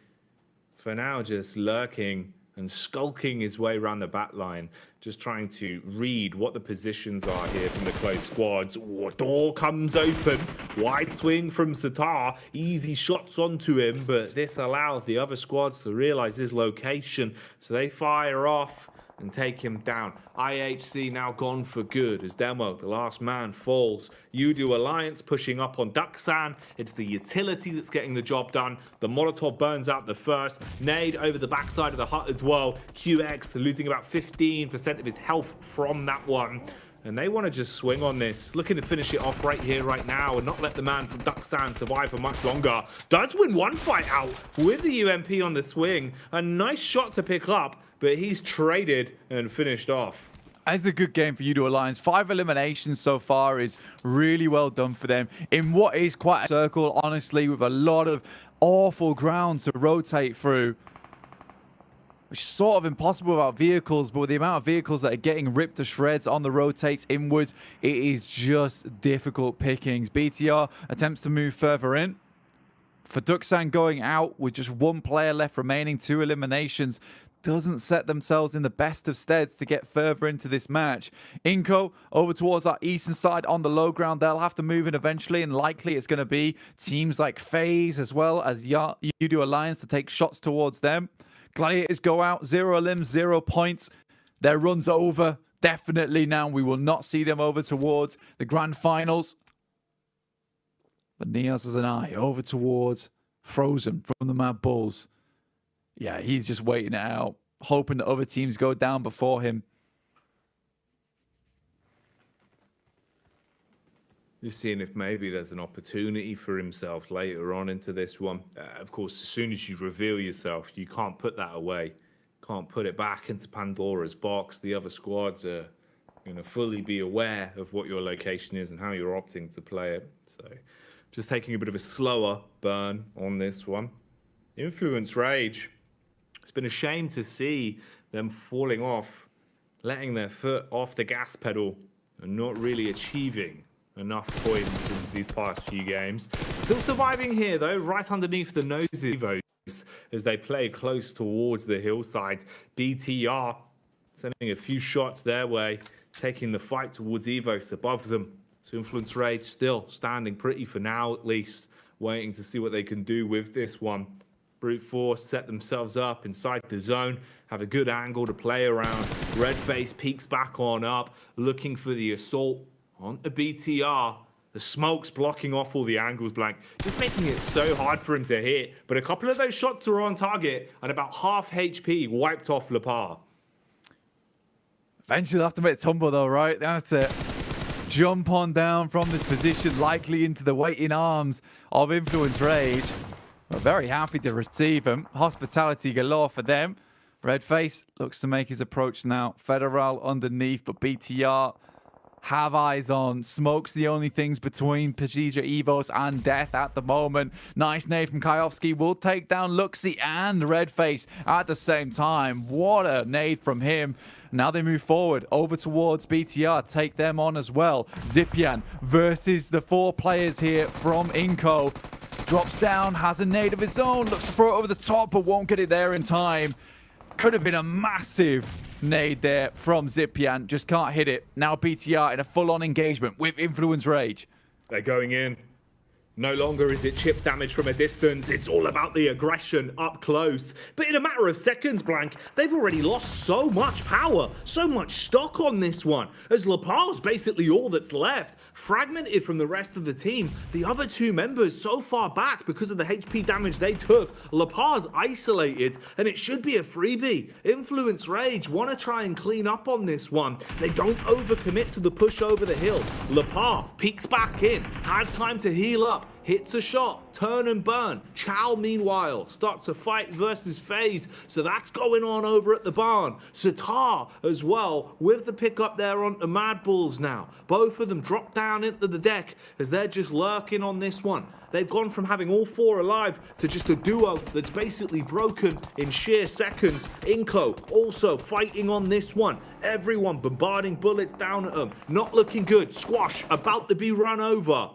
Speaker 2: For now, just lurking and skulking his way around the back line, just trying to read what the positions are here from the close squads. Oh, door comes open. Wide swing from Satar. Easy shots onto him, but this allowed the other squads to realize his location, so they fire off and take him down. IHC now gone for good as Demo, the last man, falls. Udo Alliance pushing up on Duxan. It's the utility that's getting the job done. The Molotov burns out the first. Nade over the backside of the hut as well. QX losing about 15% of his health from that one. And they want to just swing on this, looking to finish it off right here, right now, and not let the man from Duxan survive for much longer. Does win one fight out with the UMP on the swing. A nice shot to pick up, but he's traded and finished off.
Speaker 21: It's a good game for Udo Alliance. 5 eliminations so far is really well done for them in what is quite a circle, honestly, with a lot of awful ground to rotate through. Which is sort of impossible without vehicles, but with the amount of vehicles that are getting ripped to shreds on the rotates inwards, it is just difficult pickings. BTR attempts to move further in. For Duxan going out with just 1 player left remaining, 2 eliminations, doesn't set themselves in the best of steads to get further into this match. Inco over towards our eastern side on the low ground. They'll have to move in eventually, and likely it's going to be teams like FaZe as well as Udo Alliance to take shots towards them. Gladiators go out, 0 limbs, 0 points. Their run's over. Definitely now. We will not see them over towards the grand finals. But Neos has an eye over towards Frozen from the Mad Bulls. Yeah, he's just waiting it out, hoping that other teams go down before him.
Speaker 2: Just seeing if maybe there's an opportunity for himself later on into this one. Of course, as soon as you reveal yourself, you can't put that away. Can't put it back into Pandora's box. The other squads are going to fully be aware of what your location is and how you're opting to play it. So just taking a bit of a slower burn on this one. Influence Rage. It's been a shame to see them falling off, letting their foot off the gas pedal and not really achieving enough points into these past few games. Still surviving here though, right underneath the nose of Evos as they play close towards the hillside. BTR sending a few shots their way, taking the fight towards Evos above them. So Influence Rage still standing pretty for now at least, waiting to see what they can do with this one. Brute Force set themselves up inside the zone, have a good angle to play around. Redface peeks back on up, looking for the assault onto BTR. The smoke's blocking off all the angles, Blank, just making it so hard for him to hit. But a couple of those shots are on target and about half HP wiped off Lepar.
Speaker 21: Eventually they'll have to make a tumble though, right? They have to jump on down from this position, likely into the waiting arms of Influence Rage. We're very happy to receive them. Hospitality galore for them. Redface looks to make his approach now. Federal underneath, but BTR have eyes on. Smoke's the only things between Pajija, Evos, and Death at the moment. Nice nade from Kaiovsky will take down Luxy and Redface at the same time. What a nade from him. Now they move forward over towards BTR, take them on as well. Zipian versus the 4 players here from Inco. Drops down, has a nade of his own, looks to throw it over the top, but won't get it there in time. Could have been a massive nade there from Zipian, just can't hit it. Now BTR in a full-on engagement with Influence Rage.
Speaker 2: They're going in. No longer is it chip damage from a distance, it's all about the aggression up close. But in a matter of seconds, Blank, they've already lost so much power, so much stock on this one, as Lepar's basically all that's left. Fragmented from the rest of the team, the other 2 members so far back because of the HP damage they took. Lepar's isolated, and it should be a freebie. Influence Rage want to try and clean up on this one. They don't overcommit to the push over the hill. Lepar peeks back in, has time to heal up, hits a shot, turn and burn. Chow, meanwhile, starts a fight versus FaZe, so that's going on over at the barn. Sitar as well, with the pickup there onto Mad Bulls now. Both of them drop down into the deck as they're just lurking on this one. They've gone from having all 4 alive to just a duo that's basically broken in sheer seconds. Inco also fighting on this one. Everyone bombarding bullets down at them. Not looking good. Squash about to be run over.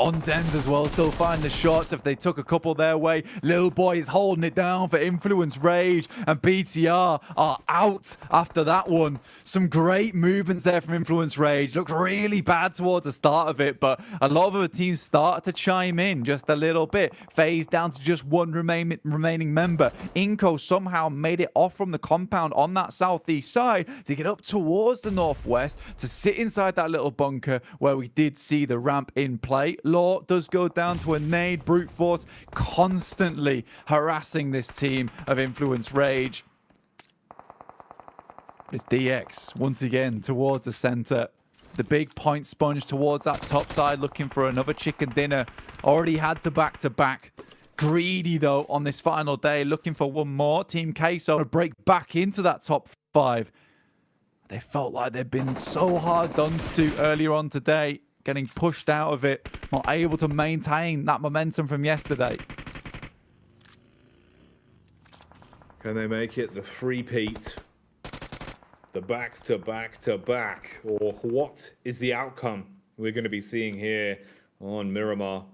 Speaker 21: On Zenz as well, still find the shots if they took a couple their way. Lil Boy is holding it down for Influence Rage, and BTR are out after that one. Some great movements there from Influence Rage. Looked really bad towards the start of it, but a lot of the teams started to chime in just a little bit. FaZe down to just 1 remaining member. Inco somehow made it off from the compound on that southeast side to get up towards the northwest to sit inside that little bunker where we did see the ramp in play. Law does go down to a nade. Brute Force constantly harassing this team of Influence Rage. It's DX once again towards the center. The big point sponge towards that top side, looking for another chicken dinner. Already had the back-to-back. Greedy though on this final day, looking for one more. Team Queso to break back into that top 5. They felt like they'd been so hard done to earlier on today. Getting pushed out of it, not able to maintain that momentum from yesterday.
Speaker 2: Can they make it the three-peat? The back-to-back-to-back? Or what is the outcome we're going to be seeing here on Miramar?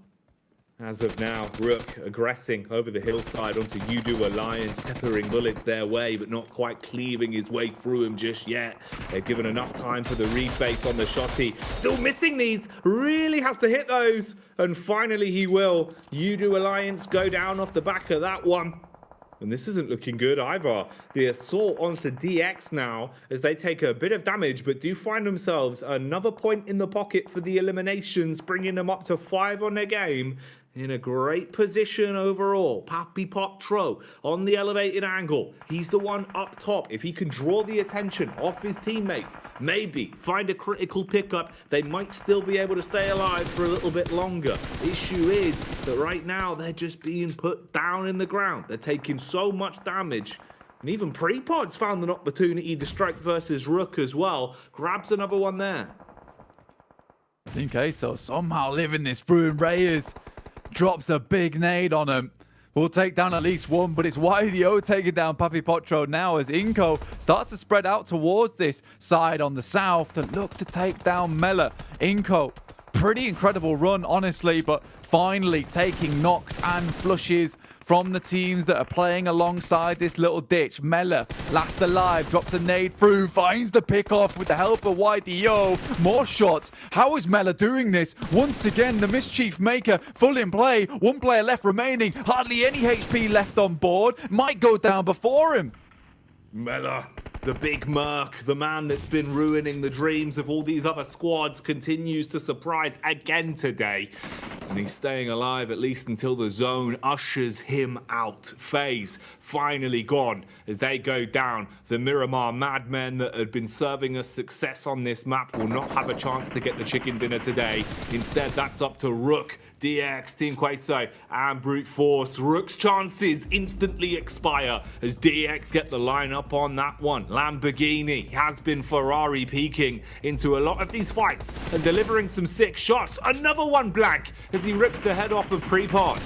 Speaker 2: As of now, Rook aggressing over the hillside onto Udo Alliance, peppering bullets their way, but not quite cleaving his way through him just yet. They've given enough time for the reface on the shotty. Still missing these, really has to hit those. And finally he will. Udo Alliance go down off the back of that one. And this isn't looking good either. The assault onto DX now as they take a bit of damage, but do find themselves another point in the pocket for the eliminations, bringing them up to 5 on their game.
Speaker 11: in a great position overall. Papi Potro on the elevated angle. He's the one up top. If he can draw the attention off his teammates, maybe find a critical pickup, they might still be able to stay alive for a little bit longer. Issue is that right now they're just being put down in the ground. They're taking so much damage. And even Prepod's found an opportunity to strike versus Rook as well. Grabs another one there.
Speaker 21: I think e-sukan somehow living this through, and Reyes drops a big nade on him. We'll take down at least one, but it's YDO taking down Papi Potro now as Inko starts to spread out towards this side on the south to look to take down Mela. Inko, pretty incredible run, honestly, but finally taking knocks and flushes from the teams that are playing alongside this little ditch. Mela, last alive, drops a nade through, finds the pick off with the help of YDO. More shots. How is Mela doing this? Once again, the Mischief Maker full in play. One player left remaining. Hardly any HP left on board. Might go down before him.
Speaker 11: Mela, the big merc, the man that's been ruining the dreams of all these other squads, continues to surprise again today. And he's staying alive at least until the zone ushers him out. FaZe finally gone as they go down. The Miramar Madmen that had been serving us success on this map will not have a chance to get the chicken dinner today. Instead, that's up to Rook, DX, Team Queso, and Brute Force. Rook's chances instantly expire as DX get the line up on that one. Lamborghini has been Ferrari peeking into a lot of these fights and delivering some sick shots. Another one blank as he rips the head off of Prepod.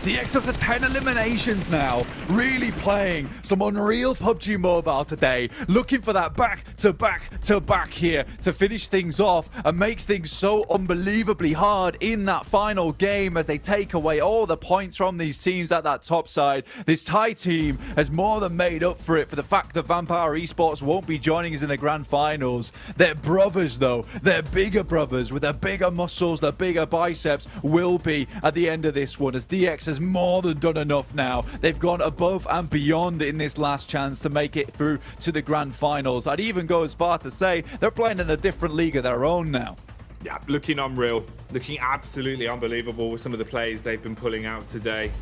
Speaker 21: DX up to 10 eliminations now. Really playing some unreal PUBG Mobile today. Looking for that back-to-back here to finish things off and makes things so unbelievably hard in that final game as they take away all the points from these teams at that top side. This Thai team has more than made up for it for the fact that Vampire Esports won't be joining us in the grand finals. Their brothers, though, their bigger brothers with their bigger muscles, their bigger biceps, will be at the end of this one as DX has more than done enough now. They've gone above and beyond in this last chance to make it through to the grand finals. I'd even go as far to say they're playing in a different league of their own now.
Speaker 11: Yeah, looking unreal. Looking absolutely unbelievable with some of the plays they've been pulling out today.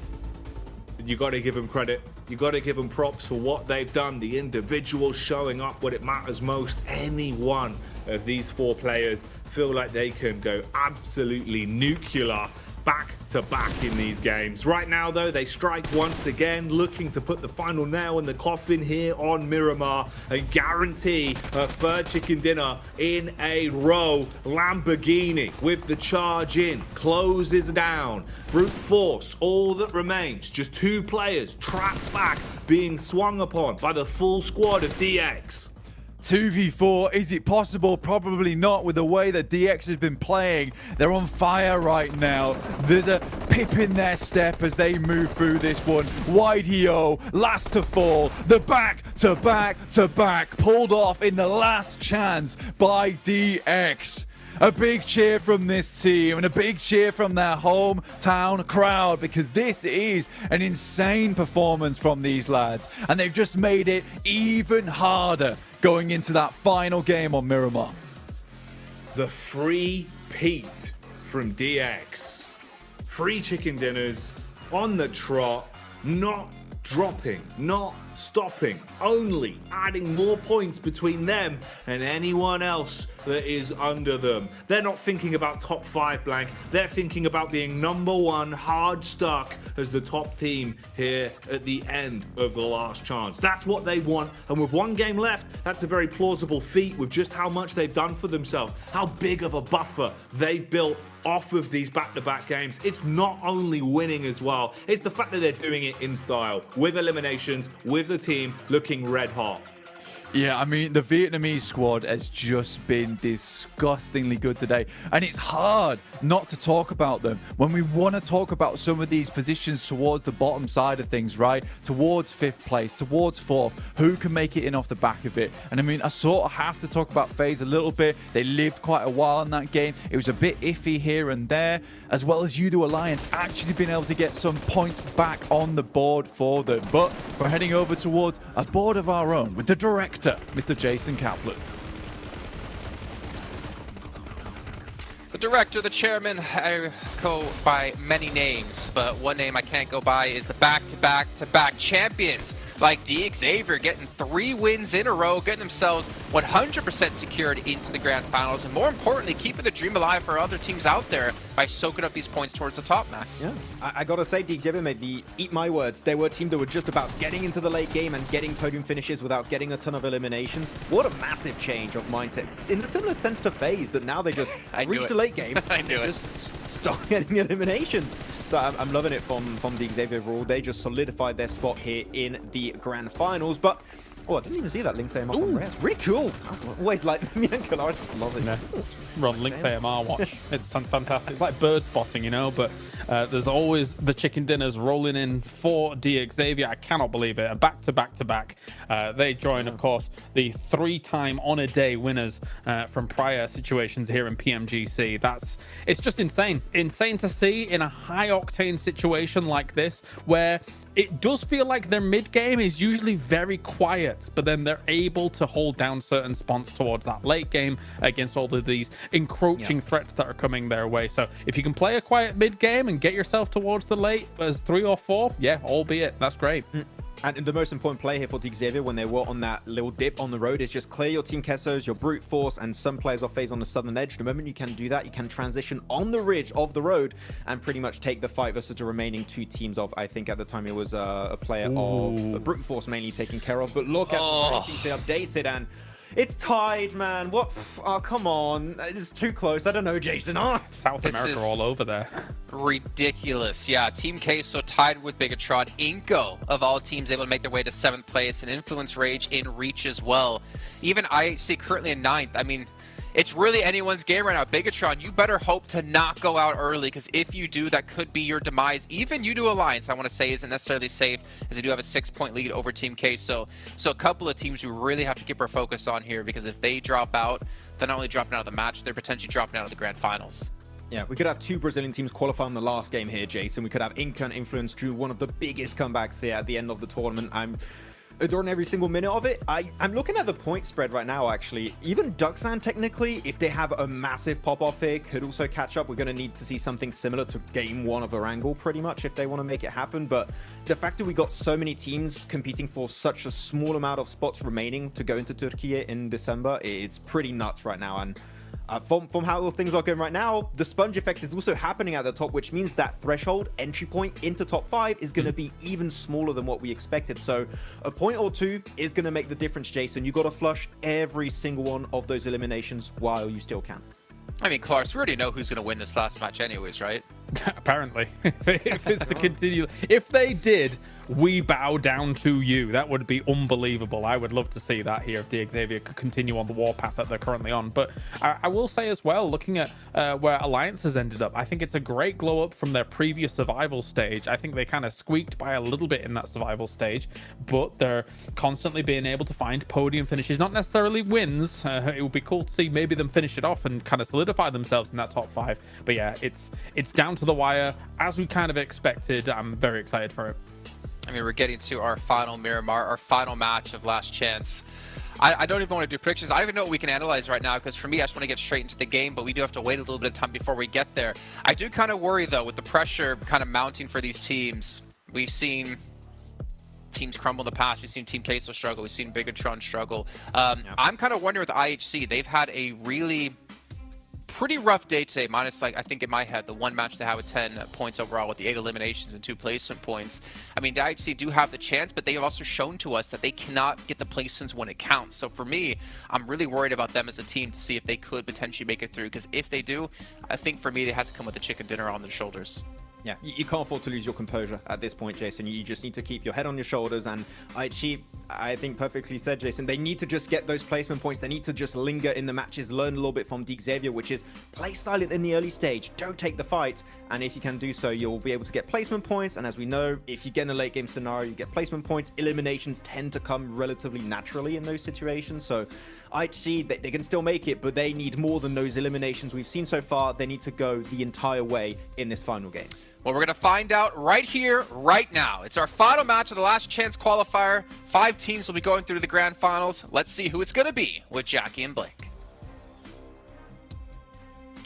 Speaker 11: You got to give them credit. You got to give them props for what they've done. The individuals showing up when it matters most. Any one of these four players feel like they can go absolutely nuclear back to back in these games. Right now, though, they strike once again, looking to put the final nail in the coffin here on Miramar and guarantee a third chicken dinner in a row. Lamborghini with the charge in, closes down. Brute Force, all that remains, just two players trapped back, being swung upon by the full squad of DX.
Speaker 21: 2v4, is it possible? Probably not with the way that DX has been playing. They're on fire right now. There's a pip in their step as they move through this one. YDO, last to fall. The back-to-back pulled off in the last chance by DX. A big cheer from this team and a big cheer from their hometown crowd because this is an insane performance from these lads. And they've just made it even harder going into that final game on Miramar.
Speaker 11: The free Pete from DX. Free chicken dinners on the trot, not dropping, not stopping, only adding more points between them and anyone else that is under them. They're not thinking about top 5 blank, they're thinking about being number 1 hard stuck as the top team here at the end of the last chance. That's what they want, and with one game left, that's a very plausible feat with just how much they've done for themselves, how big of a buffer they've built off of these back-to-back games. It's not only winning as well, it's the fact that they're doing it in style, with eliminations, with the team looking red hot.
Speaker 21: Yeah, I mean, the Vietnamese squad has just been disgustingly good today. And it's hard not to talk about them when we want to talk about some of these positions towards the bottom side of things, right? Towards 5th place, towards 4th. Who can make it in off the back of it? And I mean, I sort of have to talk about FaZe a little bit. They lived quite a while in that game. It was a bit iffy here and there, as well as Udo Alliance actually being able to get some points back on the board for them. But we're heading over towards a board of our own with the director, Mr. Jason Kaplan.
Speaker 1: The director, the chairman, I go by many names, but one name I can't go by is the back-to-back-to-back champions, like Xavier getting 3 wins in a row, getting themselves 100% secured into the grand finals, and more importantly, keeping the dream alive for other teams out there by soaking up these points towards the top, Max.
Speaker 19: Yeah, I gotta say, Xavier made me eat my words. They were a team that were just about getting into the late game and getting podium finishes without getting a ton of eliminations. What a massive change of mindset. It's in a similar sense to FaZe, that now they just reached the late game.
Speaker 1: I knew it.
Speaker 19: Just stop getting eliminations. So I'm loving it from the Xavier overall. They just solidified their spot here in the grand finals. But oh, I didn't even see that Lynx AMR from Rare. Really cool. I always like me and Kalar. Love it.
Speaker 20: Yeah. Run Lynx AMR watch. It's fantastic. It's like bird spotting, you know, but there's always the chicken dinners rolling in for Xavier. I cannot believe it. A back-to-back-to-back. They join, of course, the 3-time on a day winners from prior situations here in PMGC. It's just insane. Insane to see in a high-octane situation like this, where it does feel like their mid-game is usually very quiet, but then they're able to hold down certain spots towards that late game against all of these encroaching threats that are coming their way. So if you can play a quiet mid-game and get yourself towards the late as 3 or 4, yeah, albeit, that's great.
Speaker 19: And the most important play here for Xavier when they were on that little dip on the road is just clear your Team Kessos, your brute force, and some players off phase on the southern edge. The moment you can do that, you can transition on the ridge of the road and pretty much take the fight versus the remaining 2 teams of, I think at the time it was a player of brute force mainly taken care of. But look at things they updated, and it's tied, man. What? Oh, come on. It's too close. I don't know, Jason.
Speaker 20: South America all over there.
Speaker 1: Ridiculous. Yeah, Team Queso tied with Bigatron. Inko, of all teams, able to make their way to 7th place, and Influence Rage in reach as well. Even IHC currently in 9th. I mean, it's really anyone's game right now. Bigatron, you better hope to not go out early, because if you do, that could be your demise. Even U2 Alliance, I want to say, isn't necessarily safe, as they do have a 6-point lead over Team Queso. So a couple of teams we really have to keep our focus on here, because if they drop out, they're not only dropping out of the match, they're potentially dropping out of the grand finals.
Speaker 19: Yeah, we could have 2 Brazilian teams qualify in the last game here, Jason. We could have Inca and Influence drew one of the biggest comebacks here at the end of the tournament. I'm adoring every single minute of it. I'm looking at the point spread right now, actually. Even Duxan, technically, if they have a massive pop-off here, could also catch up. We're going to need to see something similar to game 1 of Erangel, pretty much, if they want to make it happen. But the fact that we got so many teams competing for such a small amount of spots remaining to go into Turkey in December, it's pretty nuts right now. And from how things are going right now, the sponge effect is also happening at the top, which means that threshold entry point into top 5 is going to be even smaller than what we expected. So a point or 2 is going to make the difference, Jason. You got to flush every single one of those eliminations while you still can.
Speaker 1: I mean, Clarks, we already know who's going to win this last match anyways, right?
Speaker 20: Apparently. If it's to continue. If they did, we bow down to you. That would be unbelievable. I would love to see that here if Xavier could continue on the warpath that they're currently on. But I will say as well, looking at where Alliance has ended up, I think it's a great glow up from their previous survival stage. I think they kind of squeaked by a little bit in that survival stage, but they're constantly being able to find podium finishes, not necessarily wins. It would be cool to see maybe them finish it off and kind of solidify themselves in that top 5. But yeah, it's down to the wire, as we kind of expected. I'm very excited for it.
Speaker 1: I mean, we're getting to our final Miramar, our final match of Last Chance. I don't even want to do predictions. I don't even know what we can analyze right now, because for me, I just want to get straight into the game, but we do have to wait a little bit of time before we get there. I do kind of worry, though, with the pressure kind of mounting for these teams. We've seen teams crumble in the past. We've seen Team Queso struggle. We've seen Bigatron struggle. I'm kind of wondering with IHC, they've had a really pretty rough day today, minus, like, I think in my head, the one match they have with 10 points overall with the 8 eliminations and 2 placement points. I mean, the IHC do have the chance, but they have also shown to us that they cannot get the placements when it counts. So for me, I'm really worried about them as a team to see if they could potentially make it through, because if they do, I think for me, they have to come with a chicken dinner on their shoulders.
Speaker 19: Yeah, you can't afford to lose your composure at this point, Jason. You just need to keep your head on your shoulders. And I think perfectly said, Jason, they need to just get those placement points. They need to just linger in the matches, learn a little bit from Xavier, which is play silent in the early stage. Don't take the fight. And if you can do so, you'll be able to get placement points. And as we know, if you get in a late game scenario, you get placement points. Eliminations tend to come relatively naturally in those situations. So IHC, they can still make it, but they need more than those eliminations we've seen so far. They need to go the entire way in this final game.
Speaker 1: Well, we're going to find out right here, right now. It's our final match of the Last Chance qualifier. 5 teams will be going through the grand finals. Let's see who it's going to be with Jackie and Blake.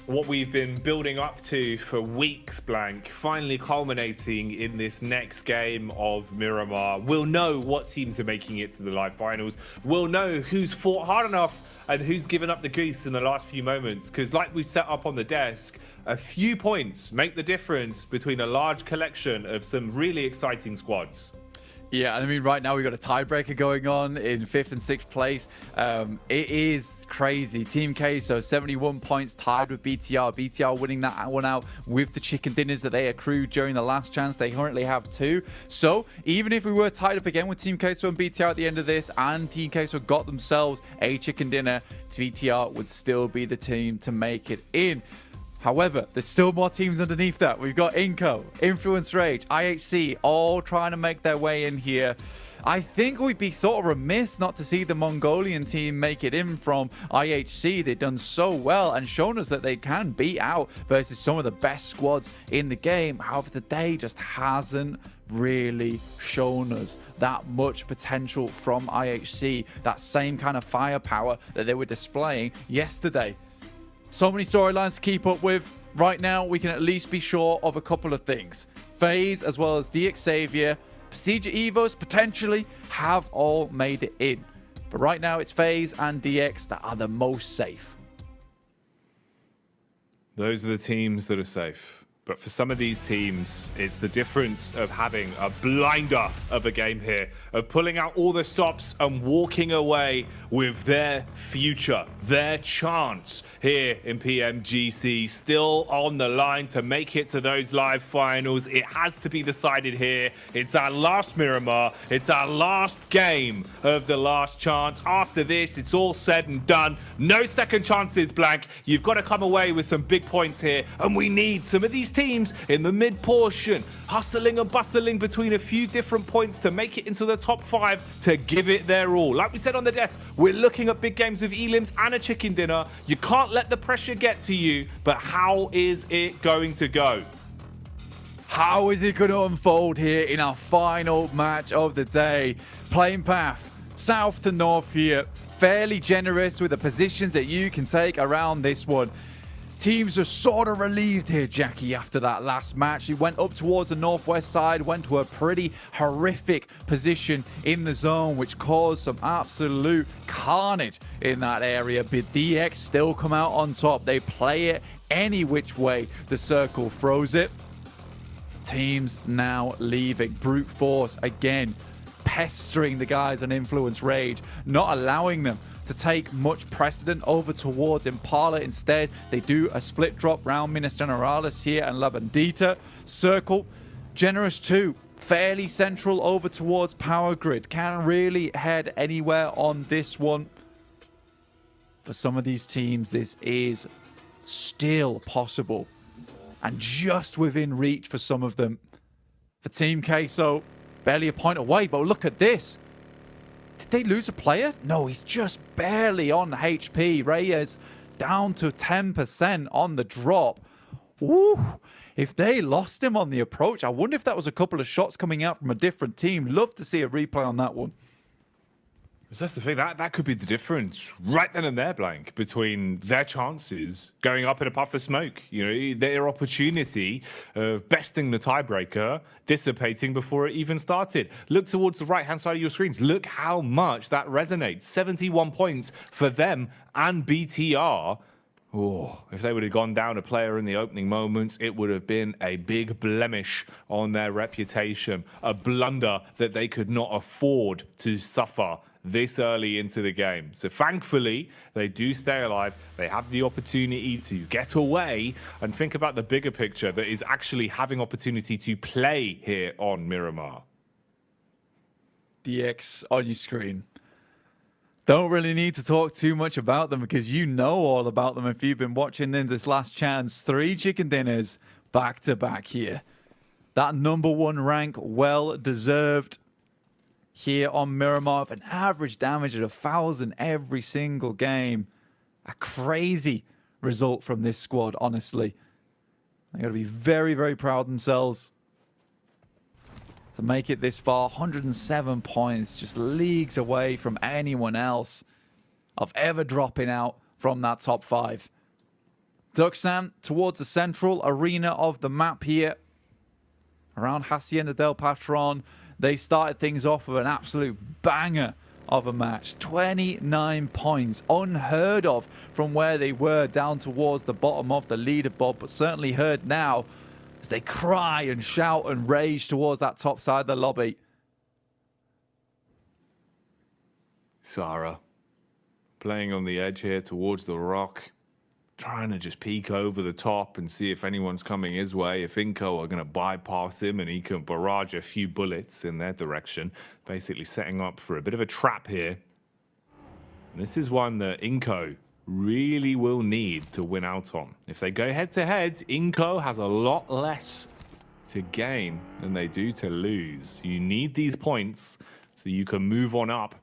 Speaker 2: what we've been building up to for weeks, Blank, finally culminating in this next game of Miramar. We'll know what teams are making it to the live finals. We'll know who's fought hard enough and who's given up the goose in the last few moments. Because like we've set up on the desk, a few points make the difference between a large collection of some really exciting squads.
Speaker 21: Yeah, I mean, right now we've got a tiebreaker going on in 5th and 6th place. It is crazy. Team K, so 71 points, tied with BTR. BTR winning that one out with the chicken dinners that they accrued during the last chance. They currently have 2. So even if we were tied up again with Team Queso and BTR at the end of this, and Team Queso got themselves a chicken dinner, BTR would still be the team to make it in. However, there's still more teams underneath that. We've got Inco, Influence Rage, IHC, all trying to make their way in here. I think we'd be sort of remiss not to see the Mongolian team make it in from IHC. They've done so well and shown us that they can beat out versus some of the best squads in the game. However, today just hasn't really shown us that much potential from IHC, that same kind of firepower that they were displaying yesterday. So many storylines to keep up with. Right now, we can at least be sure of a couple of things. FaZe, as well as DX Xavier, Procedure Evos, potentially have all made it in. But right now, it's FaZe and DX that are the most safe.
Speaker 2: Those are the teams that are safe. But for some of these teams, it's the difference of having a blinder of a game here, of pulling out all the stops and walking away with their future, their chance here in PMGC, still on the line to make it to those live finals. It has to be decided here. It's our last Miramar. It's our last game of the last chance. After this, it's all said and done. No second chances, Blank. You've got to come away with some big points here, and we need some of these teams in the mid portion, hustling and bustling between a few different points to make it into the top 5 to give it their all. Like we said on the desk, we're looking at big games with elims and a chicken dinner. You can't let the pressure get to you, but how is it going to go?
Speaker 21: How is it going to unfold here in our final match of the day? Playing path, south to north here. Fairly generous with the positions that you can take around this one. Teams are sort of relieved here, Jackie, after that last match. He went up towards the northwest side, went to a pretty horrific position in the zone, which caused some absolute carnage in that area. But DX still come out on top. They play it any which way the circle throws it. Teams now leaving. Brute Force again, pestering the guys on Influence Rage, not allowing them to take much precedent over towards Impala. Instead, they do a split drop round Minas Generalis here and La Bandita. Circle, generous too, fairly central over towards Power Grid. Can't really head anywhere on this one. For some of these teams, this is still possible and just within reach for some of them. For Team Queso, barely a point away, but look at this. Did they lose a player? No, he's just barely on HP. Reyes down to 10% on the drop. Woo! If they lost him on the approach, I wonder if that was a couple of shots coming out from a different team. Love to see a replay on that one.
Speaker 2: That's the thing, that could be the difference right then and there, Blank, between their chances going up in a puff of smoke. You know, their opportunity of besting the tiebreaker dissipating before it even started. Look towards the right-hand side of your screens. Look how much that resonates. 71 points for them and BTR. Oh, if they would have gone down a player in the opening moments, it would have been a big blemish on their reputation. A blunder that they could not afford to suffer this early into the game. So thankfully, they do stay alive. They have the opportunity to get away and think about the bigger picture that is actually having opportunity to play here on Miramar.
Speaker 21: DX on your screen. Don't really need to talk too much about them because you know all about them if you've been watching them this last chance. 3 chicken dinners back to back here. That #1 rank, well deserved. Here on Miramar, an average damage at 1,000 every single game. A crazy result from this squad, honestly. They got to be very, very proud of themselves to make it this far. 107 points, just leagues away from anyone else of ever dropping out from that top 5. Duxan towards the central arena of the map here. Around Hacienda del Patron, they started things off with an absolute banger of a match. 29 points, unheard of from where they were down towards the bottom of the leaderboard, but certainly heard now as they cry and shout and rage towards that top side of the lobby.
Speaker 2: Sarah, playing on the edge here towards the rock, trying to just peek over the top and see if anyone's coming his way, if Inco are going to bypass him and he can barrage a few bullets in their direction, basically setting up for a bit of a trap here. And this is one that Inco really will need to win out on. If they go head-to-head, Inco has a lot less to gain than they do to lose. You need these points so you can move on up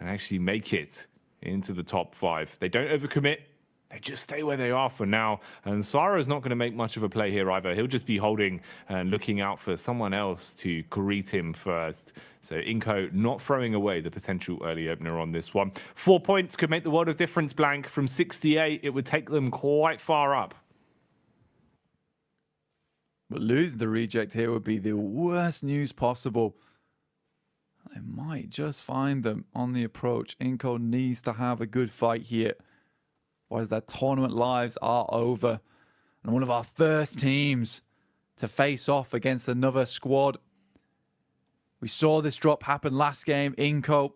Speaker 2: and actually make it into the top 5. They don't overcommit. They just stay where they are for now. And Sarah's not going to make much of a play here either. He'll just be holding and looking out for someone else to greet him first. So Inco not throwing away the potential early opener on this one. 4 points could make the world of difference, Blank. From 68, it would take them quite far up.
Speaker 21: But losing the reject here would be the worst news possible. They might just find them on the approach. Inco needs to have a good fight here, otherwise their tournament lives are over. And one of our first teams to face off against another squad. We saw this drop happen last game. Inco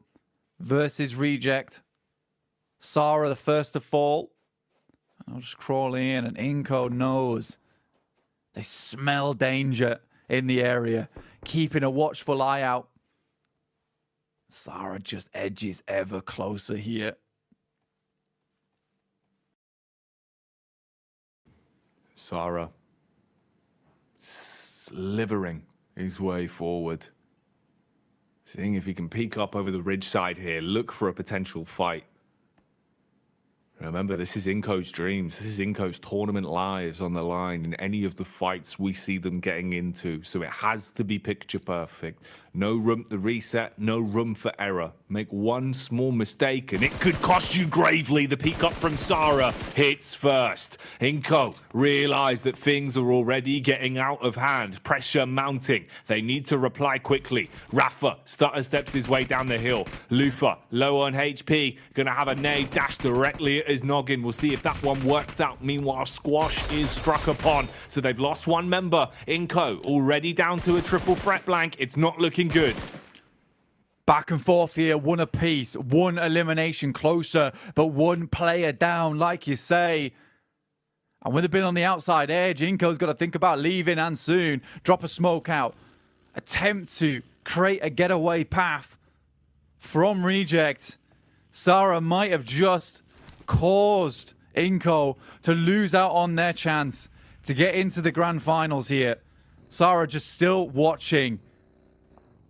Speaker 21: versus Reject. Sarah the first to fall. I'll just crawl in, and Inco knows. They smell danger in the area, keeping a watchful eye out. Sarah just edges ever closer here.
Speaker 2: Sarah slithering his way forward, seeing if he can peek up over the ridge side here, look for a potential fight. Remember, this is Inco's dreams. This is Inco's tournament lives on the line in any of the fights we see them getting into. So it has to be picture perfect. No room to reset, no room for error. Make one small mistake and it could cost you gravely. The peek up from Sarah hits first. Inco realise that things are already getting out of hand. Pressure mounting. They need to reply quickly. Rafa stutter steps his way down the hill. Lufa, low on HP, gonna have a nade dash directly at his noggin. We'll see if that one works out. Meanwhile, Squash is struck upon. So they've lost one member. Inco already down to a triple threat, Blank. It's not looking good.
Speaker 21: Back and forth here, one apiece, one elimination closer, but one player down, like you say. And with it being on the outside edge, Inco's got to think about leaving and soon. Drop a smoke out. Attempt to create a getaway path from Reject. Sarah might have just caused Inco to lose out on their chance to get into the grand finals here. Sarah just still watching.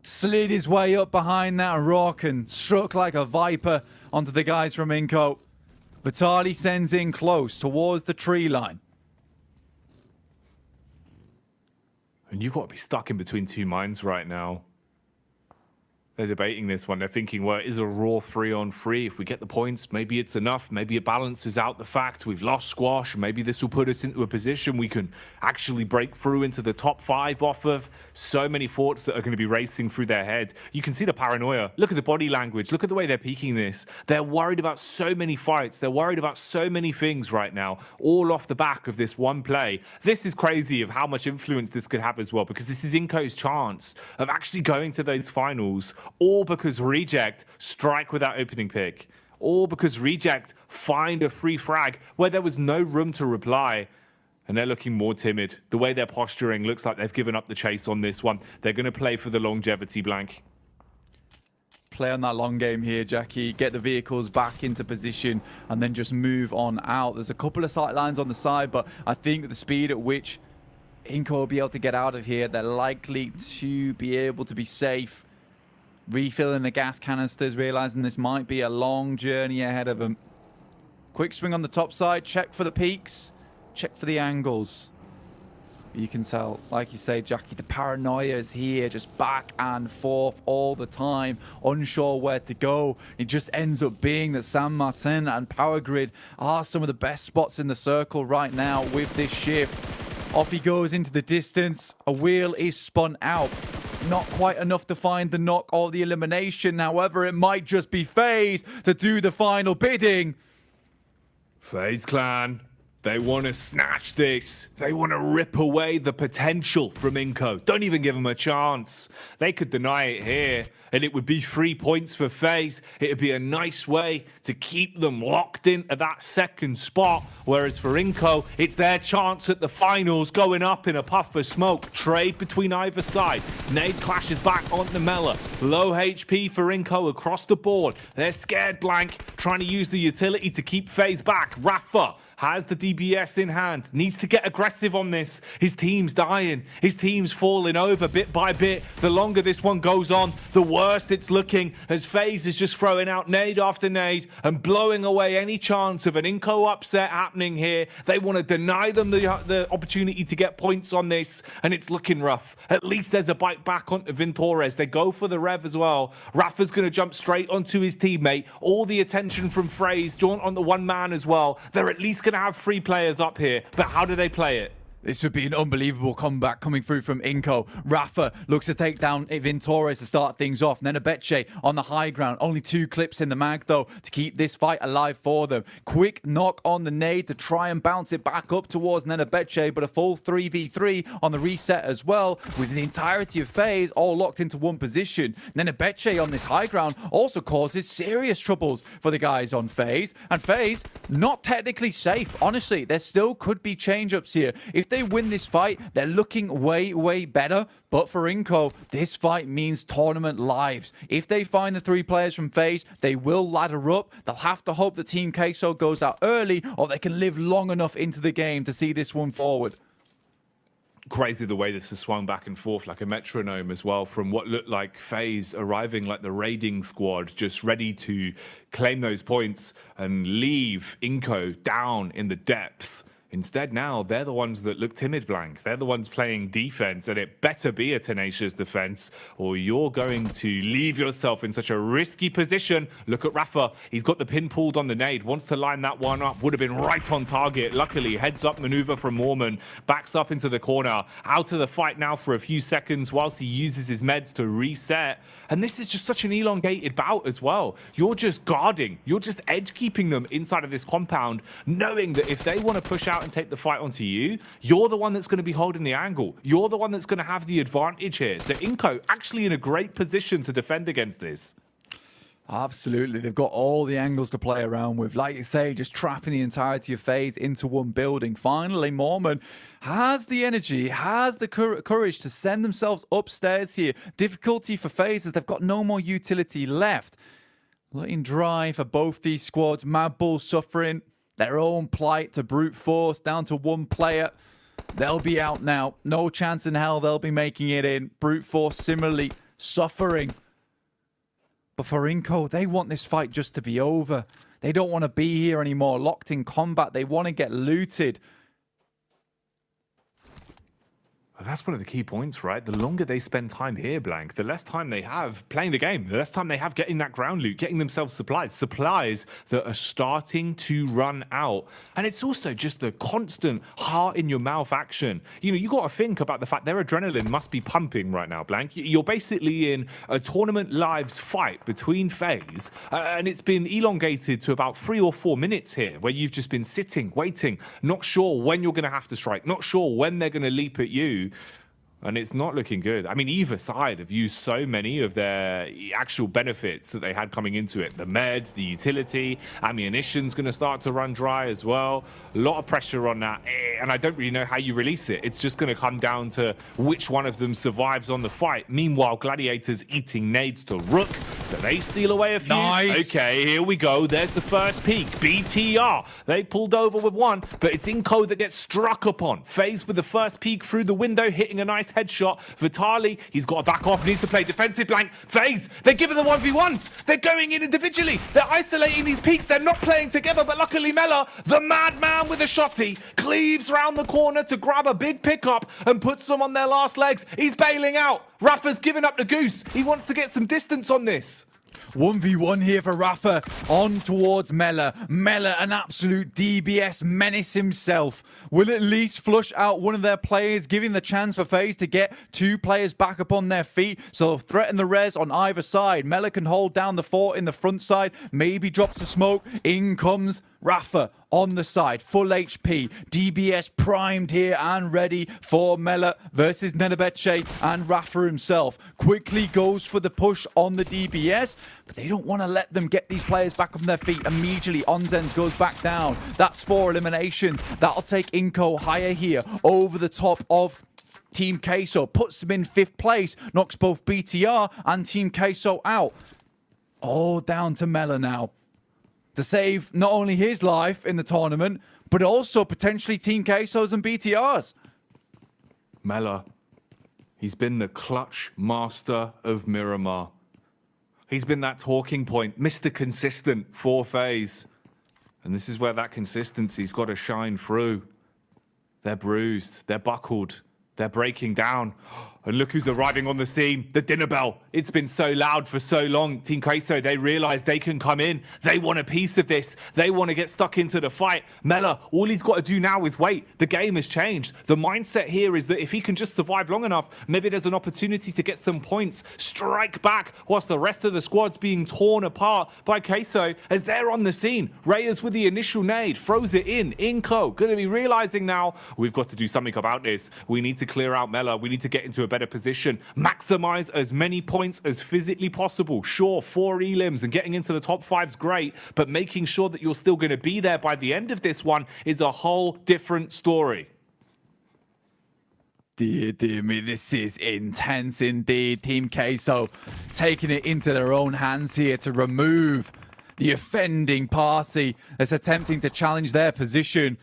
Speaker 21: Slid his way up behind that rock and struck like a viper onto the guys from Inco. Vitali sends in close towards the tree line.
Speaker 2: And you've got to be stuck in between two minds right now. They're debating this one. They're thinking, well, it is a raw 3-on-3. If we get the points, maybe it's enough. Maybe it balances out the fact we've lost Squash. Maybe this will put us into a position we can actually break through into the top 5 off of. So many thoughts that are going to be racing through their head. You can see the paranoia. Look at the body language. Look at the way they're peaking this. They're worried about so many fights. They're worried about so many things right now, all off the back of this one play. This is crazy of how much influence this could have as well, because this is Inco's chance of actually going to those finals. All because Reject strike with that opening pick. All because Reject find a free frag where there was no room to reply. And they're looking more timid. The way they're posturing looks like they've given up the chase on this one. They're going to play for the longevity, Blank.
Speaker 21: Play on that long game here, Jackie. Get the vehicles back into position and then just move on out. There's a couple of sight lines on the side, but I think the speed at which Inco will be able to get out of here, they're likely to be able to be safe. Refilling the gas canisters, realizing this might be a long journey ahead of them. Quick swing on the top side, check for the peaks, check for the angles. You can tell, like you say, Jackie, the paranoia is here, just back and forth all the time, unsure where to go. It just ends up being that San Martin and Power Grid are some of the best spots in the circle right now with this shift. Off he goes into the distance. A wheel is spun out. Not quite enough to find the knock or the elimination. However, it might just be FaZe to do the final bidding.
Speaker 2: FaZe Clan. They want to snatch this. They want to rip away the potential from Inco. Don't even give them a chance. They could deny it here, and it would be 3 points for FaZe. It would be a nice way to keep them locked into that second spot. Whereas for Inco, it's their chance at the finals, going up in a puff of smoke. Trade between either side. Nade clashes back onto Mela. Low HP for Inco across the board. They're scared blank, trying to use the utility to keep FaZe back. Rafa has the DBS in hand, needs to get aggressive on this. His team's dying, his team's falling over bit by bit. The longer this one goes on, the worse it's looking, as FaZe is just throwing out nade after nade and blowing away any chance of an Inco upset happening here. They want to deny them the opportunity to get points on this, and it's looking rough. At least there's a bite back onto Vintores. They go for the Rev as well. Rafa's going to jump straight onto his teammate. All the attention from FaZe drawn on the one man as well. They're at least going to have 3 players up here, but how do they play it?
Speaker 21: This would be an unbelievable comeback coming through from Inco. Rafa looks to take down Vintores to start things off. Nenebeche on the high ground. Only 2 clips in the mag, though, to keep this fight alive for them. Quick knock on the nade to try and bounce it back up towards Nenebeche, but a full 3v3 on the reset as well, with the entirety of FaZe all locked into one position. Nenebeche on this high ground also causes serious troubles for the guys on FaZe. And FaZe, not technically safe. Honestly, there still could be change-ups here. If they win this fight, they're looking way better. But for Inco, this fight means tournament lives. If they find the 3 players from FaZe, they will ladder up. They'll have to hope that Team Queso goes out early, or they can live long enough into the game to see this one forward.
Speaker 2: Crazy the way this has swung back and forth like a metronome as well, from what looked like FaZe arriving like the raiding squad, just ready to claim those points and leave Inco down in the depths. Instead, now they're the ones that look timid blank. They're the ones playing defense, and it better be a tenacious defense, or you're going to leave yourself in such a risky position. Look at Rafa. He's got the pin pulled on the nade, wants to line that one up. Would have been right on target. Luckily, heads up maneuver from Mormon, backs up into the corner, out of the fight now for a few seconds whilst he uses his meds to reset. And this is just such an elongated bout as well. You're just guarding. You're just edge keeping them inside of this compound, knowing that if they want to push out and take the fight onto you, you're the one that's going to be holding the angle. You're the one that's going to have the advantage here. So Inco actually in a great position to defend against this.
Speaker 21: Absolutely. They've got all the angles to play around with. Like you say, just trapping the entirety of FaZe into one building. Finally, Mormon has the energy, has the courage to send themselves upstairs here. Difficulty for FaZe as they've got no more utility left. Letting dry for both these squads. Mad Bull suffering their own plight to brute force down to 1 player. They'll be out now. No chance in hell they'll be making it in. Brute force similarly suffering. But for Inco, they want this fight just to be over. They don't want to be here anymore. Locked in combat. They want to get looted.
Speaker 2: And that's one of the key points, right? The longer they spend time here, Blank, the less time they have playing the game, the less time they have getting that ground loot, getting themselves supplies that are starting to run out. And it's also just the constant heart in your mouth action. You know, you got to think about the fact their adrenaline must be pumping right now, Blank. You're basically in a tournament lives fight between FaZe, and it's been elongated to about 3 or 4 minutes here, where you've just been sitting, waiting, not sure when you're going to have to strike, not sure when they're going to leap at you. And it's not looking good. I mean, either side have used so many of their actual benefits that they had coming into it. The meds, the utility, ammunition's going to start to run dry as well. A lot of pressure on that. And I don't really know how you release it. It's just going to come down to which one of them survives on the fight. Meanwhile, Gladiators eating nades to Rook. So they steal away a few.
Speaker 21: Nice.
Speaker 2: Okay, here we go. There's the first peek. BTR. They pulled over with one, but it's Inko that gets struck upon. FaZe with the first peek through the window, hitting a nice headshot. Vitali, he's got to back off, needs to play defensive blank. FaZe, they're giving the 1v1s. They're going in individually. They're isolating these peaks. They're not playing together, but luckily Mela, the madman with a shotty, cleaves round the corner to grab a big pickup and puts them on their last legs. He's bailing out. Rafa's giving up the goose. He wants to get some distance on this.
Speaker 21: 1v1 here for Rafa, on towards Mela. Mela, an absolute DBS menace himself, will at least flush out one of their players, giving the chance for FaZe to get two players back up on their feet, so threaten the res on either side. Mela can hold down the fort in the front side, maybe drops the smoke. In comes Rafa on the side, full HP, DBS primed here and ready for Mela versus Nenebeche, and Rafa himself quickly goes for the push on the DBS, but they don't want to let them get these players back on their feet immediately. Onzens goes back down. That's 4 eliminations. That'll take Inko higher here over the top of Team Queso, puts them in 5th place, knocks both BTR and Team Queso out. All down to Mela now to save not only his life in the tournament, but also potentially Team Queso's and BTR's.
Speaker 2: Mela, he's been the clutch master of Miramar. He's been that talking point, Mr. Consistent for FaZe. And this is where that consistency's got to shine through. They're bruised, they're buckled, they're breaking down. And look who's arriving on the scene, the dinner bell. It's been so loud for so long. Team Queso, they realize they can come in. They want a piece of this. They want to get stuck into the fight. Mela, all he's got to do now is wait. The game has changed. The mindset here is that if he can just survive long enough, maybe there's an opportunity to get some points, strike back, whilst the rest of the squad's being torn apart by Queso as they're on the scene. Reyes with the initial nade, throws it in. Inko, going to be realizing now, we've got to do something about this. We need to clear out Mela. We need to get into a better position, maximize as many points as physically possible. Sure, 4 elims and getting into the top 5's great, but making sure that you're still going to be there by the end of this one is a whole different story.
Speaker 21: Dear me, this is intense indeed. Team Queso taking it into their own hands here to remove the offending party that's attempting to challenge their position.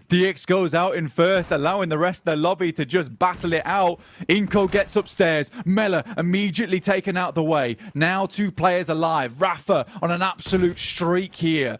Speaker 21: DX goes out in first, allowing the rest of the lobby to just battle it out. Inko gets upstairs. Mela immediately taken out the way. Now 2 players alive. Rafa on an absolute streak here.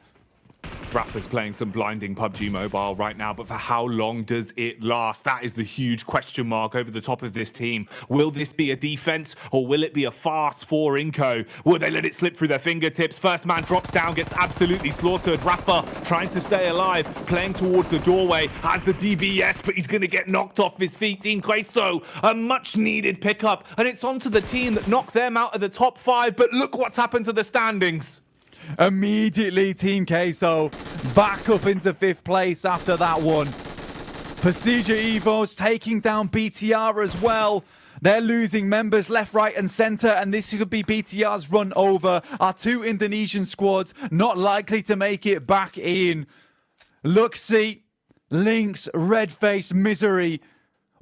Speaker 2: Rafa's playing some blinding PUBG Mobile right now, but for how long does it last? That is the huge question mark over the top of this team. Will this be a defense or will it be a fast for Inko? Will they let it slip through their fingertips? First man drops down, gets absolutely slaughtered. Rafa trying to stay alive, playing towards the doorway, has the DBS, but he's going to get knocked off his feet. Team Queso, a much needed pickup, and it's onto the team that knocked them out of the top 5, but look what's happened to the standings.
Speaker 21: Immediately, Team Queso back up into 5th place after that one. Pasija Evos taking down BTR as well. They're losing members left, right, and center, and this could be BTR's run over. Our 2 Indonesian squads not likely to make it back in. Luxy, Lynx, Redface, Misery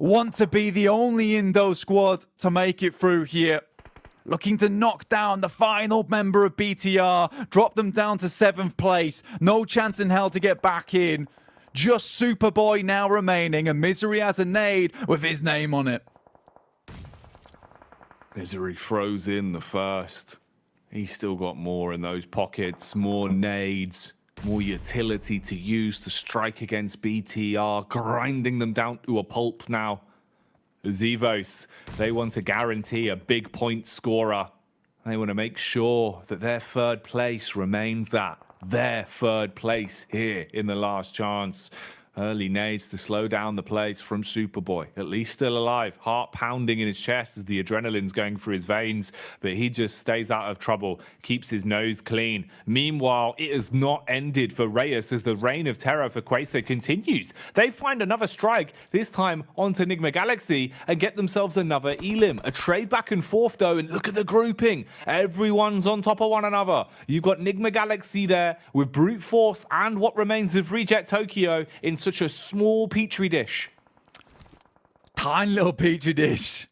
Speaker 21: want to be the only Indo squad to make it through here. Looking to knock down the final member of BTR, drop them down to 7th place. No chance in hell to get back in. Just Superboy now remaining, and Misery has a nade with his name on it.
Speaker 2: Misery throws in the first. He's still got more in those pockets, more nades, more utility to use to strike against BTR, grinding them down to a pulp now. Zevos, they want to guarantee a big point scorer. They want to make sure that their 3rd place remains their 3rd place here in the last chance. Early nades to slow down the place from Superboy. At least still alive. Heart pounding in his chest as the adrenaline's going through his veins. But he just stays out of trouble. Keeps his nose clean. Meanwhile, it has not ended for Reyes as the reign of terror for Queso continues. They find another strike, this time onto Nigma Galaxy, and get themselves another elim. A trade back and forth though, and look at the grouping. Everyone's on top of one another. You've got Nigma Galaxy there with Brute Force and what remains of Reject Tokyo in such a small petri dish.
Speaker 21: Tiny little petri dish.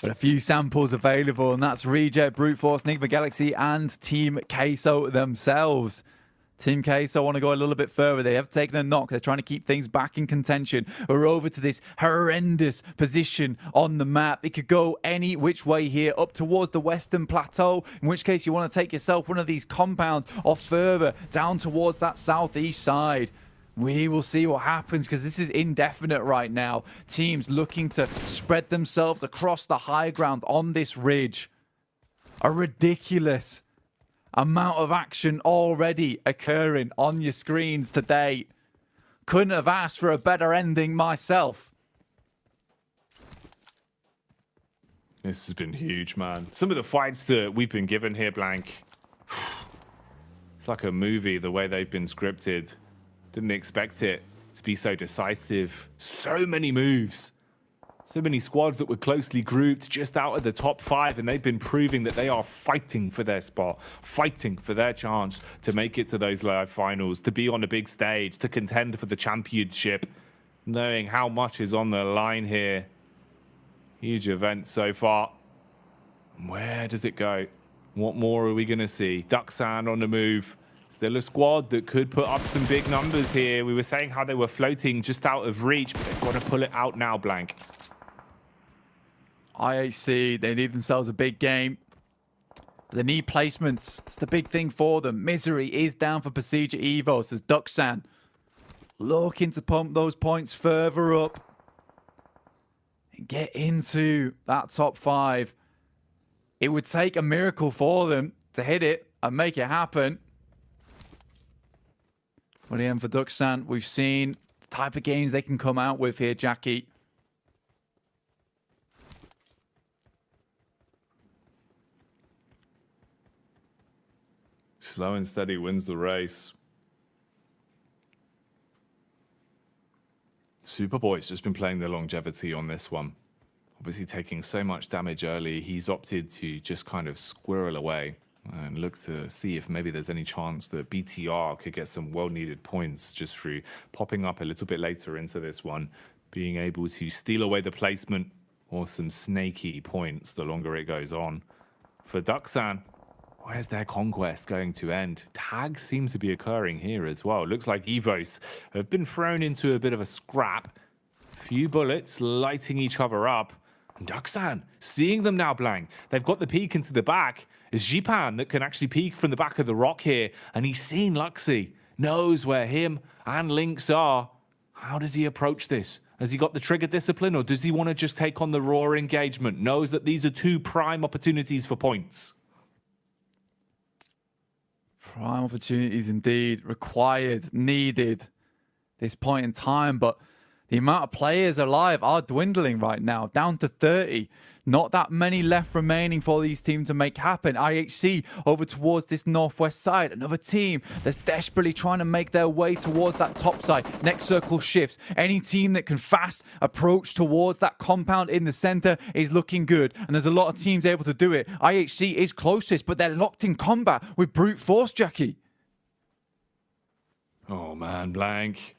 Speaker 21: But a few samples available, and that's Reject, Brute Force, Nigma Galaxy, and Team Queso themselves. Team Queso want to go a little bit further. They have taken a knock. They're trying to keep things back in contention. We're over to this horrendous position on the map. It could go any which way here, up towards the Western Plateau, in which case you want to take yourself one of these compounds, or further down towards that southeast side. We will see what happens, because this is indefinite right now. Teams looking to spread themselves across the high ground on this ridge. A ridiculous amount of action already occurring on your screens today. Couldn't have asked for a better ending myself.
Speaker 2: This has been huge, man. Some of the fights that we've been given here, Blank. It's like a movie, the way they've been scripted. Didn't expect it to be so decisive. So many moves. So many squads that were closely grouped just out of the top 5, and they've been proving that they are fighting for their spot, fighting for their chance to make it to those live finals, to be on a big stage, to contend for the championship, knowing how much is on the line here. Huge event so far. Where does it go? What more are we going to see? Dapatkan on the move. Still a squad that could put up some big numbers here. We were saying how they were floating just out of reach, but they've got to pull it out now, Blank.
Speaker 21: IHC, they need themselves a big game. They need placements. It's the big thing for them. Misery is down for Procedure Evos as Dapatkan looking to pump those points further up and get into that top 5. It would take a miracle for them to hit it and make it happen. But again, for Dapatkan, we've seen the type of games they can come out with here, Jackie.
Speaker 2: Slow and steady wins the race. Superboy's just been playing the longevity on this one. Obviously taking so much damage early, he's opted to just kind of squirrel away and look to see if maybe there's any chance that BTR could get some well-needed points just through popping up a little bit later into this one, being able to steal away the placement or some snaky points the longer it goes on. For Dapatkan, where's their conquest going to end? Tags seem to be occurring here as well. Looks like Evos have been thrown into a bit of a scrap. Few bullets lighting each other up. And Dapatkan, seeing them now, Blank. They've got the peek into the back. It's Jipan that can actually peek from the back of the rock here. And he's seen Luxy. Knows where him and Lynx are. How does he approach this? Has he got the trigger discipline, or does he want to just take on the raw engagement? Knows that these are 2 prime opportunities for points.
Speaker 21: Prime opportunities indeed. Required, needed this point in time, but the amount of players alive are dwindling right now, down to 30. Not that many left remaining for these teams to make happen. IHC over towards this northwest side. Another team that's desperately trying to make their way towards that top side. Next circle shifts. Any team that can fast approach towards that compound in the center is looking good. And there's a lot of teams able to do it. IHC is closest, but they're locked in combat with brute force, Jackie.
Speaker 2: Oh man, Blank.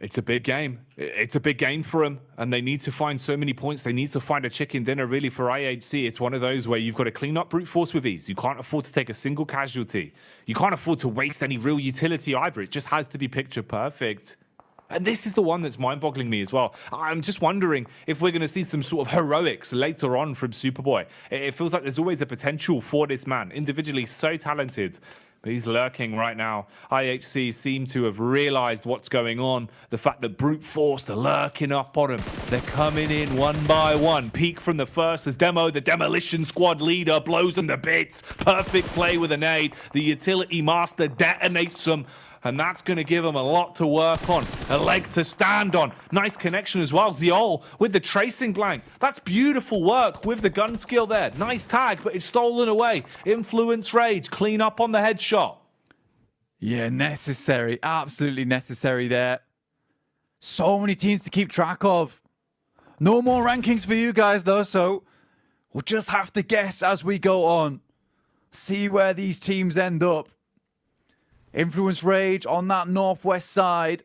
Speaker 2: It's a big game. It's a big game for them, and they need to find so many points. They need to find a chicken dinner, really, for IHC. It's one of those where you've got to clean up brute force with ease. You can't afford to take a single casualty. You can't afford to waste any real utility either. It just has to be picture perfect. And this is the one that's mind-boggling me as well. I'm just wondering if we're going to see some sort of heroics later on from Superboy. It feels like there's always a potential for this man. Individually so talented, but he's lurking right now. IHC seem to have realized what's going on. The fact that brute force, they're lurking up on him. They're coming in one by one. Peek from the first as Demo, the demolition squad leader, blows them to bits. Perfect play with a nade. The utility master detonates them. And that's going to give him a lot to work on. A leg to stand on. Nice connection as well. Ziol with the tracing, Blank. That's beautiful work with the gun skill there. Nice tag, but it's stolen away. Influence Rage. Clean up on the headshot.
Speaker 21: Yeah, necessary. Absolutely necessary there. So many teams to keep track of. No more rankings for you guys, though, so we'll just have to guess as we go on. See where these teams end up. Influence Rage on that northwest side.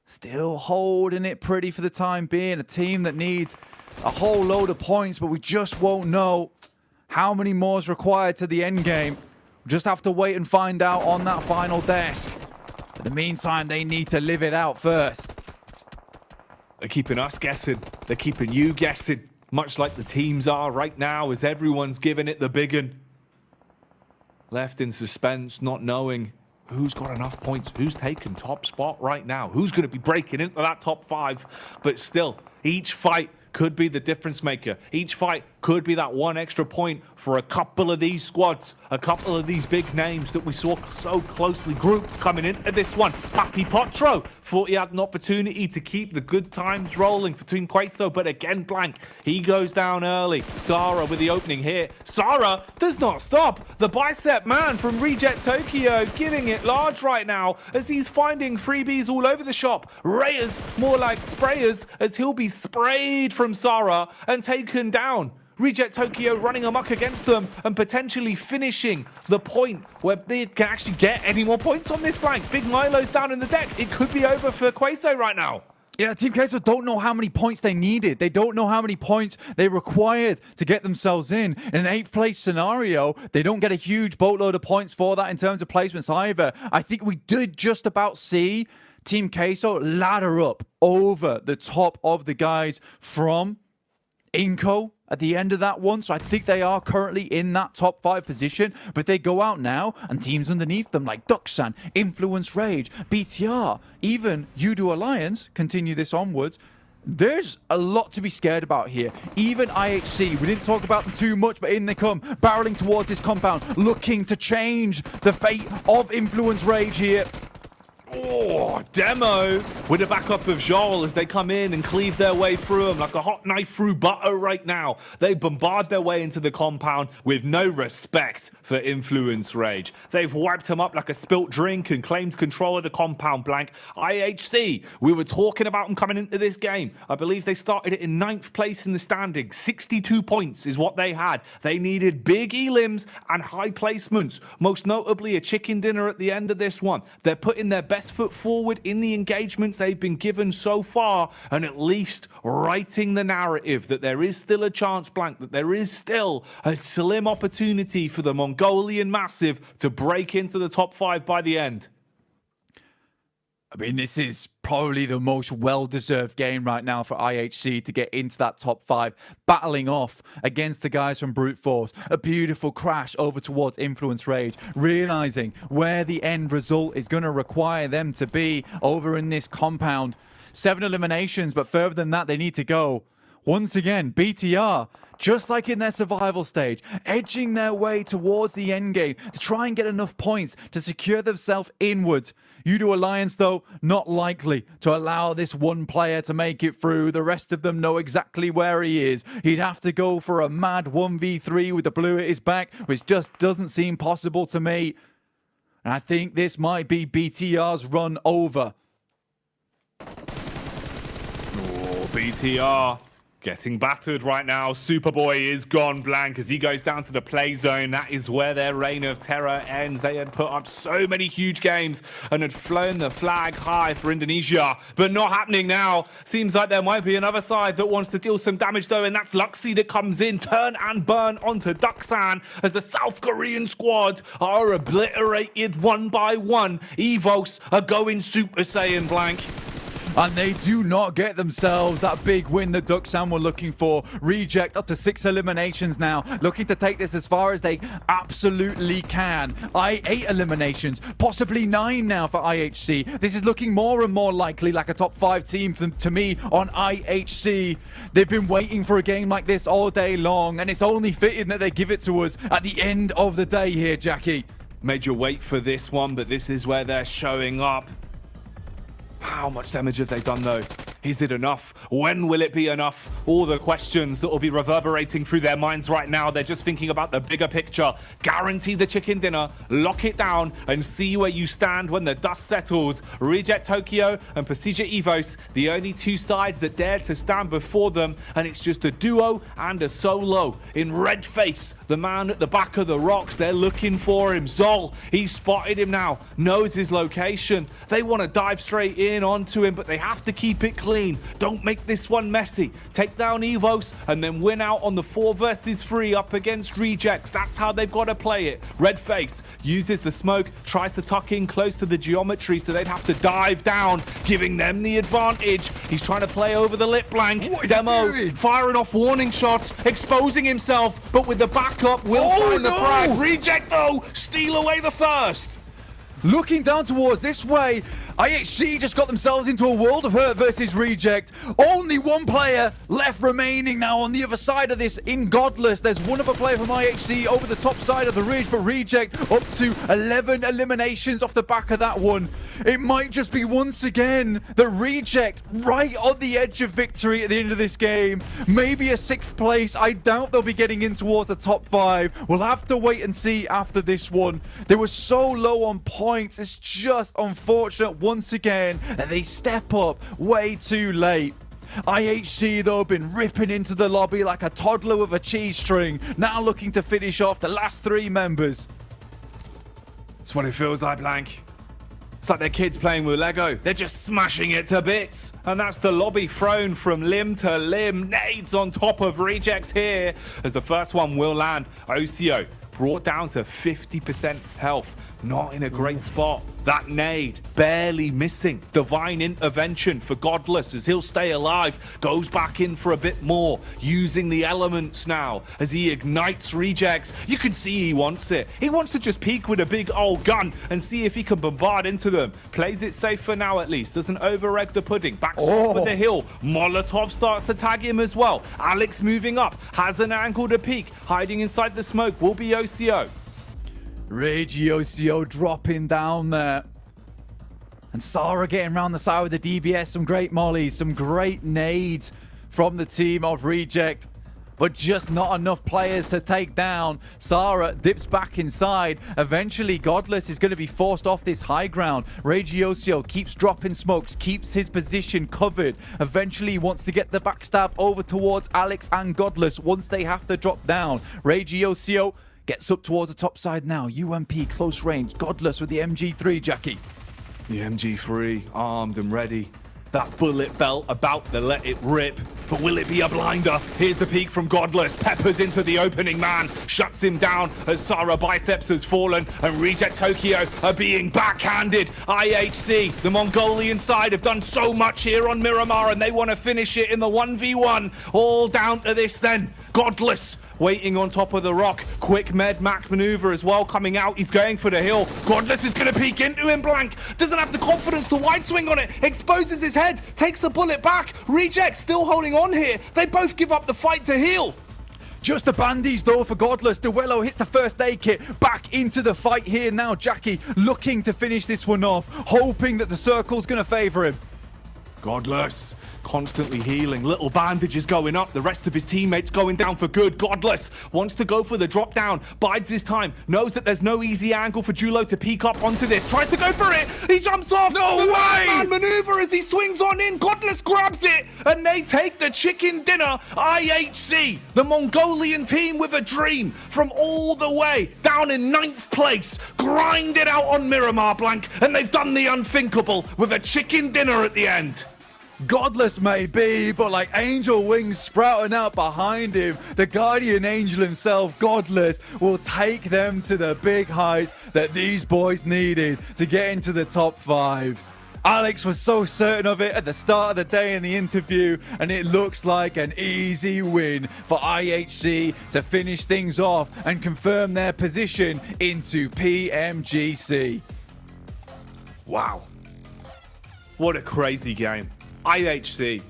Speaker 21: still holding it pretty for the time being. A team that needs a whole load of points, but we just won't know how many more is required to the end game. We'll just have to wait and find out on that final desk. In the meantime, they need to live it out first.
Speaker 2: They're keeping us guessing. They're keeping you guessing. Much like the teams are right now, as everyone's giving it the big un. Left in suspense, not knowing who's got enough points, who's taken top spot right now, who's going to be breaking into that top 5. But still, each fight could be the difference maker. Each fight could be that one extra point for a couple of these squads, a couple of these big names that we saw so closely grouped coming into this one. Papi Potro thought he had an opportunity to keep the good times rolling between Queso, but again, blank. He goes down early. Sara with the opening here. Sara does not stop. The bicep man from Reject Tokyo giving it large right now as he's finding freebies all over the shop. Reyes more like sprayers as he'll be sprayed from Sara and taken down. Reject Tokyo running amok against them and potentially finishing the point where they can actually get any more points on this blank. Big Milo's down in the deck. It could be over for Queso right now.
Speaker 21: Yeah, Team Queso don't know how many points they needed. They don't know how many points they required to get themselves in. In an 8th place scenario, they don't get a huge boatload of points for that in terms of placements either. I think we did just about see Team Queso ladder up over the top of the guys from Inco at the end of that one. So I think they are currently in that top 5 position. But they go out now and teams underneath them like Duxan, Influence Rage, BTR, even Yudu Alliance continue this onwards. There's a lot to be scared about here. Even IHC, we didn't talk about them too much, but in they come, barreling towards this compound, looking to change the fate of Influence Rage here.
Speaker 2: Oh, Demo with the backup of Joel as they come in and cleave their way through them like a hot knife through butter right now. They bombard their way into the compound with no respect for Influence Rage. They've wiped them up like a spilt drink and claimed control of the compound blank. IHC, we were talking about them coming into this game. I believe they started it in 9th place in the standings. 62 points is what they had. They needed big elims and high placements, most notably a chicken dinner at the end of this one. They're putting their best foot forward in the engagements they've been given so far and at least writing the narrative that there is still a chance blank, that there is still a slim opportunity for the Mongolian Massive to break into the top 5 by the end.
Speaker 21: I mean, this is probably the most well-deserved game right now for IHC to get into that top 5, battling off against the guys from Brute Force. A beautiful crash over towards Influence Rage, realizing where the end result is going to require them to be over in this compound. 7 eliminations, but further than that, they need to go. Once again, BTR, just like in their survival stage, edging their way towards the end game to try and get enough points to secure themselves inwards. Yudu Alliance, though, not likely to allow this one player to make it through. The rest of them know exactly where he is. He'd have to go for a mad 1v3 with the blue at his back, which just doesn't seem possible to me. And I think this might be BTR's run over.
Speaker 2: Oh, BTR getting battered right now. Superboy is gone blank as he goes down to the play zone. That is where their reign of terror ends. They had put up so many huge games and had flown the flag high for Indonesia, but not happening now. Seems like there might be another side that wants to deal some damage though, and that's Luxy that comes in, turn and burn onto Duxan as the South Korean squad are obliterated one by one. Evos are going Super Saiyan blank.
Speaker 21: And they do not get themselves that big win that Duxan were looking for. Reject up to 6 eliminations now, looking to take this as far as they absolutely can. 8 eliminations, possibly 9 now for IHC. This is looking more and more likely like a top 5 team to me on IHC. They've been waiting for a game like this all day long, and it's only fitting that they give it to us at the end of the day here, Jackie.
Speaker 2: Made you wait for this one, but this is where they're showing up. How much damage have they done though? Is it enough? When will it be enough? All the questions that will be reverberating through their minds right now. They're just thinking about the bigger picture. Guarantee the chicken dinner, lock it down, and see where you stand when the dust settles. Reject Tokyo and Pasija Evos, the only two sides that dare to stand before them, and it's just a duo and a solo. In red face, the man at the back of the rocks, they're looking for him. Zol, he's spotted him now, knows his location. They want to dive straight in onto him, but they have to keep it clean. Don't make this one messy. Take down Evos and then win out on the 4 versus 3 up against Rejects. That's how they've got to play it. Red face uses the smoke, tries to tuck in close to the geometry, so they'd have to dive down, giving them the advantage. He's trying to play over the lip blank. Demo firing off warning shots, exposing himself, but with the backup will find the frag. Reject though, steal away the first.
Speaker 21: Looking down towards this way, IHC just got themselves into a world of hurt versus Reject. Only one player left remaining now on the other side of this in Godless. There's one other player from IHC over the top side of the ridge, but Reject up to 11 eliminations off the back of that one. It might just be once again the Reject right on the edge of victory at the end of this game. Maybe a 6th place. I doubt they'll be getting in towards the top 5. We'll have to wait and see after this one. They were so low on points. It's just unfortunate once again that they step up way too late. IHC though been ripping into the lobby like a toddler with a cheese string, now looking to finish off the last 3 members.
Speaker 2: That's what it feels like, Blank. It's like they're kids playing with Lego. They're just smashing it to bits. And that's the lobby thrown from limb to limb. Nades on top of Rejects here as the first one will land. Osio brought down to 50% health. Not in a great spot. That nade barely missing. Divine intervention for Godless as he'll stay alive. Goes back in for a bit more. Using the elements now as he ignites Rejects. You can see he wants it. He wants to just peek with a big old gun and see if he can bombard into them. Plays it safe for now at least. Doesn't over-egg the pudding. Backs off with the hill. Molotov starts to tag him as well. Alex moving up. Has an angle to peek. Hiding inside the smoke will be OCO.
Speaker 21: Regiocio dropping down there. And Sarah getting around the side with the DBS. Some great mollies, some great nades from the team of Reject. But just not enough players to take down. Sarah dips back inside. Eventually, Godless is going to be forced off this high ground. Regiocio keeps dropping smokes, keeps his position covered. Eventually, he wants to get the backstab over towards Alex and Godless once they have to drop down. Regiocio gets up towards the top side now. UMP close range. Godless with the MG3, Jackie.
Speaker 2: The MG3 armed and ready. That bullet belt about to let it rip. But will it be a blinder? Here's the peek from Godless. Peppers into the opening man. Shuts him down as Sarah biceps has fallen. And Reject Tokyo are being backhanded. IHC, the Mongolian side, have done so much here on Miramar. And they want to finish it in the 1v1. All down to this then. Godless waiting on top of the rock. Quick med mac maneuver as well coming out. He's going for the hill. Godless is going to peek into him. Blank doesn't have the confidence to wide swing on it. Exposes his head. Takes the bullet back. Reject still holding on here. They both give up the fight to heal.
Speaker 21: Just the bandies though for Godless. Duello hits the first aid kit. Back into the fight here now. Jackie looking to finish this one off. Hoping that the circle's going to favor him.
Speaker 2: Godless constantly healing. Little bandages going up. The rest of his teammates going down for good. Godless wants to go for the drop down. Bides his time. Knows that there's no easy angle for Julo to peek up onto this. Tries to go for it. He jumps off.
Speaker 21: No way!
Speaker 2: Man maneuver as he swings on in. Godless grabs it. And they take the chicken dinner. IHC, the Mongolian team with a dream from all the way down in 9th place. Grind it out on Miramar, Blank. And they've done the unthinkable with a chicken dinner at the end.
Speaker 21: Godless may be, but like angel wings sprouting out behind him, the guardian angel himself, Godless, will take them to the big heights that these boys needed to get into the top 5. Alex was so certain of it at the start of the day in the interview, and it looks like an easy win for IHC to finish things off and confirm their position into PMGC.
Speaker 2: Wow. What a crazy game. IHC,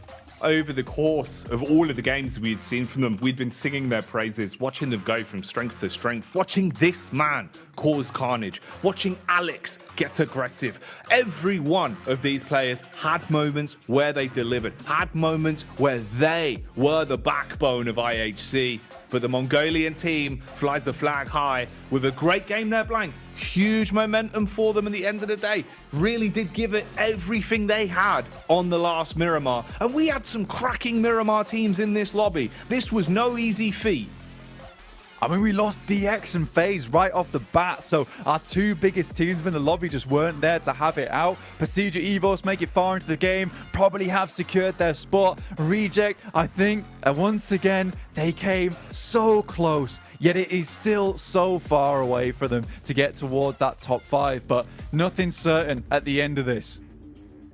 Speaker 2: over the course of all of the games we'd seen from them, we'd been singing their praises, watching them go from strength to strength, watching this man cause carnage, watching Alex get aggressive. Every one of these players had moments where they delivered, had moments where they were the backbone of IHC. But the Mongolian team flies the flag high with a great game there, Blank. Huge momentum for them at the end of the day. Really did give it everything they had on the last Miramar. And we had some cracking Miramar teams in this lobby. This was no easy feat.
Speaker 21: I mean, we lost DX and FaZe right off the bat, so our two biggest teams in the lobby just weren't there to have it out. Procedure Evos make it far into the game, probably have secured their spot. Reject, I think, once again, they came so close, yet it is still so far away for them to get towards that top 5, but nothing's certain at the end of this.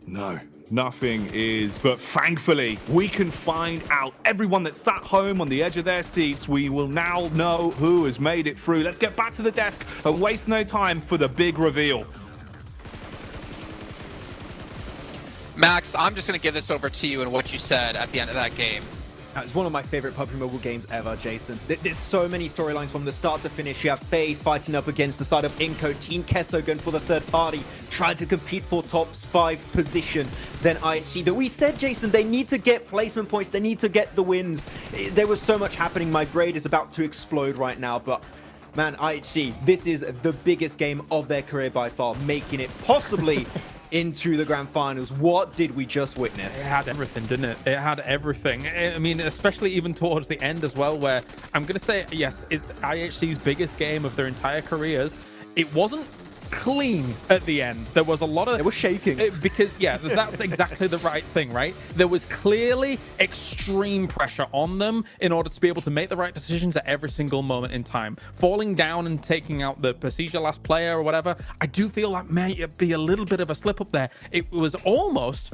Speaker 2: No. Nothing is, but thankfully we can find out. Everyone that sat home on the edge of their seats, we will now know who has made it through. Let's get back to the desk and waste no time for the big reveal.
Speaker 1: Max, I'm just going to give this over to you and what you said at the end of that game.
Speaker 19: It's one of my favorite PUBG Mobile games ever, Jason. There's so many storylines from the start to finish. You have FaZe fighting up against the side of Inco, Team Kesso going for the third party, trying to compete for top 5 position. Then IHC, that we said, Jason, they need to get placement points, they need to get the wins. There was so much happening. My grade is about to explode right now, but man, IHC, this is the biggest game of their career by far, making it possibly into the grand finals. What did we just witness?
Speaker 20: It had everything, didn't it? It had everything. I mean, especially even towards the end as well, where I'm going to say, yes, it's IHC's biggest game of their entire careers. It wasn't clean at the end. There was a lot of...
Speaker 19: It was shaking.
Speaker 20: Because, yeah, that's exactly the right thing, right? There was clearly extreme pressure on them in order to be able to make the right decisions at every single moment in time. Falling down and taking out the procedure last player or whatever, I do feel like may be a little bit of a slip up there. It almost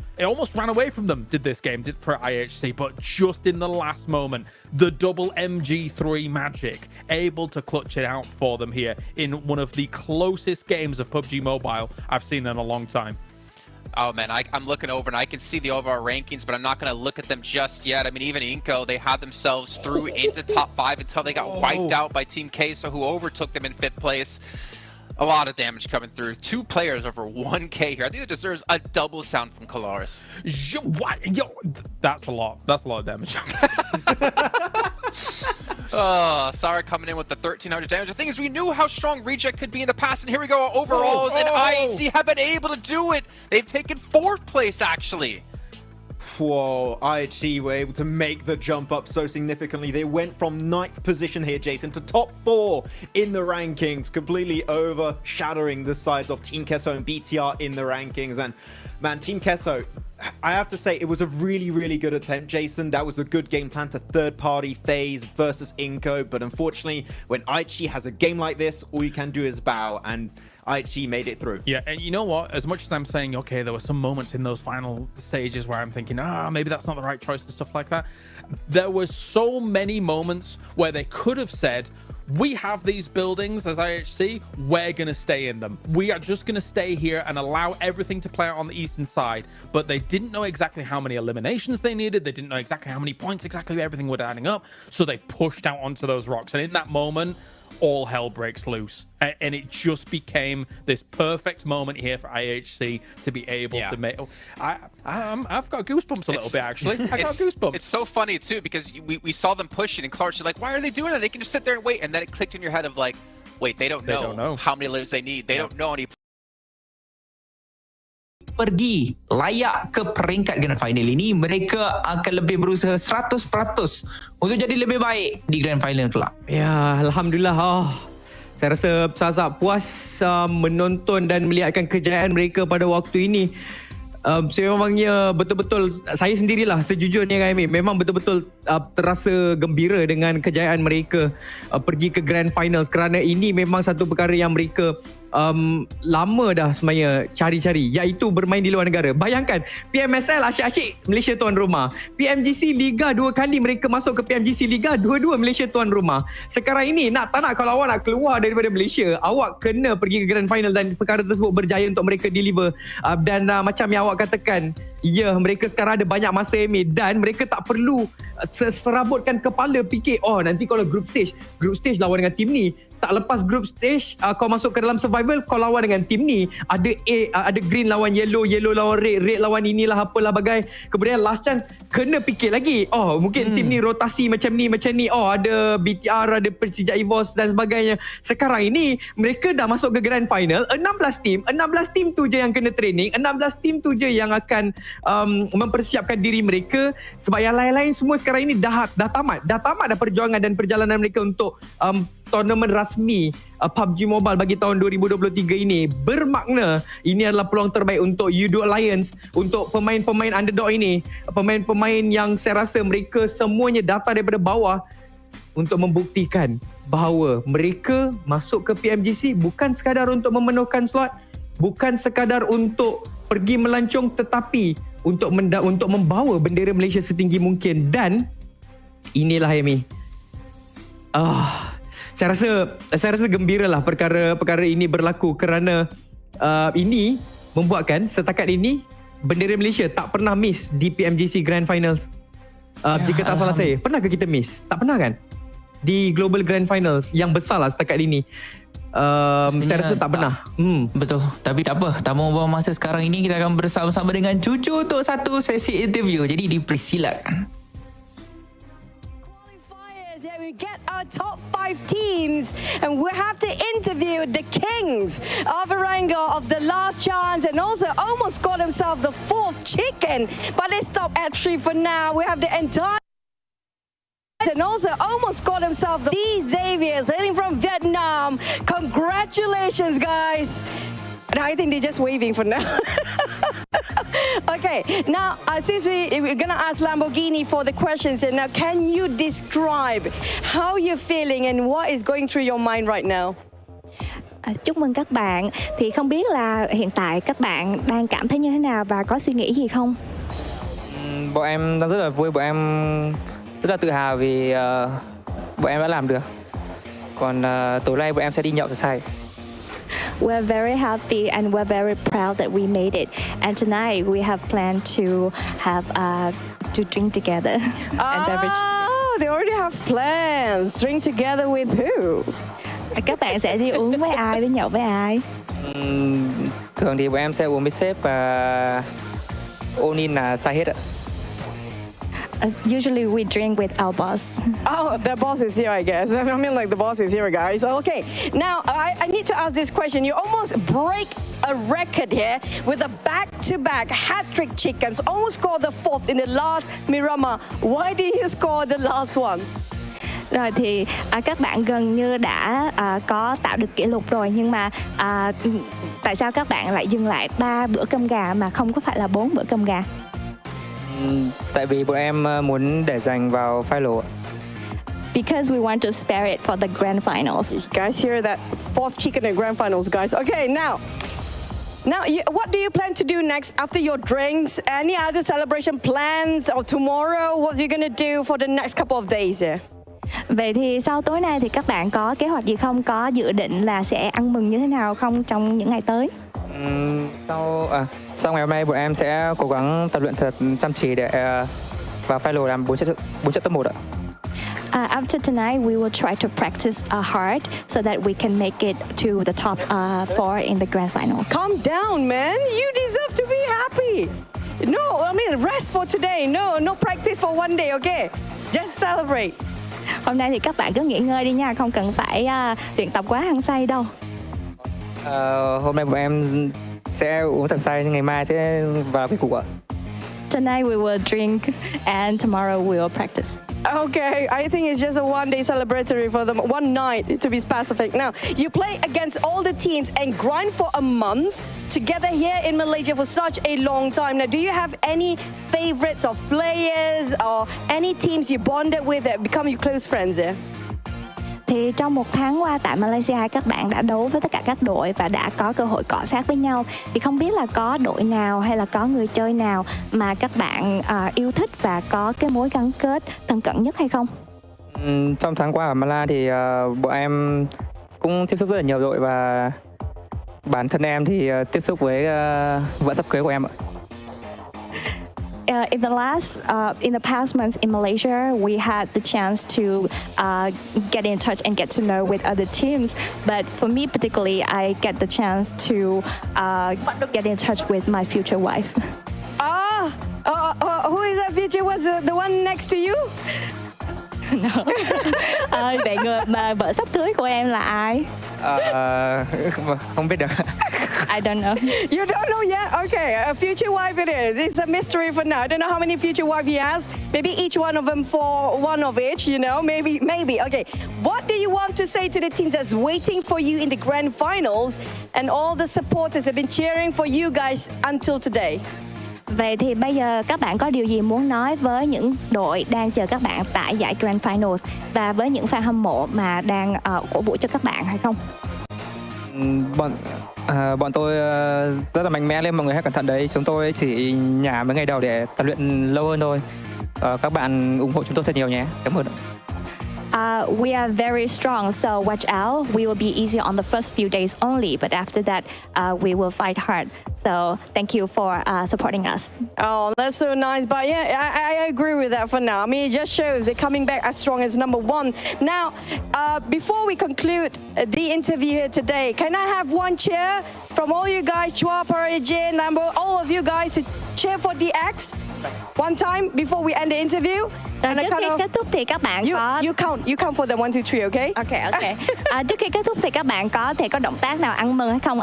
Speaker 20: ran away from them, this game did for IHC, but just in the last moment, the double MG3 magic, able to clutch it out for them here in one of the closest games of PUBG Mobile I've seen in a long time.
Speaker 1: Oh man, I'm looking over and I can see the overall rankings, but I'm not going to look at them just yet. I mean, even Inco, they had themselves through into top 5 until they got wiped out by Team Queso, who overtook them in 5th place. A lot of damage coming through. 2 players over 1K here. I think it deserves a double sound from Kalaris.
Speaker 20: Yo, that's a lot. That's a lot of damage.
Speaker 1: Oh, Sarah coming in with the 1,300 damage. The thing is, we knew how strong Reject could be in the past, and here we go, overalls, and IHC have been able to do it. They've taken 4th place, actually.
Speaker 19: Whoa, IHC were able to make the jump up so significantly. They went from 9th position here, Jason, to top 4 in the rankings, completely overshadowing the sides of Team Kesso and BTR in the rankings. And man, Team Kesso, I have to say, it was a really, really good attempt, Jason. That was a good game plan to third-party FaZe versus Inco, but unfortunately, when IHC has a game like this, all you can do is bow, and IHC made it through.
Speaker 20: Yeah, and you know what? As much as I'm saying, okay, there were some moments in those final stages where I'm thinking, maybe that's not the right choice and stuff like that. There were so many moments where they could have said, we have these buildings as IHC, we're going to stay in them. We are just going to stay here and allow everything to play out on the eastern side. But they didn't know exactly how many eliminations they needed. They didn't know exactly how many points exactly everything was adding up. So they pushed out onto those rocks. And in that moment, all hell breaks loose. And it just became this perfect moment here for IHC to be able to make... I've got goosebumps a little bit, actually. I got goosebumps.
Speaker 1: It's so funny, too, because we saw them pushing, and Clark's like, why are they doing that? They can just sit there and wait. And then it clicked in your head of like, wait, they don't know how many lives they need. They don't know any...
Speaker 5: Pergi layak ke peringkat grand final ini, mereka akan lebih berusaha 100% untuk jadi lebih baik di grand final kelak.
Speaker 6: Ya, Alhamdulillah. Saya rasa sangat puas menonton dan melihatkan kejayaan mereka pada waktu ini. Semangnya betul-betul, saya sendirilah sejujurnya Amy, memang betul-betul terasa gembira dengan kejayaan mereka pergi ke grand finals, kerana ini memang satu perkara yang mereka
Speaker 8: lama dah sebenarnya cari-cari, iaitu bermain di luar negara. Bayangkan PMSL asyik-asyik Malaysia tuan rumah, PMGC Liga 2 kali mereka masuk ke PMGC Liga, dua-dua Malaysia tuan rumah. Sekarang ini tak nak kalau awak nak keluar daripada Malaysia, awak kena pergi ke grand final dan perkara tersebut berjaya untuk mereka deliver. Dan macam yang awak katakan, ya, mereka sekarang ada banyak masa MA dan mereka tak perlu serabutkan kepala fikir, oh nanti kalau group stage lawan dengan tim ni. Tak lepas group stage, kau masuk ke dalam survival, kau lawan dengan tim ni. Ada green lawan yellow, yellow lawan red, red lawan inilah apalah bagai. Kemudian last chance kena fikir lagi. Oh, mungkin tim ni rotasi macam ni. Oh, ada BTR, ada Persija EVOS dan sebagainya. Sekarang ini mereka dah masuk ke grand final. 16 tim tu je yang kena training. 16 tim tu je yang akan mempersiapkan diri mereka. Sebab yang lain-lain semua sekarang ini dah tamat dah perjuangan dan perjalanan mereka untuk tournament rasmi PUBG Mobile bagi tahun 2023 ini. Bermakna ini adalah peluang terbaik untuk U2 Alliance, untuk pemain-pemain underdog ini, pemain-pemain yang saya rasa mereka semuanya datang daripada bawah untuk membuktikan bahawa mereka masuk ke PMGC bukan sekadar untuk memenuhkan slot, bukan sekadar untuk pergi melancong, tetapi untuk membawa bendera Malaysia setinggi mungkin. Dan inilah Amy, saya rasa gembiralah perkara ini berlaku kerana ini membuatkan setakat ini bendera Malaysia tak pernah miss di PMGC Grand Finals. Jika tak salah saya, pernah ke kita miss? Tak pernah kan? Di Global Grand Finals yang besar lah setakat ini. Saya rasa tak pernah.
Speaker 5: Betul. Tapi tak apa, tanpa membuang masa sekarang ini kita akan bersama-sama dengan Cucu untuk satu sesi interview. Jadi dipersilakan.
Speaker 15: We get our top 5 teams and we have to interview the kings of Erangel of the last chance and also almost got himself the 4th chicken, but they stop at 3 for now. We have the entire and also almost got himself the Xavier sailing from Vietnam. Congratulations, guys. No, I think they're just waving for now. Okay, now since we're gonna ask Lamborghini for the questions, and now can you describe how you're feeling and what is going through your mind right now?
Speaker 22: Chúc mừng các bạn. Thì không biết là hiện tại các bạn đang cảm thấy như thế nào và có suy nghĩ gì không?
Speaker 23: Bọn em đang rất là vui, bọn em rất là tự hào vì bọn em đã làm được. Còn tối nay bọn em sẽ đi nhậu thật say.
Speaker 22: We're very happy and we're very proud that we made it. And tonight we have planned to have to drink together and beverage.
Speaker 15: Oh, they already have plans. Drink together with who?
Speaker 22: Các bạn sẽ đi uống với ai, với nhậu với ai?
Speaker 23: Thường thì bọn em sẽ uống với sếp và Onin là sai hết ạ.
Speaker 22: Usually we drink with our boss.
Speaker 15: Oh, the boss is here, I guess. I mean, like the boss is here, guys. Okay, now I need to ask this question. You almost break a record here with a back-to-back hat-trick chickens. Almost scored the 4th in the last Miramar. Why did you score the last one?
Speaker 22: Rồi thì các bạn gần như đã có tạo được kỷ lục rồi, nhưng mà tại sao các bạn lại dừng lại 3 bữa cơm gà mà không có phải là 4 bữa cơm gà?
Speaker 23: Tại vì bọn em muốn để dành vào final.
Speaker 22: Because we want to spare it for the grand finals.
Speaker 15: You guys hear that? 4th chicken in grand finals, guys. Okay, now, what do you plan to do next after your drinks? Any other celebration plans? Or tomorrow, what are you gonna do for the next couple of days here?
Speaker 22: Vậy thì sau tối nay thì các bạn có kế hoạch gì không? Có dự định là sẽ ăn mừng như thế nào không trong những ngày tới?
Speaker 23: Sau ngày hôm nay bọn em sẽ cố gắng tập luyện thật chăm chỉ để vào final làm 4 trận top 1 ạ.
Speaker 22: After tonight, we will try to practice hard so that we can make it to the top 4 in the grand finals.
Speaker 15: Calm down, man. You deserve to be happy. No, I mean rest for today. No practice for one day, okay? Just celebrate.
Speaker 22: Hôm nay thì các bạn cứ nghỉ ngơi đi nha, không cần phải luyện tập quá hăng say đâu.
Speaker 23: Hôm nay bọn em sẽ uống thật say, ngày mai sẽ vào cái cuộc ạ.
Speaker 22: Tonight we will drink and tomorrow we will practice.
Speaker 15: Okay, I think it's just a one-day celebratory for them, one night to be specific. Now, you play against all the teams and grind for a month together here in Malaysia for such a long time. Now, do you have any favorites of players or any teams you bonded with that become your close friends there?
Speaker 22: Thì trong một tháng qua tại Malaysia các bạn đã đấu với tất cả các đội và đã có cơ hội cọ sát với nhau. Thì không biết là có đội nào hay là có người chơi nào mà các bạn yêu thích và có cái mối gắn kết thân cận nhất hay không?
Speaker 23: Trong tháng qua ở Mala thì bọn em cũng tiếp xúc rất là nhiều đội và bản thân em thì tiếp xúc với vợ sắp cưới của em ạ.
Speaker 22: In the past month in Malaysia, we had the chance to get in touch and get to know with other teams. But for me particularly, I get the chance to get in touch with my future wife.
Speaker 15: Who is that future? Was the one next to you?
Speaker 22: No. Vậy người mà vợ sắp cưới của em là ai?
Speaker 23: Không biết được.
Speaker 22: I don't know.
Speaker 15: You don't know yet? Okay, a future wife it is. It's a mystery for now. I don't know how many future wife he has. Maybe each one of them for one of each, you know? Maybe. Okay. What do you want to say to the team that's waiting for you in the grand finals and all the supporters have been cheering for you guys until today?
Speaker 22: Vậy thì bây giờ các bạn có điều gì muốn nói với những đội đang chờ các bạn tại giải Grand Finals và với những fan hâm mộ mà đang cổ vũ cho các bạn hay không?
Speaker 23: Bọn tôi rất là mạnh mẽ lên, mọi người hãy cẩn thận đấy. Chúng tôi chỉ nhả mấy ngày đầu để tập luyện lâu hơn thôi. Các bạn ủng hộ chúng tôi thật nhiều nhé. Cảm ơn.
Speaker 22: We are very strong, so watch out. We will be easy on the first few days only, but after that, we will fight hard. So thank you for supporting us.
Speaker 15: Oh, that's so nice. But yeah, I agree with that for now. I mean, it just shows they're coming back as strong as number one. Now, before we conclude the interview here today, can I have one cheer from all you guys, Chua, Parajin, Lambo, all of you guys to cheer for DX one time before we end the interview?
Speaker 22: Trước khi kết thúc thì các bạn
Speaker 15: you count for them 1, 2, 3, okay?
Speaker 22: Okay. Trước khi kết thúc thì các bạn có thể có động tác nào ăn mừng hay không?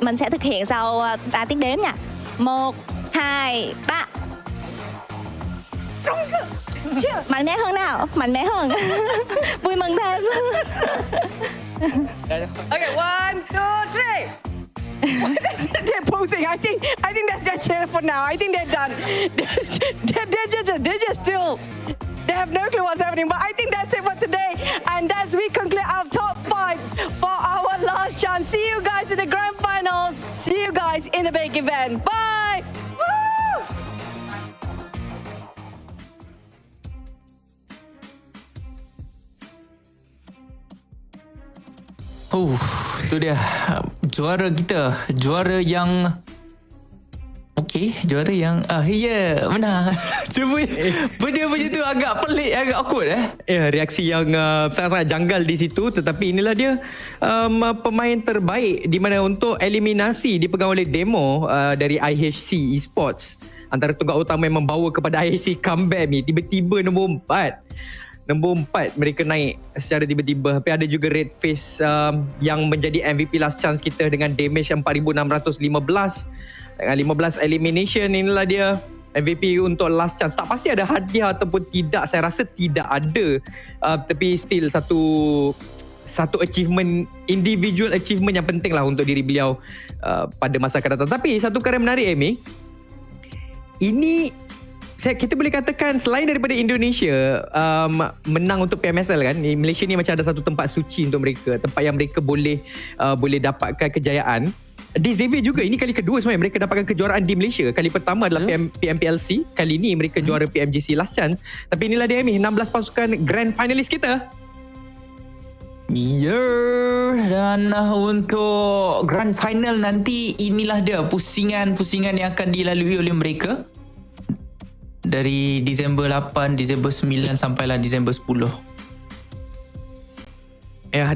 Speaker 22: Mình sẽ thực hiện sau 3 tiếng đếm nha. 1, 2, 3. Mạnh mẽ hơn nào, mạnh mẽ hơn. Vui mừng thêm.
Speaker 15: Okay, 1, 2, 3. They're posing. I think that's their chair for now. I think they're done. They're just still. They have no clue what's happening. But I think that's it for today. And as we conclude our top 5 for our last chance. See you guys in the grand finals. See you guys in the big event. Bye. Woo!
Speaker 5: Tu dia juara kita, juara yang juara yang benar. Cuba benda macam tu agak pelik, agak awkward
Speaker 8: reaksi yang sangat-sangat janggal di situ, tetapi inilah dia pemain terbaik di mana untuk eliminasi dipegang oleh demo dari IHC Esports. Antara tunggak utama yang membawa kepada IHC comeback ni, tiba-tiba nombor 4 mereka naik secara tiba-tiba. Tapi ada juga Red Face yang menjadi MVP last chance kita dengan damage 4615 dengan 15 elimination. Inilah dia MVP untuk last chance. Tak pasti ada hadiah ataupun tidak, saya rasa tidak ada, tapi still satu achievement, individual achievement yang penting lah untuk diri beliau pada masa akan datang. Tapi satu perkara menarik, Amy, ini kita boleh katakan selain daripada Indonesia menang untuk PMSL kan, Malaysia ni macam ada satu tempat suci untuk mereka, tempat yang mereka boleh dapatkan kejayaan. Di Xavier juga, ini kali kedua sebenarnya mereka dapatkan kejuaraan di Malaysia. Kali pertama adalah PMPLC, kali ni mereka juara PMGC last chance. Tapi inilah dia, 16 pasukan grand finalist kita.
Speaker 5: Dan untuk grand final nanti, inilah dia pusingan-pusingan yang akan dilalui oleh mereka dari Disember 8, Disember 9 sampailah Disember 10.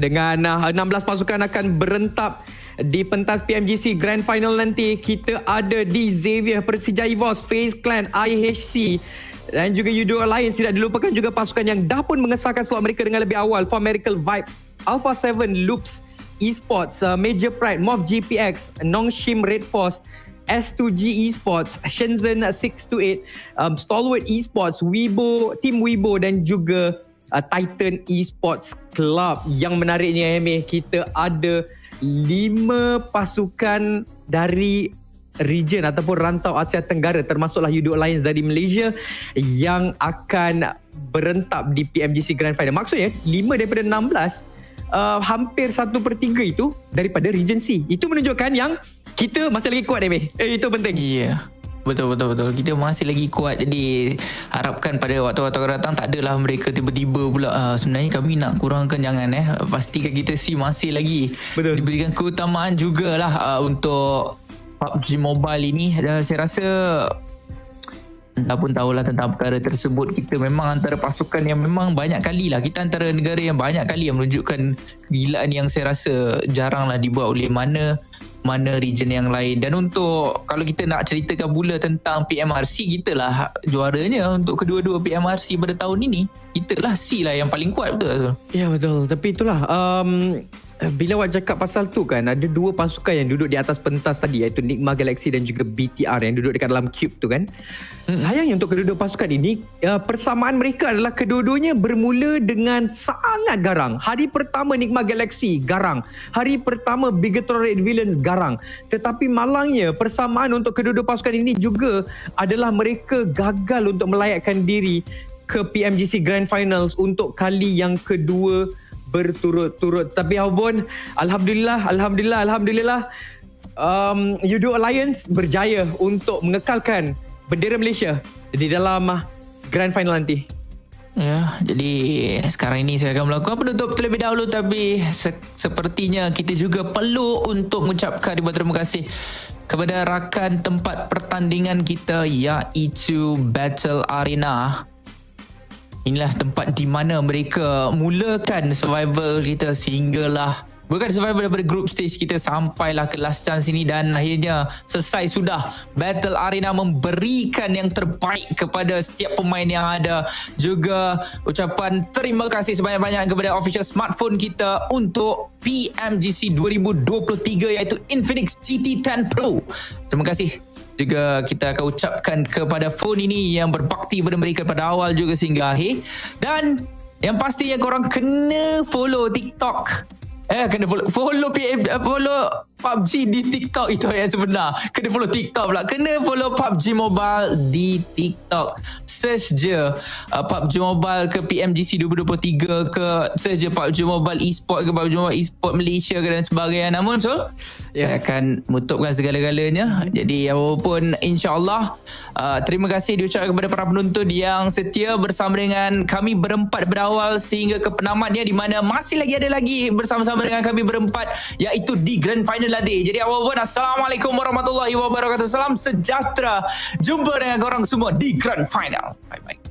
Speaker 8: Dengan 16 pasukan akan berentap di pentas PMGC Grand Final nanti. Kita ada di Xavier, Persija Evos, FaZe Clan, IHC dan juga Yudo Alliance. Tidak dilupakan juga pasukan yang dah pun mengesahkan slot mereka dengan lebih awal. For Miracle Vibes, Alpha 7, Loops Esports, Major Pride, Mob GPX, Nongshim Red Force, S2G Esports, Shenzhen 628, Stalwart Esports, Team Weibo dan juga Titan Esports Club. Yang menariknya, kita ada 5 pasukan dari region ataupun rantau Asia Tenggara, termasuklah Yudo Alliance dari Malaysia yang akan berentap di PMGC Grand Final. Maksudnya 5 daripada 16, hampir 1/3 itu daripada region C. Itu menunjukkan yang kita masih lagi kuat, Demi. Itu penting.
Speaker 5: Ya. Betul. Kita masih lagi kuat. Jadi harapkan pada waktu-waktu akan datang tak adalah mereka tiba-tiba pula sebenarnya kami nak kurangkan, jangan pastikan kita masih lagi diberikan keutamaan jugalah untuk PUBG Mobile ini. Dan saya rasa anda pun tahulah tentang perkara tersebut. Kita memang antara pasukan yang memang banyak kali lah, kita antara negara yang banyak kali yang menunjukkan kegilaan yang saya rasa jaranglah dibuat oleh mana region yang lain. Dan untuk kalau kita nak ceritakan pula tentang PMRC, kita lah juaranya untuk kedua-dua PMRC pada tahun ini. Kita lah C lah yang paling kuat, betul?
Speaker 8: Ya, betul. Tapi itulah bila awak cakap pasal tu kan, ada dua pasukan yang duduk di atas pentas tadi, iaitu Nigma Galaxy dan juga BTR yang duduk dekat dalam cube tu kan. Sayangnya untuk kedua-dua pasukan ini, persamaan mereka adalah kedua-duanya bermula dengan sangat garang. Hari pertama Nigma Galaxy garang, hari pertama Bigetron Red Villains garang. Tetapi malangnya persamaan untuk kedua-dua pasukan ini juga adalah mereka gagal untuk melayakkan diri ke PMGC Grand Finals untuk kali yang kedua berturut-turut. Tapi apapun, Alhamdulillah Yudo Alliance berjaya untuk mengekalkan bendera Malaysia di dalam Grand Final nanti.
Speaker 5: Ya, jadi sekarang ini saya akan melakukan penutup terlebih dahulu, tapi sepertinya kita juga perlu untuk mengucapkan ribuan terima kasih kepada rakan tempat pertandingan kita, iaitu Battle Arena. Inilah tempat di mana mereka mulakan survival kita sehinggalah bukan survival daripada group stage kita sampailah ke last chance ini, dan akhirnya selesai sudah. Battle Arena memberikan yang terbaik kepada setiap pemain yang ada. Juga ucapan terima kasih sebanyak-banyak kepada official smartphone kita untuk PMGC 2023, iaitu Infinix GT10 Pro. Terima kasih. Juga kita akan ucapkan kepada phone ini yang berbakti pada mereka pada awal juga sehingga akhir. Dan yang pastinya korang kena follow TikTok. Kena follow PUBG di TikTok, itu yang sebenar. Kena follow TikTok pula. Kena follow PUBG Mobile di TikTok. Search je PUBG Mobile ke PMGC 2023 ke, search je PUBG Mobile eSport ke PUBG Mobile eSport Malaysia ke dan sebagainya. Namun saya akan menutupkan segala-galanya. Jadi apapun, insyaAllah terima kasih diucapkan kepada para penonton yang setia bersama dengan kami berempat berawal sehingga ke penamatnya, di mana masih ada lagi bersama-sama dengan kami berempat, iaitu di Grand Final nanti. Jadi apapun, Assalamualaikum warahmatullahi wabarakatuh. Salam sejahtera. Jumpa dengan korang semua di Grand Final. Bye-bye.